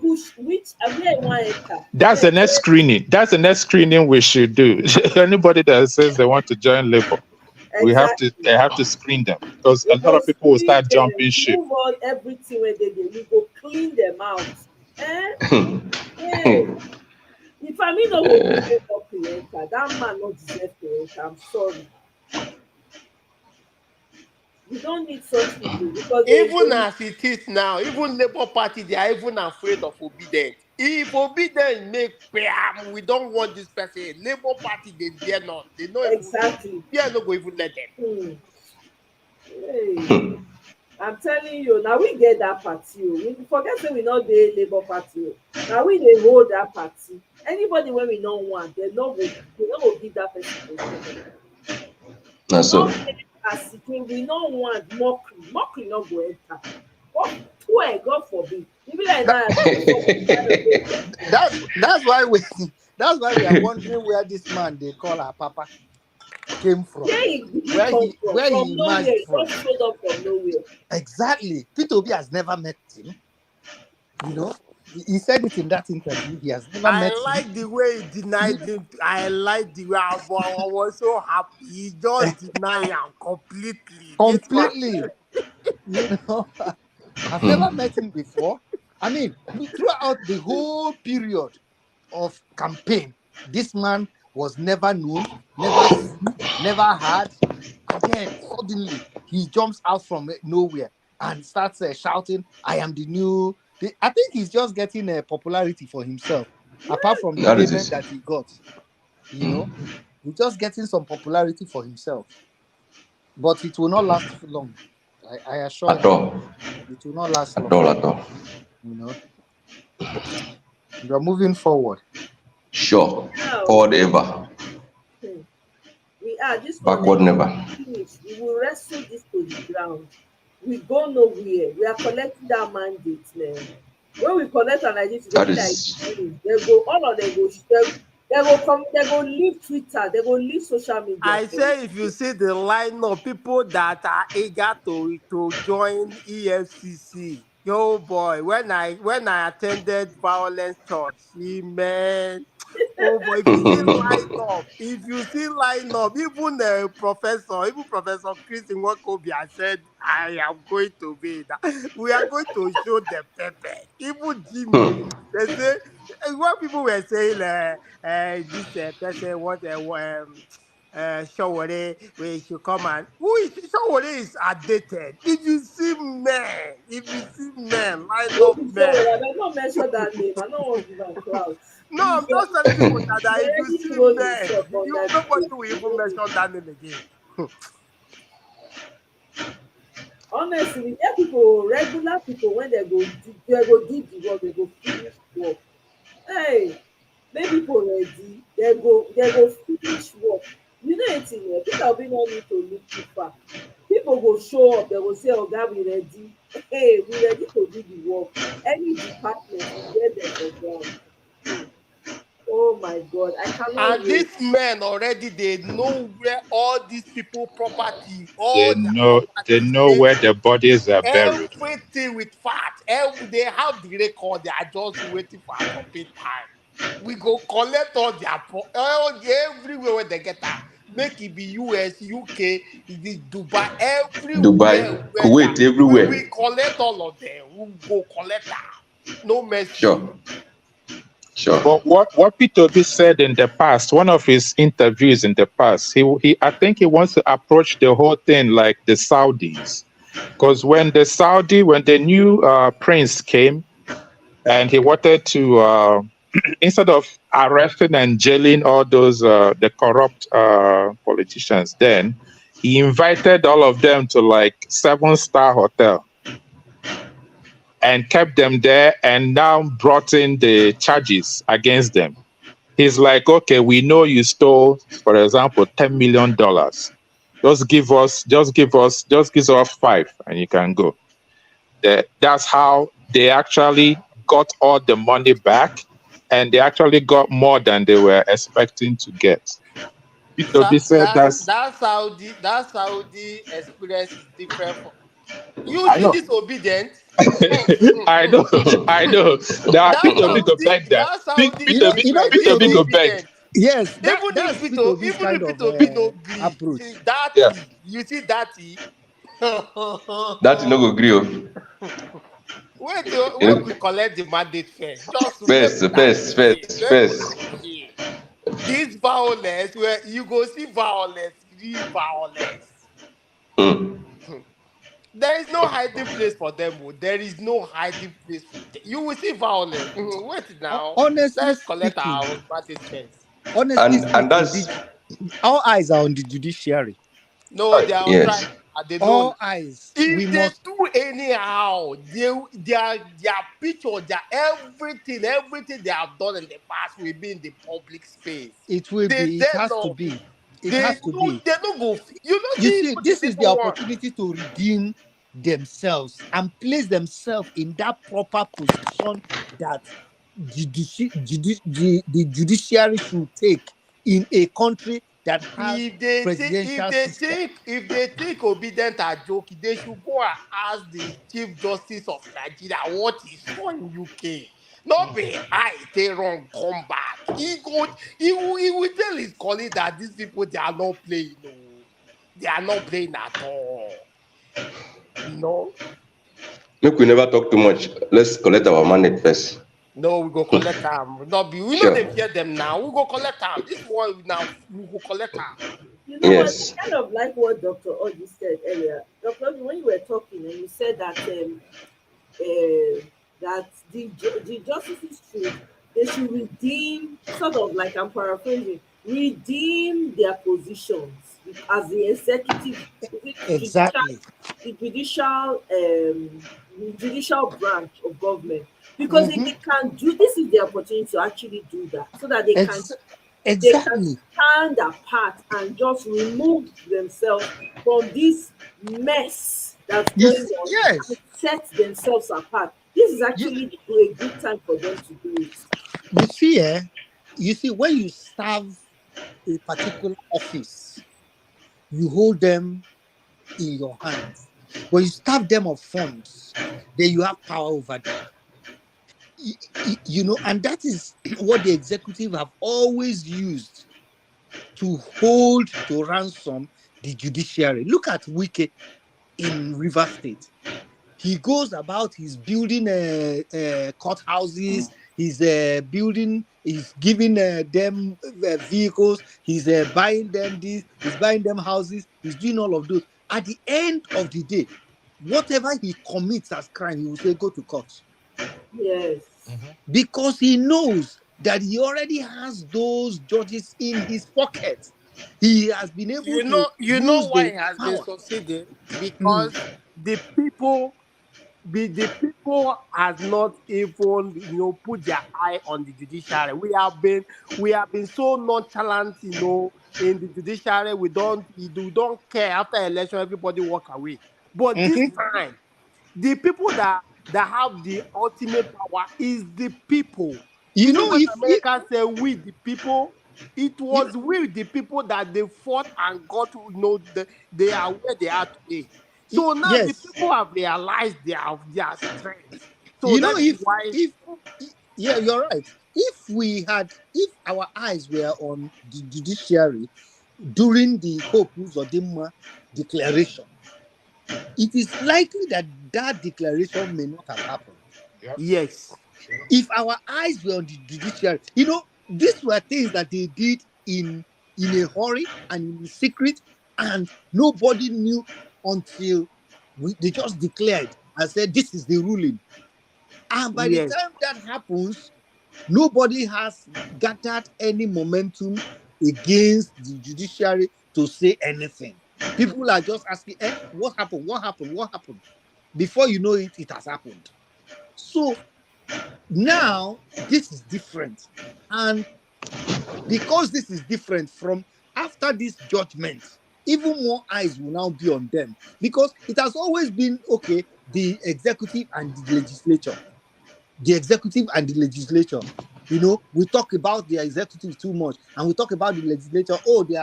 Push which That's the next screening. That's the next screening we should do. Anybody that says they want to join Labour, They have to screen them because We a lot go of people will screen start them, jumping ship. move on everything when they do. We go clean them out. Hey, if I mean no go give them up to enter, that man not deserve to enter. I'm sorry. We don't need such people because Even they as it is now, even Labour Party, they are even afraid of obedient. If obedient make bam, we don't want this person. Labour Party, they dare not. They know even exactly. fear no go even let them. Hey, I'm telling you, now we get that party. We forget say we not the Labour Party. Now we dey hold that party. Anybody when we don't want, they no go give that person position. That's so. As we don't want mockery. Mockery not go enter. God forbid. You be like that. That's why we are wondering where this man they call our papa came from. Where he come from? Where From he nowhere. emerged He from. just showed up from nowhere. Exactly. Peter Obi has never met him. You know, he said it in that interview. He has never met I him. like the way he denied him. I like the way I was so happy. He just denied him completely. Completely. You know, I've never met him before. I mean, throughout the whole period of campaign, this man was never known, never seen, never heard. And then suddenly he jumps out from nowhere and starts shouting, "I am the new." I think he's just getting a popularity for himself, apart from the That is payment it. that he got. You know, he's just getting some popularity for himself. But it will not last for long. I assure At you, all. it will not last At long. all, at all. You know, we are moving forward. Sure. Now, Forward ever. we are this one Backward never. finish. We will wrestle this to the ground. We go nowhere. We are collecting that mandate, man. When we collect an like this, it go That be like is they go all of them go they go come, they go leave Twitter, they go leave social media I for it. say if you see the line of people that are eager to join EFCC, yo boy, when I attended Violence Church, man, oh boy, if you see line up, even the professor, even Professor Chris Nwokobia said, I am going to be that. We are going to show the pepper. Even Jimmy, they say, what people were saying, this person what Shawore, we should come and who is Shawore is outdated. If you see men, line Who up be men. so I beg not mention that name. I don't want to give am clout. No, I'm just telling people that He if you already see thrown men, himself under the nobody table. will even mention that name again. Honestly, we get people, regular people, when they go do the work, they go finish work. Hey, make people ready, they go finish work. You know anything here, Peter Obi no need to look too far. People go show up, they go say, oga we ready. Hey, we ready to do the work. Any department, we get them for ground. Oh my God, I cannot And wait. these men already they know where all these people property, They all their properties, know where the bodies are buried. everything with facts. They have the record. They are just waiting for appropriate time. We go collect all their everywhere where they get that. Make it be US, UK, it is Dubai, everywhere Dubai, where that. Kuwait, We will everywhere. collect all of them. We go collect that. No mercy. Sure. Sure. But what Peter Obi said in the past, one of his interviews in the past, he I think he wants to approach the whole thing like the Saudis, because when the new prince came and he wanted to instead of arresting and jailing all those the corrupt politicians, then he invited all of them to like 7-star hotel and kept them there and now brought in the charges against them. He's like, okay, we know you stole, for example, $10 million. Just give us 5 and you can go. That's how they actually got all the money back, and they actually got more than they were expecting to get. Peter Obi said That Saudi experience is different from you I see know. this obedient. I know. That Peter Obi go beg that. That Saudi Peter is Obi different. go beg. Yes, Even that's if Peter Obi's even kind if of Peter Obi no gree, approach. see Yeah. Dati, you see Dati. That no go agree. Wait, You when we collect the mandate first, just make first, una first, chill. first, Make una first. chill. This violence, where you go see violence, real violence. Mm. There is no hiding place for them. Oh. There is no hiding place. You will see violence. Wait now. Honestly Let's collect speaking, our mandate first. And that's all eyes are on the judiciary. No, they are on strike. yes. They All know. eyes. We If they must. do anyhow, their picture, everything they have done in the past will be in the public space. It will They be. It tell has to us be. It they has to no be. they don't go. You don't You see see, what the this is the people want. opportunity to redeem themselves and place themselves in that proper position that the judiciary should take in a country that has presidential system. If they think obedient are joking, they should go and ask the Chief Justice of Nigeria what he saw in UK. Not be I they wrong come back. He will tell his colleague that these people they are not playing. No, they are not playing at all. No, Make we never talk too much. Let's collect our mandate first. no, we go collect them. Not be we know Sure. they fear them now. We go collect them. This one now we go collect them. You know what? Yes. I kind of like what Dr. Obi said earlier. Dr. Obi, when you were talking and you said that the justices should redeem, sort of like, I'm paraphrasing, redeem their positions as the executive, Exactly. the judicial branch of government. Because if they can do this, is the opportunity to actually do that, so that they can Exactly. stand apart and just remove themselves from this mess that's going on Yes. and set themselves apart. This is actually a good time for them to do it. You see, when you serve a particular office, you hold them in your hands. When you starve them of funds, then you have power over them. You know, and that is what the executive have always used to hold to ransom the judiciary. Look at Wike in River State. He goes about, he's building courthouses, he's building, he's giving them vehicles, he's buying them this, he's buying them houses, he's doing all of those. At the end of the day, whatever he commits as crime, he will say, go to court. Yes. Because he knows that he already has those judges in his pocket. He has been able to You know use why the it has been power. succeeding? Because the people has not even put their eye on the judiciary. We have been so nonchalant, in the judiciary. We don't care. After election, everybody walk away. But this time, the people that have the ultimate power is the people. You See, know, when if Americans say we the people, it was we the people that they fought and got to know they are where they are today. So now the yes, people have realized their strength. So you know, that is why yeah, you're right. If our eyes were on the judiciary during the Hope Uzodinma declaration, it is likely that that declaration may not have happened. yes. If our eyes were on the judiciary, you know, these were things that they did in a hurry and in secret, and nobody knew until they just declared and said, this is the ruling. And by the Yes. time that happens, nobody has gathered any momentum against the judiciary to say anything. People are just asking, what happened? What happened? What happened? Before you know it, it has happened. So now this is different. And because this is different from after this judgment, even more eyes will now be on them. Because it has always been, okay, the executive and the legislature. The executive and the legislature. we talk about the executive too much, and we talk about the legislature. Oh, they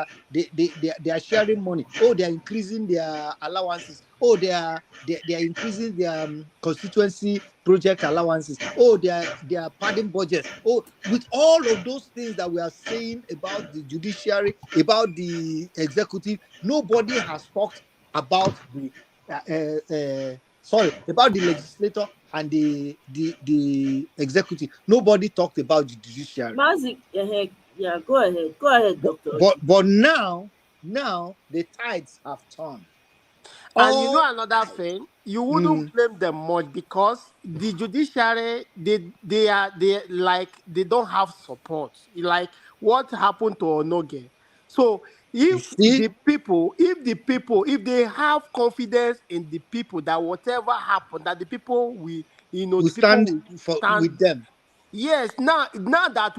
are sharing money. Oh, they are increasing their allowances. Oh, they are increasing their constituency project allowances. Oh, they are padding budgets. Oh, with all of those things that we are saying about the judiciary, about the executive, nobody has talked about the about the legislator and the executive. Nobody talked about the judiciary. Mazi, yeah, go ahead, Dr. Oji. But now the tides have turned. And you know another thing, you wouldn't Mm. blame them much because the judiciary they don't have support. Like what happened to Onoge. So if the people, if they have confidence in the people that whatever happened, that the people will, We the people stand will stand. with them. Yes, now that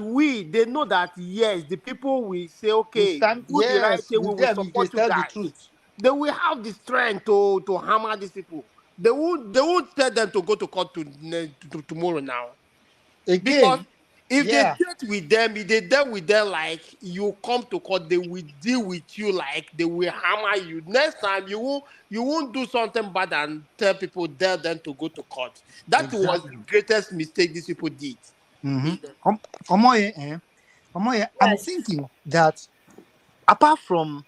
they know that yes, the people will say, We okay, stand do the right thing, we with will them if they support you tell the guys. truth. They will have the strength to hammer these people. They won't tell them to go to court tomorrow now. Because Again, if they yeah, date with them, if they deal with them like you come to court, they will deal with you like they will hammer you. Next time you won't do something bad and tell people tell them to go to court. That was the exactly. greatest mistake these people did. I'm Yes. thinking that apart from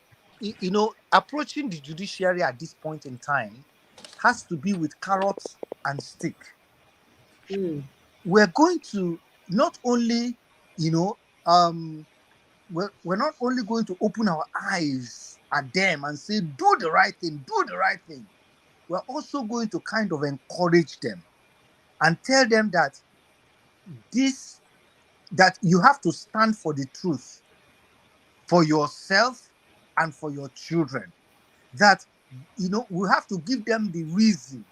approaching the judiciary at this point in time has to be with carrots and stick. We're going to not only, we're not only going to open our eyes at them and say, do the right thing, do the right thing. We're also going to kind of encourage them and tell them that that you have to stand for the truth for yourself and for your children. That we have to give them the reason,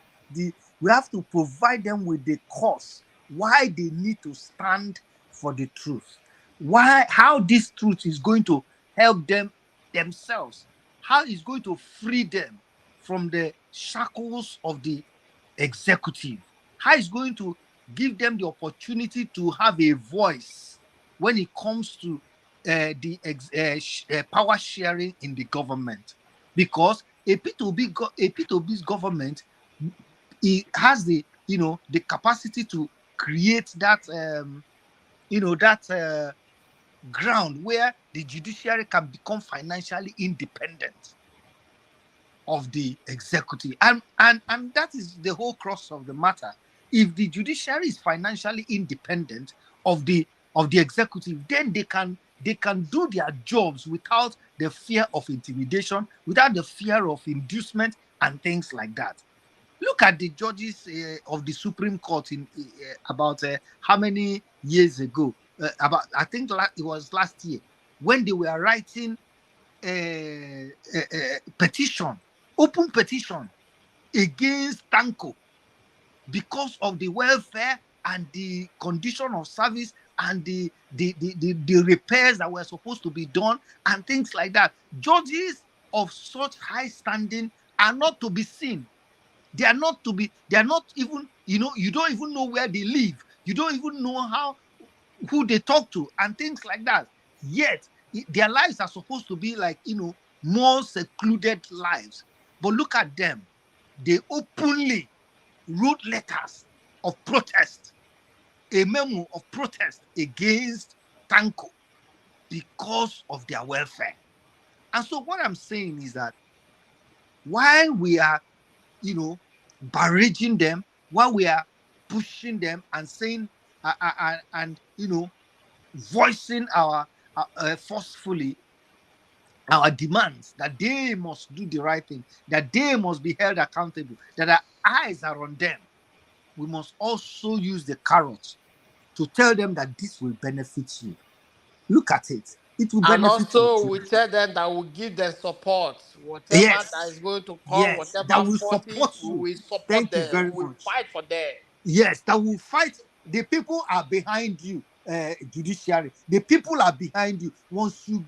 we have to provide them with the cause why they need to stand for the truth, how this truth is going to help them themselves, how it's going to free them from the shackles of the executive, how it's going to give them the opportunity to have a voice when it comes to power sharing in the government. Because a P2B's government, it has the the capacity to create that ground where the judiciary can become financially independent of the executive, and that is the whole crux of the matter. If the judiciary is financially independent of the executive, then they can do their jobs without the fear of intimidation, without the fear of inducement and things like that. Look at the judges of the Supreme Court in about how many years ago? About I think it was last year when they were writing a petition, open petition against Tanko because of the welfare and the condition of service and the repairs that were supposed to be done and things like that. Judges of such high standing are not to be seen. They are not even, you don't even know where they live. You don't even know who they talk to and things like that. Yet their lives are supposed to be like, more secluded lives. But look at them. They openly wrote letters of protest, a memo of protest against Tanko because of their welfare. And so what I'm saying is that while we are, barraging them, while we are pushing them and saying, and voicing our forcefully our demands that they must do the right thing, that they must be held accountable, that our eyes are on them, we must also use the carrot to tell them that this will benefit you. Look at it. It will And benefit you also too. we tell them that we give them support. Whatever that Yes. is going to come, Yes. That whatever will forces, support we you. will support Thank you them. very We will much. fight for them. Yes, that will fight. The people are behind you, judiciary. The people are behind you. Once you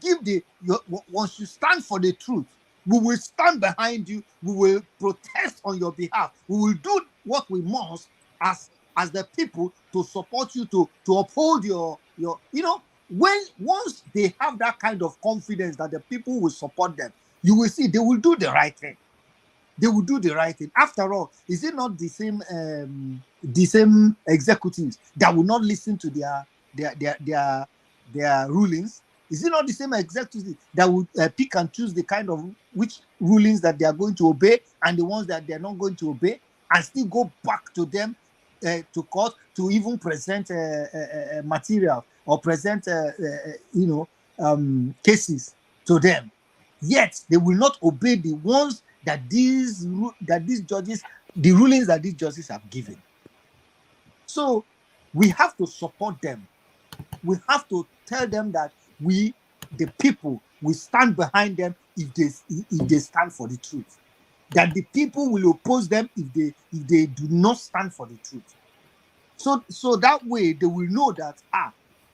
once you stand for the truth, we will stand behind you. We will protest on your behalf. We will do what we must as as the people to support you, to uphold your once they have that kind of confidence that the people will support them, you will see they will do the right thing. They will do the right thing. After all, is it not the same executives that will not listen to their rulings? Is it not the same executives that will pick and choose the kind of which rulings that they are going to obey and the ones that they are not going to obey, and still go back to them to court to even present material or present cases to them? Yet they will not obey the ones that these judges, the rulings that these judges have given. So we have to support them. We have to tell them that we, the people, will stand behind them if they stand for the truth. That the people will oppose them if they do not stand for the truth. So that way they will know that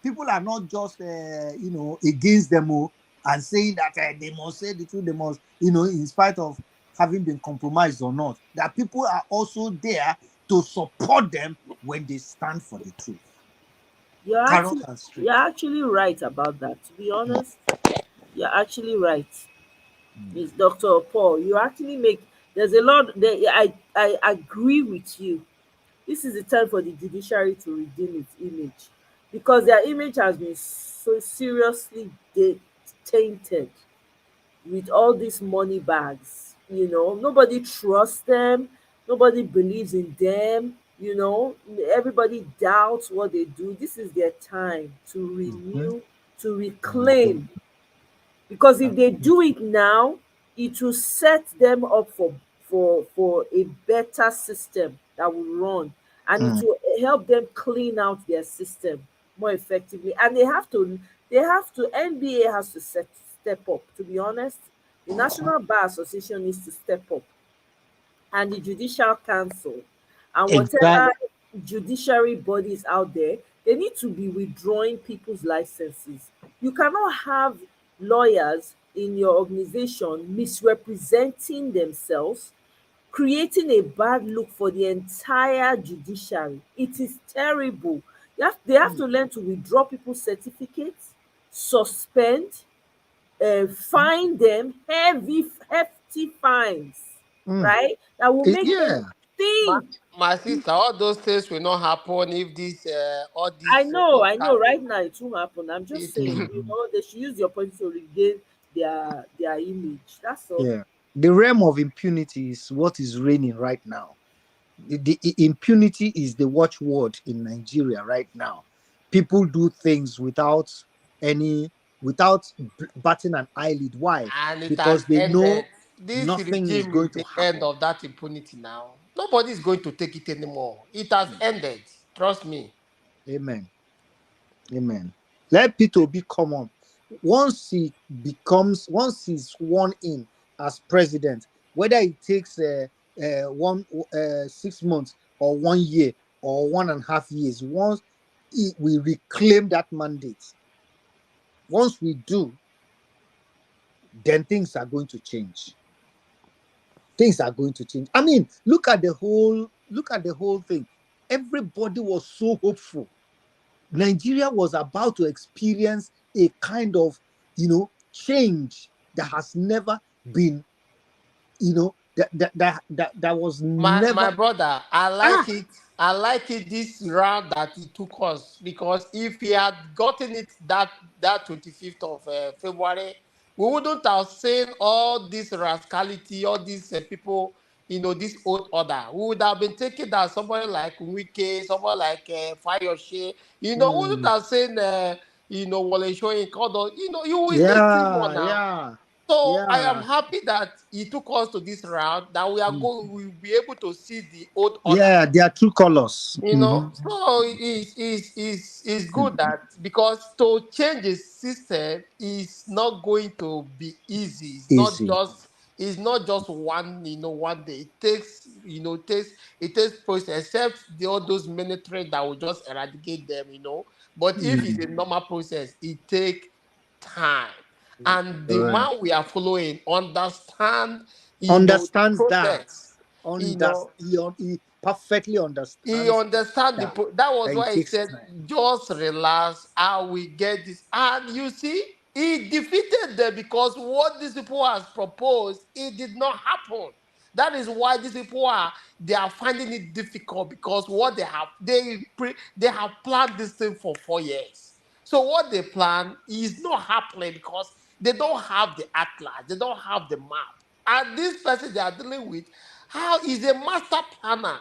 people are not just against them and saying that they must say the truth, they must, in spite of having been compromised or not, that people are also there to support them when they stand for the truth. You're Carrot actually, and stick. you're actually right about that. To be honest, you're actually right. It's Dr. Paul. You actually make there's a lot there. I agree with you. This is the time for the judiciary to redeem its image, because their image has been so seriously tainted with all these money bags. Nobody trusts them, nobody believes in them. Everybody doubts what they do. This is their time to renew, to reclaim, because if they do it now, it will set them up for a better system that will run, and it will help them clean out their system more effectively. And they have to NBA has to step up. To be honest, the National Bar Association needs to step up, and the Judicial Council, and whatever Exactly. judiciary bodies out there, they need to be withdrawing people's licenses. You cannot have lawyers in your organization misrepresenting themselves, creating a bad look for the entire judiciary. It is terrible. They have to learn to withdraw people's certificates, suspend, fine them hefty fines, right? That will make them Yeah. My, think. my sister, all those things will not happen if this all I this know, those I know. kind Right now, it won't happen. I'm just saying, it, they should use the opportunity to regain their image. That's all. Yeah. The realm of impunity is what is reigning right now. The impunity is the watchword in Nigeria right now. People do things without batting an eyelid. Why? and it has Because they ended. know This nothing is regime is going to the end happen. of that impunity now. Nobody is going to take it anymore. It has ended. Trust me. Amen. Amen. Let Peter Obi come on. Once he's sworn in as president, whether it takes 6 months or 1 year or 1.5 years, once we reclaim that mandate, once we do, then things are going to change. Things are going to change. I mean, look at the whole thing. Everybody was so hopeful. Nigeria was about to experience a kind of, change that has never been, that was My never. brother, I like it. I like it this round that he took us, because if he had gotten it that 25th of February, we wouldn't have seen all this rascality, all these people, this old order. We would have been taking that somebody like Wike, somebody like Fayoshe, we wouldn't have seen, Wale Soyinka, you will see three more Yeah, now. yeah, So I am yeah, happy that he took us to this round, that we'll be able to see the old order. yeah. They are true colors. So it's good that, because to change a system is not going to be easy. Easy. It's not just one day. It takes process, except all those military that will just eradicate them. But if it's a normal process, it take time. And the Right. man we are following understand, the Understands that. process. Understand. perfectly He understands understand that, that was that it why he takes said, time. just relax, I will get this. And you see, he defeated them because what these people has proposed, it did not happen. That is why these people are finding it difficult, because what they have planned this thing for 4 years. So what they plan is not happening because they don't have the atlas, they don't have the map. And this person they are dealing with, how is a master planner?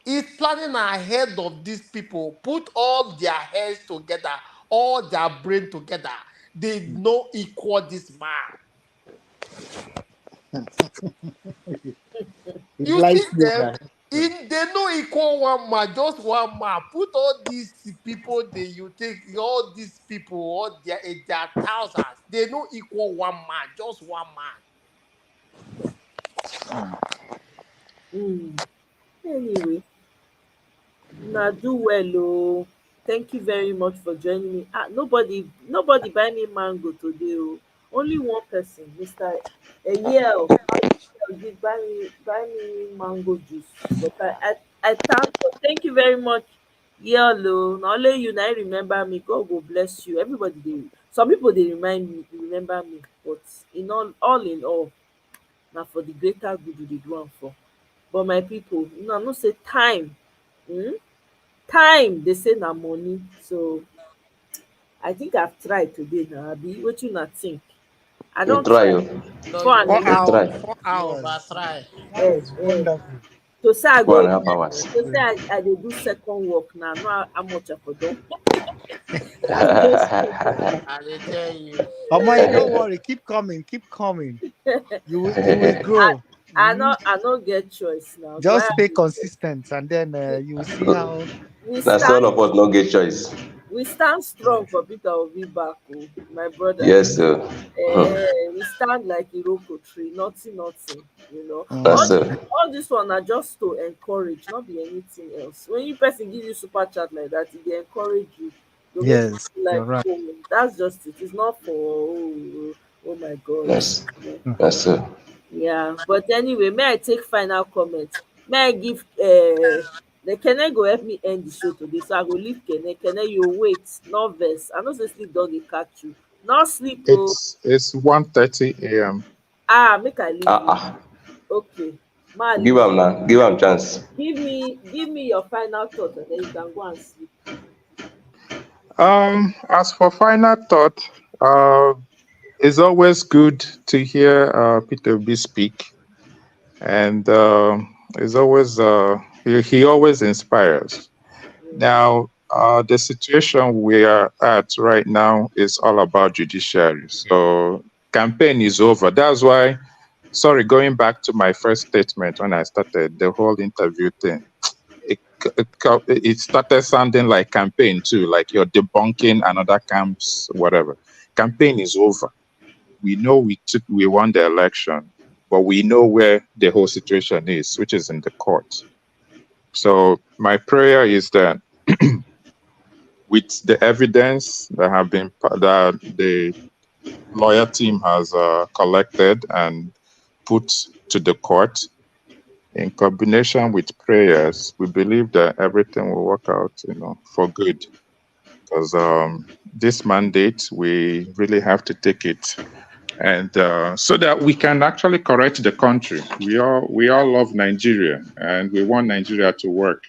He's planning ahead of these people, put all their heads together, all their brain together. They no equal this man. It You see likes them, yoga. they no equal one man, just one man. Put all these people, you take all these people, all their thousands, they no equal one man, just one man. Anyway, now do well, oh. Thank you very much for joining me. Nobody buy me mango today, oh. Only one person, Mr. Eyel. Did buy me mango juice. But thank you very much. Yellow. Not only you now remember me. God will bless you. Everybody they some people they remember me, but all in all, now for the greater good we dey do am for. But my people, I know say time. Time they say na money. So I think I've tried today now. Abi, wetin una think? I You don't try, try. oh. No, Go and you You try. 4 hours, but Yes, try. that is wonderful. to say I go 1.5 hours. to say I dey do second work now. I know how much I for don. I dey tell you. Omar, don't worry. Keep coming. Keep coming. You will grow. I no get choice now. Do I Just have stay a choice? consistent, and then you will see how. We That's all stand of us no get choice. we stand strong for Peter Obi back, oh, my brother. Yes, sir. We stand like Iroko tree, nothing. That's All this one are just to encourage, not be anything else. When you person give you super chat like that, it dey encourage you. To make you Yes, feel you're like, right. oh, that's just it. It's not for oh my god. Yes. That's sir. Yeah, but anyway, may I take final comment? May I give the Kene go help me end the show today. So I go leave Kene. Kene, you wait, not vex. I know say sleep don dey catch you. Not sleep, oh. It's 1:30 a.m. Make I leave you. Ah, Okay. Ma give leave am you. now. Give am chance. Give me your final thought and then you can go and sleep. As for final thought, it's always good to hear Peter Obi speak, and it's always he always inspires. Now, the situation we are at right now is all about judiciary. So, campaign is over. That's why. Sorry, going back to my first statement when I started the whole interview thing, it started sounding like campaign too, like you're debunking another camp's whatever. Campaign is over. We know we won the election, but we know where the whole situation is, which is in the court. So my prayer is that with the evidence that the lawyer team has collected and put to the court, in combination with prayers, we believe that everything will work out, for good. Because this mandate, we really have to take it, and so that we can actually correct the country. We all love Nigeria, and we want Nigeria to work.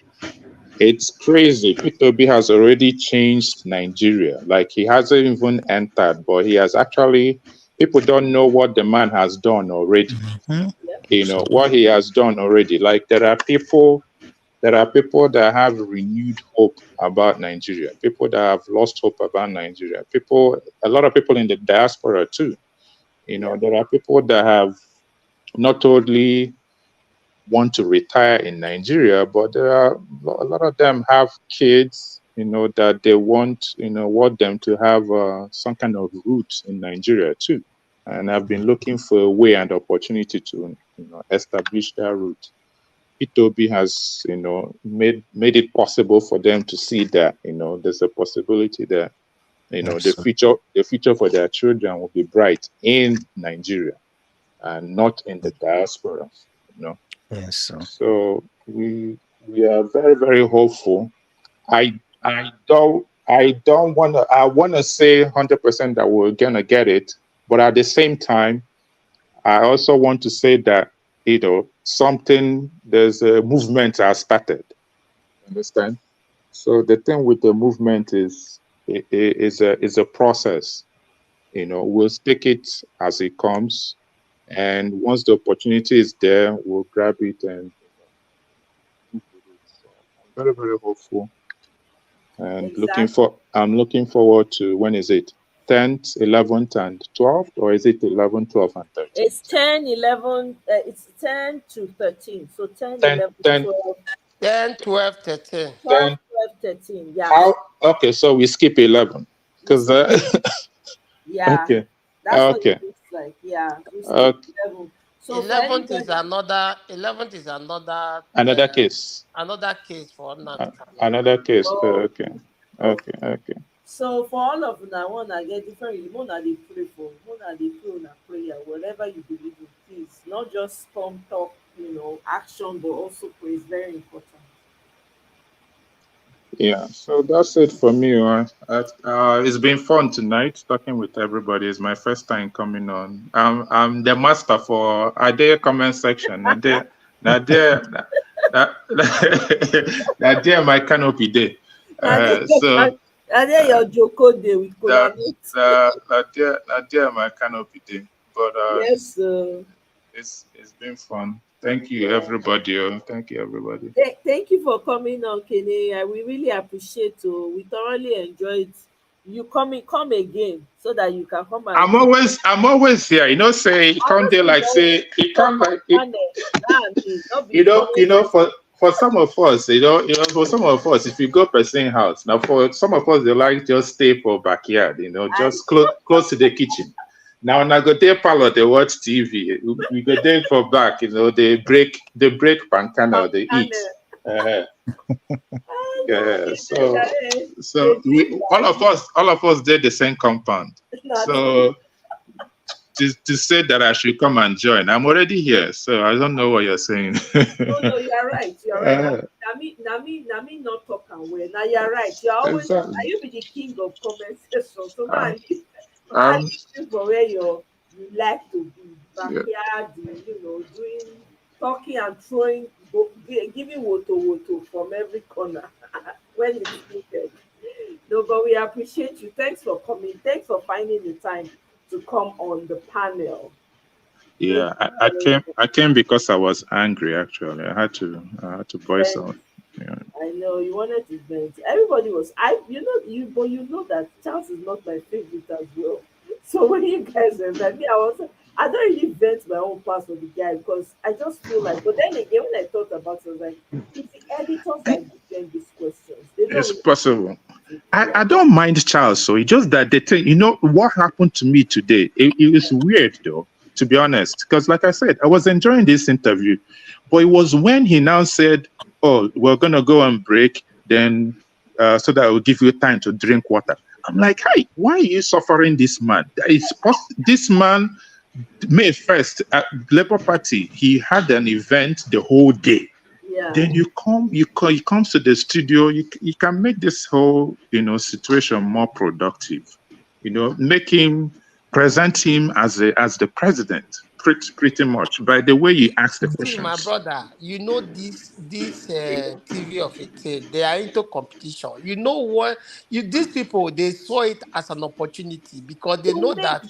It's crazy. Peter Obi has already changed Nigeria. Like, he hasn't even entered, but he has actually. People don't know what the man has done already. What he has done already. Like, there are people that have renewed hope about Nigeria. People that have lost hope about Nigeria. A lot of people in the diaspora too. There are people that have not only want to retire in Nigeria, but there are a lot of them have kids, that they want them to have some kind of roots in Nigeria too. And I've been looking for a way and opportunity to, establish that root. Peter Obi has, made it possible for them to see that, there's a possibility that, the future for their children will be bright in Nigeria and not in the diaspora. Yes, sir. So we we are very, very hopeful. I don't want to. I want to say 100% that we're gonna get it, but at the same time, I also want to say that there's a movement has started. Understand? So the thing with the movement is a process. We'll take it as it comes, and once the opportunity is there, we'll grab it and move with it. So I'm very, very hopeful, and I'm looking forward to, when is it? 10th, 11th, and 12th, or is it 11, 12, and 13th? It's 10, 11, it's 10 to 13. So 10, 10, 11, 10, 12, 10, 12, 13. 12, 10. 12, 13. Yeah. How? Okay, so we skip 11 because Yeah. okay, That's what it okay, looks like. Yeah. We skip okay. 11. So for 11th is anybody, another. 11th is another. Another case. Another case for Nnamdi Kanu. Another case. oh, Okay, okay, okay. so for all of una, wanna get different, wanna dey pray for, wanna dey pray una prayer, whatever you believe in, please. Not just come talk, action, but also pray is very important. Yeah, so that's it for me. It's been fun tonight talking with everybody. It's my first time coming on. I'm the master for Ade comment section. Ade, Ade, my canopy day. So Ade your joko day with kola Ade, my canopy day. But yes, it's been fun. Thank you, everybody. Thank you, everybody. Thank you for coming on, Kene. We really appreciate it. We thoroughly enjoyed you come again so that you can come and I'm always here. Say you can't do like say you can't like for some of us, for some of us, if you go person house now, for some of us they like just stay for backyard, just close to the kitchen. Now when I go there parlor, they watch TV. We go there for back, they break pancana, they eat. Yeah, so all of us did the same compound. So to say that I should come and join, I'm already here, so I don't know what you're saying. No, you're right. You're right. Nami not talk and well. Now you're right. You're always Exactly. are you be the king of comment section? So now I listen for where you like to be backyard, doing talking and throwing, giving woto from every corner when it's needed. No, but we appreciate you. Thanks for coming. Thanks for finding the time to come on the panel. Yeah, I came because I was angry. Actually, I had to voice out. Yeah. I know you wanted to vent. Everybody was but you know that Charles is not my favorite as well. So when you guys were like me, I don't really vent my own parts for the guy because I just feel like. But then again, when I thought about it, I was like, it's the editors that give them these questions. They don't It's really possible. I don't mind Charles, so it's just that the thing, what happened to me today, it was weird though, to be honest, because like I said, I was enjoying this interview, but it was when he now said, oh, we're going to go on break, then so that will give you time to drink water. I'm like, hey, why are you suffering this man? This man, May 1st, at Labour Party, he had an event the whole day. Yeah. Then he comes to the studio. You can make this whole situation more productive. Present him as the president, pretty much by the way you ask the See, questions. my brother, this TV of a thing, they are into competition. You know what? These people, they saw it as an opportunity because they know that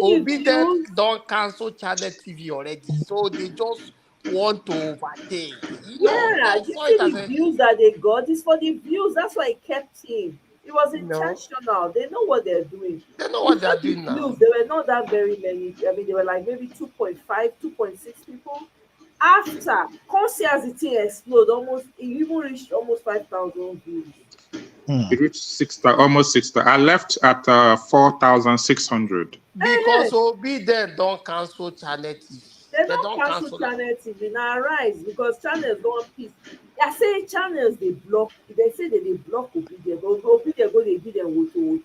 obedient don't cancel channel TV already, so they just want to overtake. Yeah, They you saw see it as the a views that they got. It's for the views. That's why I kept him. It was intentional. They know what they're doing. They know what they're Before the doing views, now. there were not that very many. I mean, they were like maybe 2.5, 2.6 people. After, as the thing explode, it even reached almost 5,000 views. It reached almost 6,000. I left at 4,600. Because obedient don't cancel channel TV. They don't cancel channel TV now rise because channels don't peace. They say channels they block. They say that they block obedient. Obedient go they give them woto.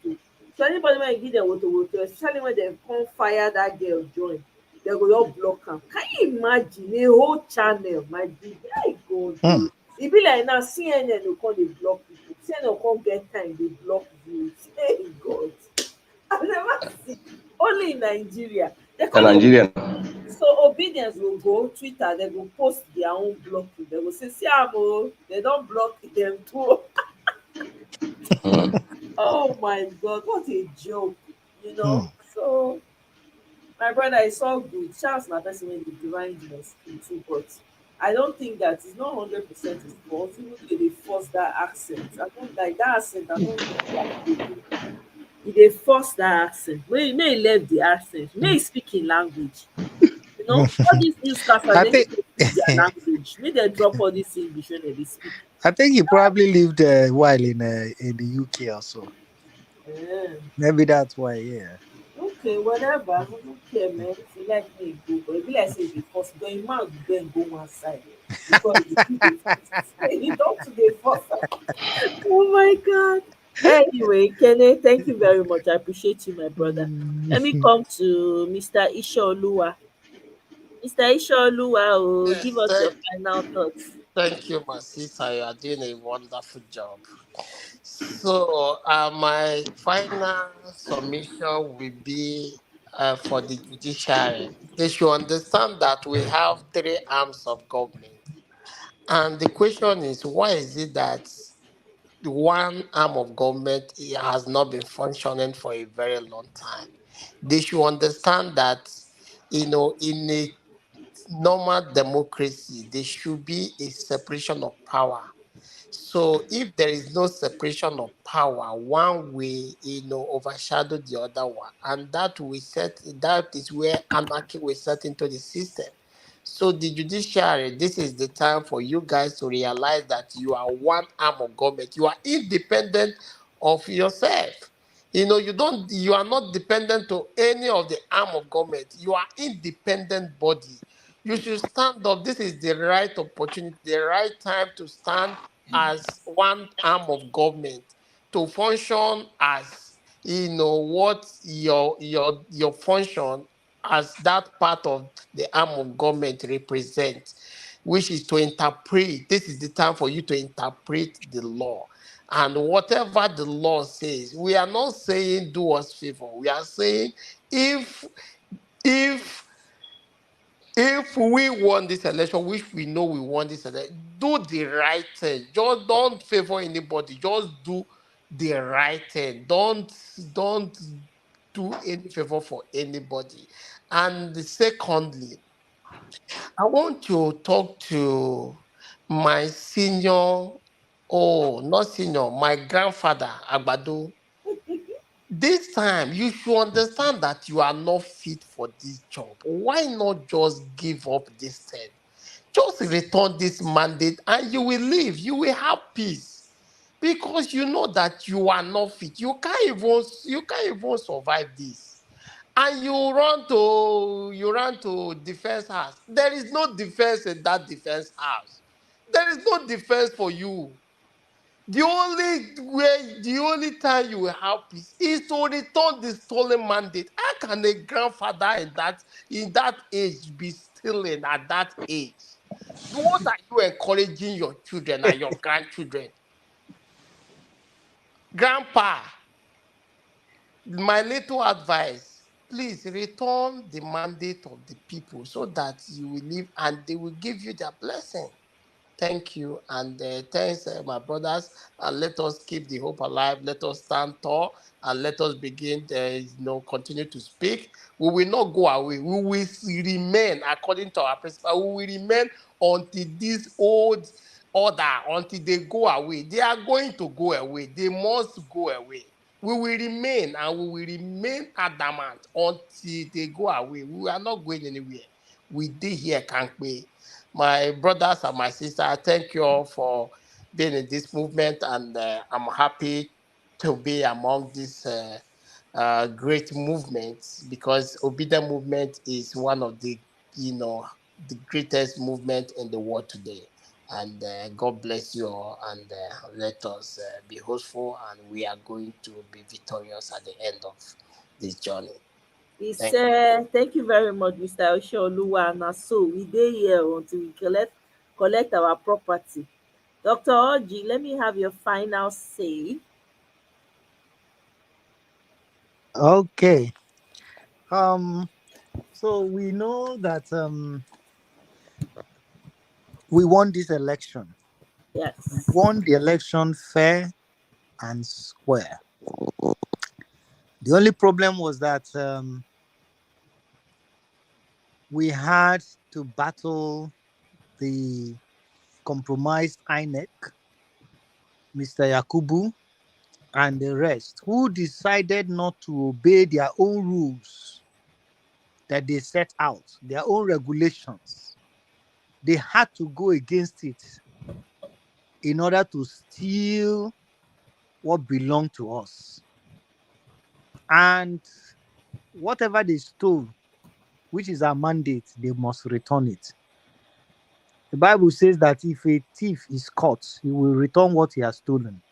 So anybody when give them woto, especially when they come fire that girl join, they go just block am. Can you imagine a whole channel, my baby? I go Hmm. dey. E be like now CNN go come dey block people. CNN go come get time dey block views. Hey God, I never see. Only in Nigeria. They Na come dey. Nigerian. So obedience will go Twitter, they go post their own blocking. They go say, see am o, they don block them too. Oh my God, what a joke, you Hmm. know. So my brother, it's all good. Charles na person wey dey grind my skin too, but I don't think that it's not 100% his fault. Even though they force that accent, I don't like that accent. I don't like it. He dey force that accent. May he left the accent. May he speak in language. You know, all these newscasters, I they need think to speak their language. Make them drop all this English when they speak. I think he probably lived a while in the UK also. Yeah. Maybe that's why. Yeah. Okay, whatever. I don't care, man. If you like me, go. But if you like say the first, because your man will then go one side. Because you the first. You don't to the first. Oh my God. Anyway, Kenneth, thank you very much. I appreciate you, my brother. Let me come to Mr. Ishaoluwa. Mr. Ishaoluwa, oh, Yes, give us your final thoughts. thank you, my sister. You are doing a wonderful job. So, my final submission will be for the judiciary. They should understand that we have three arms of government. And the question is, why is it that the one arm of government has not been functioning for a very long time? They should understand that, in a normal democracy, there should be a separation of power. So if there is no separation of power, one will, overshadow the other one, and that is where anarchy will set into the system. So the judiciary, this is the time for you guys to realize that you are one arm of government. You are independent of yourself. You are not dependent to any of the arm of government. You are independent body. You should stand up. This is the right opportunity, the right time to stand as one arm of government, to function as what your function as that part of the arm of government represents, which is to interpret. This is the time for you to interpret the law. And whatever the law says, we are not saying do us favor. We are saying if if if we won this election, which we know we won this election, do the right thing. Just don't favor anybody. Just do the right thing. Don't do any favor for anybody. And secondly, I want to talk to my senior, oh, not senior, my grandfather, Agbado. This time, you should understand that you are not fit for this job. Why not just give up this thing? Just return this mandate and you will leave. You will have peace. Because you know that you are not fit. You can't even survive this. And you run to defense house. There is no defense in that defense house. There is no defense for you. The only time you will have peace is to return the stolen mandate. How can a grandfather in that age be stealing at that age? What are you encouraging your children and your grandchildren? Grandpa, my little advice, please return the mandate of the people so that you will live and they will give you their blessing. Thank you, and thanks, my brothers. And let us keep the hope alive. Let us stand tall, and let us begin. Continue to speak. We will not go away. We will remain, according to our principle. We will remain until this old order, until they go away. They are going to go away. They must go away. We will remain, and we will remain adamant until they go away. We are not going anywhere. We did here, can't we? My brothers and my sisters, I thank you all for being in this movement, and I'm happy to be among this great movements, because Obedient movement is one of the greatest movement in the world today. And God bless you all, and let us be hopeful, and we are going to be victorious at the end of this journey. He Thank you. said, thank you very much, Mr. Oshioluwa. Na so we dey here until we collect our property. Dr. Oji, let me have your final say. Okay. So we know that we won this election. We Yes. won the election fair and square. The only problem was that we had to battle the compromised INEC, Mr. Yakubu, and the rest, who decided not to obey their own rules that they set out, their own regulations. They had to go against it in order to steal what belonged to us. And whatever they stole, which is our mandate, they must return it. The Bible says that if a thief is caught, he will return what he has stolen,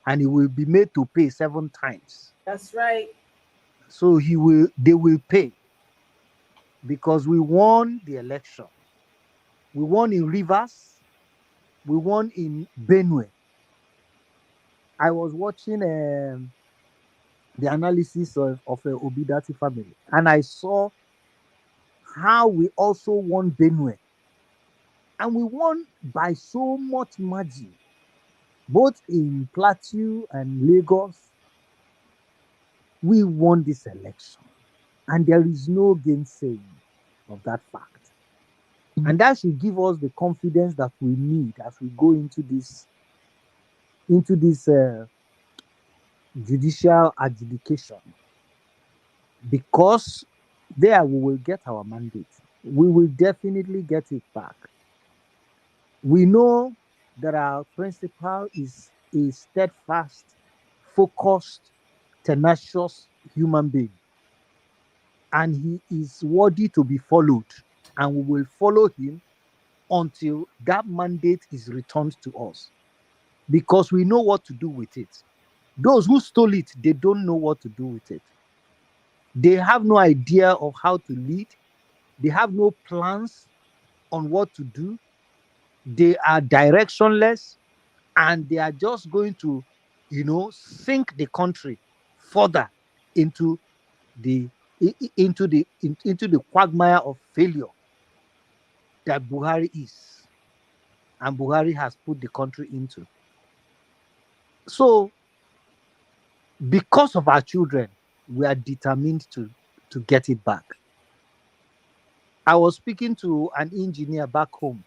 and he will be made to pay 7 times. That's right. So they will pay, because we won the election. We won in Rivers, we won in Benue. I was watching the analysis of a ObiDatti family, and I saw how we also won Benue. And we won by so much margin, both in Plateau and Lagos. We won this election, and there is no gainsaying of that fact. And that should give us the confidence that we need as we go into this judicial adjudication, because there we will get our mandate. We will definitely get it back. We know that our principal is a steadfast, focused, tenacious human being, and he is worthy to be followed, and we will follow him until that mandate is returned to us, because we know what to do with it. Those who stole it, they don't know what to do with it. They have no idea of how to lead. They have no plans on what to do. They are directionless, and they are just going to, sink the country further into the into the quagmire of failure that Buhari is, and Buhari has put the country into. So, because of our children, we are determined to get it back. I was speaking to an engineer back home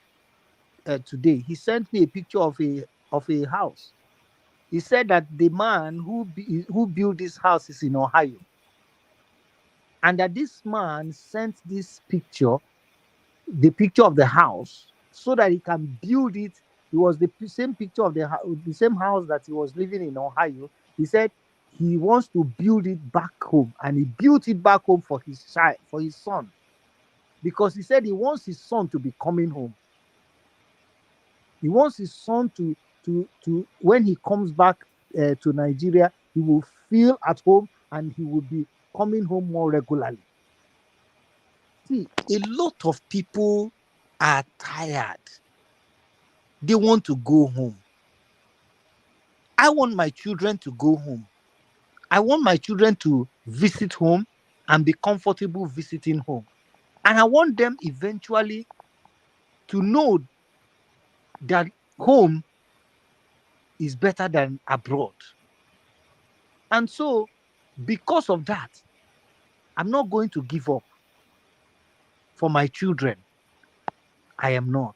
today. He sent me a picture of a house. He said that the man who built this house is in Ohio, and that this man sent this picture, the picture of the house, so that he can build it. It was the same picture of the same house that he was living in Ohio. He said he wants to build it back home, and he built it back home for his child, for his son, because he said he wants his son to be coming home. He wants his son to when he comes back to Nigeria, he will feel at home, and he will be coming home more regularly. See, a lot of people are tired. They want to go home. I want my children to go home. I want my children to visit home and be comfortable visiting home. And I want them eventually to know that home is better than abroad. And so, because of that, I'm not going to give up for my children. I am not.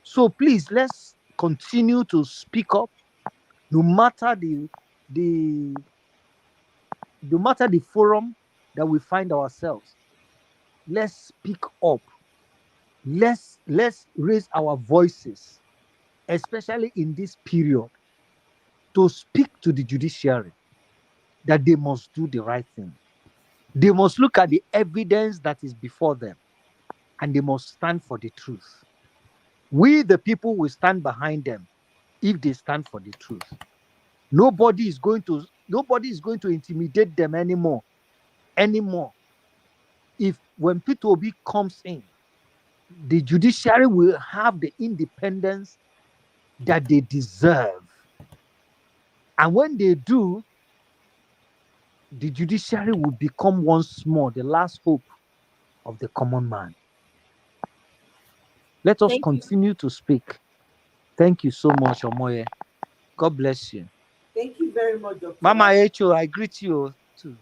So please, let's continue to speak up, no matter the forum that we find ourselves. Let's speak up. Let's raise our voices, especially in this period, to speak to the judiciary that they must do the right thing. They must look at the evidence that is before them, and they must stand for the truth. We, the people, will stand behind them if they stand for the truth. Nobody is going to intimidate them anymore, anymore. If when Peter Obi comes in, the judiciary will have the independence that they deserve. And when they do, the judiciary will become once more the last hope of the common man. Let us continue to speak. Thank you so much, Omoye. God bless you. Thank you very much, Dr. Mama Oji. Echo, I greet you too.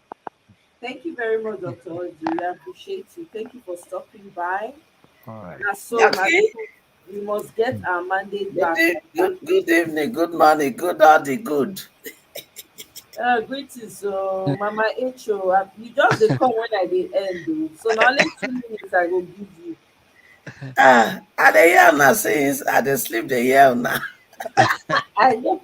Thank you very much, Dr. Oji. I appreciate you. Thank you for stopping by. All right. Now, so my Okay. people, we must get our mandate back. Good evening, good morning, good all the good. Greetings, so Mama Echo. You just dey come when I dey end, though. So now only 2 minutes I go give you. I dey hear now since I dey sleep dey hear now. I know.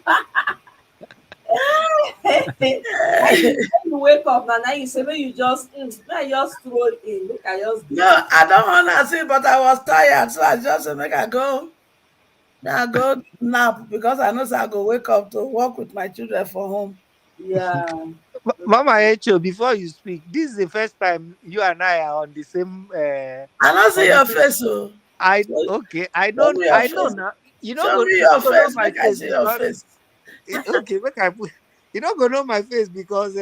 When you wake up now you say make you just make I just stroll in, make I just greet No, I don't wanna see, but I was tired, so I just say make I go nap because I know say I go wake up to work with my children for home. Yeah. Mama Echo, before you speak, this is the first time you and I are on the same. I don't see your face, so. I know Face. now. You Show know me your go know face, my make I face see your because face. okay, make I put. You don't go know my face because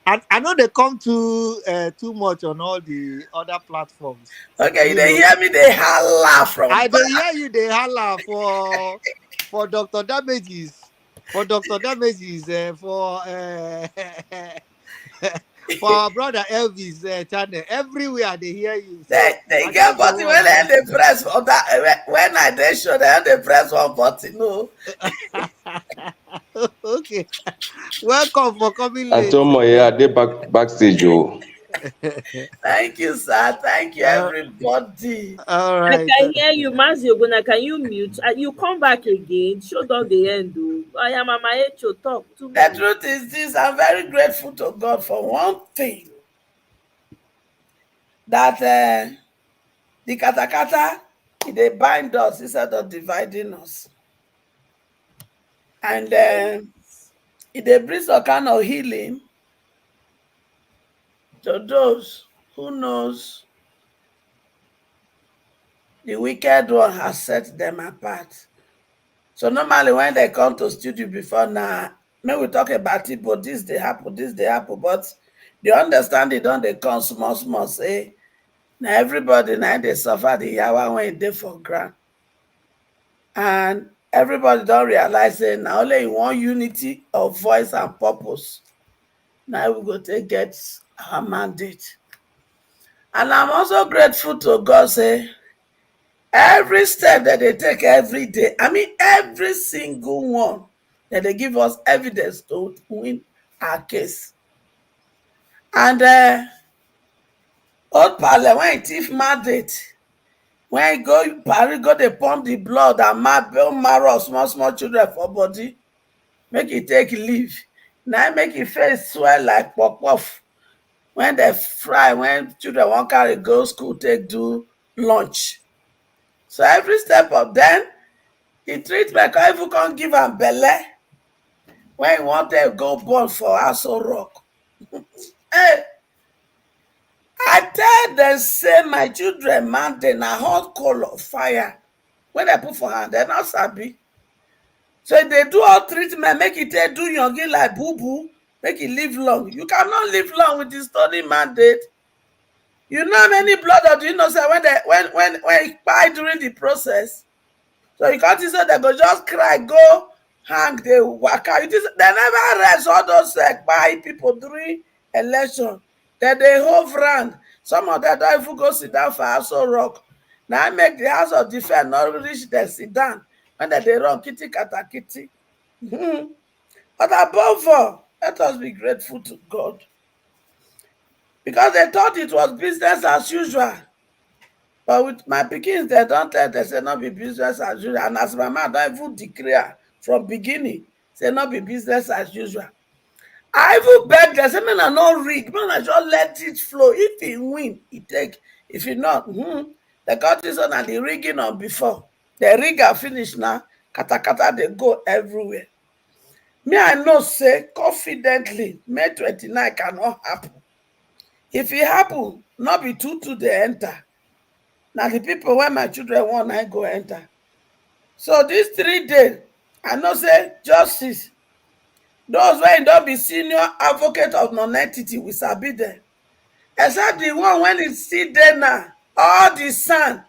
I know they come too much on all the other platforms. Okay, they hear me, they holla from I back. they hear you, they holla for Dr. Damages, for Dr. Damages, for for our brother Elvis channel. Everywhere they hear you. So They get button when they press for that. When I dey show they press one button. No. Okay. Welcome for coming I late. told my yeah, they backstage. Oh. Thank you, sir. Thank you, everybody. All I right. can hear you, Mazi Oguna. Can you mute? You come back again. Show down the end, though. I am Mama Echo. Talk to me. The truth is this, I'm very grateful to God for one thing. That the katakata, they bind us instead of dividing us. And it brings some kind of healing to those who knows the wicked one has set them apart. So normally when they come to studio before now, maybe we talk about it, but this they happen, but the understanding don't they come small, say, now everybody now they suffer the yawa when they for ground. And everybody don't realize say now only in one unity of voice and purpose. Now we go to get our mandate. And I'm also grateful to God, say, every step that they take every day, I mean, every single one that they give us evidence to win our case. And old Pale, when he thief mandate, when he go Paris, go they pump the blood and marrow small children for body, make it take leave. Now make it face swell like puff. When they fry, when children won't carry go school, take do lunch. So every step of them, he treat like I even can't give am belle when he want to go born for Aso Rock. Hey, I tell them say my children man they na hot coal of fire. When they put for hand, they not sabi. So if they do all treatment, make it take do young like boo, make it live long. You cannot live long with the study mandate. You know how many blood or do you know say when it buy during the process? So you can't say they go just cry, go hang the waka. They never rest all those by people during election. They hold round. Some of them don't even go sit down for Aso Rock. Now I make the House of Defense not reach the sit down when they run kitty kata kitty. But above all, let us be grateful to God. Because they thought it was business as usual. But with my pikins, they don't tell, they say not be business as usual. And as my man don't even declare from beginning, say not be business as usual. I even beg them, say, man, I not rig, man, I just let it flow. If he win, he take. If he not, the country on and the rigging on before. The rig are finished now, kata they go everywhere. Me, I know say confidently May 29 cannot happen. If it happen, not be two they enter. Now the people where my children want, I go enter. So these 3 days, I know say justice. Those when don't be senior advocate of non-entity will sabi them. Except the one when it's still there now. All the son,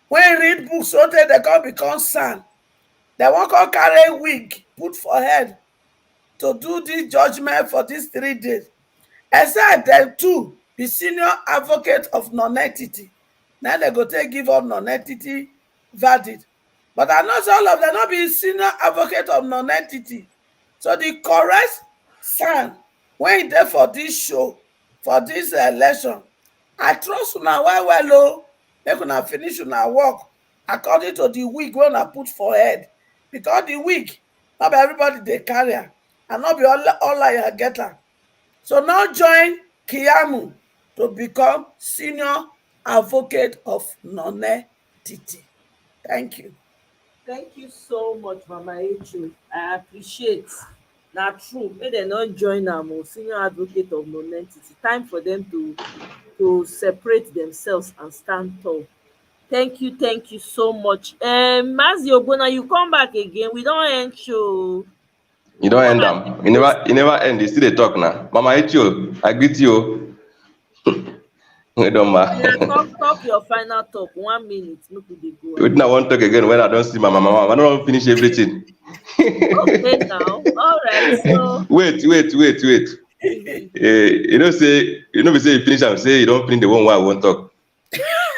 when read books, so they can become son. They won't come carry wig, put for head to do this judgment for these 3 days. Except them too be senior advocate of non-entity. Now they go take give up non-entity verdict. But I know all of them not be senior advocate of non-entity. So the correct son when there for this show, for this election, I trust una well o, make una finish una work according to the wig wey una put for head, because the wig not be everybody dey carry am and not be all I get am. So now join Kiamu to become senior advocate of non-entity. Thank you. Thank you so much, Mama Echu. I appreciate. Na true. May they not join am o, senior advocate of non-entity. Time for them to separate themselves and stand tall. Thank you so much. Mazi Ogbonna, you come back again. We don't end show. You don't end am. You never end. You still dey talk now. Mama Echo, I greet you. We don't Yeah, ma. talk your final talk. 1 minute. Make we dey go. Wetin I wan talk again when I don't see my mama? I don't finish everything. Okay now. All right. So Wait. You know, we say you finish am, say you don't finish the one where I won't talk.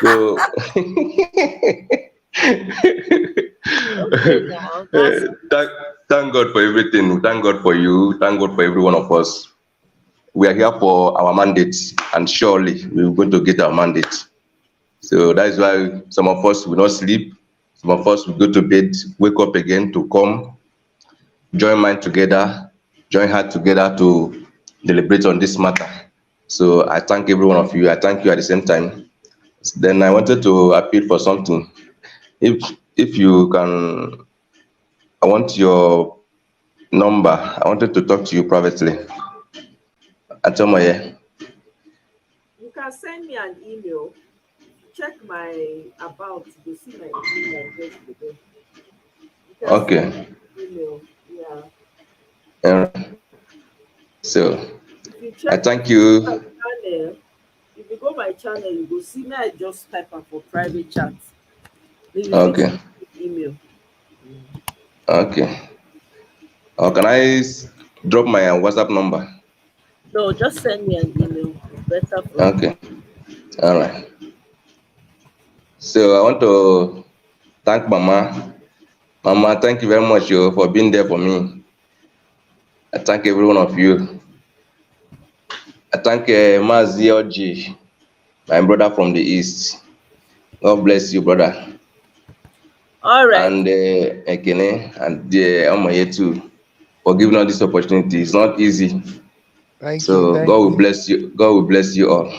So okay now. That's thank God for everything. Thank God for you. Thank God for every one of us. We are here for our mandate, and surely we're going to get our mandate. So that is why some of us will not sleep. Some of us will go to bed, wake up again to come, join mind together, join heart together to deliberate on this matter. So I thank every one of you. I thank you at the same time. Then I wanted to appeal for something. If you can, I want your number. I wanted to talk to you privately. Atomoye. You can send me an email. Check my about. You see my email address today. Okay. Email. Yeah. So If you I check thank my you. channel, if you go my channel, you go see me. I just type am for private chat. Then you fit Okay. send me email. Okay. Or can I drop my WhatsApp number? No, just send me an email. It's better for me. Okay. All right. So I want to thank Mama. Mama, thank you very much for being there for me. I thank every one of you. I thank Mazi Oji, my brother from the East. God bless you, brother. All right. And Ekene and Omoye too, for giving us this opportunity. It's not easy. Thank you. So God will bless you. God will bless you all.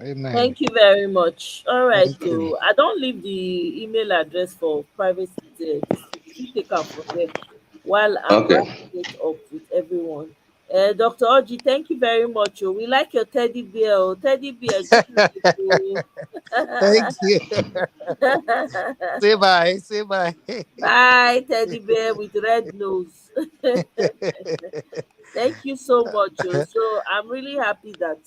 Amen. Thank you very much. All right, Thank you. so I don't leave the email address for private. This you take up from there while I'm Okay. wrapping it up with everyone. Dr. Oji, thank you very much. Oh. We like your teddy bear. Oh. Teddy bear, good night. Oh. Thank you. Say bye. Say bye. Bye, teddy bear with red nose. Thank you so much. Oh. So I'm really happy that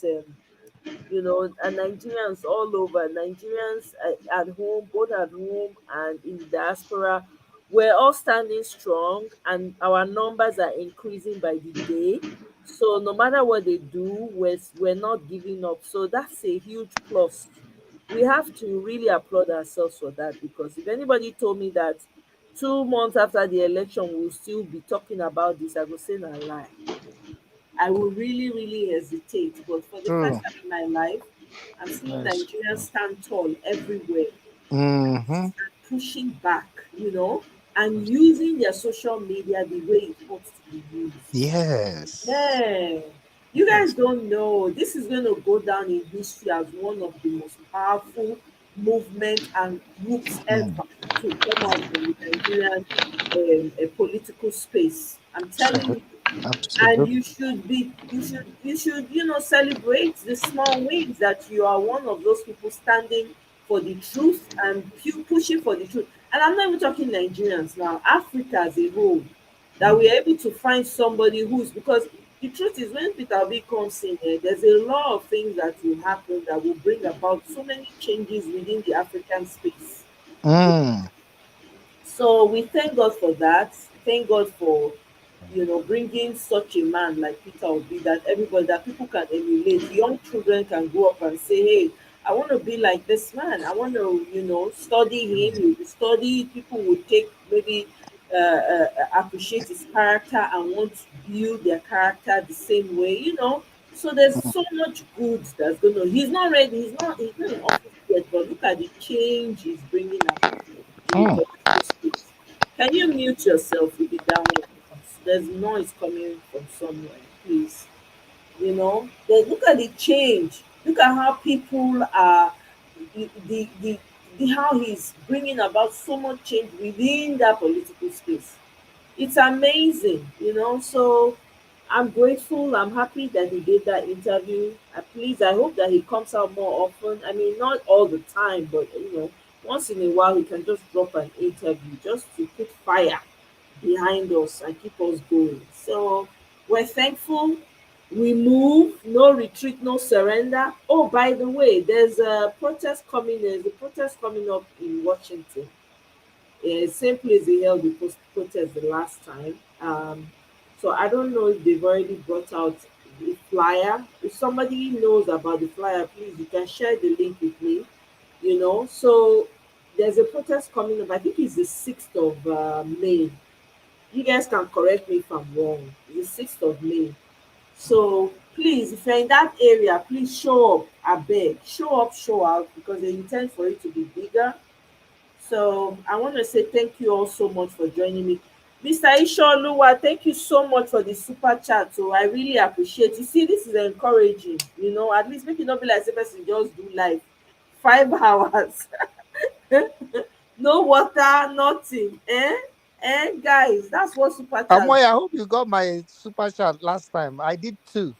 and Nigerians all over, Nigerians at home, both at home and in the diaspora, we're all standing strong and our numbers are increasing by the day. So no matter what they do, we're not giving up. So that's a huge plus. We have to really applaud ourselves for that, because if anybody told me that 2 months after the election we'll still be talking about this, I would say a lie. I will really, really hesitate. But for the True. first time in my life, I'm seeing Yes. Nigerians stand tall everywhere, Mm-hmm. pushing back, and using their social media the way it ought to be used. Yes. Yeah. You guys don't know. This is going to go down in history as one of the most powerful movements and groups ever to come out from the Nigerian political space. I'm telling you, And Absolutely. you know, celebrate the small wins, that you are one of those people standing for the truth and pushing for the truth. And I'm not even talking Nigerians now, Africa as a whole, that we're able to find somebody who's, because the truth is, when Peter Obi comes in here, there's a lot of things that will happen that will bring about so many changes within the African space. Mm. So we thank God for that. Thank God for, you know, bringing such a man like Peter Obi, that everybody, that people can emulate. Young children can go up and say, "Hey, I want to be like this man. I want to, you know, study him." You will study. People will take maybe appreciate his character and want to build their character the same way. You know, so there's so much good that's going to. He's not ready. He's not in office yet. But look at the change he's bringing about in the Mm. political space. Can you mute yourself if you down one? There's noise coming from somewhere, please. You know, look at the change. Look at how people are, the how he's bringing about so much change within that political space. It's amazing, you know. So I'm grateful. I'm happy that he gave that interview. Please, I hope that he comes out more often. I mean, not all the time, but you know, once in a while he can just drop an interview just to put fire behind us and keep us going. So we're thankful. We move, no retreat, no surrender. Oh, by the way, there's a protest coming. There's a protest coming up in Washington. Same place they held the protest the last time. So I don't know if they've already brought out the flyer. If somebody knows about the flyer, please, you can share the link with me. You know, so there's a protest coming up. I think it's the 6th of May. You guys can correct me if I'm wrong. It's the 6th of May. So please, if you're in that area, please show up. I beg. Show up, show out, because they intend for it to be bigger. So I want to say thank you all so much for joining me. Mr. Isholuwa, thank you so much for the super chat. So I really appreciate. You see, this is encouraging. You know, at least make it not be like the person just do live 5 hours. No water, nothing. Guys, that's what super chat. Amoy, I hope you got my super chat last time. I did too.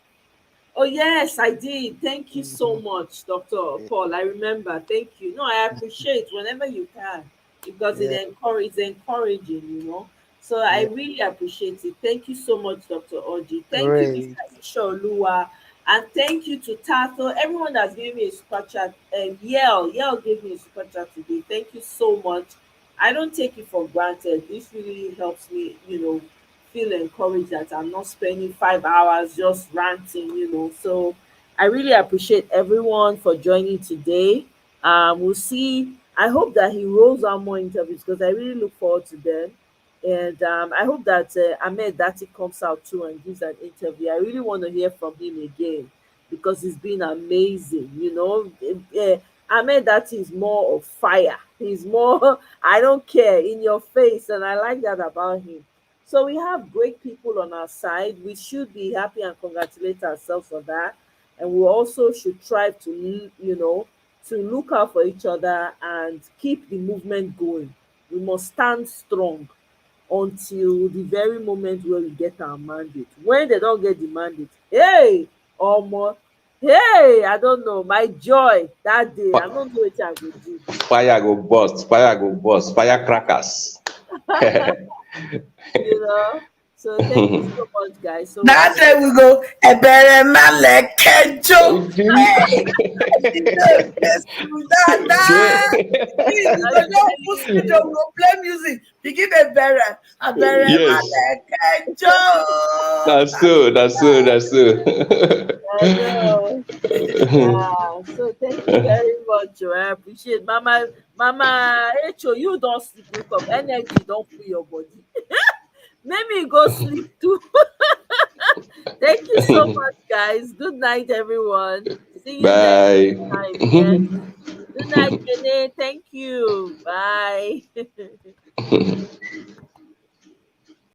Oh yes, I did. Thank you so Mhm. much, Dr. Paul. I remember. Thank you. No, I appreciate whenever you can, because Yeah, it's encouraging, you know. So I yeah. really appreciate it. Thank you so much, Dr. Oji. Thank you, Great. Mr. Ishaoluwa. And thank you to Tato, everyone that's given me a super chat. And Yell gave me a super chat today. Thank you so much. I don't take it for granted. This really helps me, you know, feel encouraged that I'm not spending 5 hours just ranting, you know. So I really appreciate everyone for joining today. We'll see. I hope that he rolls out more interviews, because I really look forward to them. And I hope that Ahmed Dati comes out too and gives an interview. I really want to hear from him again, because it's been amazing. You know, Ahmed Dati is more of fire. He's more, I don't care, in your face. And I like that about him. So we have great people on our side. We should be happy and congratulate ourselves for that. And we also should try to, you know, to look out for each other and keep the movement going. We must stand strong until the very moment where we get our mandate. When they don't get the mandate, hey, omo, hey, I don't know, my joy that day, I don't know what I go do. Fire go burst, firecrackers. You know. So thank you so much, guys. So That day we go, Ebere Male Kejo. Hey, this please, we go just put schedule, we go play music. Begin Ebere, Ebere Yes, Male Kejo. that's so. I know. Yeah. So thank you very much. I appreciate Mama Echo, you don't sleep, wake up. Energy don't fill your body. Maybe go sleep too. Thank you so much, guys. Good night, everyone. See you next Bye. time. Yes. Good night, Jenny. Thank you. Bye.